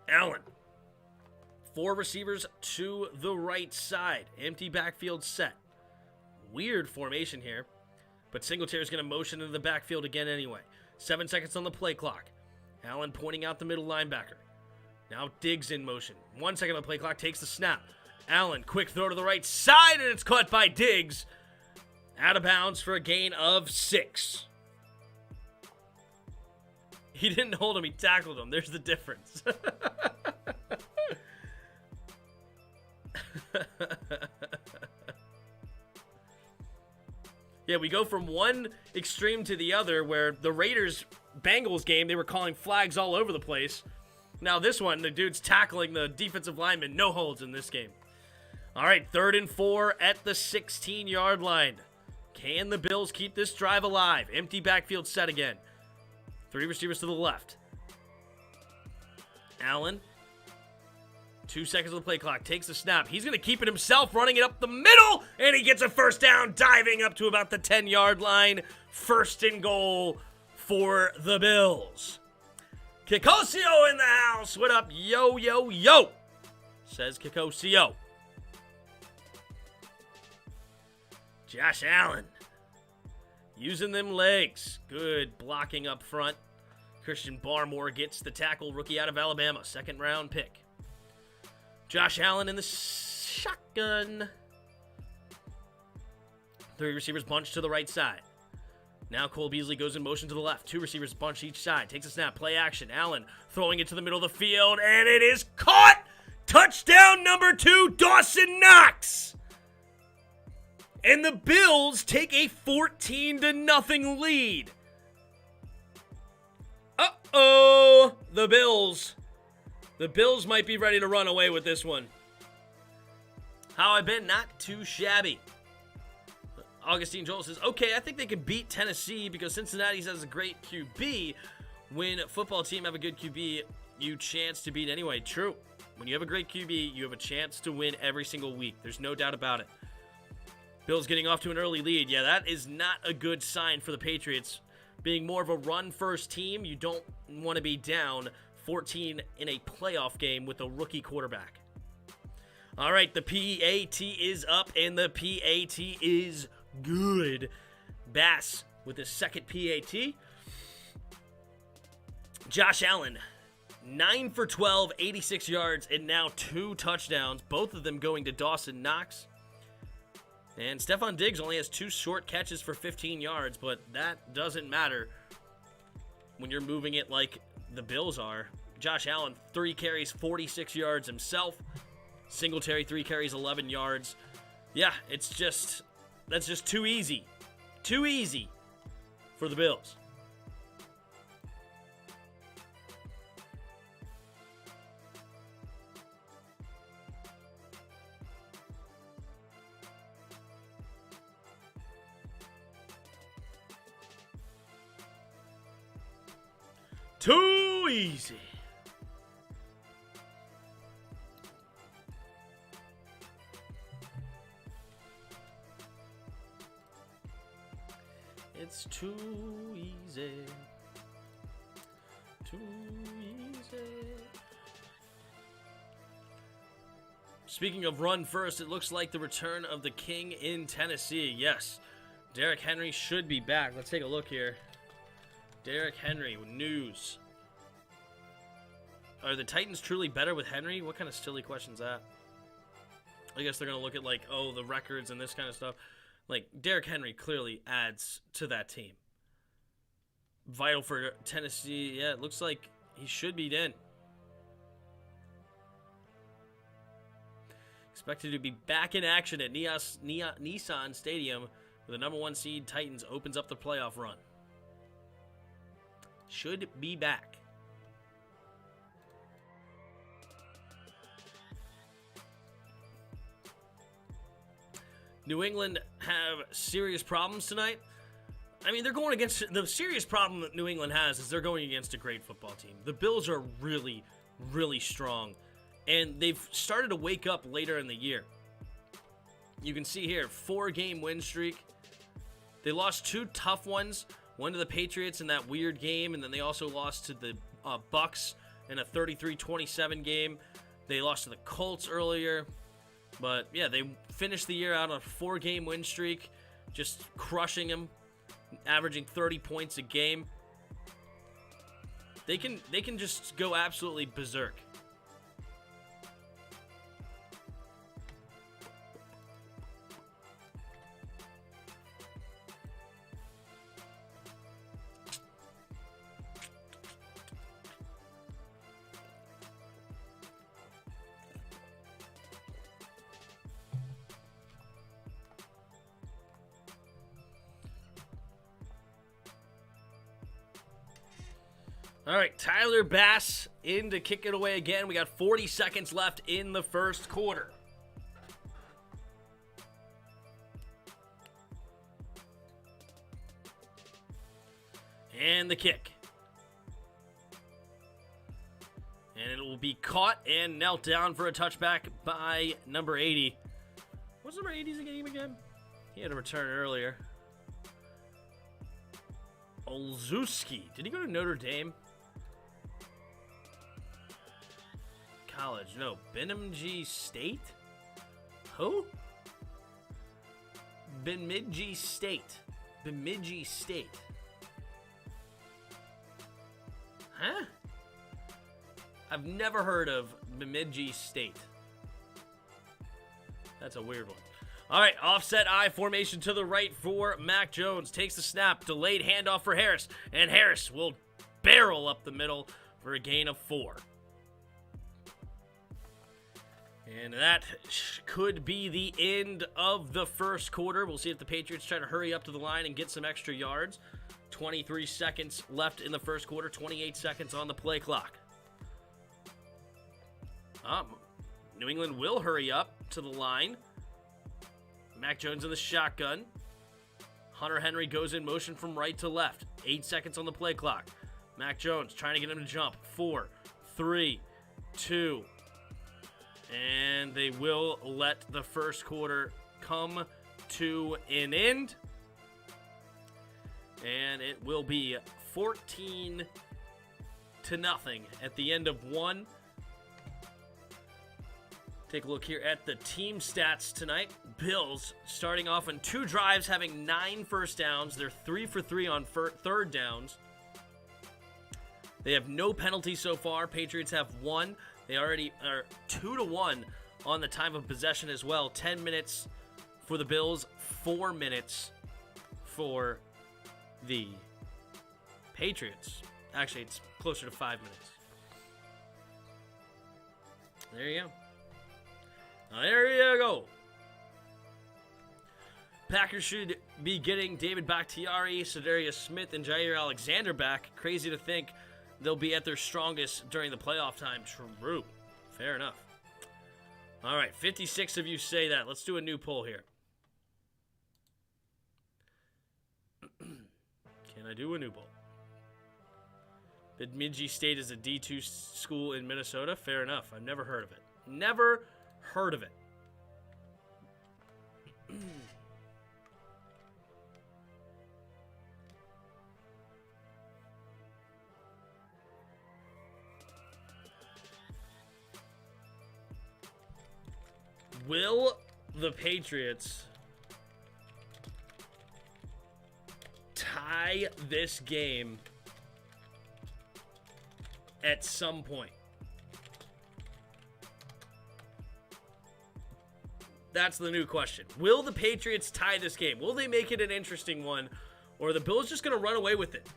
Speaker 1: Allen. 4 receivers to the right side. Empty backfield set. Weird formation here. But Singletary's going to motion into the backfield again anyway. 7 seconds on the play clock. Allen pointing out the middle linebacker. Now Diggs in motion. 1 second on the play clock. Takes the snap. Allen, quick throw to the right side, and it's caught by Diggs. Out of bounds for a gain of 6. He didn't hold him, he tackled him. There's the difference. Yeah, we go from one extreme to the other where the Raiders-Bengals game, they were calling flags all over the place. Now this one, the dude's tackling the defensive lineman. No holds in this game. All right, 3rd and 4 at the 16-yard line. Can the Bills keep this drive alive? Empty backfield set again. 3 receivers to the left. Allen. 2 seconds on the play clock. Takes the snap. He's going to keep it himself, running it up the middle, and he gets a first down, diving up to about the 10-yard line. 1st and goal for the Bills. Kikosio in the house. What up? Yo, yo, yo, says Kikosio. Josh Allen using them legs. Good blocking up front. Christian Barmore gets the tackle, rookie out of Alabama, 2nd round pick. Josh Allen in the shotgun. 3 receivers bunched to the right side. Now Cole Beasley goes in motion to the left. 2 receivers bunched each side. Takes a snap. Play action. Allen throwing it to the middle of the field. And it is caught. Touchdown number 2, Dawson Knox. And the Bills take a 14-0 lead. Uh-oh, the Bills. The Bills might be ready to run away with this one. How I been? Not too shabby. Augustine Joel says, okay, I think they can beat Tennessee because Cincinnati has a great QB. When a football team have a good QB, you chance to beat anyway. True. When you have a great QB, you have a chance to win every single week. There's no doubt about it. Bills getting off to an early lead. Yeah, that is not a good sign for the Patriots. Being more of a run-first team, you don't want to be down 14 in a playoff game with a rookie quarterback. All right, the PAT is up, and the PAT is good. Bass with his second PAT. Josh Allen, 9 for 12, 86 yards, and now 2 touchdowns, both of them going to Dawson Knox. And Stephon Diggs only has 2 short catches for 15 yards, but that doesn't matter when you're moving it like the Bills are. Josh Allen, 3 carries, 46 yards himself. Singletary, 3 carries, 11 yards. Yeah, that's just too easy. Too easy for the Bills. Too easy. It's too easy. Too easy. Speaking of run first, it looks like the return of the king in Tennessee. Yes, Derrick Henry should be back. Let's take a look here. Derrick Henry, news. Are the Titans truly better with Henry? What kind of silly question is that? I guess they're going to look at, like, oh, the records and this kind of stuff. Like, Derrick Henry clearly adds to that team. Vital for Tennessee. Yeah, it looks like he should be in. Expected to be back in action at Nissan Stadium with the number 1 seed Titans opens up the playoff run. Should be back. New England have serious problems tonight. I mean, they're going against... The serious problem that New England has is they're going against a great football team. The Bills are really, really strong. And they've started to wake up later in the year. You can see here, 4-game win streak. They lost 2 tough ones. One to the Patriots in that weird game, and then they also lost to the Bucks in a 33-27 game. They lost to the Colts earlier. But, yeah, they finished the year out on a 4-game win streak, just crushing them, averaging 30 points a game. They can just go absolutely berserk. All right, Tyler Bass in to kick it away again. We got 40 seconds left in the first quarter. And the kick. And it will be caught and knelt down for a touchback by number 80. What's number 80's game again? He had a return earlier. Olszewski. Did he go to Notre Dame? College. No. Bemidji State? Who? Bemidji State. Bemidji State. Huh? I've never heard of Bemidji State. That's a weird one. All right, offset I formation to the right for Mac Jones. Takes the snap, delayed handoff for Harris, and Harris will barrel up the middle for a gain of 4. And that could be the end of the first quarter. We'll see if the Patriots try to hurry up to the line and get some extra yards. 23 seconds left in the first quarter, 28 seconds on the play clock. New England will hurry up to the line. Mac Jones in the shotgun. Hunter Henry goes in motion from right to left. 8 seconds on the play clock. Mac Jones trying to get him to jump. 4, 3, 2. And they will let the first quarter come to an end. And it will be 14-0 at the end of one. Take a look here at the team stats tonight. Bills starting off on 2 drives, having 9 first downs. They're 3 for 3 on third downs. They have no penalties so far. Patriots have 1. They already are 2-1 on the time of possession as well. 10 minutes for the Bills, 4 minutes for the Patriots. Actually, it's closer to 5 minutes. There you go. There you go. Packers should be getting David Bakhtiari, Sedarius Smith, and Jair Alexander back. Crazy to think they'll be at their strongest during the playoff time. True. Fair enough. All right, 56 of you say that. Let's do a new poll here. Can I do a new poll? Bemidji State is a D2 school in Minnesota. Fair enough. I've never heard of it. Never heard of it. Will the Patriots tie this game at some point? That's the new question. Will the Patriots tie this game? Will they make it an interesting one? Or are the Bills just going to run away with it?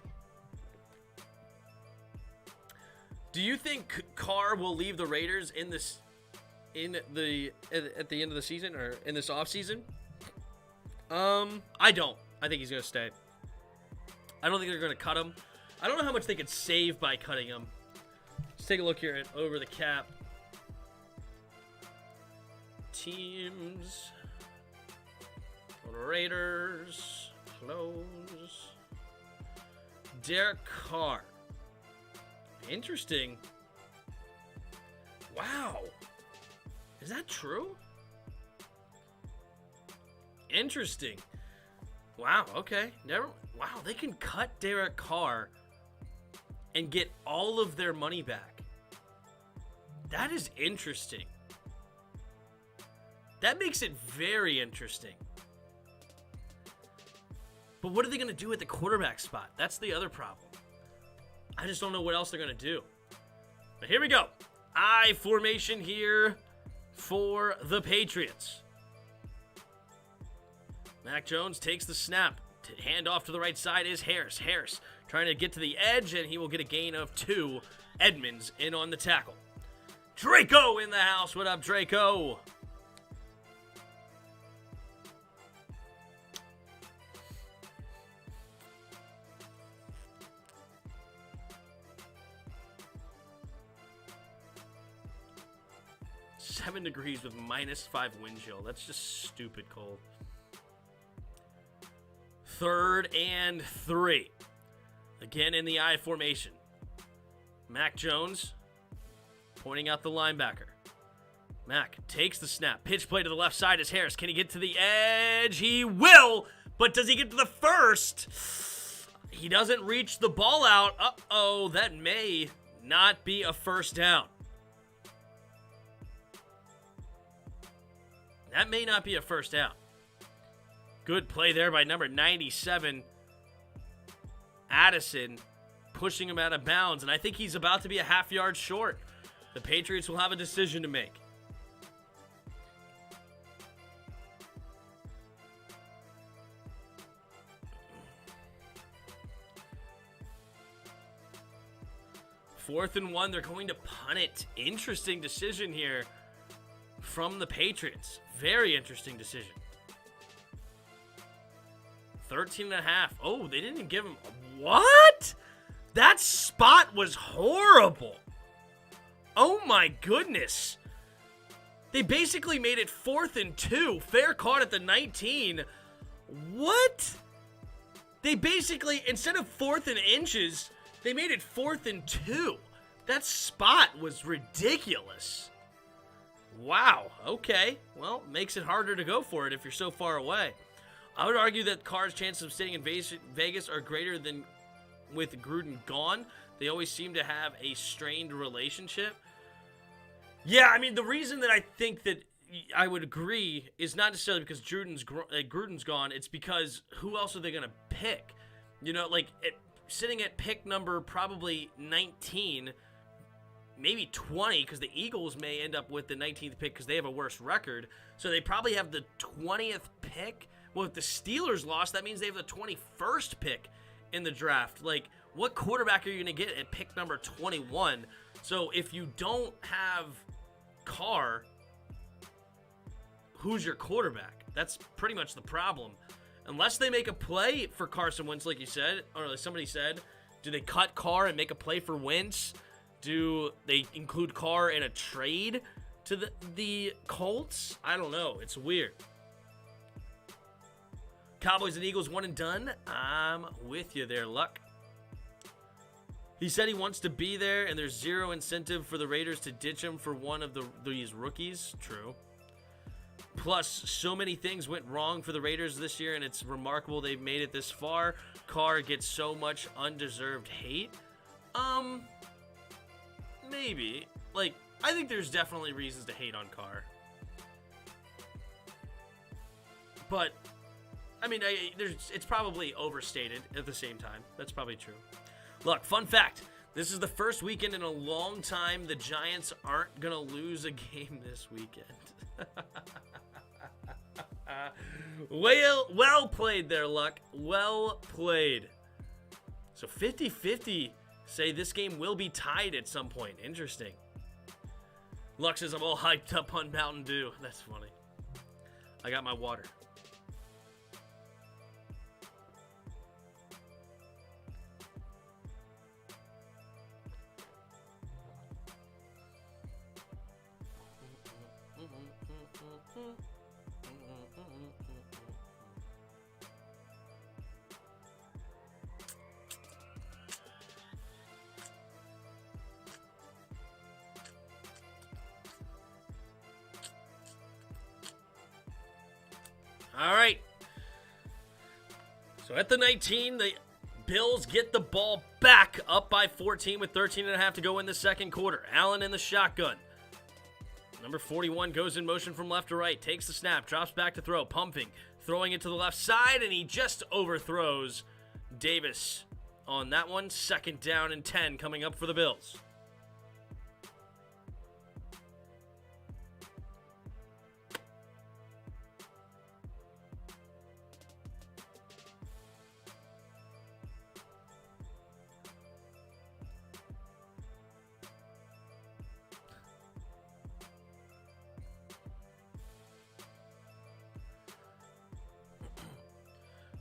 Speaker 1: Do you think Carr will leave the Raiders at the end of the season or in this offseason? I don't. I think he's going to stay. I don't think they're going to cut him. I don't know how much they could save by cutting him. Let's take a look here at over the cap. Teams. Raiders. Close. Derek Carr. Interesting. Wow. Is that true? Interesting. Wow, okay. Wow, they can cut Derek Carr and get all of their money back. That is interesting. That makes it very interesting. But what are they going to do at the quarterback spot? That's the other problem. I just don't know what else they're going to do. But here we go. I formation here for the Patriots. Mac Jones takes the snap. Hand off to the right side is Harris. Harris trying to get to the edge, and he will get a gain of 2. Edmonds in on the tackle. Draco in the house. What up, Draco? -7 with -5 wind chill. That's just stupid cold. 3rd and 3. Again in the I formation. Mac Jones pointing out the linebacker. Mac takes the snap. Pitch play to the left side is Harris. Can he get to the edge? He will, but does he get to the first? He doesn't reach the ball out. Uh-oh, that may not be a first down. That may not be a first down. Good play there by number 97, Addison, pushing him out of bounds. And I think he's about to be a half yard short. The Patriots will have a decision to make. Fourth and 1, they're going to punt it. Interesting decision here from the Patriots. Very interesting decision. 13.5. Oh, they didn't give him... What? That spot was horrible. Oh my goodness. They basically made it 4th and 2. Fair caught at the 19. What? They basically, instead of 4th and inches, they made it 4th and 2. That spot was ridiculous. Wow. Okay. Well, makes it harder to go for it if you're so far away. I would argue that Carr's chances of staying in Vegas are greater than with Gruden gone. They always seem to have a strained relationship. Yeah, I mean, the reason that I think that I would agree is not necessarily because Gruden's gone. It's because who else are they going to pick? You know, like sitting at pick number probably 19, maybe 20, because the Eagles may end up with the 19th pick because they have a worse record. So they probably have the 20th pick. Well, if the Steelers lost, that means they have the 21st pick in the draft. Like, what quarterback are you going to get at pick number 21? So if you don't have Carr, who's your quarterback? That's pretty much the problem. Unless they make a play for Carson Wentz, like you said, or like somebody said, do they cut Carr and make a play for Wentz? Do they include Carr in a trade to the Colts? I don't know. It's weird. Cowboys and Eagles one and done. I'm with you there, Luck. He said he wants to be there, and there's zero incentive for the Raiders to ditch him for one of these rookies. True. Plus, so many things went wrong for the Raiders this year, and it's remarkable they've made it this far. Carr gets so much undeserved hate. Maybe. Like, I think there's definitely reasons to hate on Carr. But, I mean, it's probably overstated at the same time. That's probably true. Look, fun fact. This is the first weekend in a long time the Giants aren't going to lose a game this weekend. Well played there, Luck. Well played. So 50-50 say this game will be tied at some point. Interesting. Luck says I'm all hyped up on Mountain Dew. That's funny. I got my water. All right. So at the 19, the Bills get the ball back up by 14 with 13.5 to go in the second quarter. Allen in the shotgun. Number 41 goes in motion from left to right, takes the snap, drops back to throw, pumping, throwing it to the left side, and he just overthrows Davis on that one. 2nd down and 10 coming up for the Bills.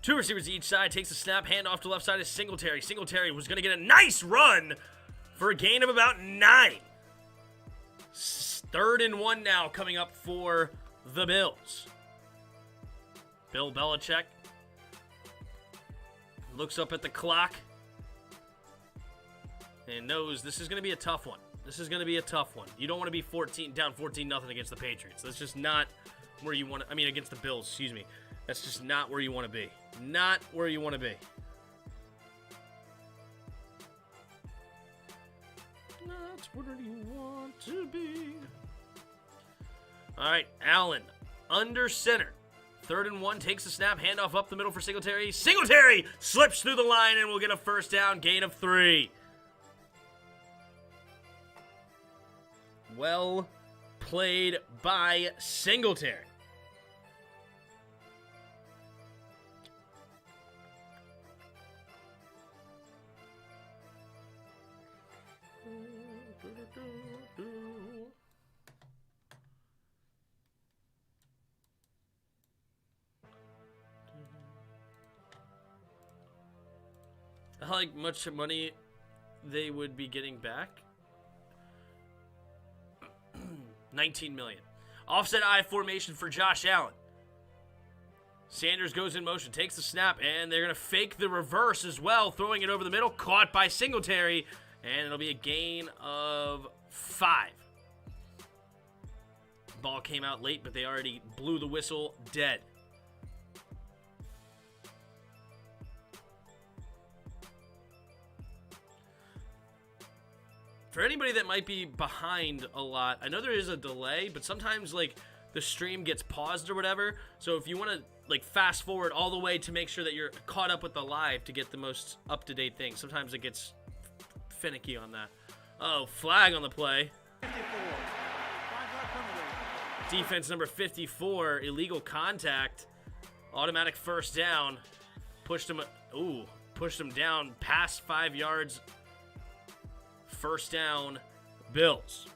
Speaker 1: Two receivers each side, takes a snap, hand off to left side is Singletary. Singletary was going to get a nice run for a gain of about 9. 3rd and 1 now coming up for the Bills. Bill Belichick looks up at the clock and knows this is going to be a tough one. This is going to be a tough one. You don't want to be down 14-0 against the Patriots. That's just not where you want to, against the Bills, excuse me. That's just not where you want to be. Not where you want to be. Not where you want to be. All right, Allen under center. 3rd and 1, takes the snap, handoff up the middle for Singletary. Singletary slips through the line and will get a 1st down, gain of 3. Well played by Singletary. How much money they would be getting back? 19 million. Offset I formation for Josh Allen. Sanders goes in motion, takes the snap, and they're going to fake the reverse as well, throwing it over the middle, caught by Singletary, and it'll be a gain of 5. Ball came out late, but they already blew the whistle dead. For anybody that might be behind a lot, I know there is a delay, but sometimes like the stream gets paused or whatever. So if you want to like fast forward all the way to make sure that you're caught up with the live to get the most up-to-date thing, sometimes it gets finicky on that. Oh, flag on the play.
Speaker 2: 54.
Speaker 1: Defense number 54, illegal contact, automatic first down. Pushed him down past 5 yards. First down, Bills.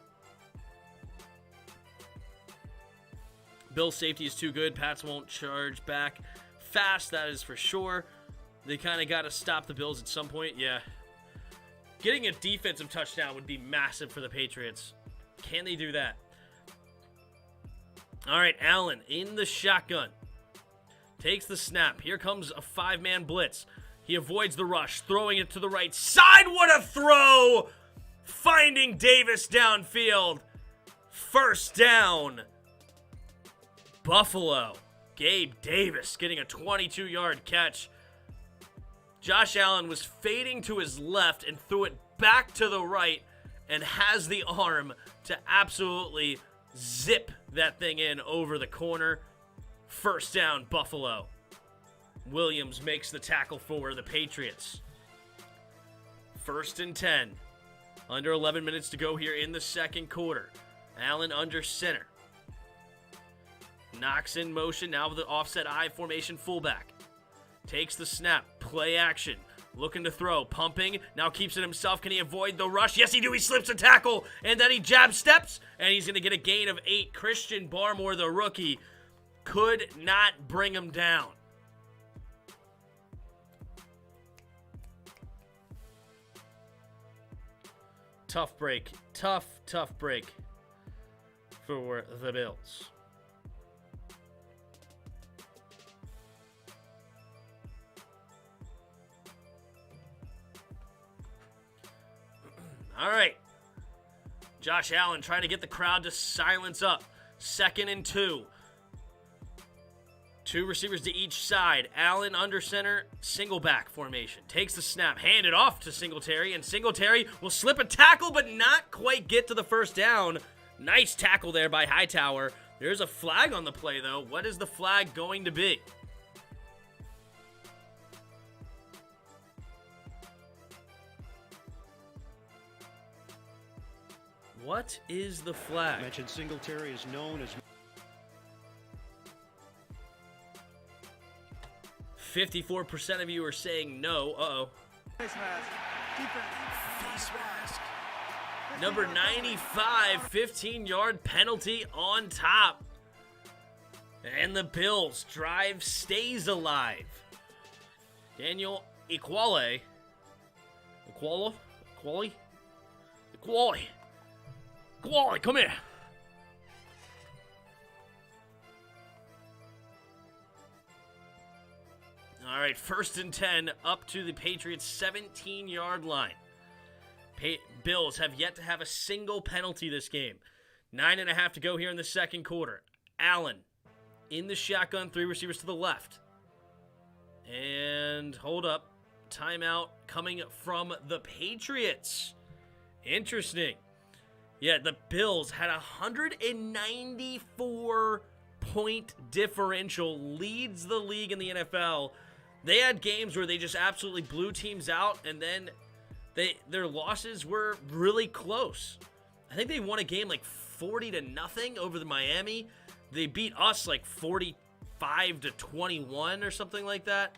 Speaker 1: Bills safety is too good. Pats won't charge back fast, that is for sure. They kind of got to stop the Bills at some point, yeah. Getting a defensive touchdown would be massive for the Patriots. Can they do that? All right, Allen in the shotgun. Takes the snap. Here comes a 5-man blitz. He avoids the rush, throwing it to the right side. What a throw! Finding Davis downfield. First down. Buffalo. Gabe Davis getting a 22-yard catch. Josh Allen was fading to his left and threw it back to the right and has the arm to absolutely zip that thing in over the corner. First down, Buffalo. Williams makes the tackle for the Patriots. 1st and 10. Under 11 minutes to go here in the second quarter. Allen under center. Knocks in motion, now with the offset I formation fullback. Takes the snap, play action. Looking to throw, pumping, now keeps it himself. Can he avoid the rush? Yes, he do. He slips a tackle, and then he jab steps, and he's going to get a gain of 8. Christian Barmore, the rookie, could not bring him down. Tough break. Tough break for the Bills. All right. Josh Allen trying to get the crowd to silence up. 2nd and 2. 2 receivers to each side. Allen under center, single back formation. Takes the snap, handed off to Singletary, and Singletary will slip a tackle but not quite get to the first down. Nice tackle there by Hightower. There's a flag on the play, though. What is the flag going to be? What is the flag?
Speaker 7: I mentioned Singletary is known as
Speaker 1: 54% of you are saying no. Uh-oh.
Speaker 2: Face mask. Defense.
Speaker 1: Face mask. Number 95, 15-yard penalty on top. And the Bills drive stays alive. Daniel Equale, come here. All right, 1st and 10 up to the Patriots' 17-yard line. Bills have yet to have a single penalty this game. 9.5 to go here in the second quarter. Allen in the shotgun, 3 receivers to the left. And hold up. Timeout coming from the Patriots. Interesting. Yeah, the Bills had a 194-point differential, leads the league in the NFL. They had games where they just absolutely blew teams out, and then their losses were really close. I think they won a game like 40-0 over the Miami. They beat us like 45-21 or something like that.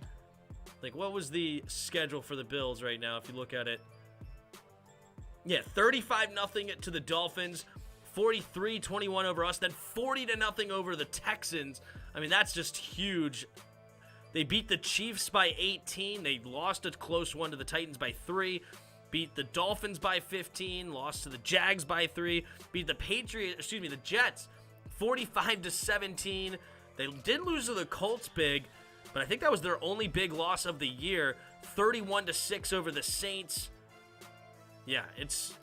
Speaker 1: Like, what was the schedule for the Bills right now if you look at it? Yeah, 35-0 to the Dolphins, 43-21 over us, then 40-0 over the Texans. I mean, that's just huge. They beat the Chiefs by 18. They lost a close one to the Titans by 3. Beat the Dolphins by 15. Lost to the Jags by 3. Beat the Jets 45-17. They did lose to the Colts big, but I think that was their only big loss of the year. 31-6 over the Saints. Yeah, it's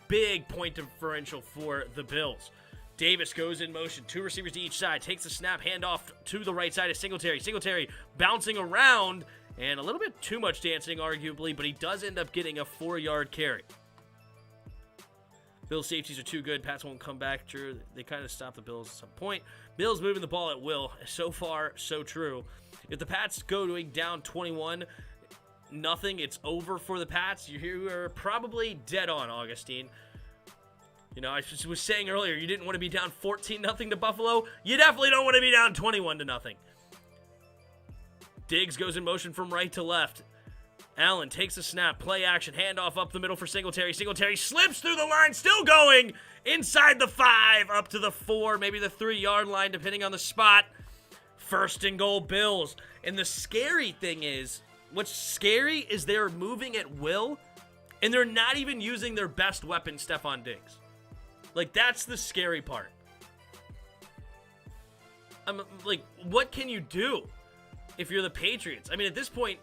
Speaker 1: big point differential for the Bills. Davis goes in motion, 2 receivers to each side, takes the snap, handoff to the right side of Singletary. Singletary bouncing around, and a little bit too much dancing, arguably, but he does end up getting a 4-yard carry. Bills safeties are too good. Pats won't come back. True, they kind of stop the Bills at some point. Bills moving the ball at will. So far, so true. If the Pats go down 21-0, it's over for the Pats. You're probably dead on, Augustine. You know, I was saying earlier, you didn't want to be down 14-0 to Buffalo. You definitely don't want to be down 21-0. Diggs goes in motion from right to left. Allen takes a snap, play action, handoff up the middle for Singletary. Singletary slips through the line, still going inside the 5, up to the 4, maybe the 3-yard line, depending on the spot. 1st and goal, Bills. And the scary thing is, what's scary is they're moving at will, and they're not even using their best weapon, Stephon Diggs. Like, that's the scary part. I'm like, what can you do if you're the Patriots? I mean, at this point,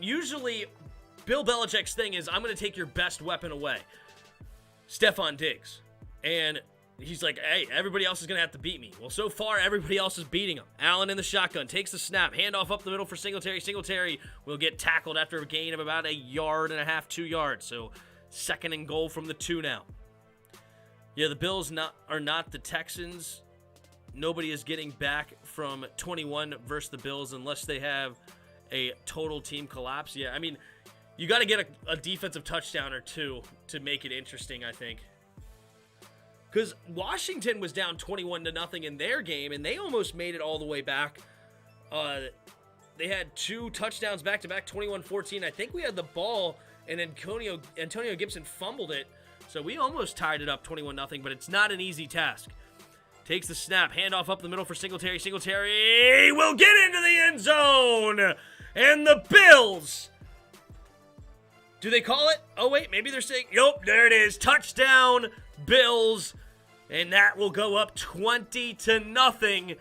Speaker 1: usually Bill Belichick's thing is, I'm going to take your best weapon away, Stephon Diggs. And he's like, hey, everybody else is going to have to beat me. Well, so far, everybody else is beating him. Allen in the shotgun, takes the snap, handoff up the middle for Singletary. Singletary will get tackled after a gain of about 1.5 yards, 2 yards. So 2nd and goal from the 2 now. Yeah, the Bills are not the Texans. Nobody is getting back from 21 versus the Bills unless they have a total team collapse. Yeah, I mean, you got to get a defensive touchdown or 2 to make it interesting, I think. Because Washington was down 21-0 in their game, and they almost made it all the way back. They had 2 touchdowns back-to-back, 21-14. I think we had the ball, and Antonio Gibson fumbled it. So we almost tied it up 21-0, but it's not an easy task. Takes the snap, handoff up the middle for Singletary. Singletary will get into the end zone. And the Bills. Do they call it? Oh, wait, maybe they're saying, nope, there it is. Touchdown, Bills. And that will go up 20-0.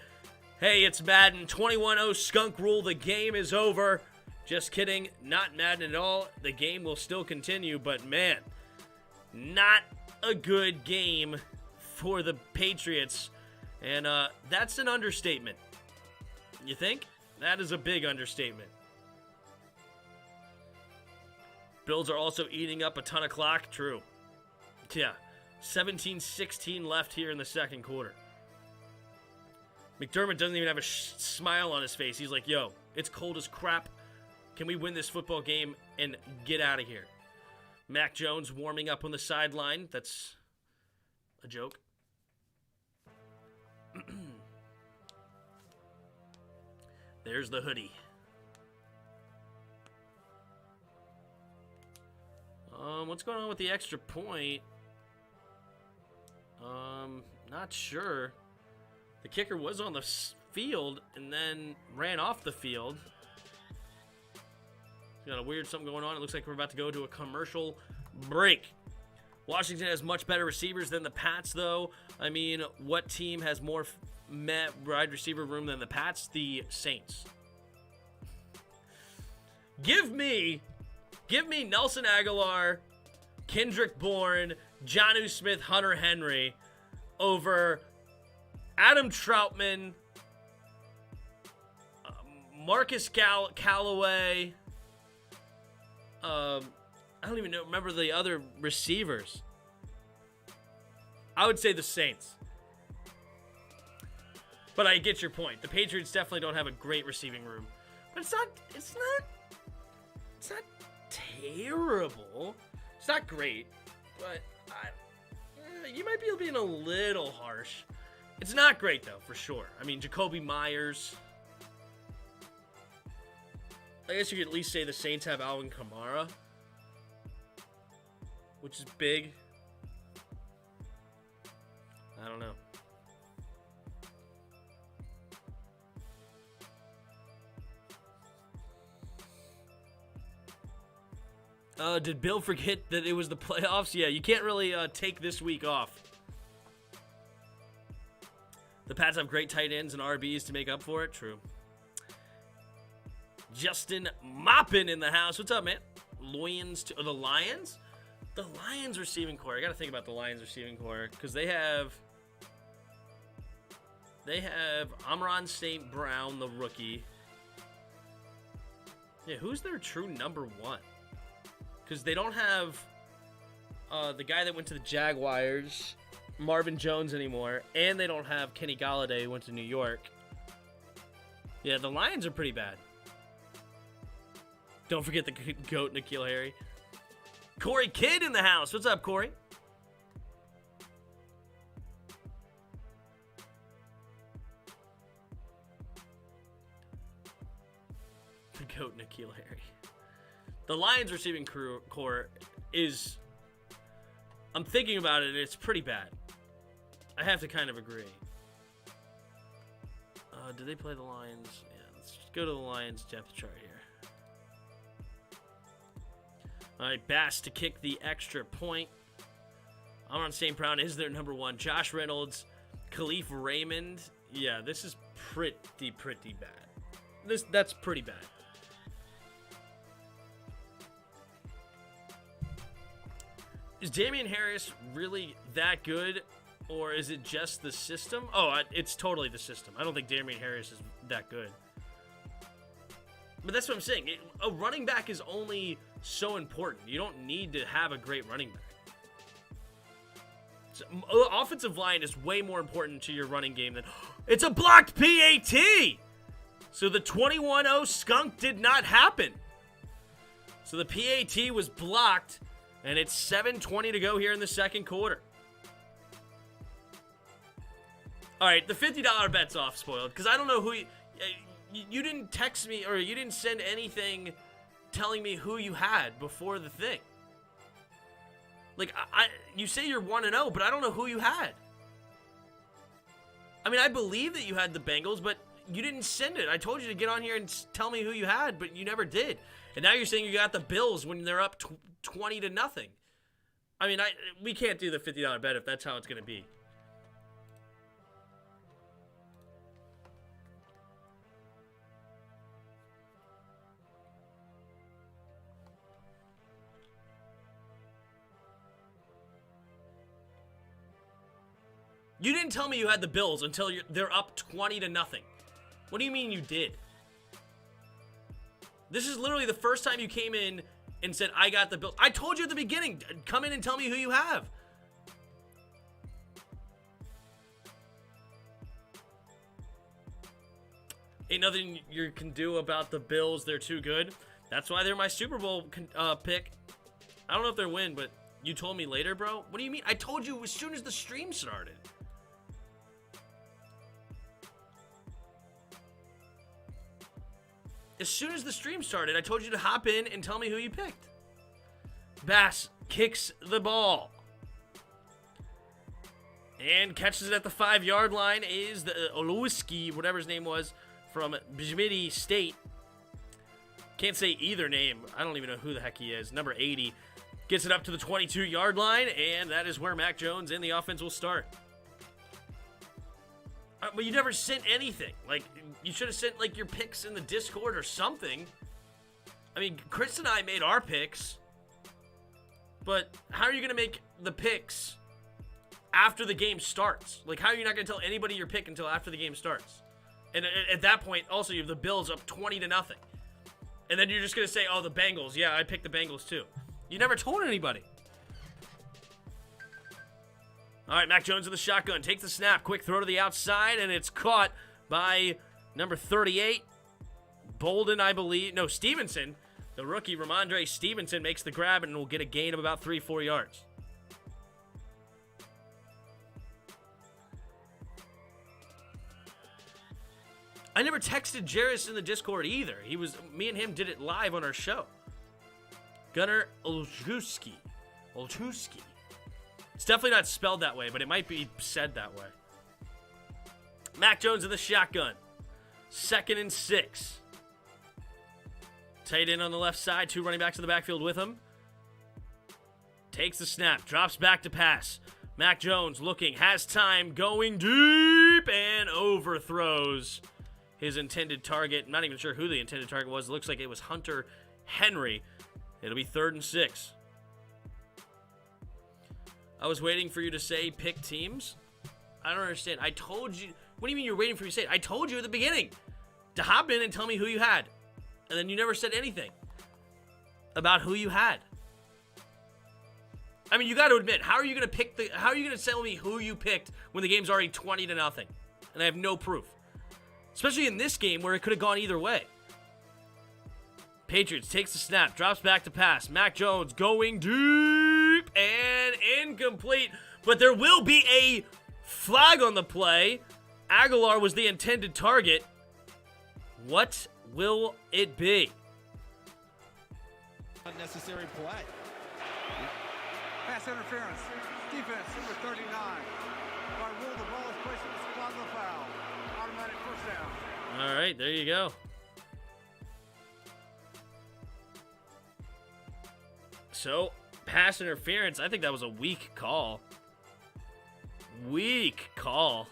Speaker 1: Hey, it's Madden. 21-0 skunk rule. The game is over. Just kidding. Not Madden at all. The game will still continue, but man, not a good game for the Patriots. And that's an understatement. You think? That is a big understatement. Bills are also eating up a ton of clock. True. Yeah. 17-16 left here in the second quarter. McDermott doesn't even have a smile on his face. He's like, yo, it's cold as crap. Can we win this football game and get out of here? Mac Jones warming up on the sideline. That's a joke. There's the hoodie. What's going on with the extra point? Not sure. The kicker was on the field and then ran off the field. Got a weird something going on. It looks like we're about to go to a commercial break. Washington has much better receivers than the Pats, though. I mean, what team has more wide receiver room than the Pats? The Saints. Give me Nelson Aguilar, Kendrick Bourne, Jonnu Smith, Hunter Henry over Adam Troutman, Marcus Callaway. I don't even remember the other receivers. I would say the Saints. But I get your point. The Patriots definitely don't have a great receiving room. But it's not terrible. It's not great. But you might be being a little harsh. It's not great, though, for sure. I mean, Jacoby Myers. I guess you could at least say the Saints have Alvin Kamara, which is big. I don't know. Did Bill forget that it was the playoffs? Yeah, you can't really take this week off. The Pats have great tight ends and RBs to make up for it. True. Justin Moppin in the house. What's up, man? The Lions? The Lions receiving core. I got to think about the Lions receiving core because they have Amon St. Brown, the rookie. Yeah, who's their true number one? Because they don't have the guy that went to the Jaguars, Marvin Jones, anymore, and they don't have Kenny Golladay, who went to New York. Yeah, the Lions are pretty bad. Don't forget the GOAT, N'Keal Harry. Corey Kidd in the house. What's up, Corey? The GOAT, N'Keal Harry. The Lions receiving core is... I'm thinking about it, and it's pretty bad. I have to kind of agree. Did they play the Lions? Yeah, let's just go to the Lions depth chart here. All right, Bass to kick the extra point. Amon St. Brown is their number one. Josh Reynolds, Khalif Raymond. Yeah, this is pretty bad. That's pretty bad. Is Damian Harris really that good, or is it just the system? Oh, it's totally the system. I don't think Damian Harris is that good. But that's what I'm saying. A running back is only so important. You don't need to have a great running back. So, offensive line is way more important to your running game than... It's a blocked PAT! So the 21-0 skunk did not happen. So the PAT was blocked, and it's 7:20 to go here in the second quarter. All right, the $50 bet's off, spoiled, because I don't know who... You didn't text me, or you didn't send anything telling me who you had before the thing. Like, you say you're 1-0, but I don't know who you had. I mean, I believe that you had the Bengals, but you didn't send it. I told you to get on here and tell me who you had, but you never did. And now you're saying you got the Bills when they're up 20-0. I mean, we can't do the $50 bet if that's how it's going to be. You didn't tell me you had the Bills until they're up 20-0. What do you mean you did? This is literally the first time you came in and said, I got the Bills. I told you at the beginning, come in and tell me who you have. Ain't nothing you can do about the Bills. They're too good. That's why they're my Super Bowl pick. I don't know if they'll win, but you told me later, bro. What do you mean? I told you as soon as the stream started. As soon as the stream started, I told you to hop in and tell me who you picked. Bass kicks the ball. And catches it at the 5-yard line is the Oluski, whatever his name was, from Bjimidi State. Can't say either name. I don't even know who the heck he is. Number 80. Gets it up to the 22-yard line, and that is where Mac Jones and the offense will start. But you never sent anything. Like, you should have sent, like, your picks in the Discord or something. I mean, Chris and I made our picks. But how are you going to make the picks after the game starts? Like, how are you not going to tell anybody your pick until after the game starts? And at that point, also, you have the Bills up 20-0. And then you're just going to say, oh, the Bengals. Yeah, I picked the Bengals, too. You never told anybody. All right, Mac Jones in the shotgun. Takes the snap. Quick throw to the outside, and it's caught by number 38. Bolden, I believe. No, Stevenson. The rookie, Ramondre Stevenson, makes the grab and will get a gain of about 3-4 yards. I never texted Jairus in the Discord either. Me and him did it live on our show. Gunnar Olszewski. It's definitely not spelled that way, but it might be said that way. Mac Jones in the shotgun. 2nd and 6. Tight end on the left side. 2 running backs in the backfield with him. takes the snap, drops back to pass. Mac Jones looking, has time, going deep, and overthrows his intended target. I'm not even sure who the intended target was. It looks like it was Hunter Henry. It'll be 3rd and 6. I was waiting for you to say pick teams. I don't understand. I told you. What do you mean you're waiting for me to say it? I told you at the beginning to hop in and tell me who you had. And then you never said anything about who you had. I mean, you got to admit, how are you going to tell me who you picked when the game's already 20-0 and I have no proof? Especially in this game where it could have gone either way. Patriots takes the snap, drops back to pass. Mac Jones going deep and incomplete. But there will be a flag on the play. Aguilar was the intended target. What will it be?
Speaker 6: Unnecessary play.
Speaker 2: Pass interference. Defense, number 39. By rule, the ball is placed in the spot of the foul. Automatic first down.
Speaker 1: All right, there you go. So, pass interference. I think that was a weak call. Weak call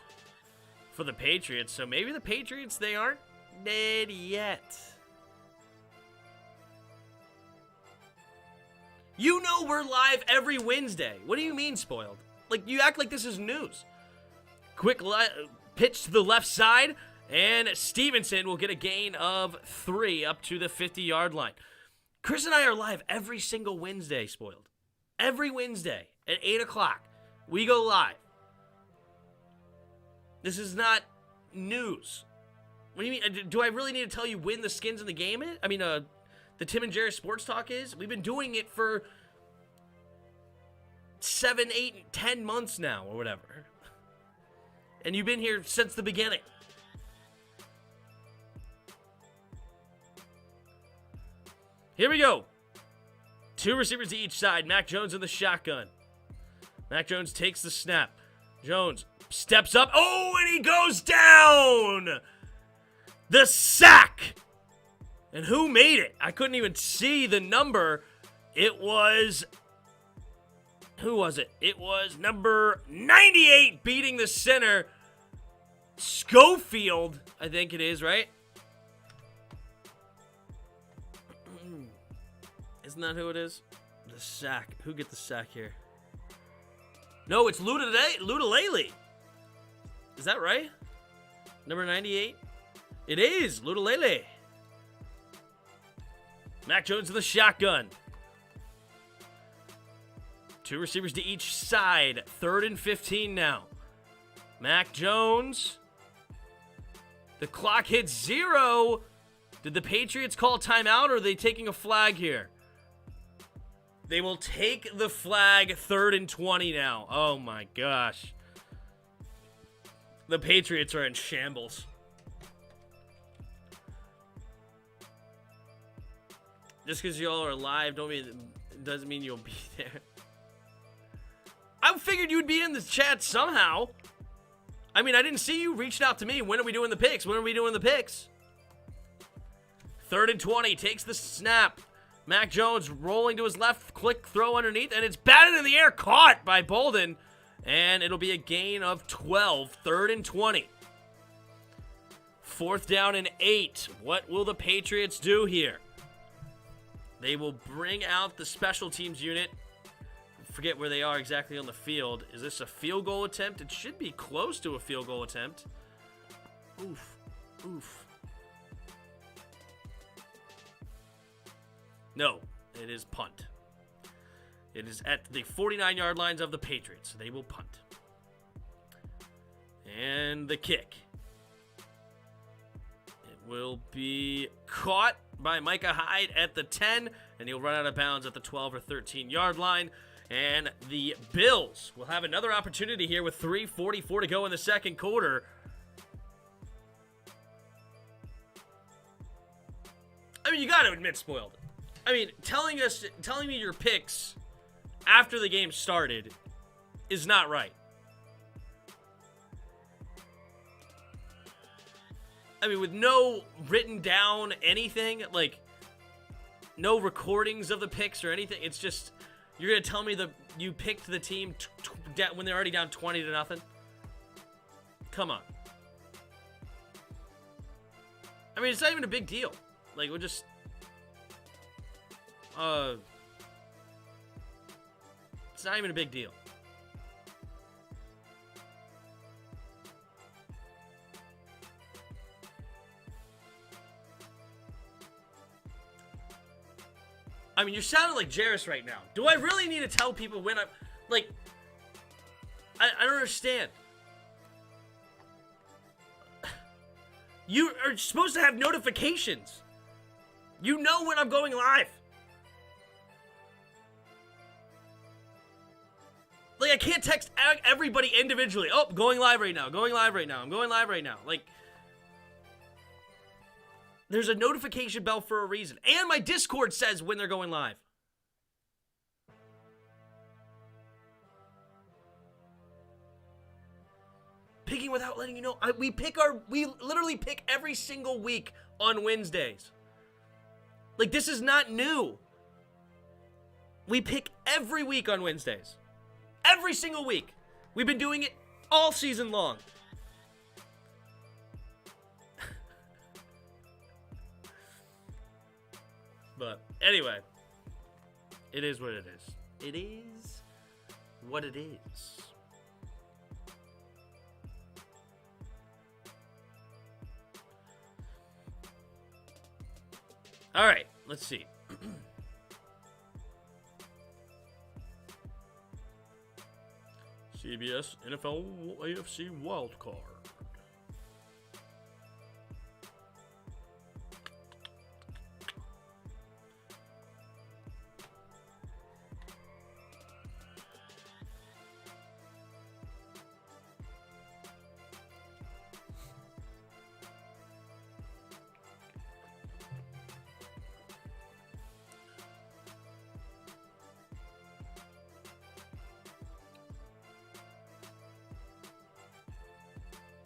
Speaker 1: for the Patriots. So maybe the Patriots, they aren't dead yet. You know we're live every Wednesday. What do you mean spoiled? Like, you act like this is news. Quick pitch to the left side, and Stevenson will get a gain of 3 up to the 50-yard line. Chris and I are live every single Wednesday, spoiled. Every Wednesday at 8 o'clock, we go live. This is not news. What do you mean? Do I really need to tell you when the skins in the game is? I mean, the Tim and Jerry Sports Talk is? We've been doing it for 7, 8, 10 months now or whatever. And you've been here since the beginning. Here we go. 2 receivers to each side. Mac Jones in the shotgun. Mac Jones takes the snap. Jones steps up. Oh, and he goes down. The sack. And who made it? I couldn't even see the number. It was... Who was it? It was number 98 beating the center. Schofield, I think it is, right? Isn't that who it is? The sack. Who get the sack here? No, it's Ludalele. Is that right? Number 98? It is Ludalele. Mac Jones in the shotgun. 2 receivers to each side. 3rd and 15 now. Mac Jones. The clock hits 0. Did the Patriots call timeout or are they taking a flag here? They will take the flag. 3rd and 20 now. Oh my gosh. The Patriots are in shambles. Just because y'all are live doesn't mean you'll be there. I figured you'd be in the chat somehow. I mean, I didn't see you reached out to me. When are we doing the picks? 3rd and 20. Takes the snap. Mac Jones rolling to his left. Quick throw underneath. And it's batted in the air. Caught by Bolden. And it'll be a gain of 12. 3rd and 20. 4th down and 8. What will the Patriots do here? They will bring out the special teams unit. Forget where they are exactly on the field. Is this a field goal attempt? It should be close to a field goal attempt. Oof. Oof. No, it is punt. It is at the 49-yard lines of the Patriots. They will punt. And the kick. It will be caught by Micah Hyde at the 10, and he'll run out of bounds at the 12 or 13-yard line. And the Bills will have another opportunity here with 3:44 to go in the second quarter. I mean, you got to admit, spoiled. I mean, telling me your picks after the game started is not right. I mean, with no written down anything, like no recordings of the picks or anything, it's just You're going to tell me that you picked the team when they're already down 20-0? Come on. I mean, it's not even a big deal. Like, we'll just... It's not even a big deal. I mean, you're sounding like Jarris right now. Do I really need to tell people when I'm... Like, I don't understand. You are supposed to have notifications. You know when I'm going live. Like, I can't text everybody individually. Oh, going live right now. Going live right now. I'm going live right now. Like, there's a notification bell for a reason. And my Discord says when they're going live. Picking without letting you know. We literally pick every single week on Wednesdays. Like, this is not new. We pick every week on Wednesdays. Every single week. We've been doing it all season long. But anyway, it is what it is. It is what it is. All right, let's see. CBS NFL AFC wildcard.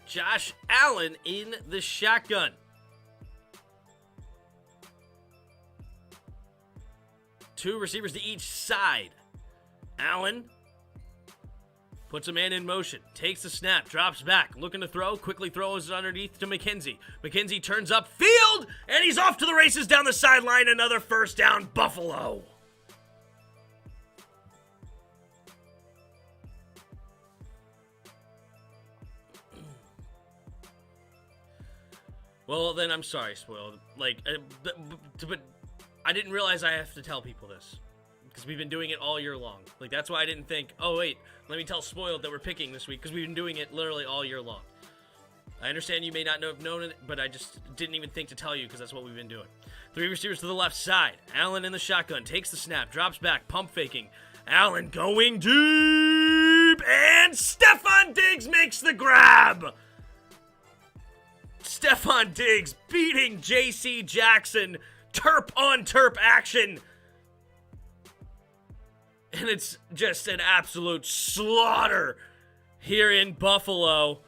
Speaker 1: Josh Allen in the shotgun. Two receivers to each side. Allen puts a man in motion, takes the snap, drops back, looking to throw, quickly throws it underneath to McKenzie. McKenzie turns up field, and he's off to the races down the sideline. Another first down, Buffalo. Well, then I'm sorry, Spoiled. Like, but I didn't realize I have to tell people this. Because we've been doing it all year long. Like, that's why I didn't think, oh, wait, let me tell Spoiled that we're picking this week. Because we've been doing it literally all year long. I understand you may not have known it, but I just didn't even think to tell you because that's what we've been doing. Three receivers to the left side. Allen in the shotgun. Takes the snap. Drops back. Pump faking. Allen going deep. And Stephon Diggs makes the grab. Stephon Diggs beating J.C. Jackson. Terp on terp action. And it's just an absolute slaughter here in Buffalo.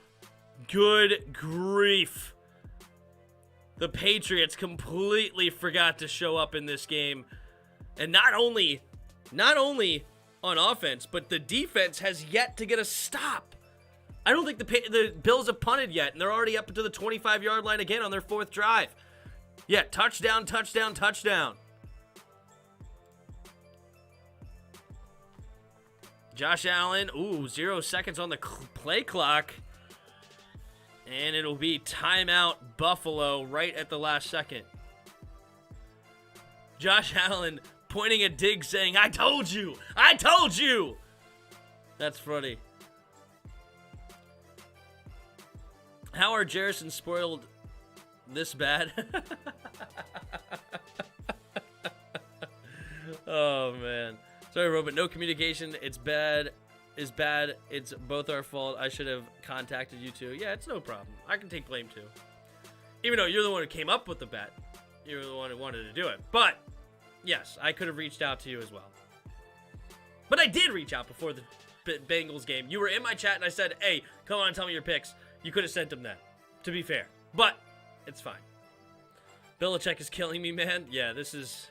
Speaker 1: Good grief. The Patriots completely forgot to show up in this game. And not only on offense, but the defense has yet to get a stop. I don't think the Bills have punted yet, and they're already up to the 25-yard line again on their fourth drive. Yeah, touchdown, touchdown, touchdown. Josh Allen, 0 seconds on the play clock. And it'll be timeout Buffalo right at the last second. Josh Allen pointing at Diggs saying, I told you! I told you! That's funny. How are Jarrison spoiled this bad? Oh, man. Sorry, Robert. No communication. It's bad. It's bad. It's both our fault. I should have contacted you two. Yeah, it's no problem. I can take blame, too. Even though you're the one who came up with the bet. You're the one who wanted to do it. But, yes, I could have reached out to you as well. But I did reach out before the Bengals game. You were in my chat, and I said, hey, come on and tell me your picks. You could have sent them then, to be fair. But, it's fine. Belichick is killing me, man. Yeah, this is...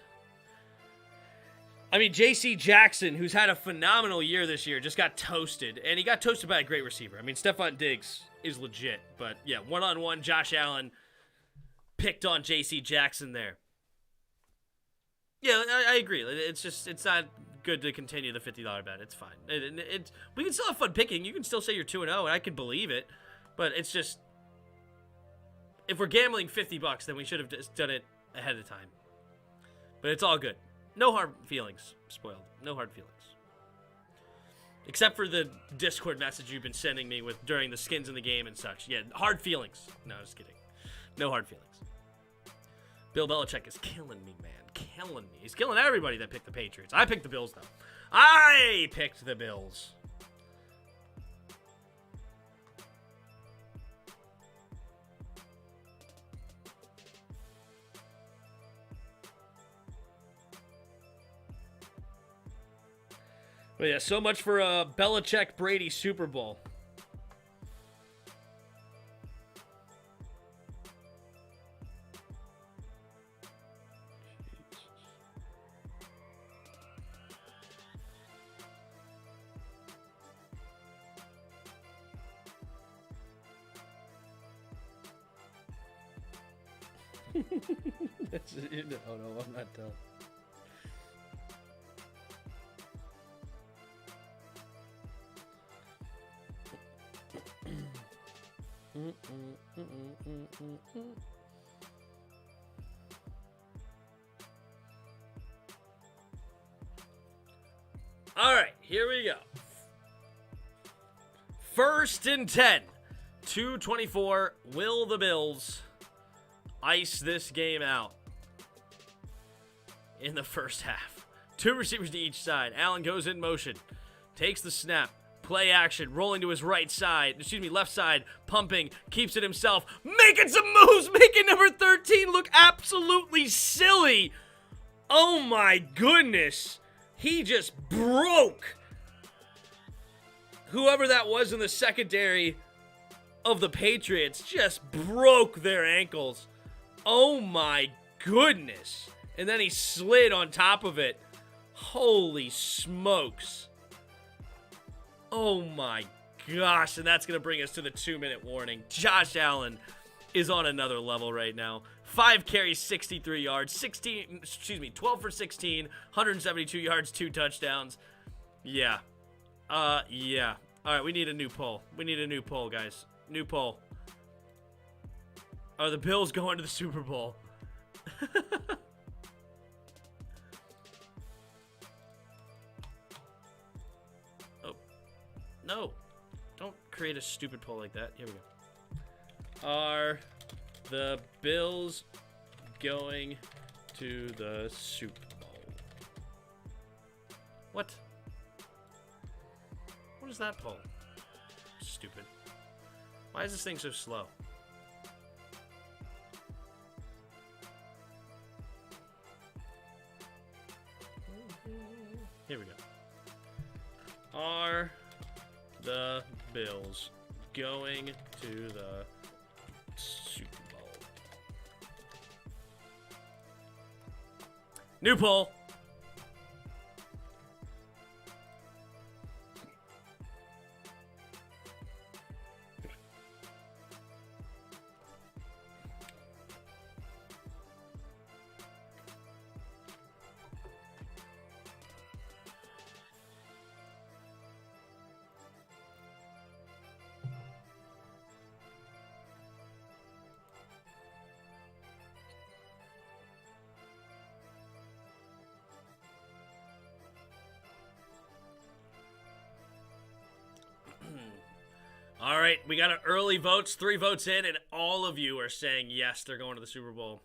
Speaker 1: I mean, J.C. Jackson, who's had a phenomenal year this year, just got toasted. And he got toasted by a great receiver. I mean, Stephon Diggs is legit. But, yeah, one-on-one, Josh Allen picked on J.C. Jackson there. Yeah, I agree. It's not good to continue the $50 bet. It's fine. We can still have fun picking. You can still say you're 2-0, and I could believe it. But it's just, if we're gambling $50, then we should have just done it ahead of time. But it's all good. No hard feelings, spoiled. No hard feelings. Except for the Discord message you've been sending me with during the skins in the game and such. Yeah, hard feelings. No, just kidding. No hard feelings. Bill Belichick is killing me, man. Killing me. He's killing everybody that picked the Patriots. I picked the Bills, though. I picked the Bills. But yeah, so much for a Belichick-Brady Super Bowl. Oh no, I'm not done. All right, here we go. 1st and 10. 2:24. Will the Bills ice this game out in the first half? 2 receivers to each side. Allen goes in motion. Takes the snap. Play action. Rolling to his left side. Pumping. Keeps it himself. Making some moves. Making number 13 look absolutely silly. Oh my goodness. He just broke whoever that was in the secondary of the Patriots. Just broke their ankles. Oh my goodness. And then he slid on top of it. Holy smokes. Oh my gosh. And that's going to bring us to the 2-minute warning. Josh Allen is on another level right now. 5 carries, 63 yards, 12 for 16, 172 yards, 2 touchdowns. Yeah. Yeah. All right, we need a new poll. We need a new poll, guys. New poll. Are the Bills going to the Super Bowl? Oh. No. Don't create a stupid poll like that. Here we go. Are the Bills going to the Super Bowl? What? What is that poll? Stupid. Why is this thing so slow? Here we go. Are the Bills going to the Super Bowl? New poll. All right, we got early votes, 3 votes in, and all of you are saying yes, they're going to the Super Bowl.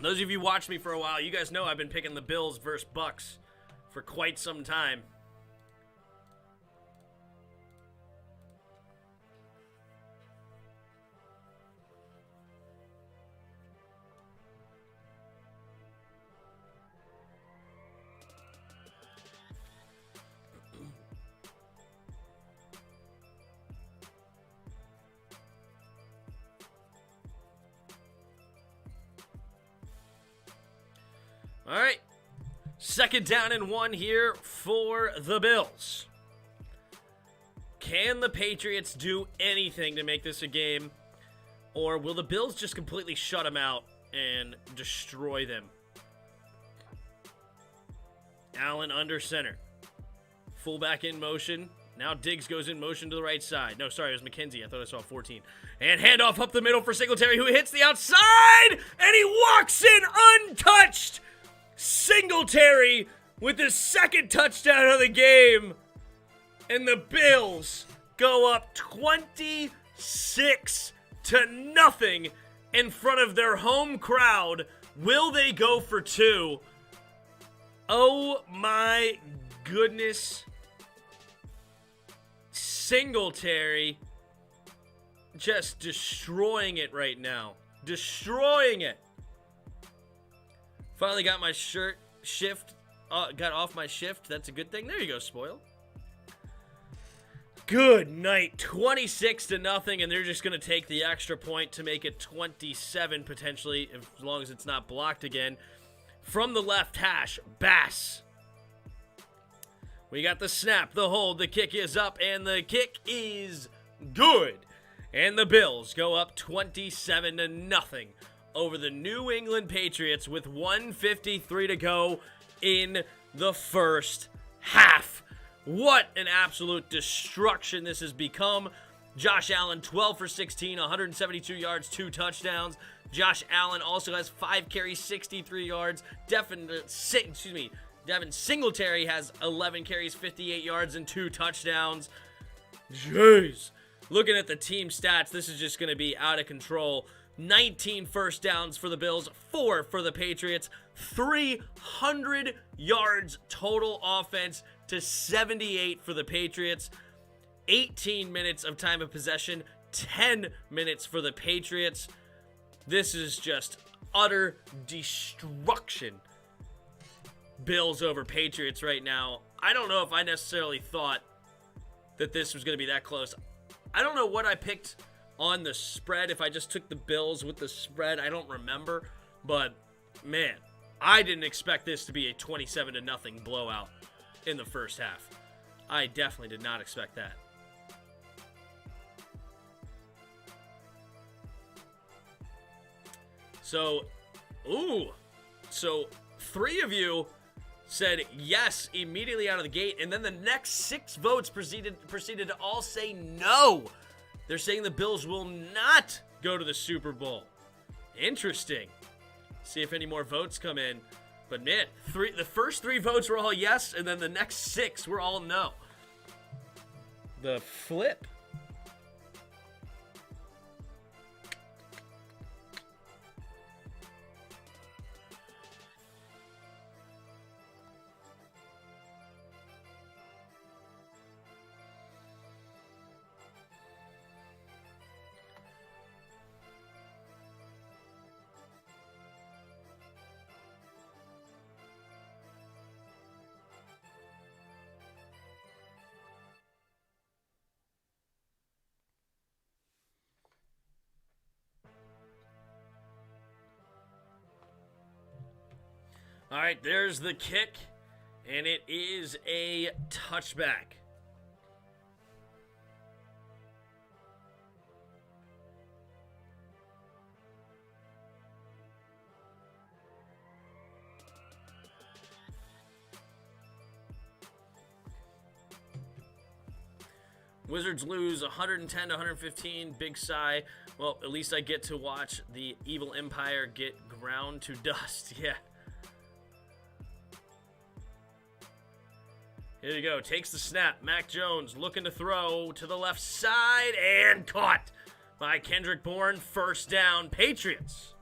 Speaker 1: Those of you who watched me for a while, you guys know I've been picking the Bills versus Bucks for quite some time. All right. 2nd down and 1 here for the Bills. Can the Patriots do anything to make this a game? Or will the Bills just completely shut them out and destroy them? Allen under center. Fullback in motion. Now Diggs goes in motion to the right side. No, sorry, it was McKenzie. I thought I saw 14. And handoff up the middle for Singletary, who hits the outside, and he walks in untouched. Singletary with his 2nd touchdown of the game. And the Bills go up 26-0 in front of their home crowd. Will they go for 2? Oh my goodness. Singletary just destroying it right now. Destroying it. Finally got my got off my shift. That's a good thing. There you go, Spoil. Good night. 26-0, and they're just going to take the extra point to make it 27 potentially, as long as it's not blocked again. From the left hash, Bass. We got the snap, the hold, the kick is up, and the kick is good. And the Bills go up 27-0 over the New England Patriots with 1:53 to go in the first half. What an absolute destruction this has become. Josh Allen, 12 for 16, 172 yards, 2 touchdowns. Josh Allen also has 5 carries, 63 yards. Devin Singletary has 11 carries, 58 yards, and 2 touchdowns. Jeez. Looking at the team stats, this is just going to be out of control. 19 first downs for the Bills, 4 for the Patriots. 300 yards total offense to 78 for the Patriots. 18 minutes of time of possession, 10 minutes for the Patriots. This is just utter destruction. Bills over Patriots right now. I don't know if I necessarily thought that this was going to be that close. I don't know what I picked on the spread. If I just took the Bills with the spread, I don't remember. But, man, I didn't expect this to be a 27-0 blowout in the first half. I definitely did not expect that. So 3 of you said yes immediately out of the gate, and then the next 6 votes proceeded to all say no. They're saying the Bills will not go to the Super Bowl. Interesting. See if any more votes come in. But man, the first 3 votes were all yes, and then the next 6 were all no. The flip. All right, there's the kick, and it is a touchback. Wizards lose 110-115. Big sigh. Well, at least I get to watch the evil empire get ground to dust. Yeah. Here you go. Takes the snap. Mac Jones looking to throw to the left side and caught by Kendrick Bourne. First down, Patriots.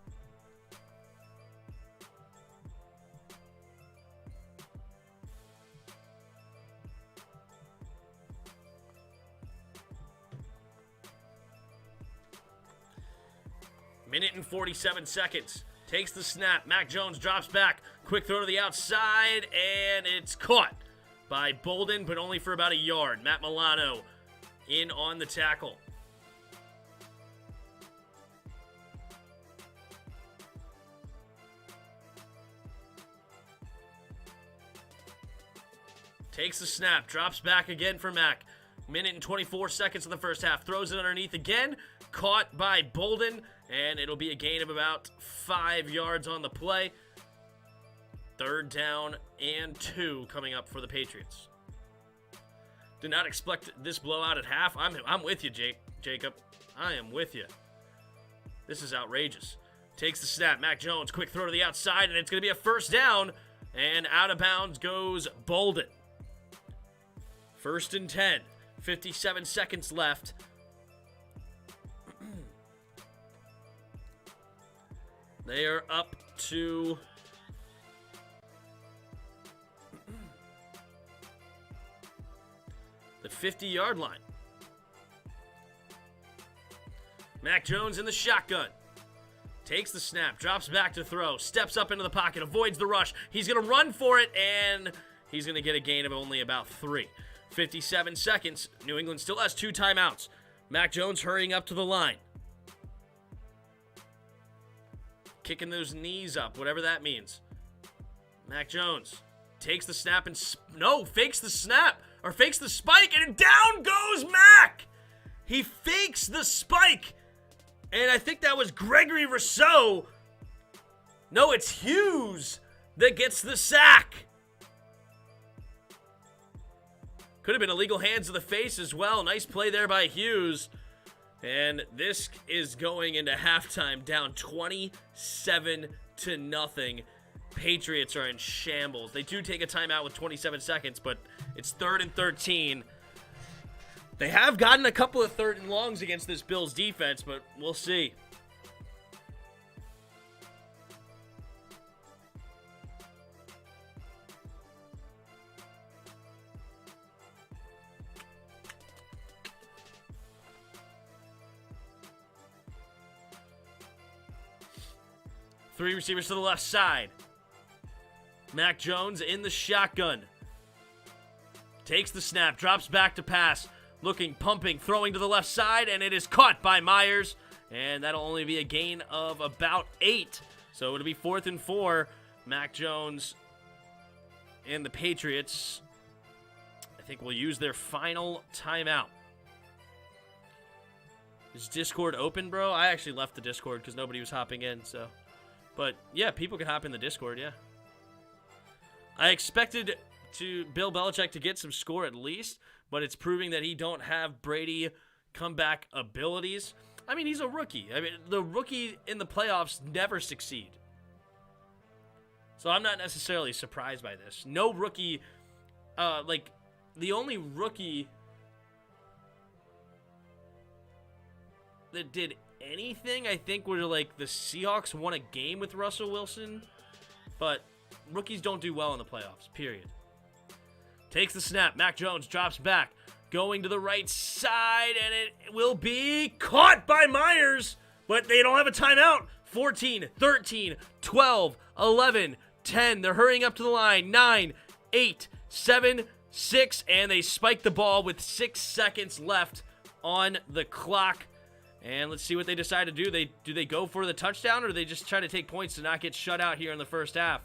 Speaker 1: Minute and 47 seconds. Takes the snap. Mac Jones drops back. Quick throw to the outside, and it's caught by Bolden, but only for about a yard. Matt Milano in on the tackle. Takes the snap, drops back again for Mack. Minute and 24 seconds in the first half. Throws it underneath again. Caught by Bolden, and it'll be a gain of about 5 yards on the play. 3rd down and 2 coming up for the Patriots. Did not expect this blowout at half. I'm with you, Jacob. I am with you. This is outrageous. Takes the snap. Mac Jones, quick throw to the outside, and it's going to be a 1st down. And out of bounds goes Bolden. 1st and 10. 57 seconds left. They are up to the 50-yard line. Mac Jones in the shotgun. Takes the snap, drops back to throw, steps up into the pocket, avoids the rush. He's going to run for it, and he's going to get a gain of only about 3. 57 seconds. New England still has 2 timeouts. Mac Jones hurrying up to the line. Kicking those knees up, whatever that means. Mac Jones takes the snap and fakes the snap, or fakes the spike, and down goes Mac! He fakes the spike, and I think that was Gregory Rousseau. No, it's Hughes that gets the sack. Could have been illegal hands to the face as well. Nice play there by Hughes. And this is going into halftime down 27-0. Patriots are in shambles. They do take a timeout with 27 seconds, but it's 3rd and 13. They have gotten a couple of 3rd and longs against this Bills defense, but we'll see. Three receivers to the left side. Mac Jones in the shotgun. Takes the snap, drops back to pass. Looking, pumping, throwing to the left side, and it is caught by Myers. And that'll only be a gain of about 8. So it'll be 4th and 4. Mac Jones and the Patriots, I think, will use their final timeout. Is Discord open, bro? I actually left the Discord because nobody was hopping in, so... But, yeah, people can hop in the Discord, yeah. I expected Bill Belichick to get some score at least, but it's proving that he don't have Brady comeback abilities. I mean, he's a rookie. I mean, the rookie in the playoffs never succeed. So I'm not necessarily surprised by this. No rookie, the only rookie that did anything, I think, were like the Seahawks won a game with Russell Wilson, but rookies don't do well in the playoffs, period. Takes the snap. Mac Jones drops back, going to the right side, and it will be caught by Myers, but they don't have a timeout. 14, 13, 12, 11, 10. They're hurrying up to the line. 9, 8, 7, 6, and they spike the ball with 6 seconds left on the clock. And let's see what they decide to do. Do they go for the touchdown, or do they just try to take points to not get shut out here in the first half?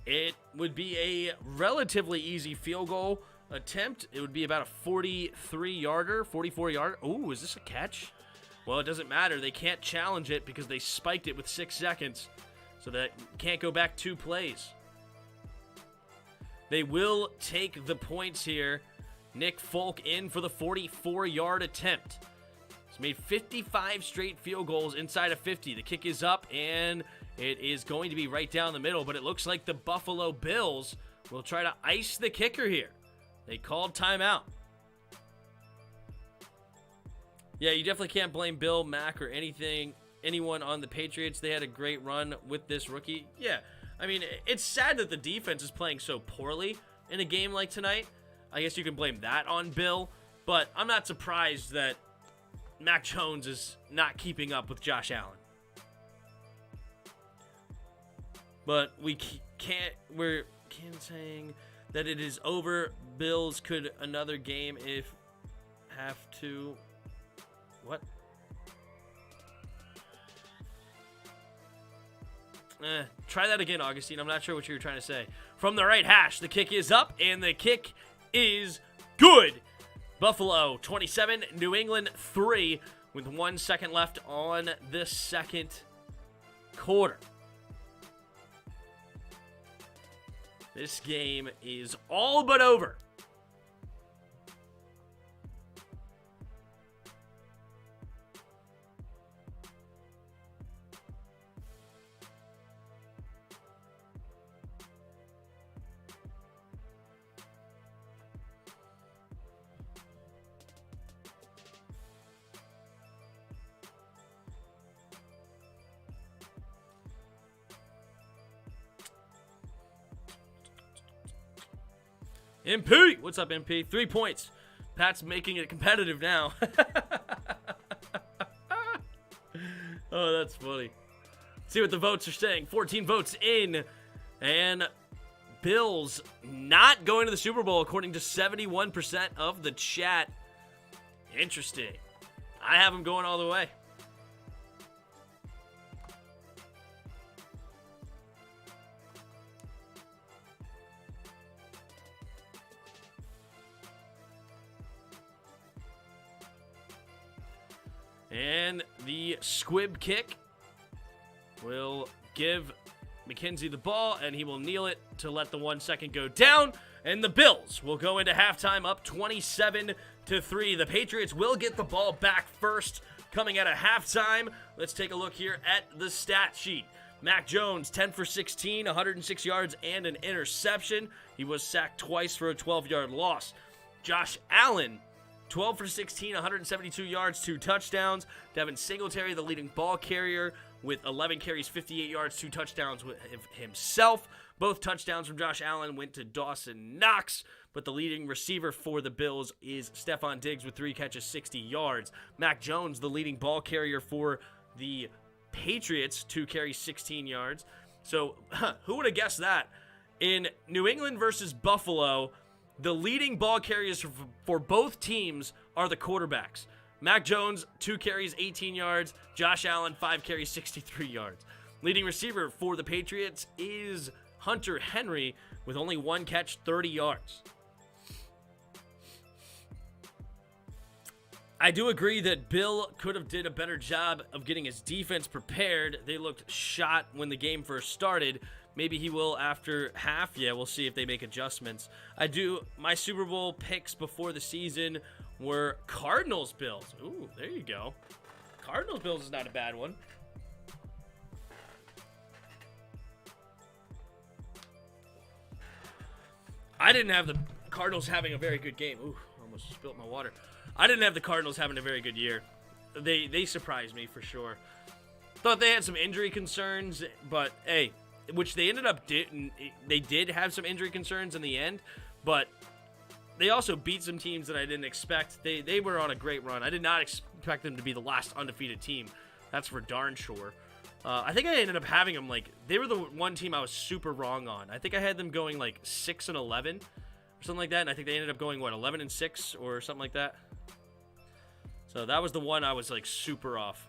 Speaker 1: It would be a relatively easy field goal attempt. It would be about a 43-yarder, 44-yarder. Ooh, is this a catch? Well, it doesn't matter. They can't challenge it because they spiked it with 6 seconds. So that can't go back 2 plays. They will take the points here. Nick Folk in for the 44-yard attempt. He's made 55 straight field goals inside of 50. The kick is up, and it is going to be right down the middle, but it looks like the Buffalo Bills will try to ice the kicker here. They called timeout. Yeah, you definitely can't blame Bill, Mac, or anyone on the Patriots. They had a great run with this rookie. Yeah, I mean, it's sad that the defense is playing so poorly in a game like tonight. I guess you can blame that on Bill, but I'm not surprised that Mac Jones is not keeping up with Josh Allen. But we're saying that it is over. Bills could another game if have to. What? Try that again, Augustine. I'm not sure what you were trying to say. from the right hash. The kick is up, and the kick is good. Buffalo 27, New England 3, with 1 second left on the second quarter. This game is all but over. MP, what's up, MP? 3 points. Pat's making it competitive now. Oh, that's funny. See what the votes are saying. 14 votes in, and Bills not going to the Super Bowl according to 71% of the chat. Interesting. I have them going all the way. And the squib kick will give McKenzie the ball, and he will kneel it to let the 1 second go down. And the Bills will go into halftime up 27-3. The Patriots will get the ball back first coming out of halftime. Let's take a look here at the stat sheet. Mac Jones, 10 for 16, 106 yards and an interception. He was sacked twice for a 12-yard loss. Josh Allen, 12 for 16, 172 yards, 2 touchdowns. Devin Singletary, the leading ball carrier, with 11 carries, 58 yards, 2 touchdowns with himself. Both touchdowns from Josh Allen went to Dawson Knox, but the leading receiver for the Bills is Stephon Diggs with 3 catches, 60 yards. Mac Jones, the leading ball carrier for the Patriots, 2 carries, 16 yards. So, who would have guessed that? In New England versus Buffalo, the leading ball carriers for both teams are the quarterbacks. Mac Jones, 2 carries, 18 yards. Josh Allen, 5 carries, 63 yards. Leading receiver for the Patriots is Hunter Henry with only 1 catch, 30 yards. I do agree that Bill could have did a better job of getting his defense prepared. They looked shot when the game first started. Maybe he will after half. Yeah, we'll see if they make adjustments. My Super Bowl picks before the season were Cardinals-Bills. Ooh, there you go. Cardinals-Bills is not a bad one. I didn't have the Cardinals having a very good game. Ooh, almost spilled my water. I didn't have the Cardinals having a very good year. They surprised me for sure. Thought they had some injury concerns, but hey, which they ended up they did have some injury concerns in the end, but they also beat some teams that I didn't expect. They were on a great run. I did not expect them to be the last undefeated team. That's for darn sure. I think I ended up having them they were the one team I was super wrong on. I think I had them going 6-11 or something like that, and I think they ended up going 11-6 or something like that. So that was the one I was super off.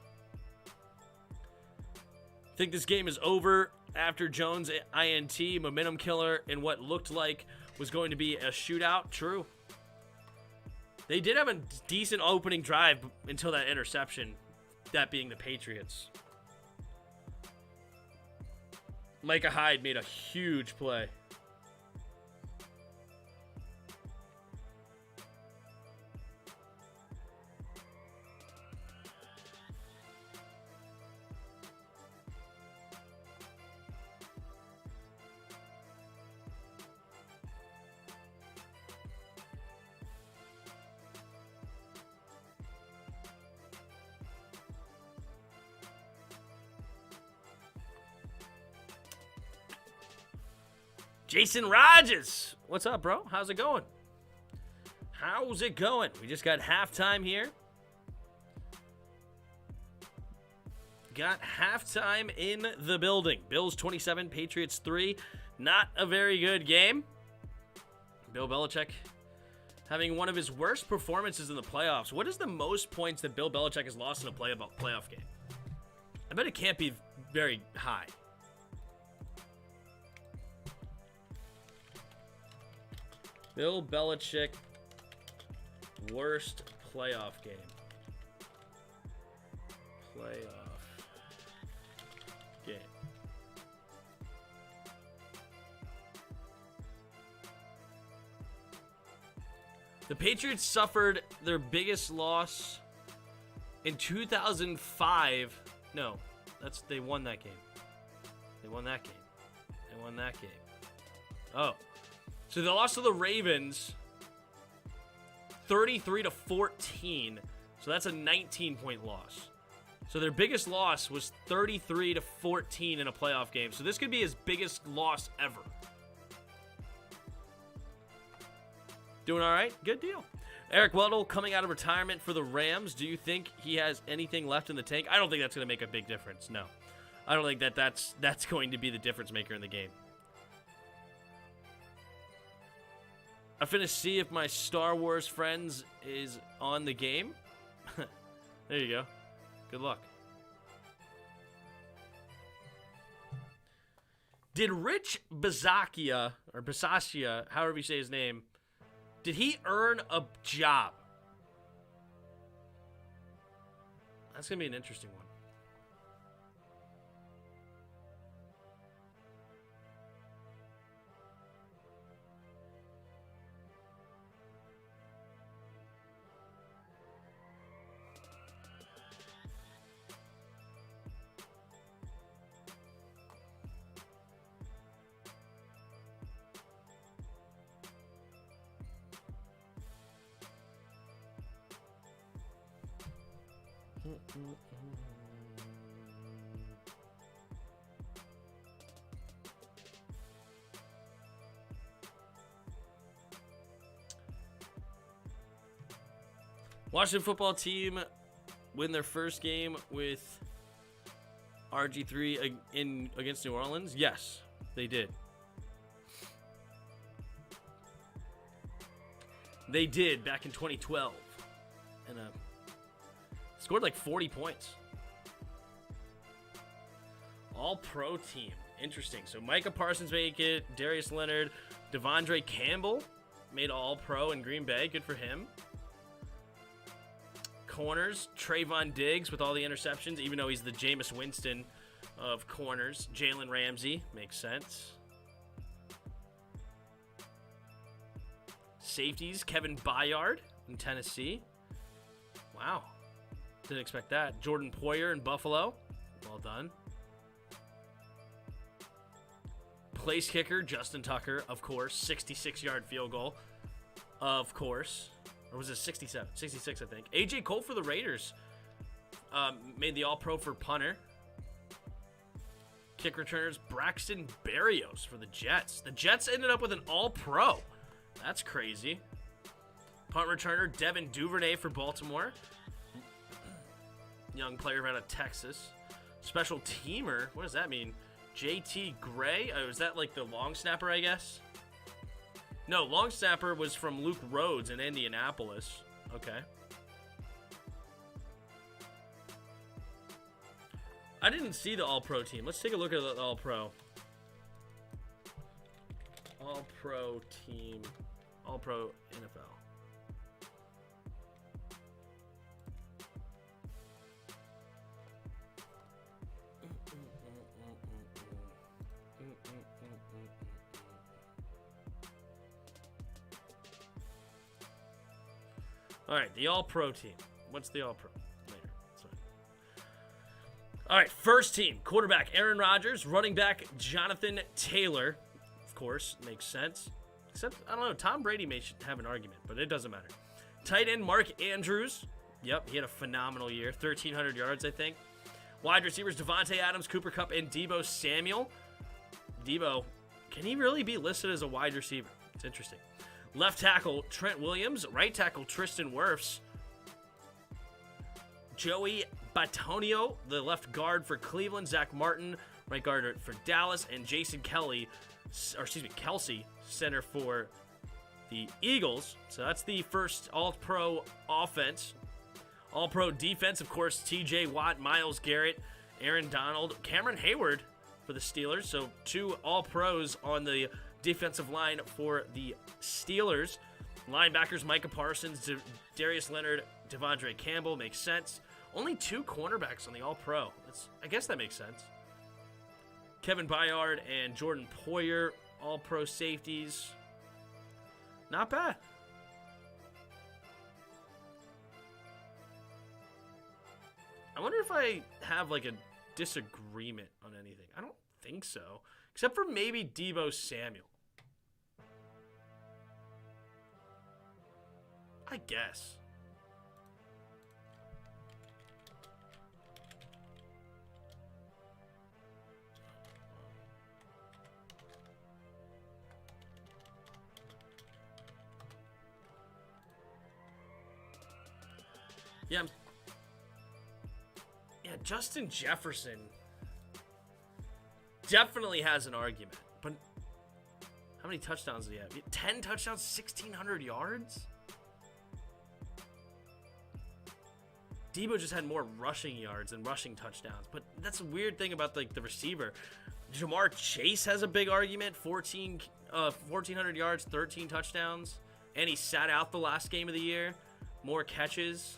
Speaker 1: I think this game is over after Jones INT, momentum killer, and what looked like was going to be a shootout. True. They did have a decent opening drive until that interception, that being the Patriots. Micah Hyde made a huge play. Jason Rogers, what's up, bro? How's it going? How's it going? We just got halftime here. Got halftime in the building. Bills 27, Patriots 3. Not a very good game. Bill Belichick having one of his worst performances in the playoffs. What is the most points that Bill Belichick has lost in a playoff game? I bet it can't be very high. Bill Belichick, worst playoff game. Playoff game. The Patriots suffered their biggest loss in 2005. No, they won that game. They won that game. They won that game. Oh. So they lost to the Ravens 33-14. So that's a 19-point loss. So their biggest loss was 33-14 in a playoff game. So this could be his biggest loss ever. Doing all right? Good deal. Eric Weddle coming out of retirement for the Rams. Do you think he has anything left in the tank? I don't think that's going to make a big difference. No. I don't think that's going to be the difference maker in the game. I finished see if my Star Wars friends is on the game. There you go. Good luck. Did Rich Bisaccia, or Bisaccia, however you say his name, did he earn a job? That's going to be an interesting one. Washington football team win their first game with RG3 against New Orleans? Yes, they did. They did back in 2012. And scored like 40 points. All-pro team. Interesting. So Micah Parsons made it. Darius Leonard. Devondre Campbell made All-Pro in Green Bay. Good for him. Corners. Trayvon Diggs with all the interceptions, even though he's the Jameis Winston of corners. Jalen Ramsey. Makes sense. Safeties. Kevin Byard in Tennessee. Wow. Didn't expect that. Jordan Poyer in Buffalo. Well done. Place kicker, Justin Tucker, of course. 66-yard field goal, of course. Or was it 67? 66, I think. A.J. Cole for the Raiders. Made the All-Pro for punter. Kick returners, Braxton Berrios for the Jets. The Jets ended up with an All-Pro. That's crazy. Punt returner, Devin Duvernay for Baltimore. Young player out of Texas. Special teamer, what does that mean? JT Gray? Oh, is that like the long snapper, I guess? No, long snapper was from Luke Rhodes in Indianapolis. Okay. I didn't see the All-Pro team. Let's take a look at the All-Pro. All-Pro team. All-Pro NFL. All right, the All-Pro team. What's the All-Pro? Later. That's fine. All right, first team. Quarterback, Aaron Rodgers. Running back, Jonathan Taylor. Of course, makes sense. Except, I don't know, Tom Brady should have an argument, but it doesn't matter. Tight end, Mark Andrews. Yep, he had a phenomenal year. 1,300 yards, I think. Wide receivers, Devontae Adams, Cooper Kupp, and Deebo Samuel. Deebo, can he really be listed as a wide receiver? It's interesting. Left tackle, Trent Williams. Right tackle, Tristan Wirfs. Joey Batonio, the left guard for Cleveland. Zach Martin, right guard for Dallas. And Jason Kelsey, center for the Eagles. So that's the first All-Pro offense. All-Pro defense, of course, TJ Watt, Myles Garrett, Aaron Donald, Cameron Hayward for the Steelers. So two All-Pros on the Defensive line for the Steelers. Linebackers, Micah Parsons, Darius Leonard, Devondre Campbell. Makes sense. Only 2 cornerbacks on the All-Pro. I guess that makes sense. Kevin Byard and Jordan Poyer, All-Pro safeties. Not bad. I wonder if I have like a disagreement on anything. I don't think so. Except for maybe Deebo Samuel. I guess. Yeah. Yeah, Justin Jefferson definitely has an argument. But how many touchdowns did he have? 10 touchdowns, 1,600 yards? Deebo just had more rushing yards than rushing touchdowns. But that's a weird thing about like the receiver. Jamar Chase has a big argument. 1,400 yards, 13 touchdowns. And he sat out the last game of the year. More catches.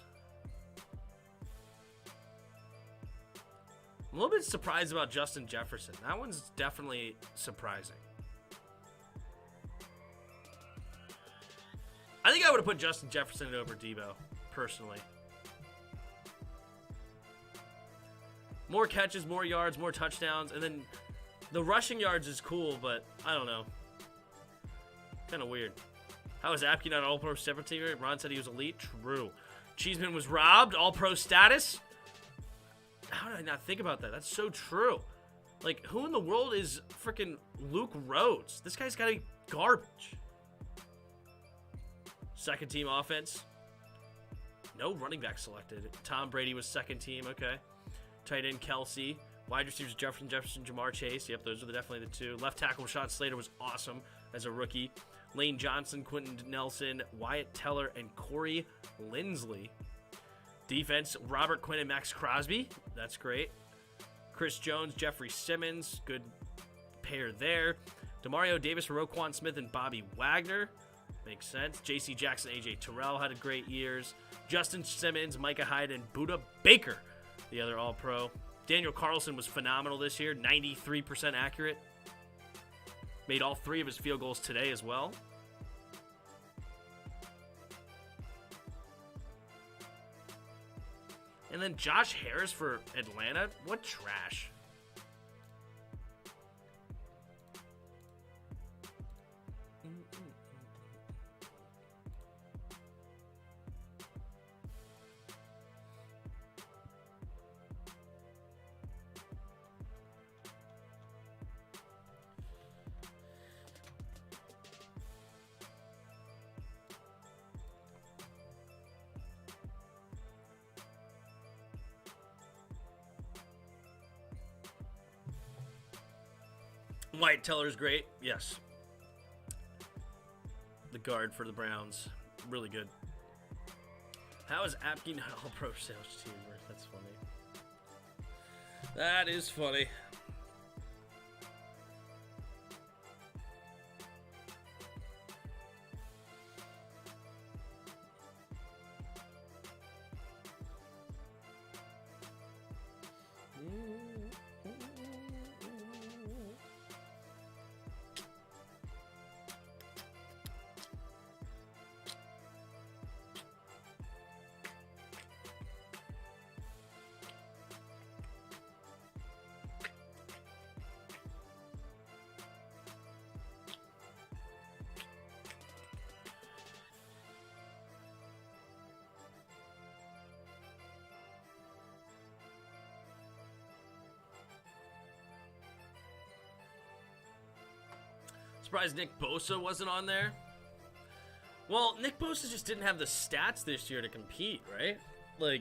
Speaker 1: I'm a little bit surprised about Justin Jefferson. That one's definitely surprising. I think I would have put Justin Jefferson over Deebo, personally. More catches, more yards, more touchdowns, and then the rushing yards is cool, but I don't know. Kind of weird. How is Apke not All-Pro separate team? Ron said he was elite. True. Cheeseman was robbed. All-Pro status. How did I not think about that? That's so true. Like, who in the world is freaking Luke Rhodes? This guy's got to be garbage. Second team offense. No running back selected. Tom Brady was second team. Okay. Tight end Kelsey. Wide receivers Jefferson, Jamar Chase. Yep, those are definitely the 2. Left tackle Rashawn Slater was awesome as a rookie. Lane Johnson, Quentin Nelson, Wyatt Teller, and Corey Linsley. Defense, Robert Quinn and Max Crosby. That's great. Chris Jones, Jeffrey Simmons. Good pair there. Demario Davis, Roquan Smith, and Bobby Wagner. Makes sense. J.C. Jackson, A.J. Terrell had great years. Justin Simmons, Micah Hyde, and Budda Baker, the other All-Pro. Daniel Carlson was phenomenal this year. 93% accurate. Made all 3 of his field goals today as well. And then Josh Harris for Atlanta. What trash. Wyatt Teller's great. Yes. The guard for the Browns. Really good. How is Apke not All-Pro sales team? That's funny. That is funny. Surprised Nick Bosa wasn't on there. Well, Nick Bosa just didn't have the stats this year to compete, right? Like,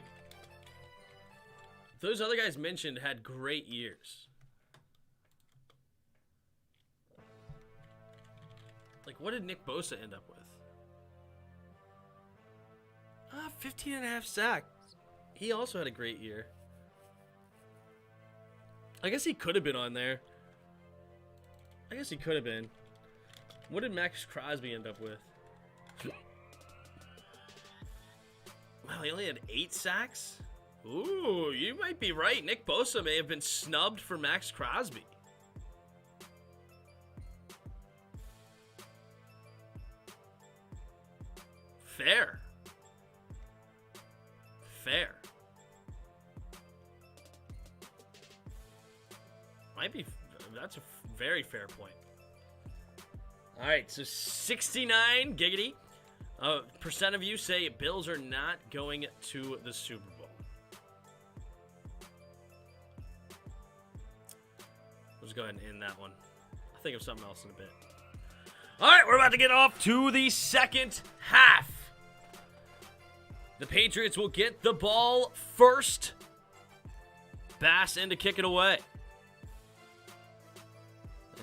Speaker 1: those other guys mentioned had great years. Like, what did Nick Bosa end up with? 15 and a half sacks. He also had a great year. I guess he could have been on there. I guess he could have been. What did Max Crosby end up with? Wow, he only had 8 sacks? Ooh, you might be right. Nick Bosa may have been snubbed for Max Crosby. Fair. Fair. Might be, that's a very fair point. All right, so 69 giggity percent of you say Bills are not going to the Super Bowl. Let's go ahead and end that one. I'll think of something else in a bit. All right, we're about to get off to the second half. The Patriots will get the ball first. Bass in to kick it away.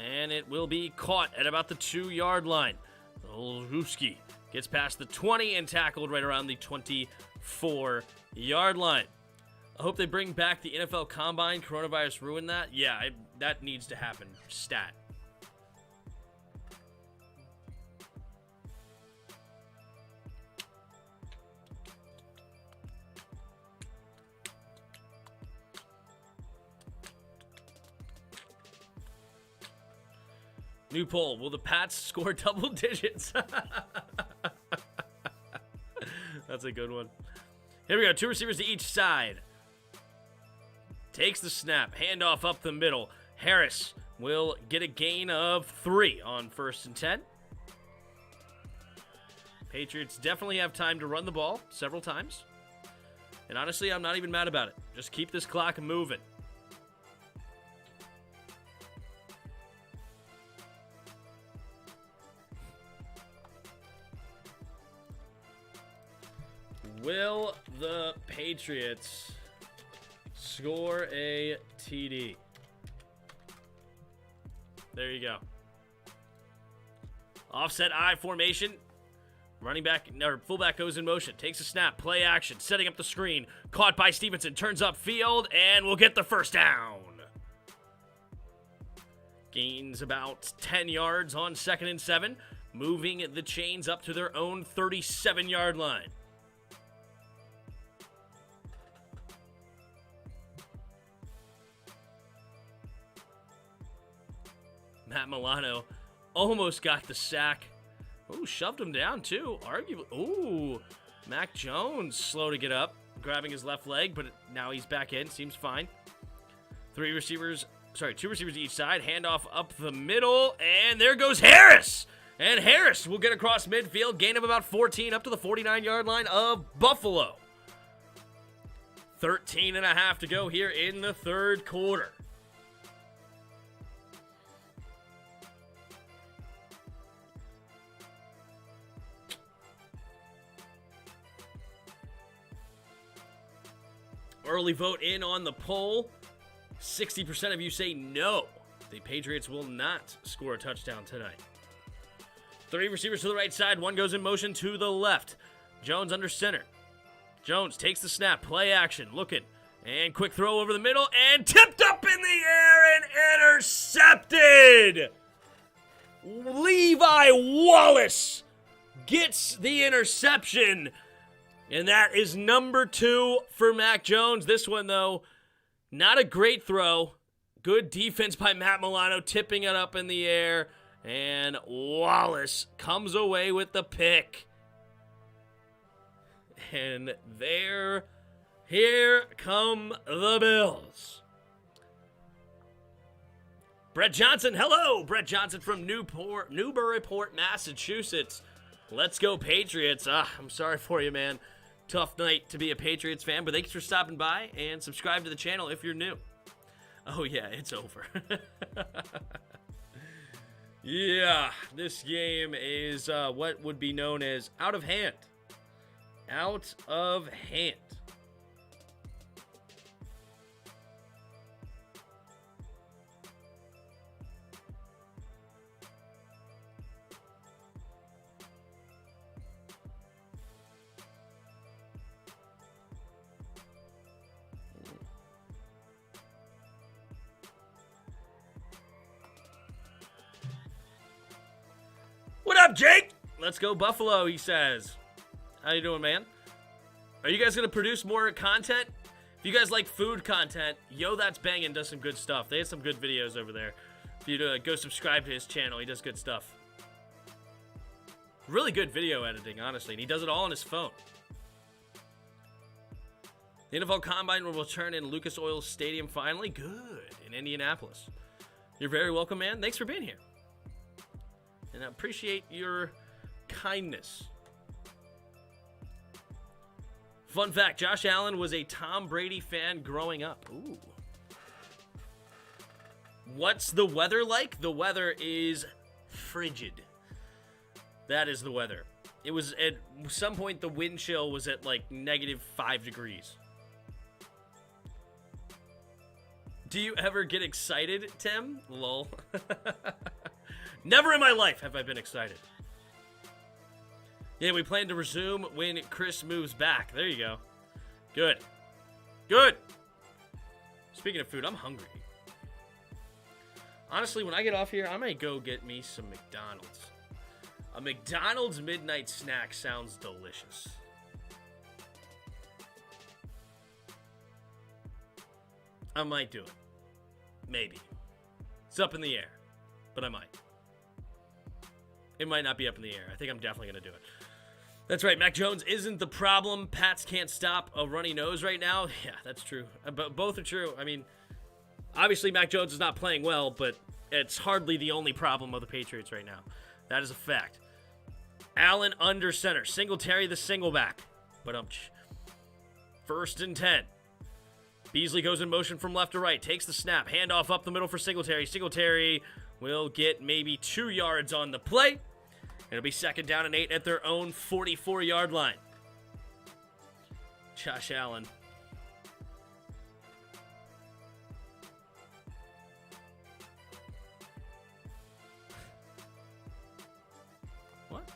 Speaker 1: And it will be caught at about the 2-yard line. Olszewski gets past the 20 and tackled right around the 24-yard line. I hope they bring back the NFL Combine. Coronavirus ruined that. Yeah, that needs to happen. Stat. New poll. Will the Pats score double digits? That's a good one. Here we go. 2 receivers to each side. Takes the snap. Handoff up the middle. Harris will get a gain of 3 on 1st and 10. Patriots definitely have time to run the ball several times. And honestly, I'm not even mad about it. Just keep this clock moving. Will the Patriots score a TD? There you go. Offset I formation. Running back, or fullback goes in motion. Takes a snap. Play action. Setting up the screen. Caught by Stevenson. Turns up field and will get the first down. Gains about 10 yards on 2nd and 7. Moving the chains up to their own 37-yard line. Matt Milano almost got the sack. Ooh, shoved him down too. Arguably. Ooh, Mac Jones slow to get up, grabbing his left leg, but now he's back in. Seems fine. 2 receivers each side. Handoff up the middle, and there goes Harris. And Harris will get across midfield, gain of about 14 up to the 49-yard line of Buffalo. 13.5 to go here in the third quarter. Early vote in on the poll. 60% of you say no. The Patriots will not score a touchdown tonight. 3 receivers to the right side. 1 goes in motion to the left. Jones under center. Jones takes the snap. Play action. Looking. And quick throw over the middle. And tipped up in the air and intercepted. Levi Wallace gets the interception. And that is number 2 for Mac Jones. This one, though, not a great throw. Good defense by Matt Milano, tipping it up in the air. And Wallace comes away with the pick. And here come the Bills. Brett Johnson, hello. Brett Johnson from Newburyport, Massachusetts. Let's go Patriots. I'm sorry for you, man. Tough night to be a Patriots fan, but thanks for stopping by and subscribe to the channel if you're new. Oh yeah, it's over. Yeah, this game is what would be known as out of hand. Out of hand. Jake? Let's go Buffalo, he says. How you doing, man? Are you guys going to produce more content? If you guys like food content, Yo That's Bangin' does some good stuff. They have some good videos over there. If you go subscribe to his channel, he does good stuff. Really good video editing, honestly, and he does it all on his phone. The NFL Combine will return in Lucas Oil Stadium finally. Good. In Indianapolis. You're very welcome, man. Thanks for being here. And I appreciate your kindness. Fun fact, Josh Allen was a Tom Brady fan growing up. Ooh. What's the weather like? The weather is frigid. That is the weather. It was at some point the wind chill was at like -5 degrees. Do you ever get excited, Tim? Lol. Never in my life have I been excited. Yeah, we plan to resume when Chris moves back. There you go. Good. Good. Speaking of food, I'm hungry. Honestly, when I get off here, I might go get me some McDonald's. A McDonald's midnight snack sounds delicious. I might do it. Maybe. It's up in the air, but I might. It might not be up in the air. I think I'm definitely going to do it. That's right. Mac Jones isn't the problem. Pats can't stop a runny nose right now. Yeah, that's true. But both are true. I mean, obviously Mac Jones is not playing well, but it's hardly the only problem of the Patriots right now. That is a fact. Allen under center. Singletary the single back. But 1st and 10. Beasley goes in motion from left to right. Takes the snap. Handoff up the middle for Singletary. Singletary will get maybe 2 yards on the play. It'll be 2nd down and 8 at their own 44-yard line. Josh Allen. What?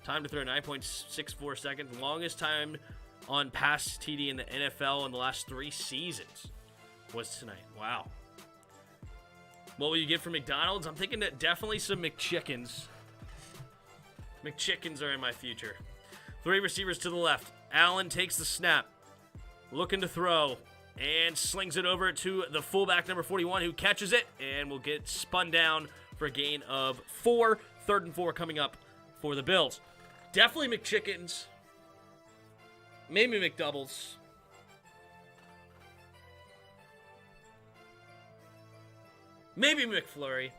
Speaker 1: Time to throw 9.64 seconds. Longest time on pass TD in the NFL in the last 3 seasons was tonight. Wow. What will you get from McDonald's? I'm thinking that definitely some McChickens. McChickens are in my future. 3 receivers to the left. Allen takes the snap. Looking to throw. And slings it over to the fullback, number 41, who catches it. And will get spun down for a gain of 4. 3rd and 4 coming up for the Bills. Definitely McChickens. Maybe McDoubles. Maybe McFlurry.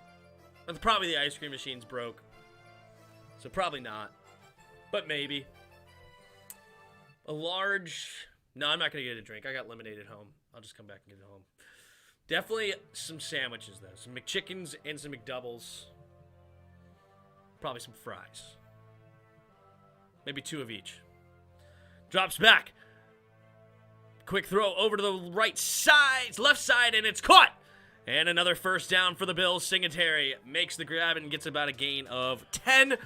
Speaker 1: But probably the ice cream machine's broke. So probably not. But maybe. A large... No, I'm not going to get a drink. I got lemonade at home. I'll just come back and get it home. Definitely some sandwiches, though. Some McChickens and some McDoubles. Probably some fries. Maybe 2 of each. Drops back. Quick throw over to the right side, left side, and it's caught. And another 1st down for the Bills. Singletary makes the grab and gets about a gain of 10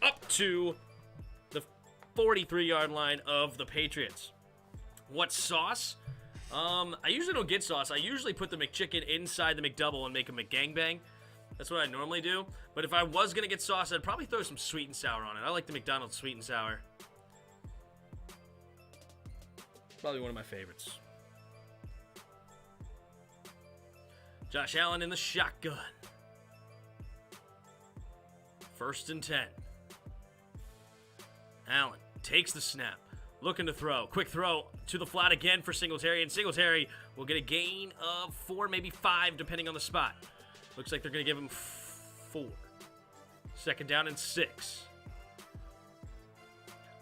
Speaker 1: up to the 43-yard line of the Patriots. What sauce? I usually don't get sauce. I usually put the McChicken inside the McDouble and make a McGangbang. That's what I normally do. But if I was going to get sauce, I'd probably throw some sweet and sour on it. I like the McDonald's sweet and sour. Probably one of my favorites. Josh Allen in the shotgun. 1st and 10. Allen takes the snap. Looking to throw. Quick throw to the flat again for Singletary. And Singletary will get a gain of 4, maybe 5, depending on the spot. Looks like they're going to give him 4. 2nd down and 6.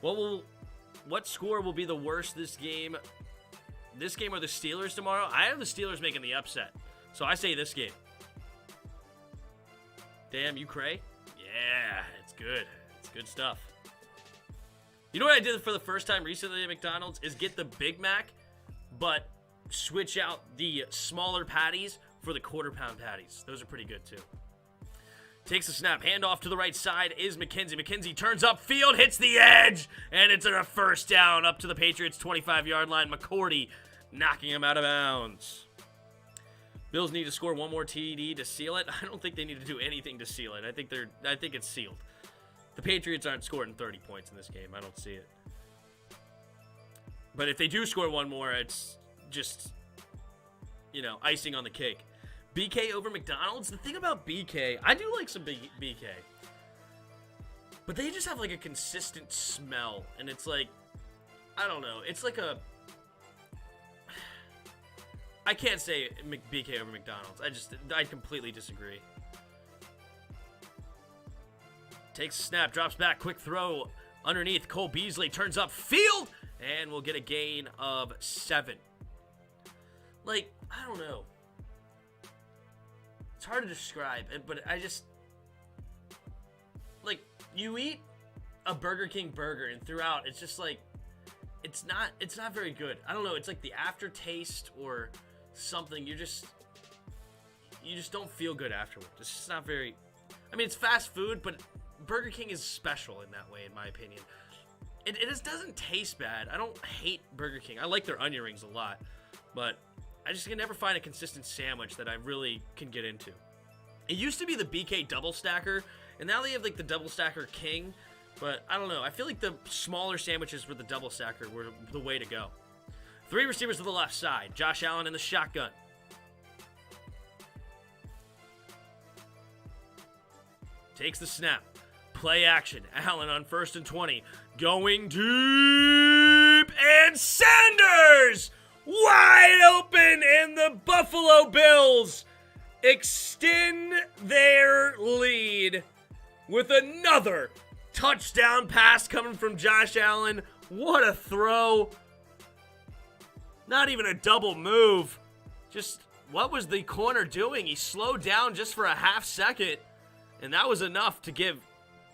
Speaker 1: What score will be the worst this game? This game or the Steelers tomorrow? I have the Steelers making the upset. So I say this game. Damn, you cray? Yeah, it's good. It's good stuff. You know what I did for the first time recently at McDonald's is get the Big Mac, but switch out the smaller patties for the quarter-pound patties. Those are pretty good, too. Takes a snap. Handoff to the right side is McKenzie. McKenzie turns upfield, hits the edge, and it's a 1st down up to the Patriots' 25-yard line. McCourty knocking him out of bounds. Bills need to score 1 more TD to seal it. I don't think they need to do anything to seal it. I think it's sealed. The Patriots aren't scoring 30 points in this game. I don't see it. But if they do score one more, it's just, icing on the cake. BK over McDonald's? The thing about BK, I do like some BK. But they just have like a consistent smell. And it's like, I don't know. It's like I can't say BK over McDonald's. I completely disagree. Takes a snap, drops back, quick throw underneath. Cole Beasley turns up field, and we'll get a gain of 7. Like, I don't know. It's hard to describe, but like, you eat a Burger King burger, and throughout, it's just like, it's not very good. I don't know, it's like the aftertaste or something. You just don't feel good afterwards. It's just not very, it's fast food, but Burger King is special in that way, in my opinion. It just doesn't taste bad. I don't hate Burger King. I like their onion rings a lot, but I just can never find a consistent sandwich that I really can get into. It used to be the BK Double Stacker, and now they have like the Double Stacker King, but I don't know. I feel like the smaller sandwiches with the Double Stacker were the way to go. 3 receivers to the left side. Josh Allen in the shotgun. Takes the snap. Play action. Allen on 1st and 20. Going deep. And Sanders wide open. And the Buffalo Bills extend their lead with another touchdown pass coming from Josh Allen. What a throw. Not even a double move. Just, what was the corner doing? He slowed down just for a half second. And that was enough to give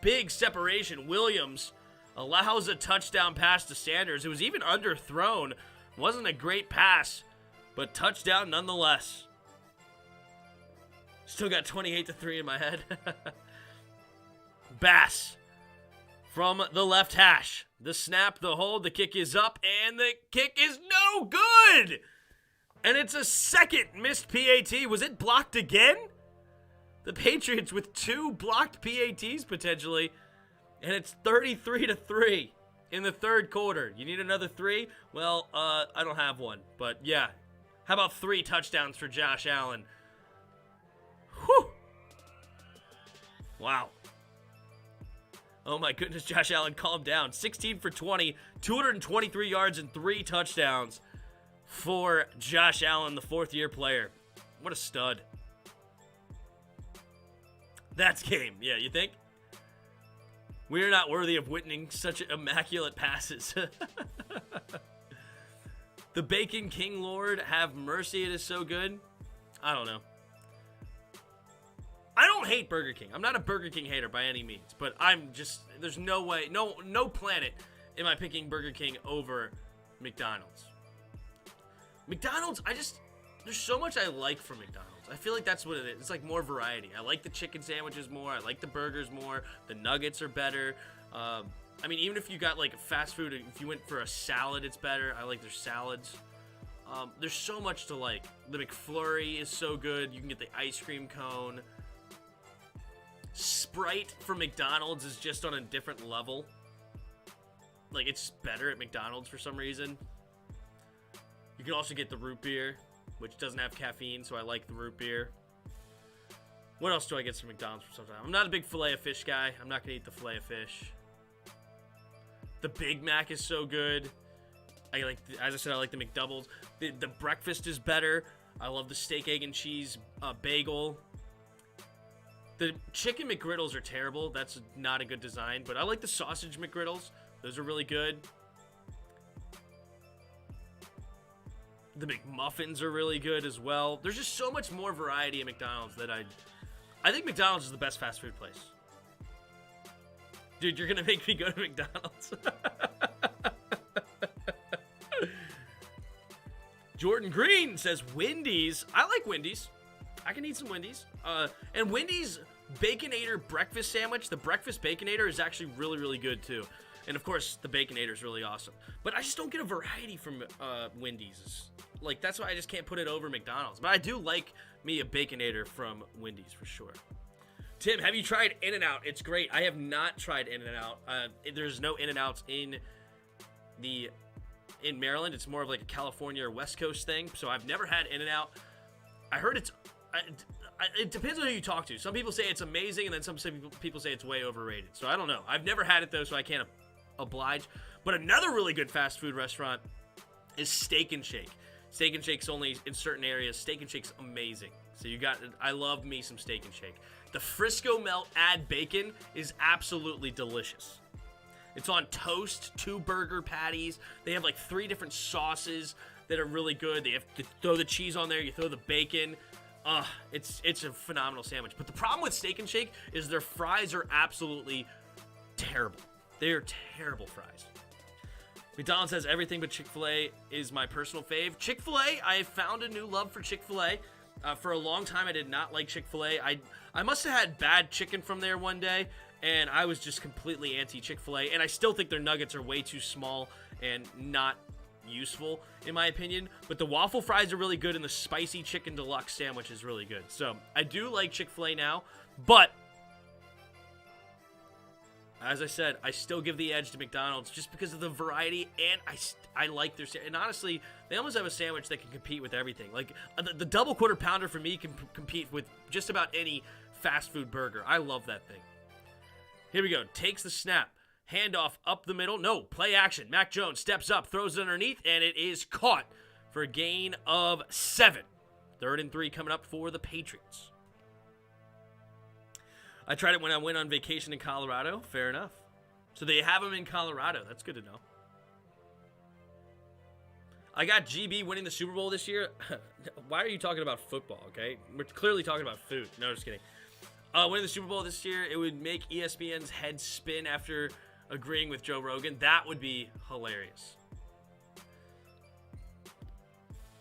Speaker 1: big separation. Williams allows a touchdown pass to Sanders. It was even underthrown. Wasn't a great pass, but touchdown nonetheless. Still got 28-3 in my head. Bass from the left hash. The snap, the hold, the kick is up, and the kick is no good! And it's a second missed PAT. Was it blocked again? The Patriots with 2 blocked PATs potentially, and it's 33-3 in the third quarter. You need another 3? Well, I don't have one, but yeah. How about 3 touchdowns for Josh Allen? Whew. Wow. Oh my goodness, Josh Allen, calm down. 16 for 20, 223 yards and 3 touchdowns for Josh Allen, the 4th-year player. What a stud. That's game. Yeah, you think? We're not worthy of witnessing such immaculate passes. The Bacon King Lord, have mercy, it is so good. I don't know. I don't hate Burger King. I'm not a Burger King hater by any means, but I'm just, there's no way, no planet am I picking Burger King over McDonald's. McDonald's, there's so much I like from McDonald's. I feel like that's what it is. It's like more variety. I like the chicken sandwiches more. I like the burgers more. The nuggets are better. Even if you got like fast food, if you went for a salad, it's better. I like their salads. There's so much to like. The McFlurry is so good. You can get the ice cream cone. Sprite from McDonald's is just on a different level. Like, it's better at McDonald's for some reason. You can also get the root beer, which doesn't have caffeine, so I like the root beer. What else do I get from McDonald's for some time? I'm not a big Filet-O-Fish guy. I'm not going to eat the Filet-O-Fish. The Big Mac is so good. As I said, I like the McDoubles. The breakfast is better. I love the steak, egg, and cheese bagel. The chicken McGriddles are terrible. That's not a good design. But I like the sausage McGriddles. Those are really good. The McMuffins are really good as well. There's just so much more variety at McDonald's that I think McDonald's is the best fast food place. Dude, you're going to make me go to McDonald's. Jordan Green says Wendy's. I like Wendy's. I can eat some Wendy's. And Wendy's Baconator breakfast sandwich, the breakfast Baconator, is actually really, really good too. And of course, the Baconator is really awesome. But I just don't get a variety from Wendy's. Like, that's why I just can't put it over McDonald's. But I do like me a Baconator from Wendy's for sure. Tim, have you tried In-N-Out? It's great. I have not tried In-N-Out. There's no In-N-Outs in Maryland. It's more of like a California or West Coast thing. So I've never had In-N-Out. I heard it depends on who you talk to. Some people say it's amazing, and then some people say it's way overrated. So I don't know. I've never had it, though, so I can't oblige. But another really good fast food restaurant is Steak and Shake. Steak and Shake's only in certain areas. Steak and Shake's amazing. So I love me some Steak and Shake. The Frisco Melt add bacon is absolutely delicious. It's on toast, 2 burger patties. They have like 3 different sauces that are really good. They have to throw the cheese on there. You throw the bacon. It's a phenomenal sandwich. But the problem with Steak and Shake is their fries are absolutely terrible. They are terrible fries. McDonald's has everything, but Chick-fil-A is my personal fave. Chick-fil-A, I have found a new love for Chick-fil-A. For a long time, I did not like Chick-fil-A. I must have had bad chicken from there one day, and I was just completely anti-Chick-fil-A. And I still think their nuggets are way too small and not useful, in my opinion. But the waffle fries are really good, and the spicy chicken deluxe sandwich is really good. So I do like Chick-fil-A now, but as I said, I still give the edge to McDonald's just because of the variety, and I like their and honestly, they almost have a sandwich that can compete with everything. Like the double quarter pounder for me can compete with just about any fast food burger. I love that thing. Here we go. Takes the snap. Handoff up the middle. No, play action. Mac Jones steps up, throws it underneath, and it is caught for a gain of 7. 3rd and 3 coming up for the Patriots. I tried it when I went on vacation in Colorado. Fair enough. So they have them in Colorado. That's good to know. I got GB winning the Super Bowl this year. Why are you talking about football, okay? We're clearly talking about food. No, just kidding. Winning the Super Bowl this year, it would make ESPN's head spin after agreeing with Joe Rogan. That would be hilarious.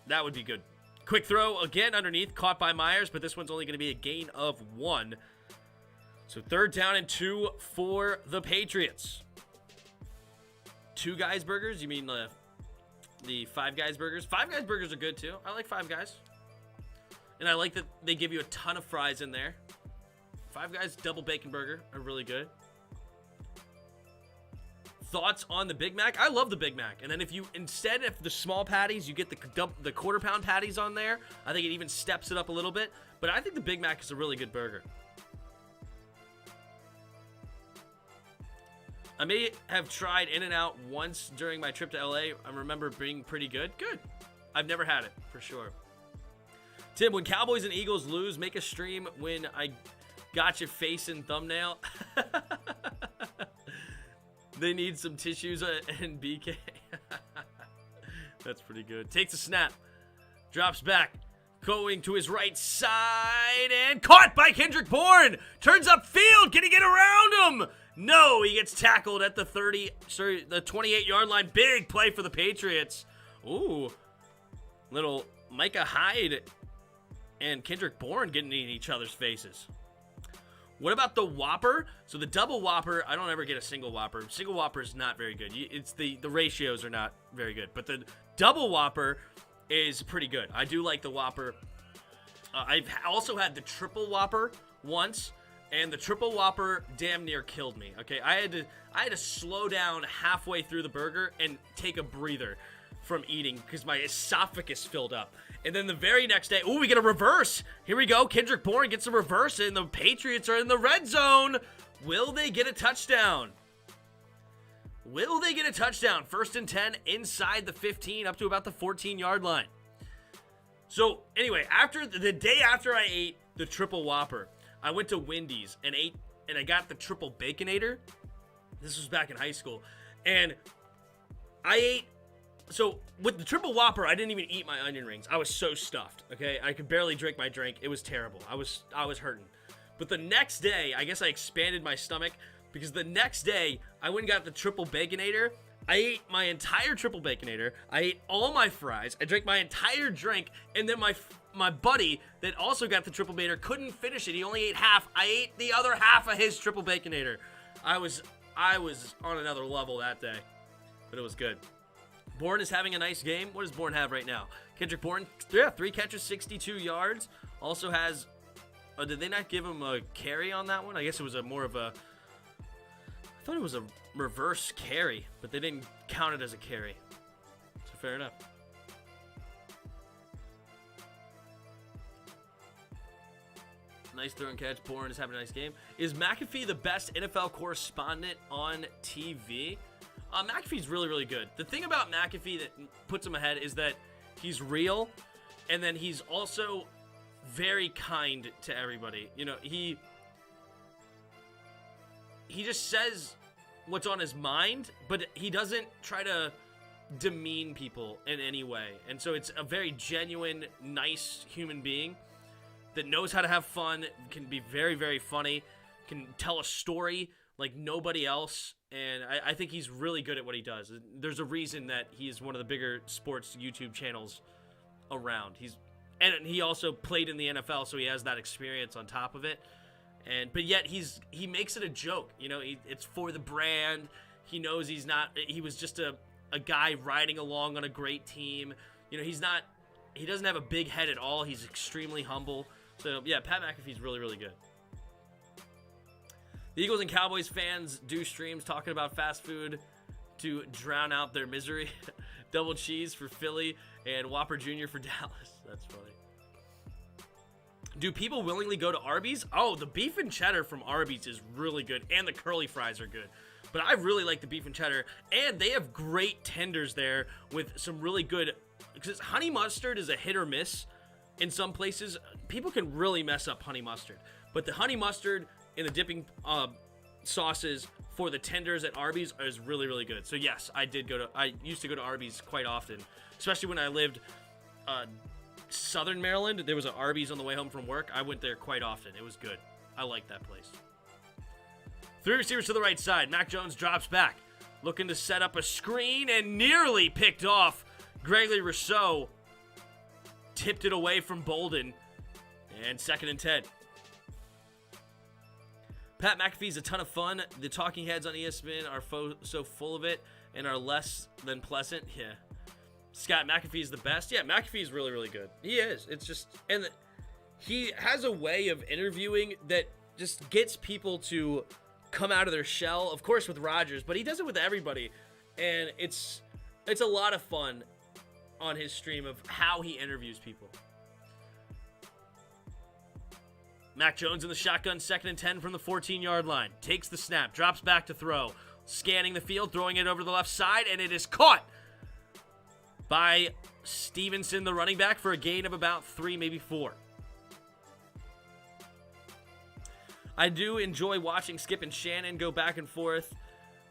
Speaker 1: That would be good. Quick throw again underneath, caught by Myers, but this one's only going to be a gain of 1. So 3rd down and 2 for the Patriots. 2 Guys Burgers? You mean the 5 Guys Burgers? 5 Guys Burgers are good too. I like 5 Guys. And I like that they give you a ton of fries in there. 5 Guys double bacon burger are really good. Thoughts on the Big Mac? I love the Big Mac. And then if instead of the small patties, you get the quarter pound patties on there, I think it even steps it up a little bit. But I think the Big Mac is a really good burger. I may have tried In-N-Out once during my trip to LA. I remember being pretty good. Good. I've never had it, for sure. Tim, when Cowboys and Eagles lose, make a stream when I got your face and thumbnail. They need some tissues and BK. That's pretty good. Takes a snap. Drops back. Going to his right side and caught by Kendrick Bourne. Turns upfield. Can he get around him? No, he gets tackled at the 28-yard line. Big play for the Patriots. Ooh. Little Micah Hyde and Kendrick Bourne getting in each other's faces. What about the Whopper? So the double Whopper, I don't ever get a single Whopper. Single Whopper is not very good. It's the ratios are not very good. But the double Whopper is pretty good. I do like the Whopper. I've also had the triple Whopper once. And the triple Whopper damn near killed me. Okay, I had to slow down halfway through the burger and take a breather from eating because my esophagus filled up. And then the very next day, we get a reverse. Here we go. Kendrick Bourne gets a reverse, and the Patriots are in the red zone. Will they get a touchdown? Will they get a touchdown? 1st and 10 inside the 15 up to about the 14-yard line. So anyway, the day after I ate the triple Whopper, I went to Wendy's and I got the triple Baconator. This was back in high school. And I ate, so with the triple Whopper, I didn't even eat my onion rings. I was so stuffed, okay? I could barely drink my drink. It was terrible. I was hurting. But the next day, I guess I expanded my stomach because the next day, I went and got the triple Baconator. I ate my entire triple Baconator. I ate all my fries. I drank my entire drink. And then my buddy that also got the triple Baconator couldn't finish it. He only ate half. I ate the other half of his triple Baconator. I was on another level that day. But it was good. Bourne is having a nice game. What does Bourne have right now? Kendrick Bourne, 3 catches, 62 yards. Also has Or did they not give him a carry on that one? I guess it was more of a... I thought it was a reverse carry, but they didn't count it as a carry. So fair enough. Nice throw and catch. Bourne is having a nice game. Is McAfee the best NFL correspondent on TV? McAfee's really, really good. The thing about McAfee that puts him ahead is that he's real, and then he's also very kind to everybody. You know, he just says what's on his mind, but he doesn't try to demean people in any way. And so it's a very genuine, nice human being that knows how to have fun, can be very, very funny, can tell a story like nobody else, and I think he's really good at what he does. There's a reason that he's one of the bigger sports YouTube channels around. And he also played in the NFL, so he has that experience on top of it. But yet he makes it a joke. You know, it's for the brand. He knows he was just a guy riding along on a great team. You know, he doesn't have a big head at all. He's extremely humble. So, yeah, Pat McAfee's really, really good. The Eagles and Cowboys fans do streams talking about fast food to drown out their misery. Double cheese for Philly and Whopper Jr. for Dallas. That's funny. Do people willingly go to Arby's? Oh, the beef and cheddar from Arby's is really good, and the curly fries are good. But I really like the beef and cheddar, and they have great tenders there with some really good, because honey mustard is a hit or miss. In some places, people can really mess up honey mustard. But the honey mustard in the dipping sauces for the tenders at Arby's is really, really good. So yes, I used to go to Arby's quite often, especially when I lived Southern Maryland. There was an Arby's on the way home from work. I went there quite often. It was good. I like that place. 3 receivers to the right side. Mac Jones drops back, looking to set up a screen and nearly picked off. Gregory Rousseau tipped it away from Bolden, and 2nd and 10. Pat McAfee's a ton of fun. The talking heads on ESPN are so full of it and are less than pleasant. Yeah. Scott, McAfee's the best. Yeah, McAfee's really, really good. He is. It's just, and he has a way of interviewing that just gets people to come out of their shell. Of course with Rodgers, but he does it with everybody, and it's a lot of fun on his stream of how he interviews people. Mac Jones in the shotgun, 2nd and 10 from the 14-yard line. Takes the snap, drops back to throw. Scanning the field, throwing it over to the left side, and it is caught by Stevenson, the running back, for a gain of about 3, maybe 4. I do enjoy watching Skip and Shannon go back and forth,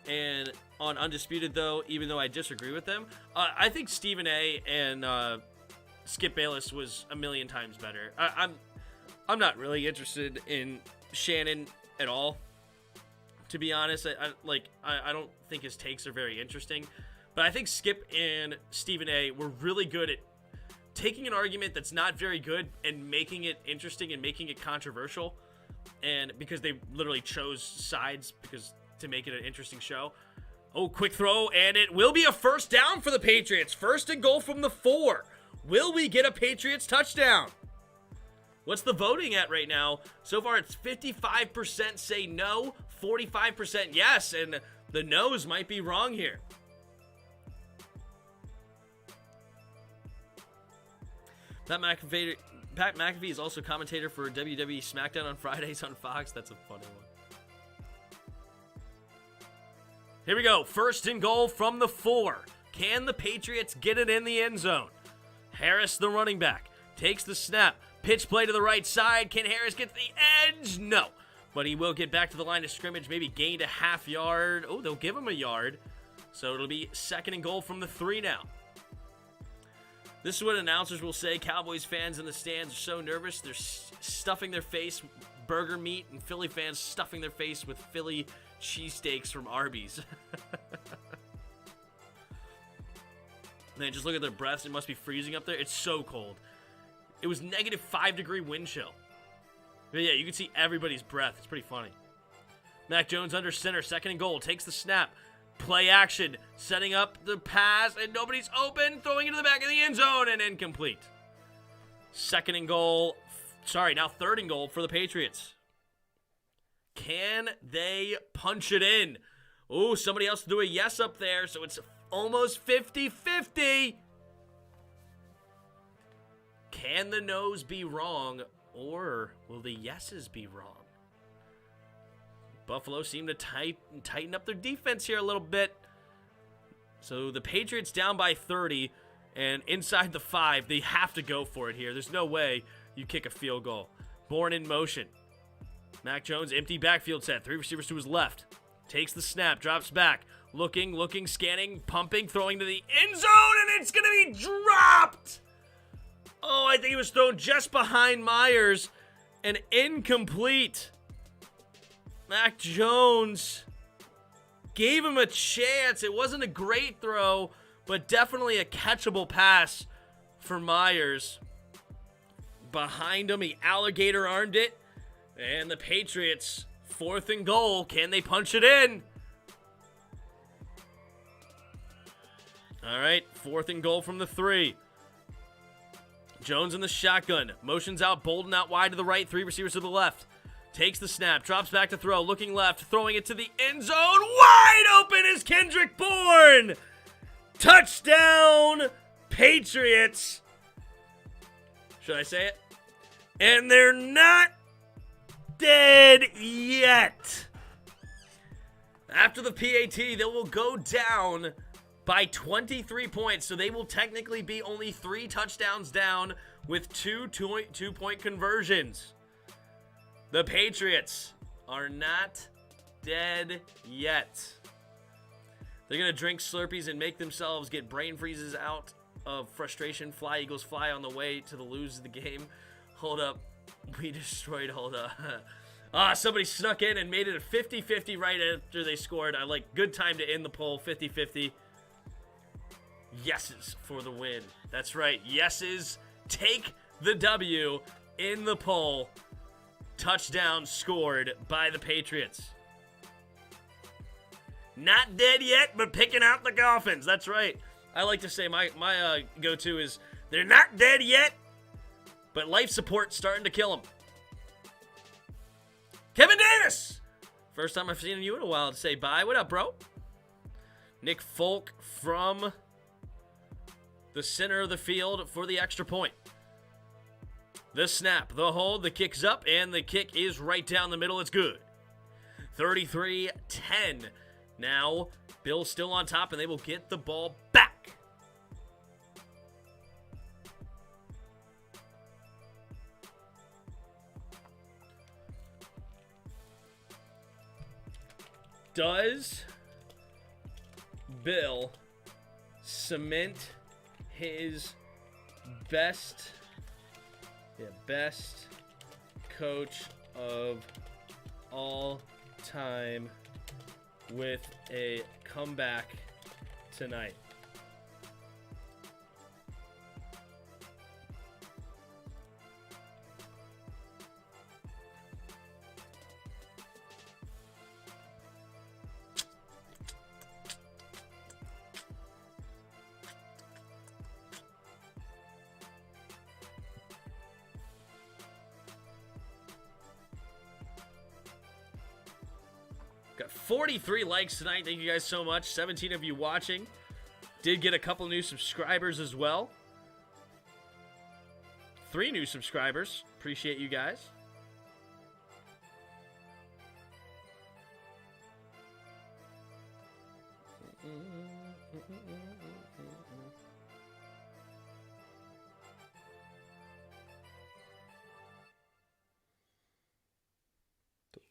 Speaker 1: and on Undisputed, though, even though I disagree with them, I think Stephen A. and Skip Bayless was a million times better. I'm not really interested in Shannon at all, to be honest. I don't think his takes are very interesting, but I think Skip and Stephen A. were really good at taking an argument that's not very good and making it interesting and making it controversial, and because they literally chose sides to make it an interesting show. Oh, quick throw, and it will be a first down for the Patriots. 1st and goal from the 4. Will we get a Patriots touchdown? What's the voting at right now? So far, it's 55% say no, 45% yes, and the no's might be wrong here. Pat McAfee is also commentator for WWE SmackDown on Fridays on Fox. That's a funny one. Here we go. 1st and goal from the 4. Can the Patriots get it in the end zone? Harris, the running back, takes the snap. Pitch play to the right side. Can Harris get to the edge? No. But he will get back to the line of scrimmage, maybe gained a half yard. Oh, they'll give him a yard. So it'll be 2nd and goal from the 3 now. This is what announcers will say. Cowboys fans in the stands are so nervous, they're stuffing their face with burger meat, and Philly fans stuffing their face with Philly cheesesteaks from Arby's. Man, just look at their breaths. It must be freezing up there. It's so cold. It was negative 5-degree wind chill. But yeah, you can see everybody's breath. It's pretty funny. Mac Jones under center, 2nd and goal. Takes the snap. Play action. Setting up the pass, and nobody's open. Throwing it to the back of the end zone, and incomplete. 2nd and goal Now 3rd and goal for the Patriots. Can they punch it in? Ooh, somebody else to do a yes up there, so it's almost 50-50. Can the no's be wrong, or will the yeses be wrong? Buffalo seem to tighten up their defense here a little bit. So the Patriots down by 30, and inside the 5, they have to go for it here. There's no way you kick a field goal. Bourne in motion. Mac Jones, empty backfield set. 3 receivers to his left. Takes the snap, drops back. Looking, scanning, pumping, throwing to the end zone, and it's going to be dropped! Oh, I think he was thrown just behind Myers and incomplete. Mac Jones gave him a chance. It wasn't a great throw, but definitely a catchable pass for Myers. Behind him, he alligator armed it. And the Patriots, 4th and goal. Can they punch it in? All right, 4th and goal from the 3. Jones in the shotgun. Motions out, Bolden out wide to the right. 3 receivers to the left. Takes the snap, drops back to throw. Looking left, throwing it to the end zone. Wide open is Kendrick Bourne. Touchdown, Patriots. Should I say it? And they're not dead yet. After the PAT, they will go down by 23 points, so they will technically be only 3 touchdowns down with 2 two-point conversions. The Patriots are not dead yet. They're going to drink Slurpees and make themselves get brain freezes out of frustration. Fly, Eagles, fly on the way to the lose of the game. Hold up. We destroyed, hold up. Somebody snuck in and made it a 50-50 right after they scored. I like good time to end the poll, 50-50. Yeses for the win. That's right. Yeses take the W in the poll. Touchdown scored by the Patriots. Not dead yet, but picking out the Dolphins. That's right. I like to say my go-to is they're not dead yet, but life support starting to kill them. Kevin Davis. First time I've seen you in a while to say bye. What up, bro? Nick Folk from the center of the field for the extra point. The snap, the hold, the kick's up, and the kick is right down the middle. It's good. 33-10. Now, Bill's still on top, and they will get the ball back. Does Bill cement his best coach of all time with a comeback tonight? Got 43 likes tonight. Thank you guys so much. 17 of you watching. Did get a couple new subscribers as well. 3 new subscribers. Appreciate you guys.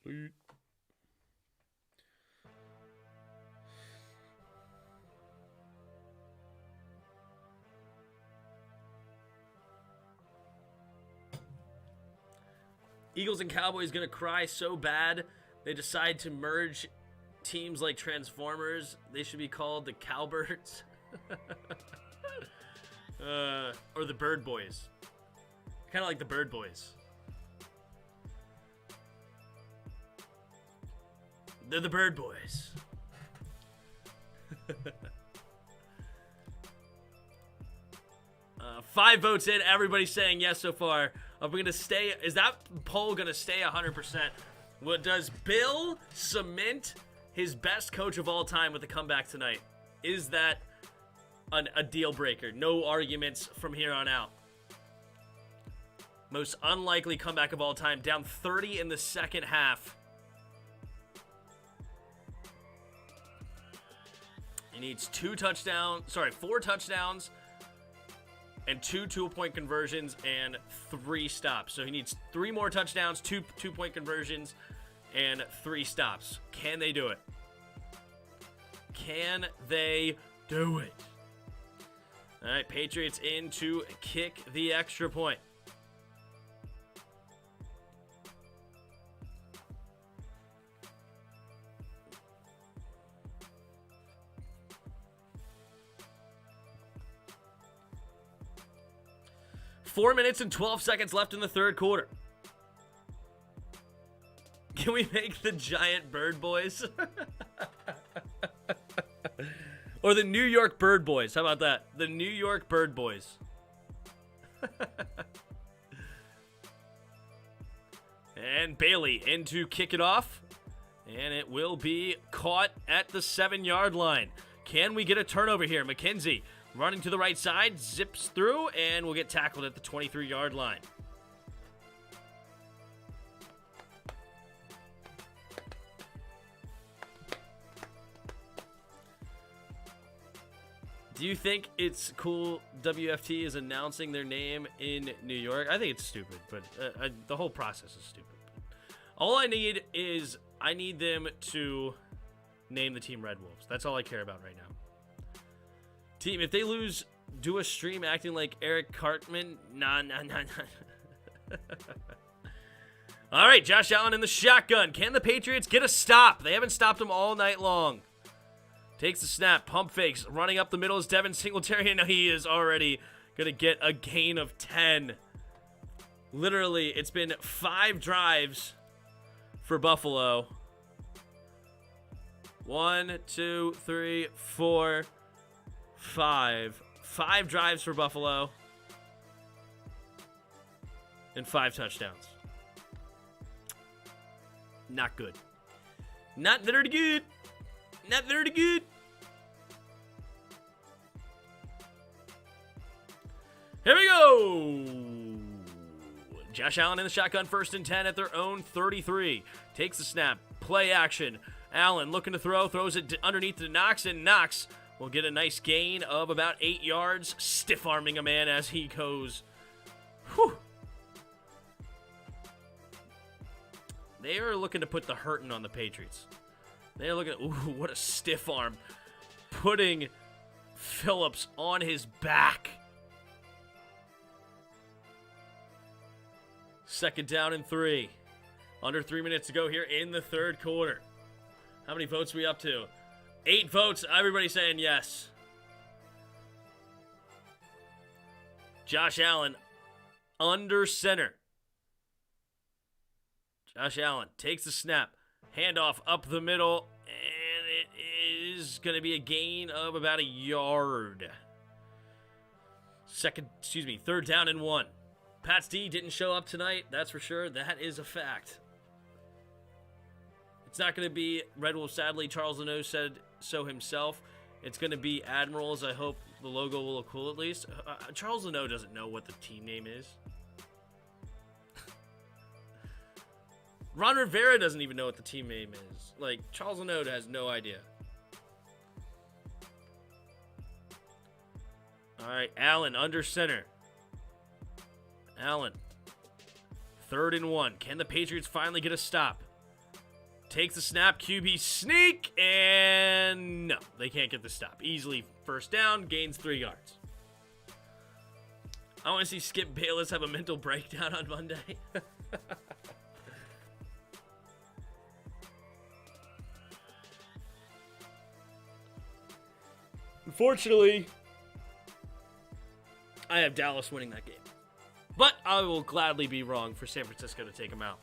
Speaker 1: Delete. Eagles and Cowboys gonna cry so bad they decide to merge teams like Transformers. They should be called the Cowbirds. Or the Bird Boys. Kind of like the Bird Boys. They're the Bird Boys. 5 votes in. Everybody's saying yes so far. Are we gonna stay? Is that poll gonna stay 100%? What does Bill cement his best coach of all time with a comeback tonight? Is that a deal breaker? No arguments from here on out. Most unlikely comeback of all time. Down 30 in the second half. He needs 4 touchdowns and 2 2-point conversions and 3 stops. So he needs 3 more touchdowns, 2 2-point conversions, and 3 stops. Can they do it? Can they do it? All right, Patriots in to kick the extra point. Four minutes and 12 seconds left in the third quarter. Can we make the giant bird boys? Or the New York Bird Boys. How about that? The New York Bird Boys. And Bailey in to kick it off. And it will be caught at the 7-yard line. Can we get a turnover here? McKenzie running to the right side, zips through, and will get tackled at the 23-yard line. Do you think it's cool WFT is announcing their name in New York? I think it's stupid, but the whole process is stupid. All I need is I need them to name the team Red Wolves. That's all I care about right now. Team, if they lose, do a stream acting like Eric Cartman. Nah. All right, Josh Allen in the shotgun. Can the Patriots get a stop? They haven't stopped him all night long. Takes the snap, pump fakes, running up the middle is Devin Singletary, and he is already going to get a gain of 10. Literally, it's been 5 drives for Buffalo. 1, 2, 3, 4, 5. 5 drives for Buffalo. And 5 touchdowns. Not good. Not very good. Not very good. Here we go. Josh Allen in the shotgun, 1st and 10 at their own 33. Takes the snap. Play action. Allen looking to throw. Throws it underneath to Knox, and Knox will get a nice gain of about 8 yards. Stiff-arming a man as he goes. Whew. They are looking to put the hurting on the Patriots. They are looking at, ooh, what a stiff arm. Putting Phillips on his back. 2nd down and 3. Under 3 minutes to go here in the third quarter. How many votes are we up to? 8 votes. Everybody saying yes. Josh Allen under center. Josh Allen takes the snap. Handoff up the middle. And it is going to be a gain of about a yard. 3rd down and 1. Pats D didn't show up tonight. That's for sure. That is a fact. It's not going to be Red Wolf, sadly. Charles Leno said so himself. It's going to be Admirals. I hope the logo will look cool at least. Charles Leno doesn't know what the team name is. Ron Rivera doesn't even know what the team name is. Like, Charles Leno has no idea. All right, Allen under center. Allen. 3rd and 1. Can the Patriots finally get a stop? Takes the snap. QB sneak. And no, they can't get the stop. Easily 1st down. Gains 3 yards. I want to see Skip Bayless have a mental breakdown on Monday. Unfortunately, I have Dallas winning that game. But I will gladly be wrong for San Francisco to take them out.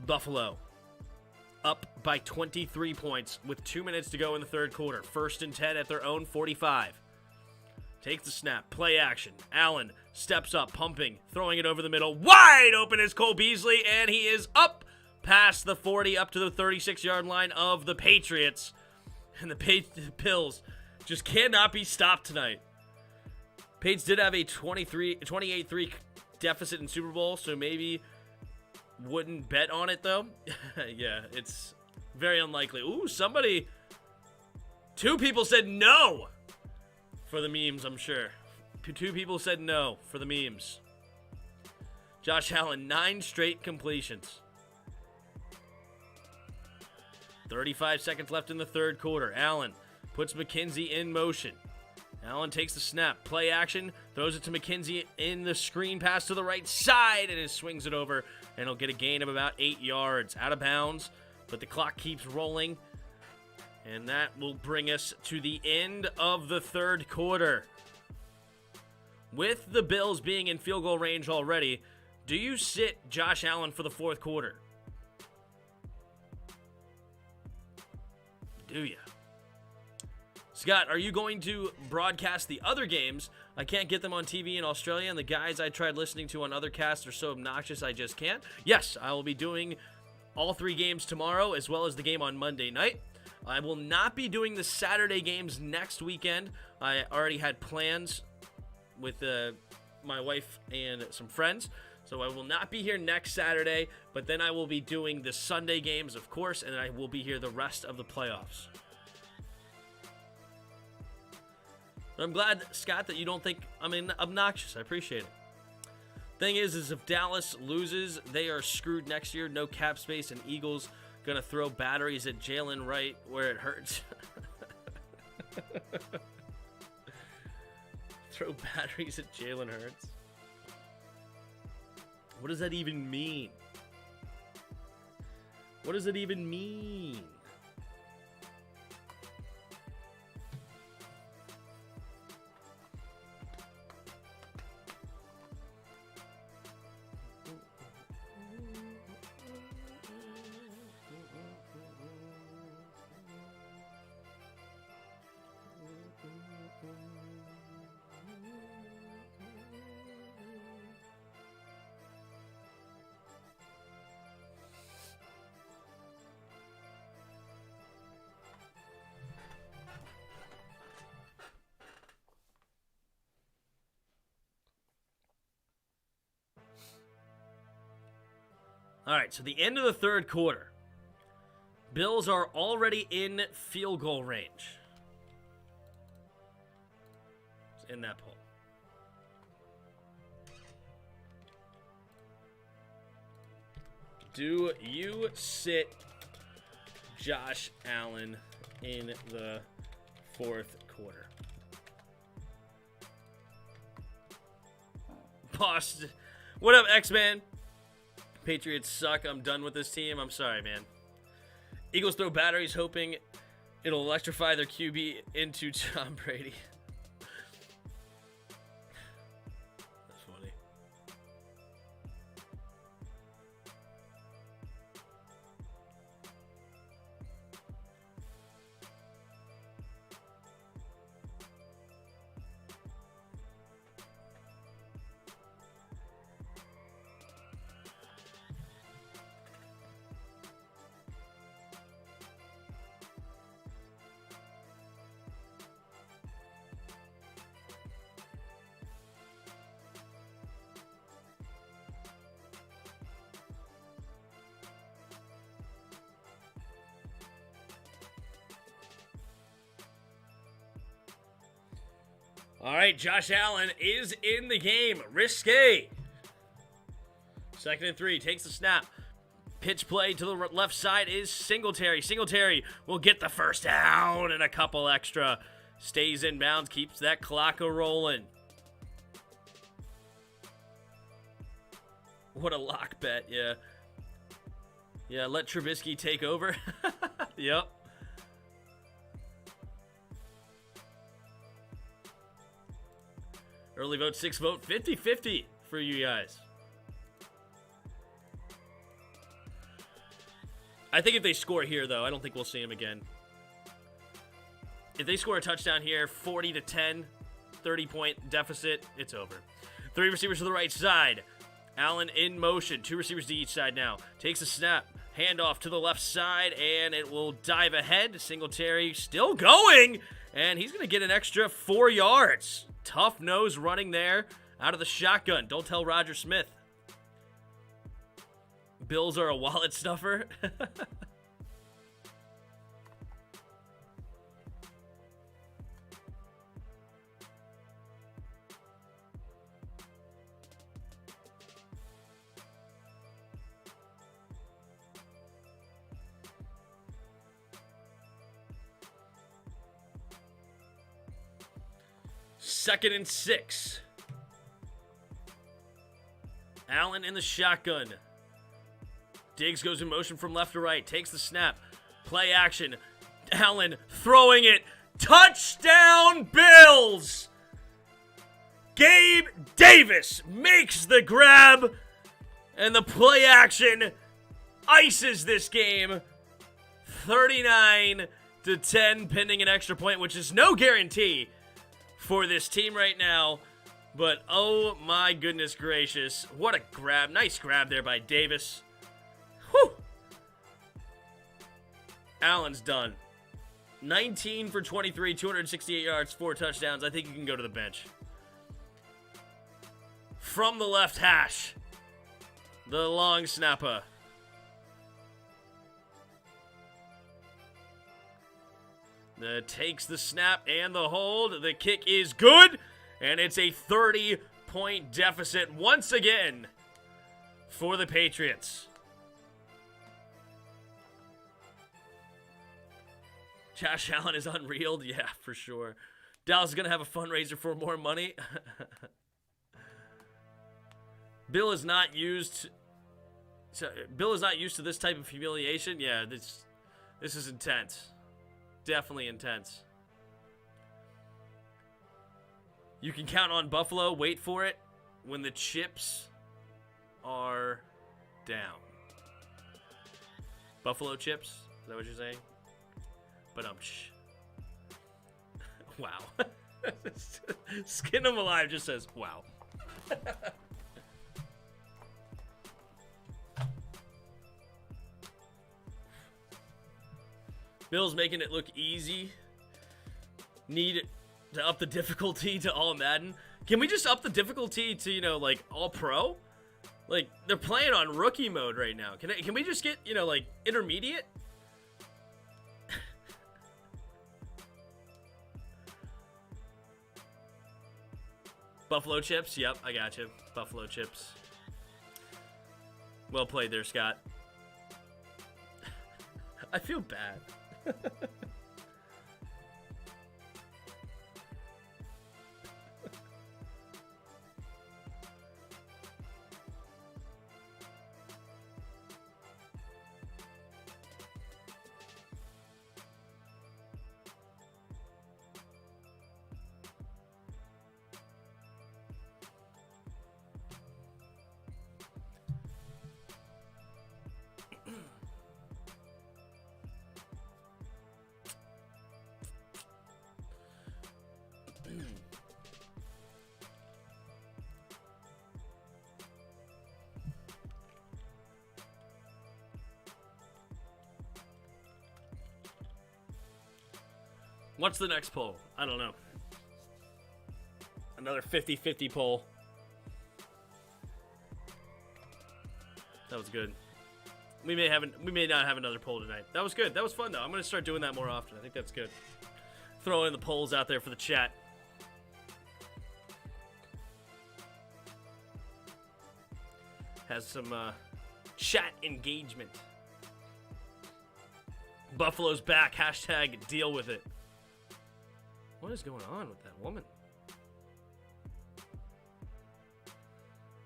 Speaker 1: Buffalo up by 23 points with 2 minutes to go in the third quarter. 1st and 10 at their own 45. takes the snap, play action. Allen steps up, pumping, throwing it over the middle. Wide open is Cole Beasley, and he is up past the 40, up to the 36-yard line of the Patriots. And the Bills just cannot be stopped tonight. Patriots did have a 28-3 deficit in Super Bowl, so maybe wouldn't bet on it, though. Yeah, it's very unlikely. Ooh, two people said no for the memes, I'm sure. Two people said no for the memes. Josh Allen, 9 straight completions. 35 seconds left in the third quarter. Allen puts McKenzie in motion. Allen takes the snap. Play action. Throws it to McKenzie in the screen pass to the right side. And it swings it over. And he'll get a gain of about 8 yards. Out of bounds. But the clock keeps rolling. And that will bring us to the end of the third quarter. With the Bills being in field goal range already, do you sit Josh Allen for the fourth quarter? Do you? Scott, are you going to broadcast the other games? I can't get them on TV in Australia, and the guys I tried listening to on other casts are so obnoxious I just can't. Yes, I will be doing all 3 games tomorrow, as well as the game on Monday night. I will not be doing the Saturday games next weekend. I already had plans with my wife and some friends, so I will not be here next Saturday, but then I will be doing the Sunday games, of course, and I will be here the rest of the playoffs. I'm glad, Scott, that you don't think I'm obnoxious. I appreciate it. Thing is if Dallas loses, they are screwed next year. No cap space, and Eagles gonna throw batteries at Jalen Wright where it hurts. Throw batteries at Jalen Hurts. What does that even mean? What does it even mean? All right, so the end of the third quarter. Bills are already in field goal range. It's in that poll. Do you sit Josh Allen in the fourth quarter? Boston. What up, X-Man? Patriots suck. I'm done with this team. I'm sorry, man. Eagles throw batteries hoping it'll electrify their QB into Tom Brady. That's funny. All right, Josh Allen is in the game. Risque. 2nd and 3. Takes the snap. Pitch play to the left side is Singletary. Singletary will get the first down and a couple extra. Stays in bounds. Keeps that clock a-rolling. What a lock bet, yeah. Yeah, let Trubisky take over. Yep. Early vote, 6 vote, 50-50 for you guys. I think if they score here, though, I don't think we'll see him again. If they score a touchdown here, 40-10, 30-point deficit. It's over. 3 receivers to the right side. Allen in motion. 2 receivers to each side now. Takes a snap. Handoff to the left side, and it will dive ahead. Singletary still going, and he's going to get an extra 4 yards. Tough nose running there out of the shotgun. Don't tell Roger Smith. Bills are a wallet stuffer. Second and 6. Allen in the shotgun. Diggs goes in motion from left to right. Takes the snap. Play action. Allen throwing it. Touchdown, Bills! Gabe Davis makes the grab. And the play action ices this game. 39-10 pending an extra point, which is no guarantee for this team right now, but oh my goodness gracious, what a grab. Nice grab there by Davis. Whew. Allen's done. 19 for 23, 268 yards, 4 touchdowns. I think you can go to the bench. From the left hash, the long snapper. Takes the snap and the hold. The kick is good, and it's a 30-point deficit once again for the Patriots. Josh Allen is unreal. Yeah, for sure. Dallas is going to have a fundraiser for more money. Bill is not used to this type of humiliation. Yeah, this is intense. Definitely intense. You can count on Buffalo. Wait for it. When the chips are down. Buffalo chips? Is that what you're saying? But wow. Skin 'em alive just says wow. Bill's making it look easy. Need to up the difficulty to all Madden. Can we just up the difficulty to, like, all pro? Like, they're playing on rookie mode right now. Can we just get, like, intermediate? Buffalo chips? Yep, I got you. Buffalo chips. Well played there, Scott. I feel bad. What's the next poll? I don't know. Another 50-50 poll. That was good. We may not have another poll tonight. That was good. That was fun though. I'm gonna start doing that more often. I think that's good. Throwing the polls out there for the chat. Has some chat engagement. Buffalo's back. Hashtag deal with it. What is going on with that woman?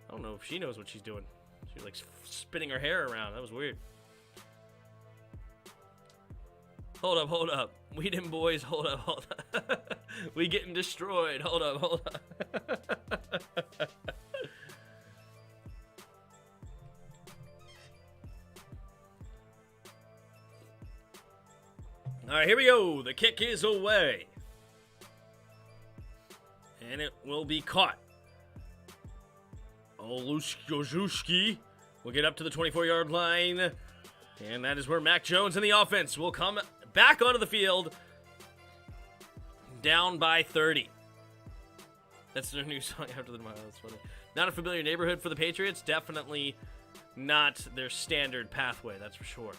Speaker 1: I don't know if she knows what she's doing. She's like spinning her hair around. That was weird. Hold up. We them boys, hold up. We getting destroyed. Hold up. All right, here we go. The kick is away. And it will be caught. Oluszewski will get up to the 24-yard line. And that is where Mac Jones and the offense will come back onto the field. Down by 30. That's their new song after the mile. That's funny. Not a familiar neighborhood for the Patriots. Definitely not their standard pathway, that's for sure.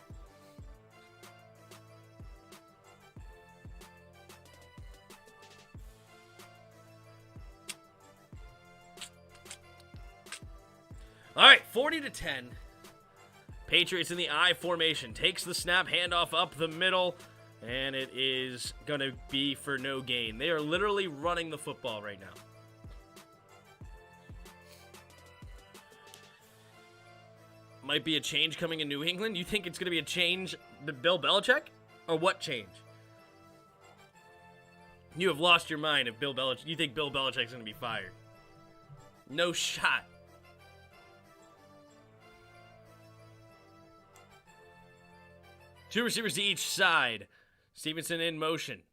Speaker 1: All right, 40-10. Patriots in the I formation. Takes the snap, handoff up the middle, and it is going to be for no gain. They are literally running the football right now. Might be a change coming in New England. You think it's going to be a change with Bill Belichick? Or what change? You have lost your mind if Bill Belichick... You think Bill Belichick's going to be fired. No shot. Two receivers to each side. Stevenson in motion.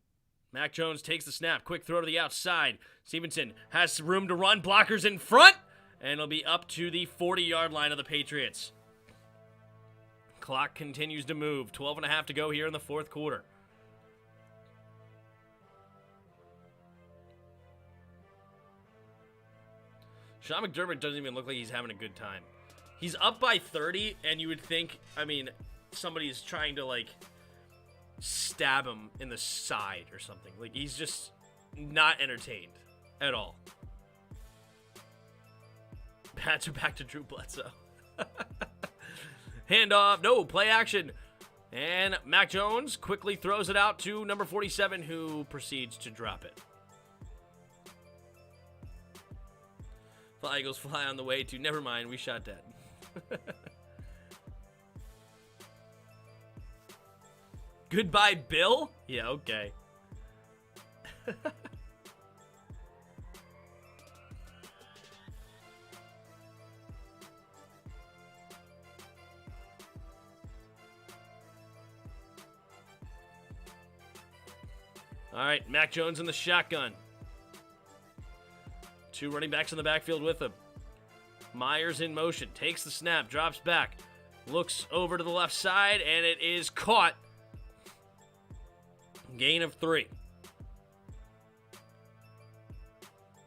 Speaker 1: Mac Jones takes the snap. Quick throw to the outside. Stevenson has room to run. Blockers in front. And it'll be up to the 40-yard line of the Patriots. Clock continues to move. 12.5 to go here in the fourth quarter. Sean McDermott doesn't even look like he's having a good time. He's up by 30, and you would think, I mean, somebody's trying to, like, stab him in the side or something. Like, he's just not entertained at all. Pats are back to Drew Bledsoe. Handoff. No, play action. And Mac Jones quickly throws it out to number 47, who proceeds to drop it. Fly Eagles fly on the way to... Never mind, we shot that. Goodbye, Bill? Yeah, okay. All right, Mac Jones in the shotgun. Two running backs in the backfield with him. Myers in motion, takes the snap, drops back, looks over to the left side, and it is caught. Gain of 3.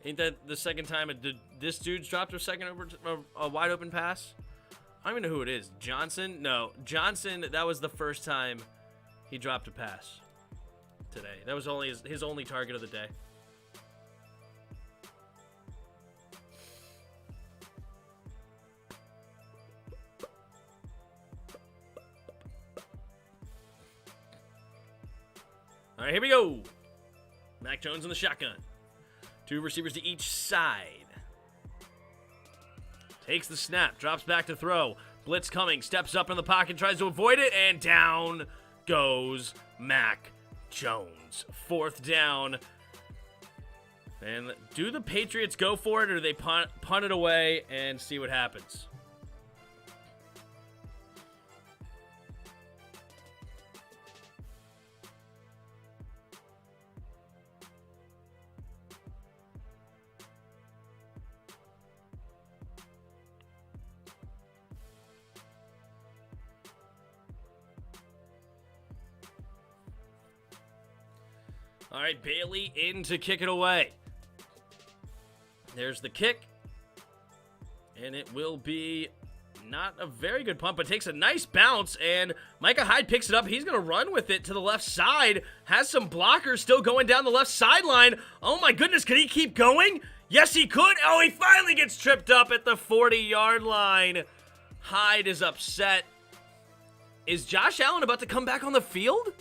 Speaker 1: Ain't that the second time this dude's dropped a wide open pass? I don't even know who it is. Johnson? No, Johnson, that was the first time he dropped a pass today. That was only his only target of the day. All right, here we go. Mac Jones in the shotgun. Two receivers to each side. Takes the snap, drops back to throw. Blitz coming, steps up in the pocket, tries to avoid it, and down goes Mac Jones. Fourth down. And do the Patriots go for it, or do they punt it away and see what happens? All right, Bailey in to kick it away. There's the kick. And it will be not a very good punt, but takes a nice bounce. And Micah Hyde picks it up. He's going to run with it to the left side. Has some blockers still going down the left sideline. Oh my goodness, could he keep going? Yes, he could. Oh, he finally gets tripped up at the 40-yard line. Hyde is upset. Is Josh Allen about to come back on the field?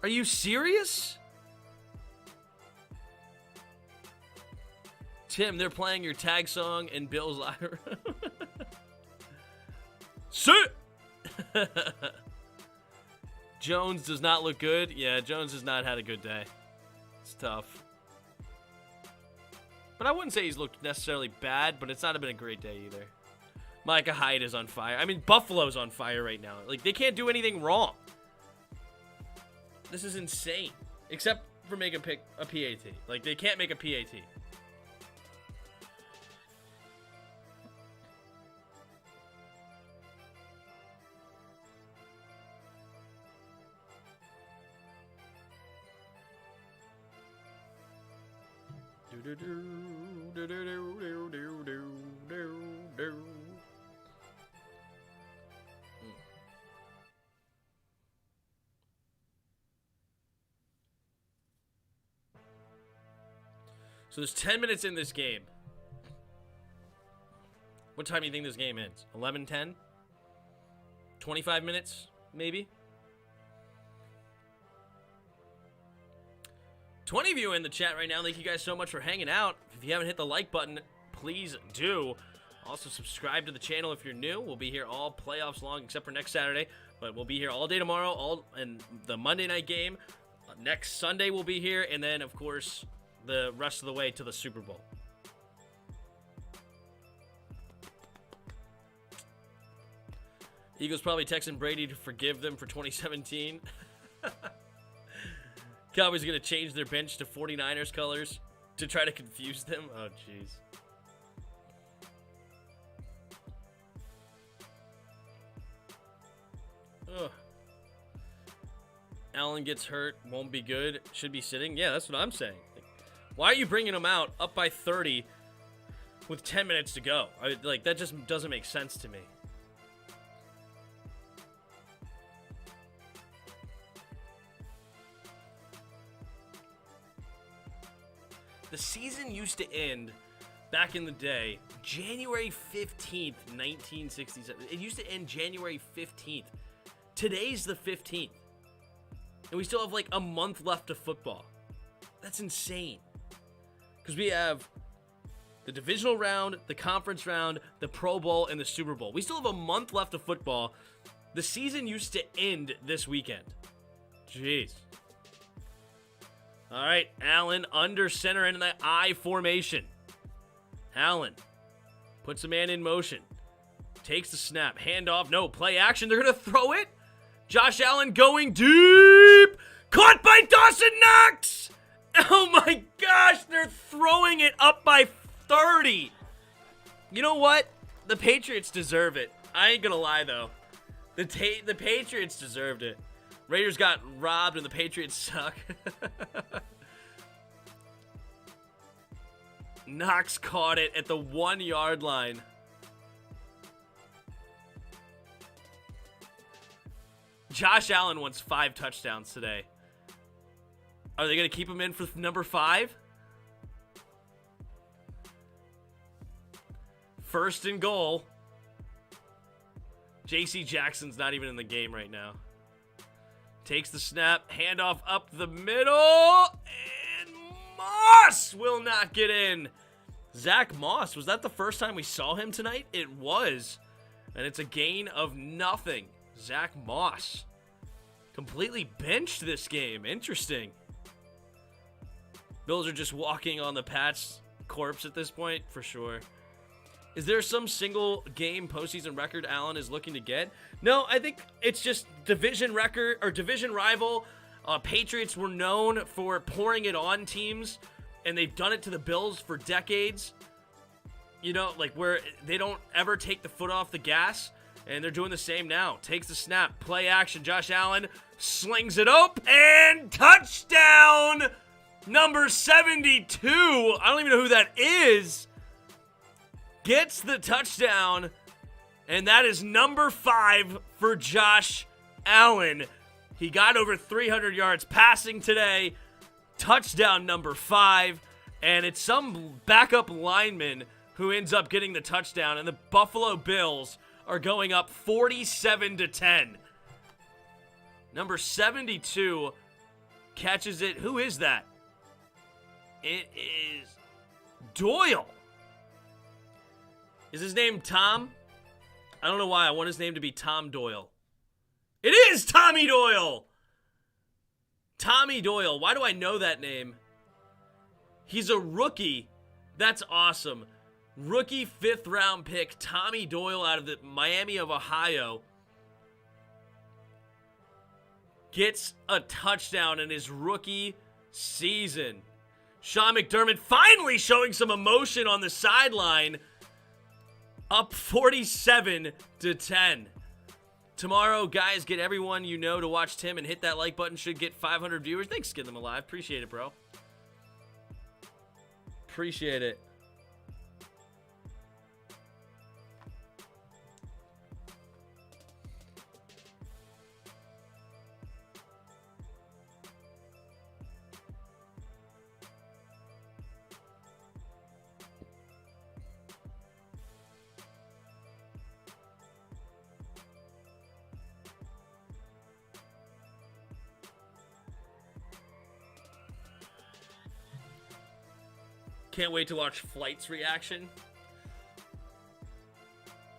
Speaker 1: Are you serious? Tim, they're playing your tag song in Bill's locker room. Sit! Jones does not look good. Yeah, Jones has not had a good day. It's tough. But I wouldn't say he's looked necessarily bad, but it's not been a great day either. Micah Hyde is on fire. I mean, Buffalo's on fire right now. Like, they can't do anything wrong. This is insane. Except for making a PAT. Like, they can't make a PAT. So there's 10 minutes in this game. What time do you think this game ends? 11:10? 25 minutes, maybe? 20 of you in the chat right now. Thank you guys so much for hanging out. If you haven't hit the like button, please do. Also, subscribe to the channel if you're new. We'll be here all playoffs long, except for next Saturday. But we'll be here all day tomorrow, and the Monday night game. Next Sunday we'll be here, and then, of course, the rest of the way to the Super Bowl. Eagles probably texting Brady to forgive them for 2017. Cowboys are going to change their bench to 49ers colors to try to confuse them. Oh, jeez. Ugh. Allen gets hurt, won't be good, should be sitting. Yeah, that's what I'm saying. Why are you bringing him out up by 30 with 10 minutes to go? That just doesn't make sense to me. The season used to end back in the day, January 15th, 1967. It used to end January 15th. Today's the 15th. And we still have like a month left of football. That's insane. Because we have the divisional round, the conference round, the Pro Bowl, and the Super Bowl. We still have a month left of football. The season used to end this weekend. Jeez. All right, Allen under center in the I formation. Allen puts a man in motion. Takes the snap. Handoff. No, play action. They're going to throw it. Josh Allen going deep. Caught by Dawson Knox. Oh my gosh, they're throwing it up by 30. You know what? The Patriots deserve it. I ain't gonna lie, though. The Patriots deserved it. Raiders got robbed and the Patriots suck. Knox caught it at the 1-yard line. Josh Allen wants 5 touchdowns today. Are they going to keep him in for number 5? First and goal. J.C. Jackson's not even in the game right now. Takes the snap. Handoff up the middle. And Moss will not get in. Zach Moss. Was that the first time we saw him tonight? It was. And it's a gain of nothing. Zach Moss. Completely benched this game. Interesting. Bills are just walking on the Pats' corpse at this point, for sure. Is there some single game postseason record Allen is looking to get? No, I think it's just division record or division rival. Patriots were known for pouring it on teams, and they've done it to the Bills for decades. You know, like where they don't ever take the foot off the gas, and they're doing the same now. Takes the snap, play action. Josh Allen slings it up, and touchdown! Number 72, I don't even know who that is, gets the touchdown, and that is number 5 for Josh Allen. He got over 300 yards passing today, touchdown number 5, and it's some backup lineman who ends up getting the touchdown, and the Buffalo Bills are going up 47-10. Number 72 catches it. Who is that? It is Doyle. Is his name Tom? I don't know why. I want his name to be Tom Doyle. It is Tommy Doyle. Tommy Doyle. Why do I know that name? He's a rookie. That's awesome. Rookie 5th round pick, Tommy Doyle out of the Miami of Ohio. Gets a touchdown in his rookie season. Sean McDermott finally showing some emotion on the sideline. Up 47-10. Tomorrow, guys, get everyone you know to watch Tim and hit that like button. Should get 500 viewers. Thanks, Skin Them Alive. Appreciate it, bro. Appreciate it. Can't wait to watch Flight's reaction.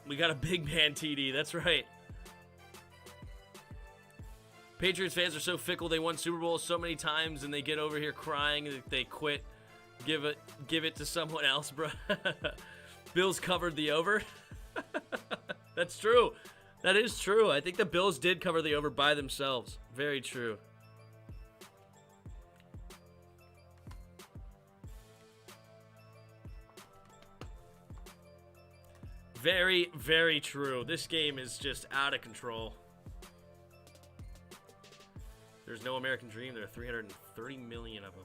Speaker 1: We got a big man TD, that's right. Patriots fans are so fickle. They won Super Bowls so many times and they get over here crying that they quit. Give it to someone else, bro. Bills covered the over. That's true. That is true. I think the Bills did cover the over by themselves. Very true. Very, very true. This game is just out of control. There's no American Dream. There are 330 million of them.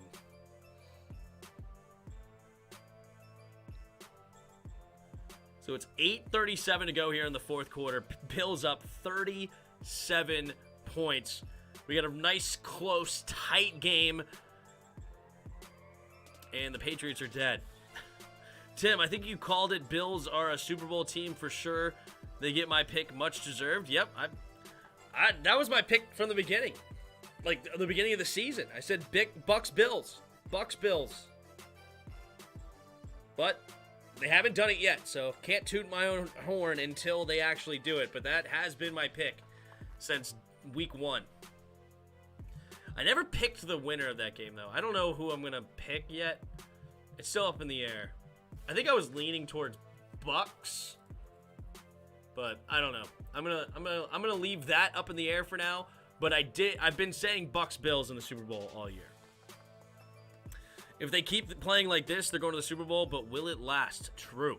Speaker 1: So it's 8:37 to go here in the fourth quarter. Bills up 37 points. We got a nice, close, tight game. And the Patriots are dead. Tim, I think you called it. Bills are a Super Bowl team for sure. They get my pick, much deserved. Yep, that was my pick from the beginning. Like, the beginning of the season. I said Bucks, Bills. Bucks, Bills. But they haven't done it yet, so can't toot my own horn until they actually do it. But that has been my pick since week 1. I never picked the winner of that game, though. I don't know who I'm going to pick yet. It's still up in the air. I think I was leaning towards Bucks, but I don't know. I'm gonna leave that up in the air for now. But I've been saying Bucks Bills in the Super Bowl all year. If they keep playing like this, they're going to the Super Bowl. But will it last? True.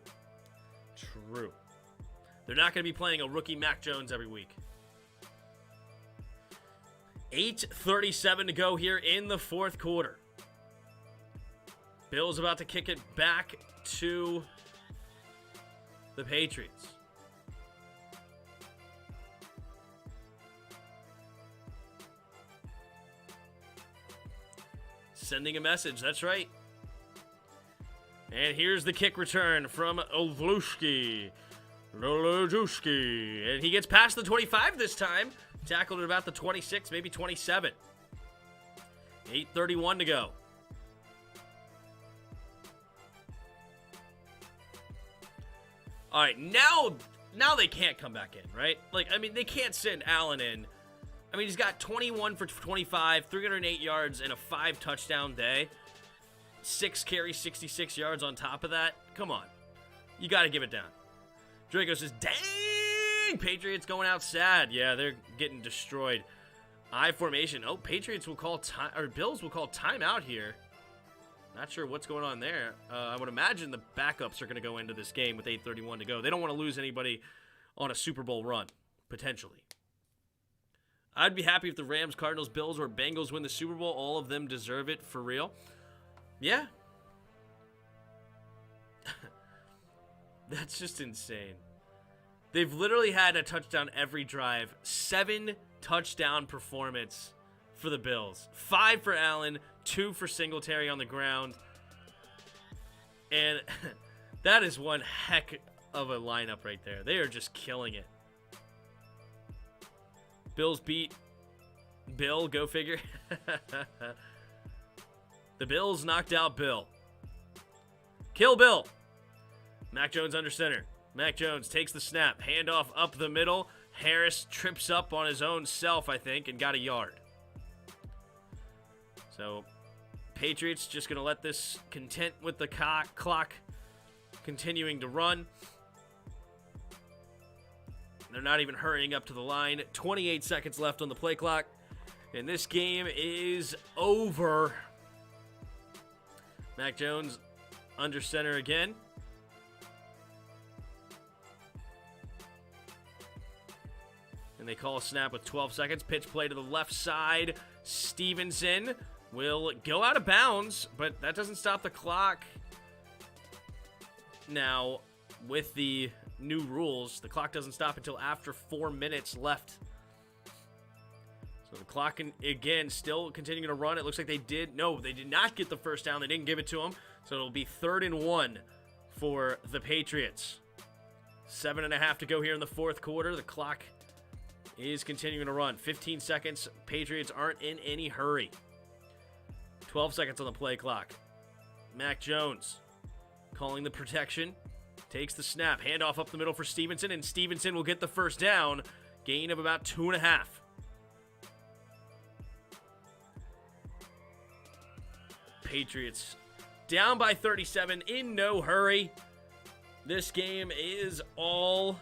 Speaker 1: True. They're not going to be playing a rookie Mac Jones every week. 8:37 to go here in the fourth quarter. Bills about to kick it back to the Patriots. Sending a message, that's right. And here's the kick return from Olszewski. And he gets past the 25 this time. Tackled at about the 26, maybe 27. 8:31 to go. All right, now they can't come back in, right? Like, I mean, they can't send Allen in. I mean, he's got 21 for 25, 308 yards, and a 5-touchdown day. 6 carries, 66 yards on top of that. Come on. You got to give it down. Draco says, dang, Patriots going out sad. Yeah, they're getting destroyed. I formation. Oh, Patriots will call time, or Bills will call timeout here. Not sure what's going on there. I would imagine the backups are going to go into this game with 8:31 to go. They don't want to lose anybody on a Super Bowl run, potentially. I'd be happy if the Rams, Cardinals, Bills, or Bengals win the Super Bowl. All of them deserve it for real. Yeah. That's just insane. They've literally had a touchdown every drive. 7 touchdown performance for the Bills. 5 for Allen, 2 for Singletary on the ground. And that is one heck of a lineup right there. They are just killing it. Bills beat Bill, go figure. The Bills knocked out Bill. Kill Bill. Mac Jones under center. Mac Jones takes the snap. Handoff up the middle. Harris trips up on his own self, I think, and got a yard. So, Patriots just going to let this content with the clock continuing to run. They're not even hurrying up to the line. 28 seconds left on the play clock. And this game is over. Mac Jones under center again. And they call a snap with 12 seconds. Pitch play to the left side. Stevenson will go out of bounds, but that doesn't stop the clock. Now, with the new rules, the clock doesn't stop until after 4 minutes left. So the clock can, again, still continuing to run. It looks like they did not get the first down. They didn't give it to them. So it'll be 3rd and 1 for the Patriots. 7.5 to go here in the fourth quarter. The clock is continuing to run. 15 seconds. Patriots aren't in any hurry. 12 seconds on the play clock. Mac Jones calling the protection. Takes the snap. Handoff up the middle for Stevenson, and Stevenson will get the first down. Gain of about 2.5. Patriots down by 37 in no hurry. This game is all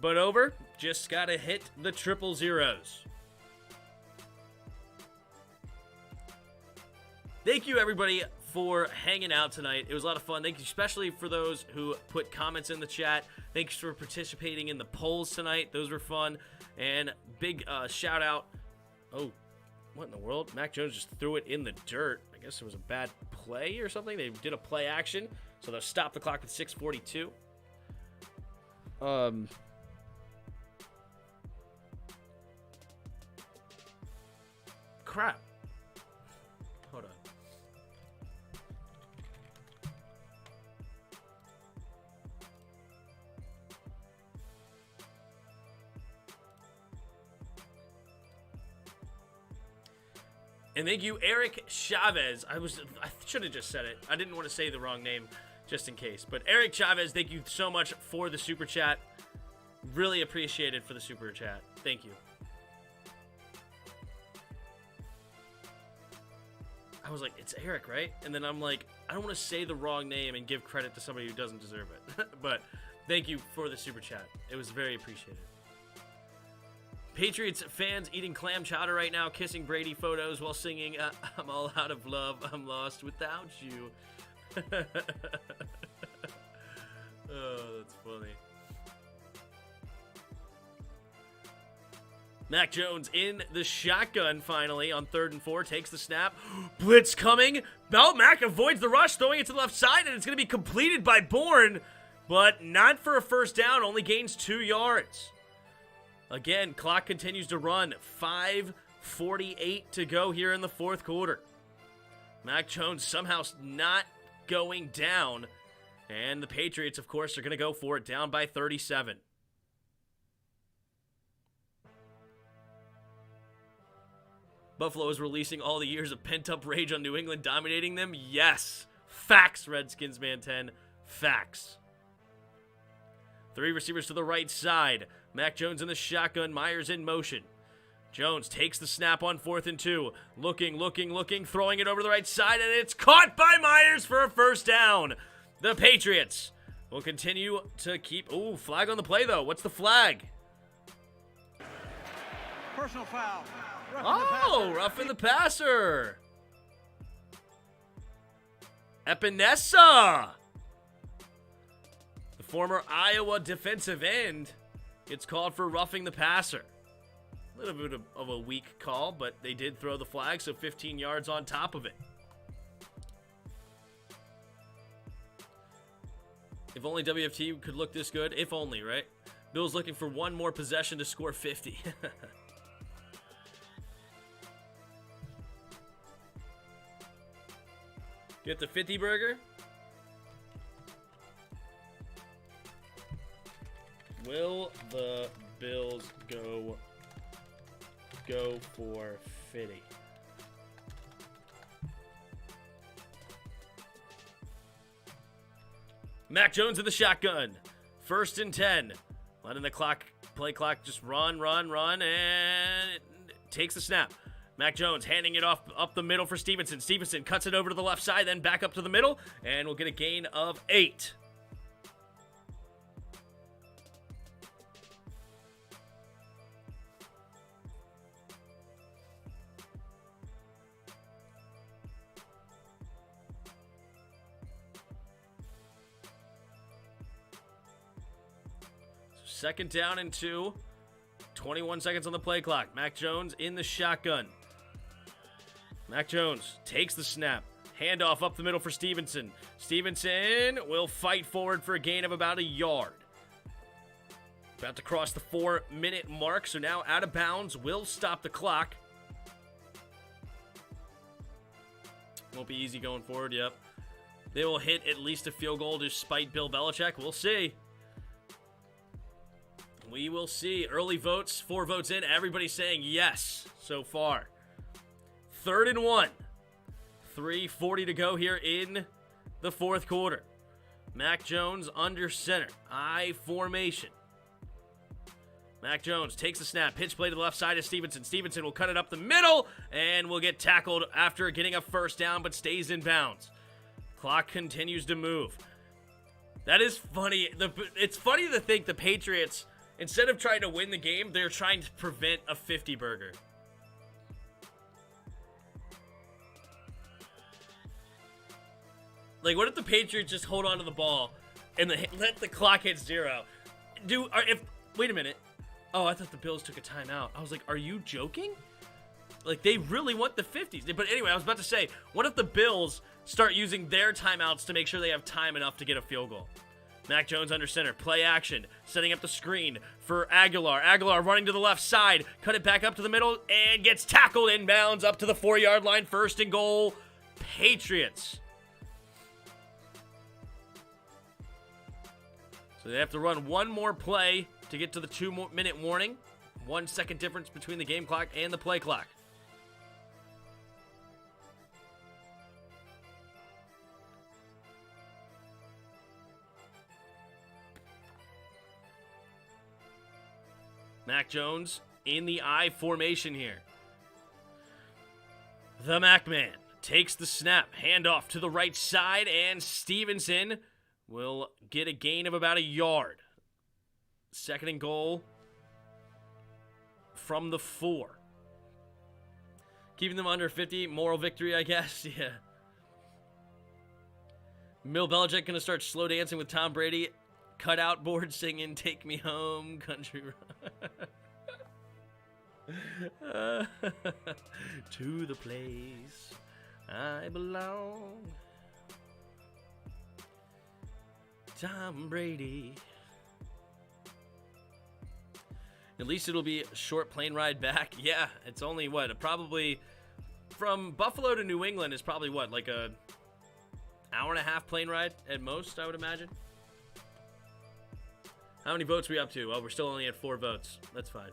Speaker 1: but over. Just got to hit the 000s. Thank you, everybody, for hanging out tonight. It was a lot of fun. Thank you, especially for those who put comments in the chat. Thanks for participating in the polls tonight. Those were fun. And big shout out. Oh, what in the world? Mac Jones just threw it in the dirt. I guess it was a bad play or something. They did a play action, so they'll stop the clock with 6:42. Crap. Hold on. And thank you, Eric Chavez. I should have just said it. I didn't want to say the wrong name just in case. But Eric Chavez, thank you so much for the super chat. Really appreciate it for the super chat. Thank you. I was like, it's Eric, right? And then I'm like, I don't want to say the wrong name and give credit to somebody who doesn't deserve it. But thank you for the super chat. It was very appreciated. Patriots fans eating clam chowder right now, kissing Brady photos while singing, I'm all out of love, I'm lost without you. Oh, that's funny. Mac Jones in the shotgun finally on 3rd and 4, takes the snap. Blitz coming. Mac avoids the rush, throwing it to the left side, and it's going to be completed by Bourne, but not for a first down, only gains 2 yards. Again, clock continues to run. 5:48 to go here in the fourth quarter. Mac Jones somehow not going down, and the Patriots, of course, are going to go for it, down by 37. Buffalo is releasing all the years of pent-up rage on New England dominating them? Yes. Facts, Redskins Man 10. Facts. 3 receivers to the right side. Mac Jones in the shotgun. Myers in motion. Jones takes the snap on 4th and 2. Looking. Throwing it over the right side, and it's caught by Myers for a first down. The Patriots will continue to keep... Ooh, flag on the play, though. What's the flag?
Speaker 2: Personal foul.
Speaker 1: Roughing the passer. Epinesa, the former Iowa defensive end, gets called for roughing the passer. A little bit of a weak call, but they did throw the flag, so 15 yards on top of it. If only WFT could look this good. If only, right? Bill's looking for one more possession to score 50. Get the 50 burger. Will the Bills go for 50? Mac Jones in the shotgun. 1st and 10. Letting the play clock just run, and it takes the snap. Mac Jones handing it off up the middle for Stevenson. Stevenson cuts it over to the left side, then back up to the middle, and we'll get a gain of 8. Second down and 2. 21 seconds on the play clock. Mac Jones in the shotgun. Mac Jones takes the snap. Handoff up the middle for Stevenson. Stevenson will fight forward for a gain of about a yard. About to cross the 4-minute mark, so now out of bounds. Will stop the clock. Won't be easy going forward, yep. They will hit at least a field goal to spite Bill Belichick. We'll see. We will see. Early votes, 4 votes in. Everybody saying yes so far. 3rd and 1. 3:40 to go here in the fourth quarter. Mac Jones under center. I formation. Mac Jones takes the snap. Pitch play to the left side of Stevenson. Stevenson will cut it up the middle and will get tackled after getting a first down, but stays in bounds. Clock continues to move. That is funny. It's funny to think the Patriots, instead of trying to win the game, they're trying to prevent a 50-burger. Like, what if the Patriots just hold on to the ball and let the clock hit 0? Wait a minute. Oh, I thought the Bills took a timeout. I was like, are you joking? Like, they really want the 50s. But anyway, I was about to say, what if the Bills start using their timeouts to make sure they have time enough to get a field goal? Mac Jones under center. Play action. Setting up the screen for Aguilar. Aguilar running to the left side. Cut it back up to the middle and gets tackled inbounds up to the 4-yard line. 1st and goal. Patriots. So they have to run one more play to get to the 2-minute warning. 1 second difference between the game clock and the play clock. Mac Jones in the I formation here. The Mac Man takes the snap. Handoff to the right side, and Stevenson will get a gain of about a yard. 2nd and goal from the 4. Keeping them under 50. Moral victory, I guess. Yeah. Bill Belichick going to start slow dancing with Tom Brady. Cutout board singing, "Take Me Home, Country Road." To the place I belong. Tom Brady. At least it'll be a short plane ride back. Yeah, it's only probably from Buffalo to New England is probably like a hour and a half plane ride at most, I would imagine. How many votes are we up to? Well, we're still only at 4 votes. That's fine.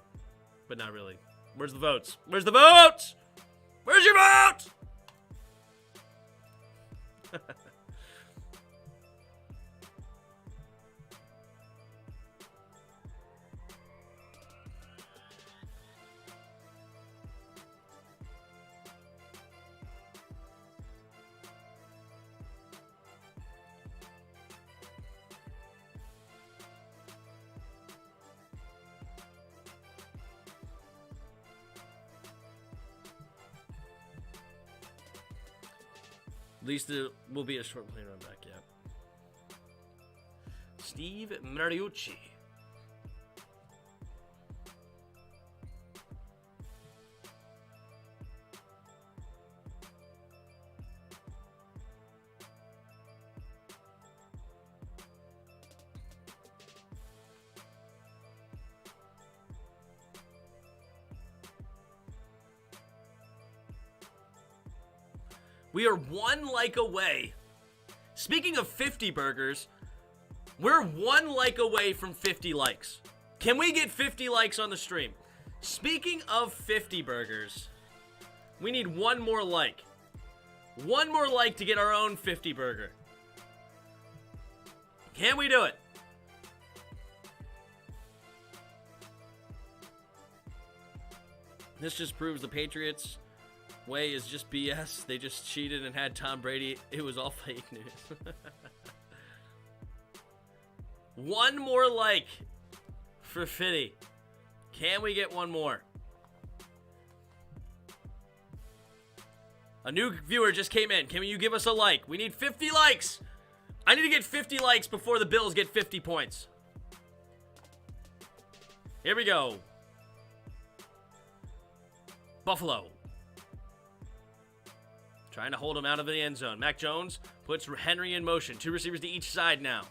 Speaker 1: But not really. Where's the votes? Where's the votes? Where's your vote? At least it will be a short plane run back, yeah. Steve Mariucci. We are 1 like away. Speaking of 50 burgers, we're 1 like away from 50 likes. Can we get 50 likes on the stream? Speaking of 50 burgers, we need 1 more like. 1 more like to get our own 50 burger. Can we do it? This just proves the Patriots way is just BS. They just cheated and had Tom Brady. It was all fake news. 1 more like for Fitty. Can we get 1 more? A new viewer just came in. Can you give us a like? We need 50 likes. I need to get 50 likes before the Bills get 50 points. Here we go. Buffalo. Trying to hold him out of the end zone. Mac Jones puts Henry in motion. 2 receivers to each side now.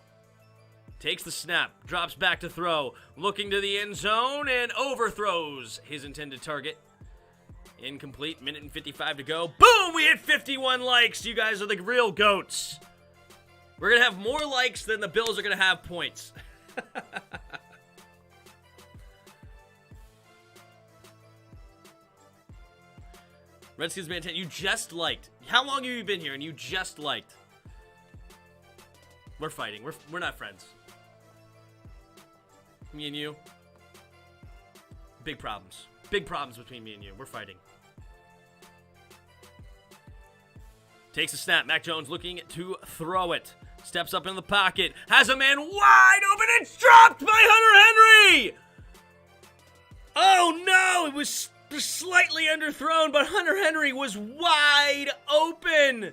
Speaker 1: Takes the snap. Drops back to throw. Looking to the end zone and overthrows his intended target. Incomplete. Minute and 55 to go. Boom! We hit 51 likes. You guys are the real goats. We're going to have more likes than the Bills are going to have points. Redskins man 10, you just liked. How long have you been here and you just liked? We're fighting. We're not friends. Me and you. Big problems. Big problems between me and you. We're fighting. Takes a snap. Mac Jones looking to throw it. Steps up in the pocket. Has a man wide open. It's dropped by Hunter Henry! Oh no! It was slightly underthrown, but Hunter Henry was wide open.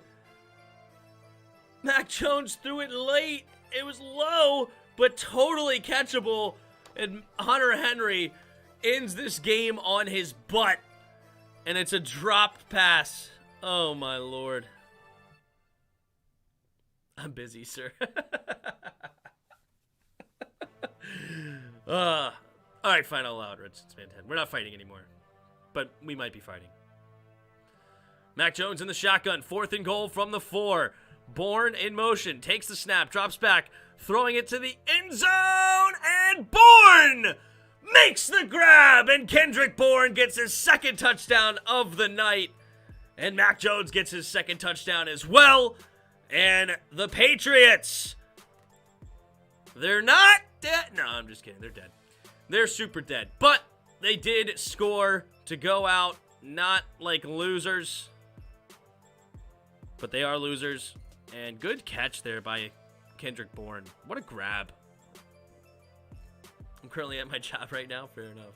Speaker 1: Mac Jones threw it late. It was low, but totally catchable. And Hunter Henry ends this game on his butt. And it's a dropped pass. Oh, my Lord. I'm busy, sir. All right, fine, out loud, Redskins fan 10. We're not fighting anymore. But we might be fighting. Mac Jones in the shotgun. 4th and goal from the 4. Bourne in motion. Takes the snap. Drops back. Throwing it to the end zone. And Bourne makes the grab. And Kendrick Bourne gets his 2nd touchdown of the night. And Mac Jones gets his 2nd touchdown as well. And the Patriots. They're not dead. No, I'm just kidding. They're dead. They're super dead. But they did score to go out not like losers. But they are losers. And good catch there by Kendrick Bourne. What a grab. I'm currently at my job right now. Fair enough.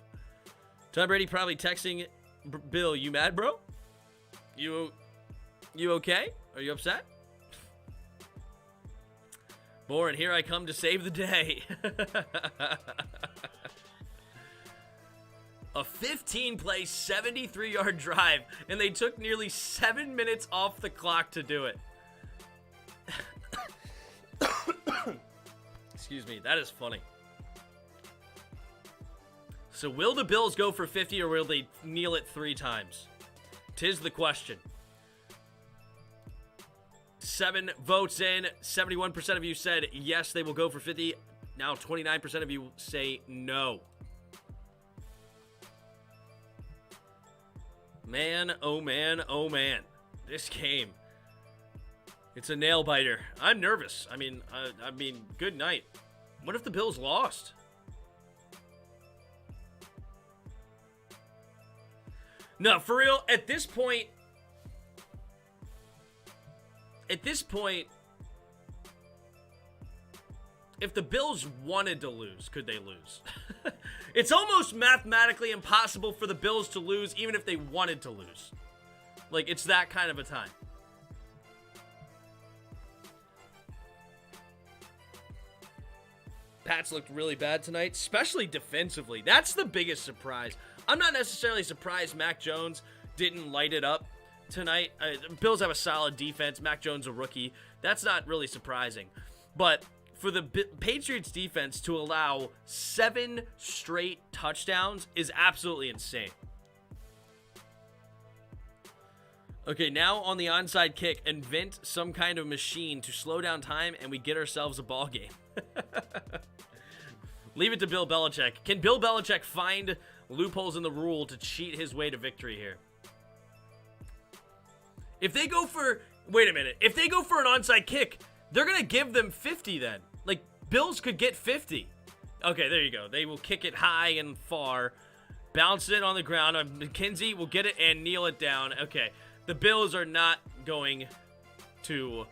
Speaker 1: Tom Brady probably texting Bill, you mad, bro? You okay? Are you upset? Bourne, here I come to save the day. A 15-play, 73-yard drive, and they took nearly 7 minutes off the clock to do it. Excuse me, that is funny. So will the Bills go for 50 or will they kneel it 3 times? 'Tis the question. 7 votes in. 71% of you said yes, they will go for 50. Now 29% of you say no. Man, oh man, oh man. This game. It's a nail biter. I'm nervous. I mean, good night. What if the Bills lost? No, for real, at this point, if the Bills wanted to lose, could they lose? It's almost mathematically impossible for the Bills to lose, even if they wanted to lose. Like, it's that kind of a time. Pats looked really bad tonight, especially defensively. That's the biggest surprise. I'm not necessarily surprised Mac Jones didn't light it up tonight. Bills have a solid defense. Mac Jones a rookie. That's not really surprising. But for the Patriots defense to allow 7 straight touchdowns is absolutely insane. Okay, now on the onside kick, invent some kind of machine to slow down time and we get ourselves a ball game. Leave it to Bill Belichick. Can Bill Belichick find loopholes in the rule to cheat his way to victory here? If they go for... Wait a minute. If they go for an onside kick, they're going to give them 50 then. Like, Bills could get 50. Okay, there you go. They will kick it high and far. Bounce it on the ground. McKenzie will get it and kneel it down. Okay. The Bills are not going to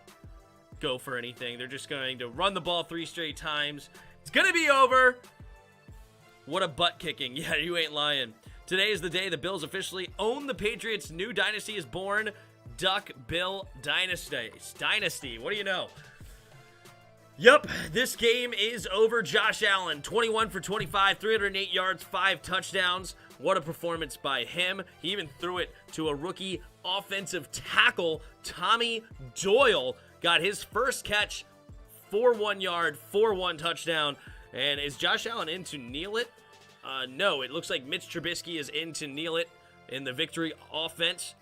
Speaker 1: go for anything. They're just going to run the ball 3 straight times. It's going to be over. What a butt kicking. Yeah, you ain't lying. Today is the day the Bills officially own the Patriots. New dynasty is born. Duck Bill Dynasty. What do you know? Yep, this game is over. Josh Allen, 21 for 25, 308 yards, 5 touchdowns. What a performance by him. He even threw it to a rookie offensive tackle. Tommy Doyle got his first catch for 1 yard, for 1 touchdown. And is Josh Allen in to kneel it? No, it looks like Mitch Trubisky is in to kneel it in the victory offense.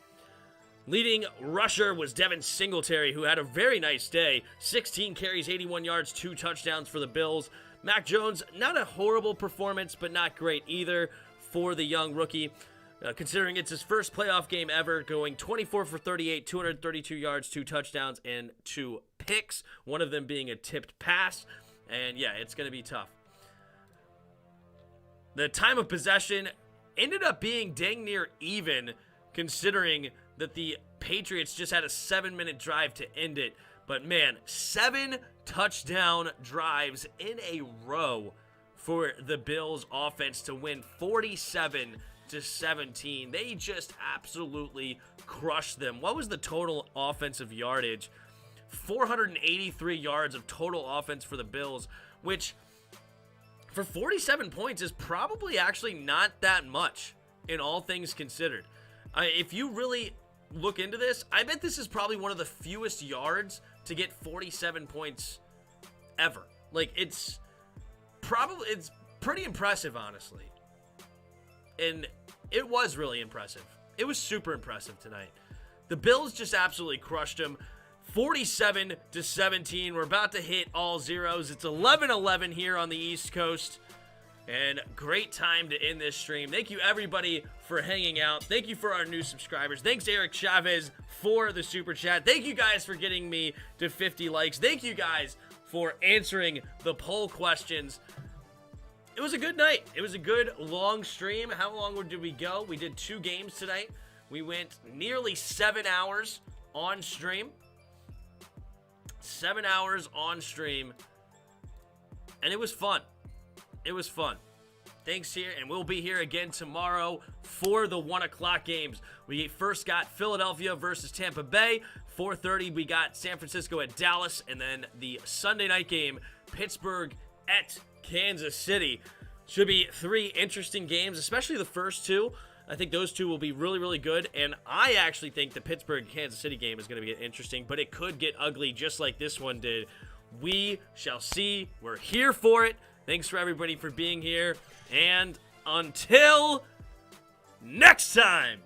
Speaker 1: Leading rusher was Devin Singletary, who had a very nice day. 16 carries, 81 yards, 2 touchdowns for the Bills. Mac Jones, not a horrible performance, but not great either for the young rookie. Considering it's his first playoff game ever, going 24 for 38, 232 yards, 2 touchdowns, and 2 picks. One of them being a tipped pass. And yeah, it's going to be tough. The time of possession ended up being dang near even, considering that the Patriots just had a 7-minute drive to end it. But man, 7 touchdown drives in a row for the Bills offense to win 47-17. They just absolutely crushed them. What was the total offensive yardage? 483 yards of total offense for the Bills, which for 47 points is probably actually not that much in all things considered. If you really look into this, I bet this is probably one of the fewest yards to get 47 points ever. Like, it's pretty impressive, honestly. And it was really impressive. It was super impressive tonight. The Bills just absolutely crushed them. 47-17. We're about to hit all zeros. It's 11-11 here on the East Coast. And great time to end this stream. Thank you, everybody, for hanging out. Thank you for our new subscribers. Thanks, Eric Chavez, for the super chat. Thank you guys for getting me to 50 likes. Thank you guys for answering the poll questions. It was a good night. It was a good long stream. How long did we go? We did 2 games tonight. We went nearly 7 hours on stream. 7 hours on stream. And it was fun. It was fun. Thanks here, and we'll be here again tomorrow for the 1 o'clock games. We first got Philadelphia versus Tampa Bay. 4:30, we got San Francisco at Dallas, and then the Sunday night game, Pittsburgh at Kansas City. Should be 3 interesting games, especially the first 2. I think those 2 will be really, really good, and I actually think the Pittsburgh-Kansas City game is going to be interesting, but it could get ugly just like this one did. We shall see. We're here for it. Thanks for everybody for being here, and until next time.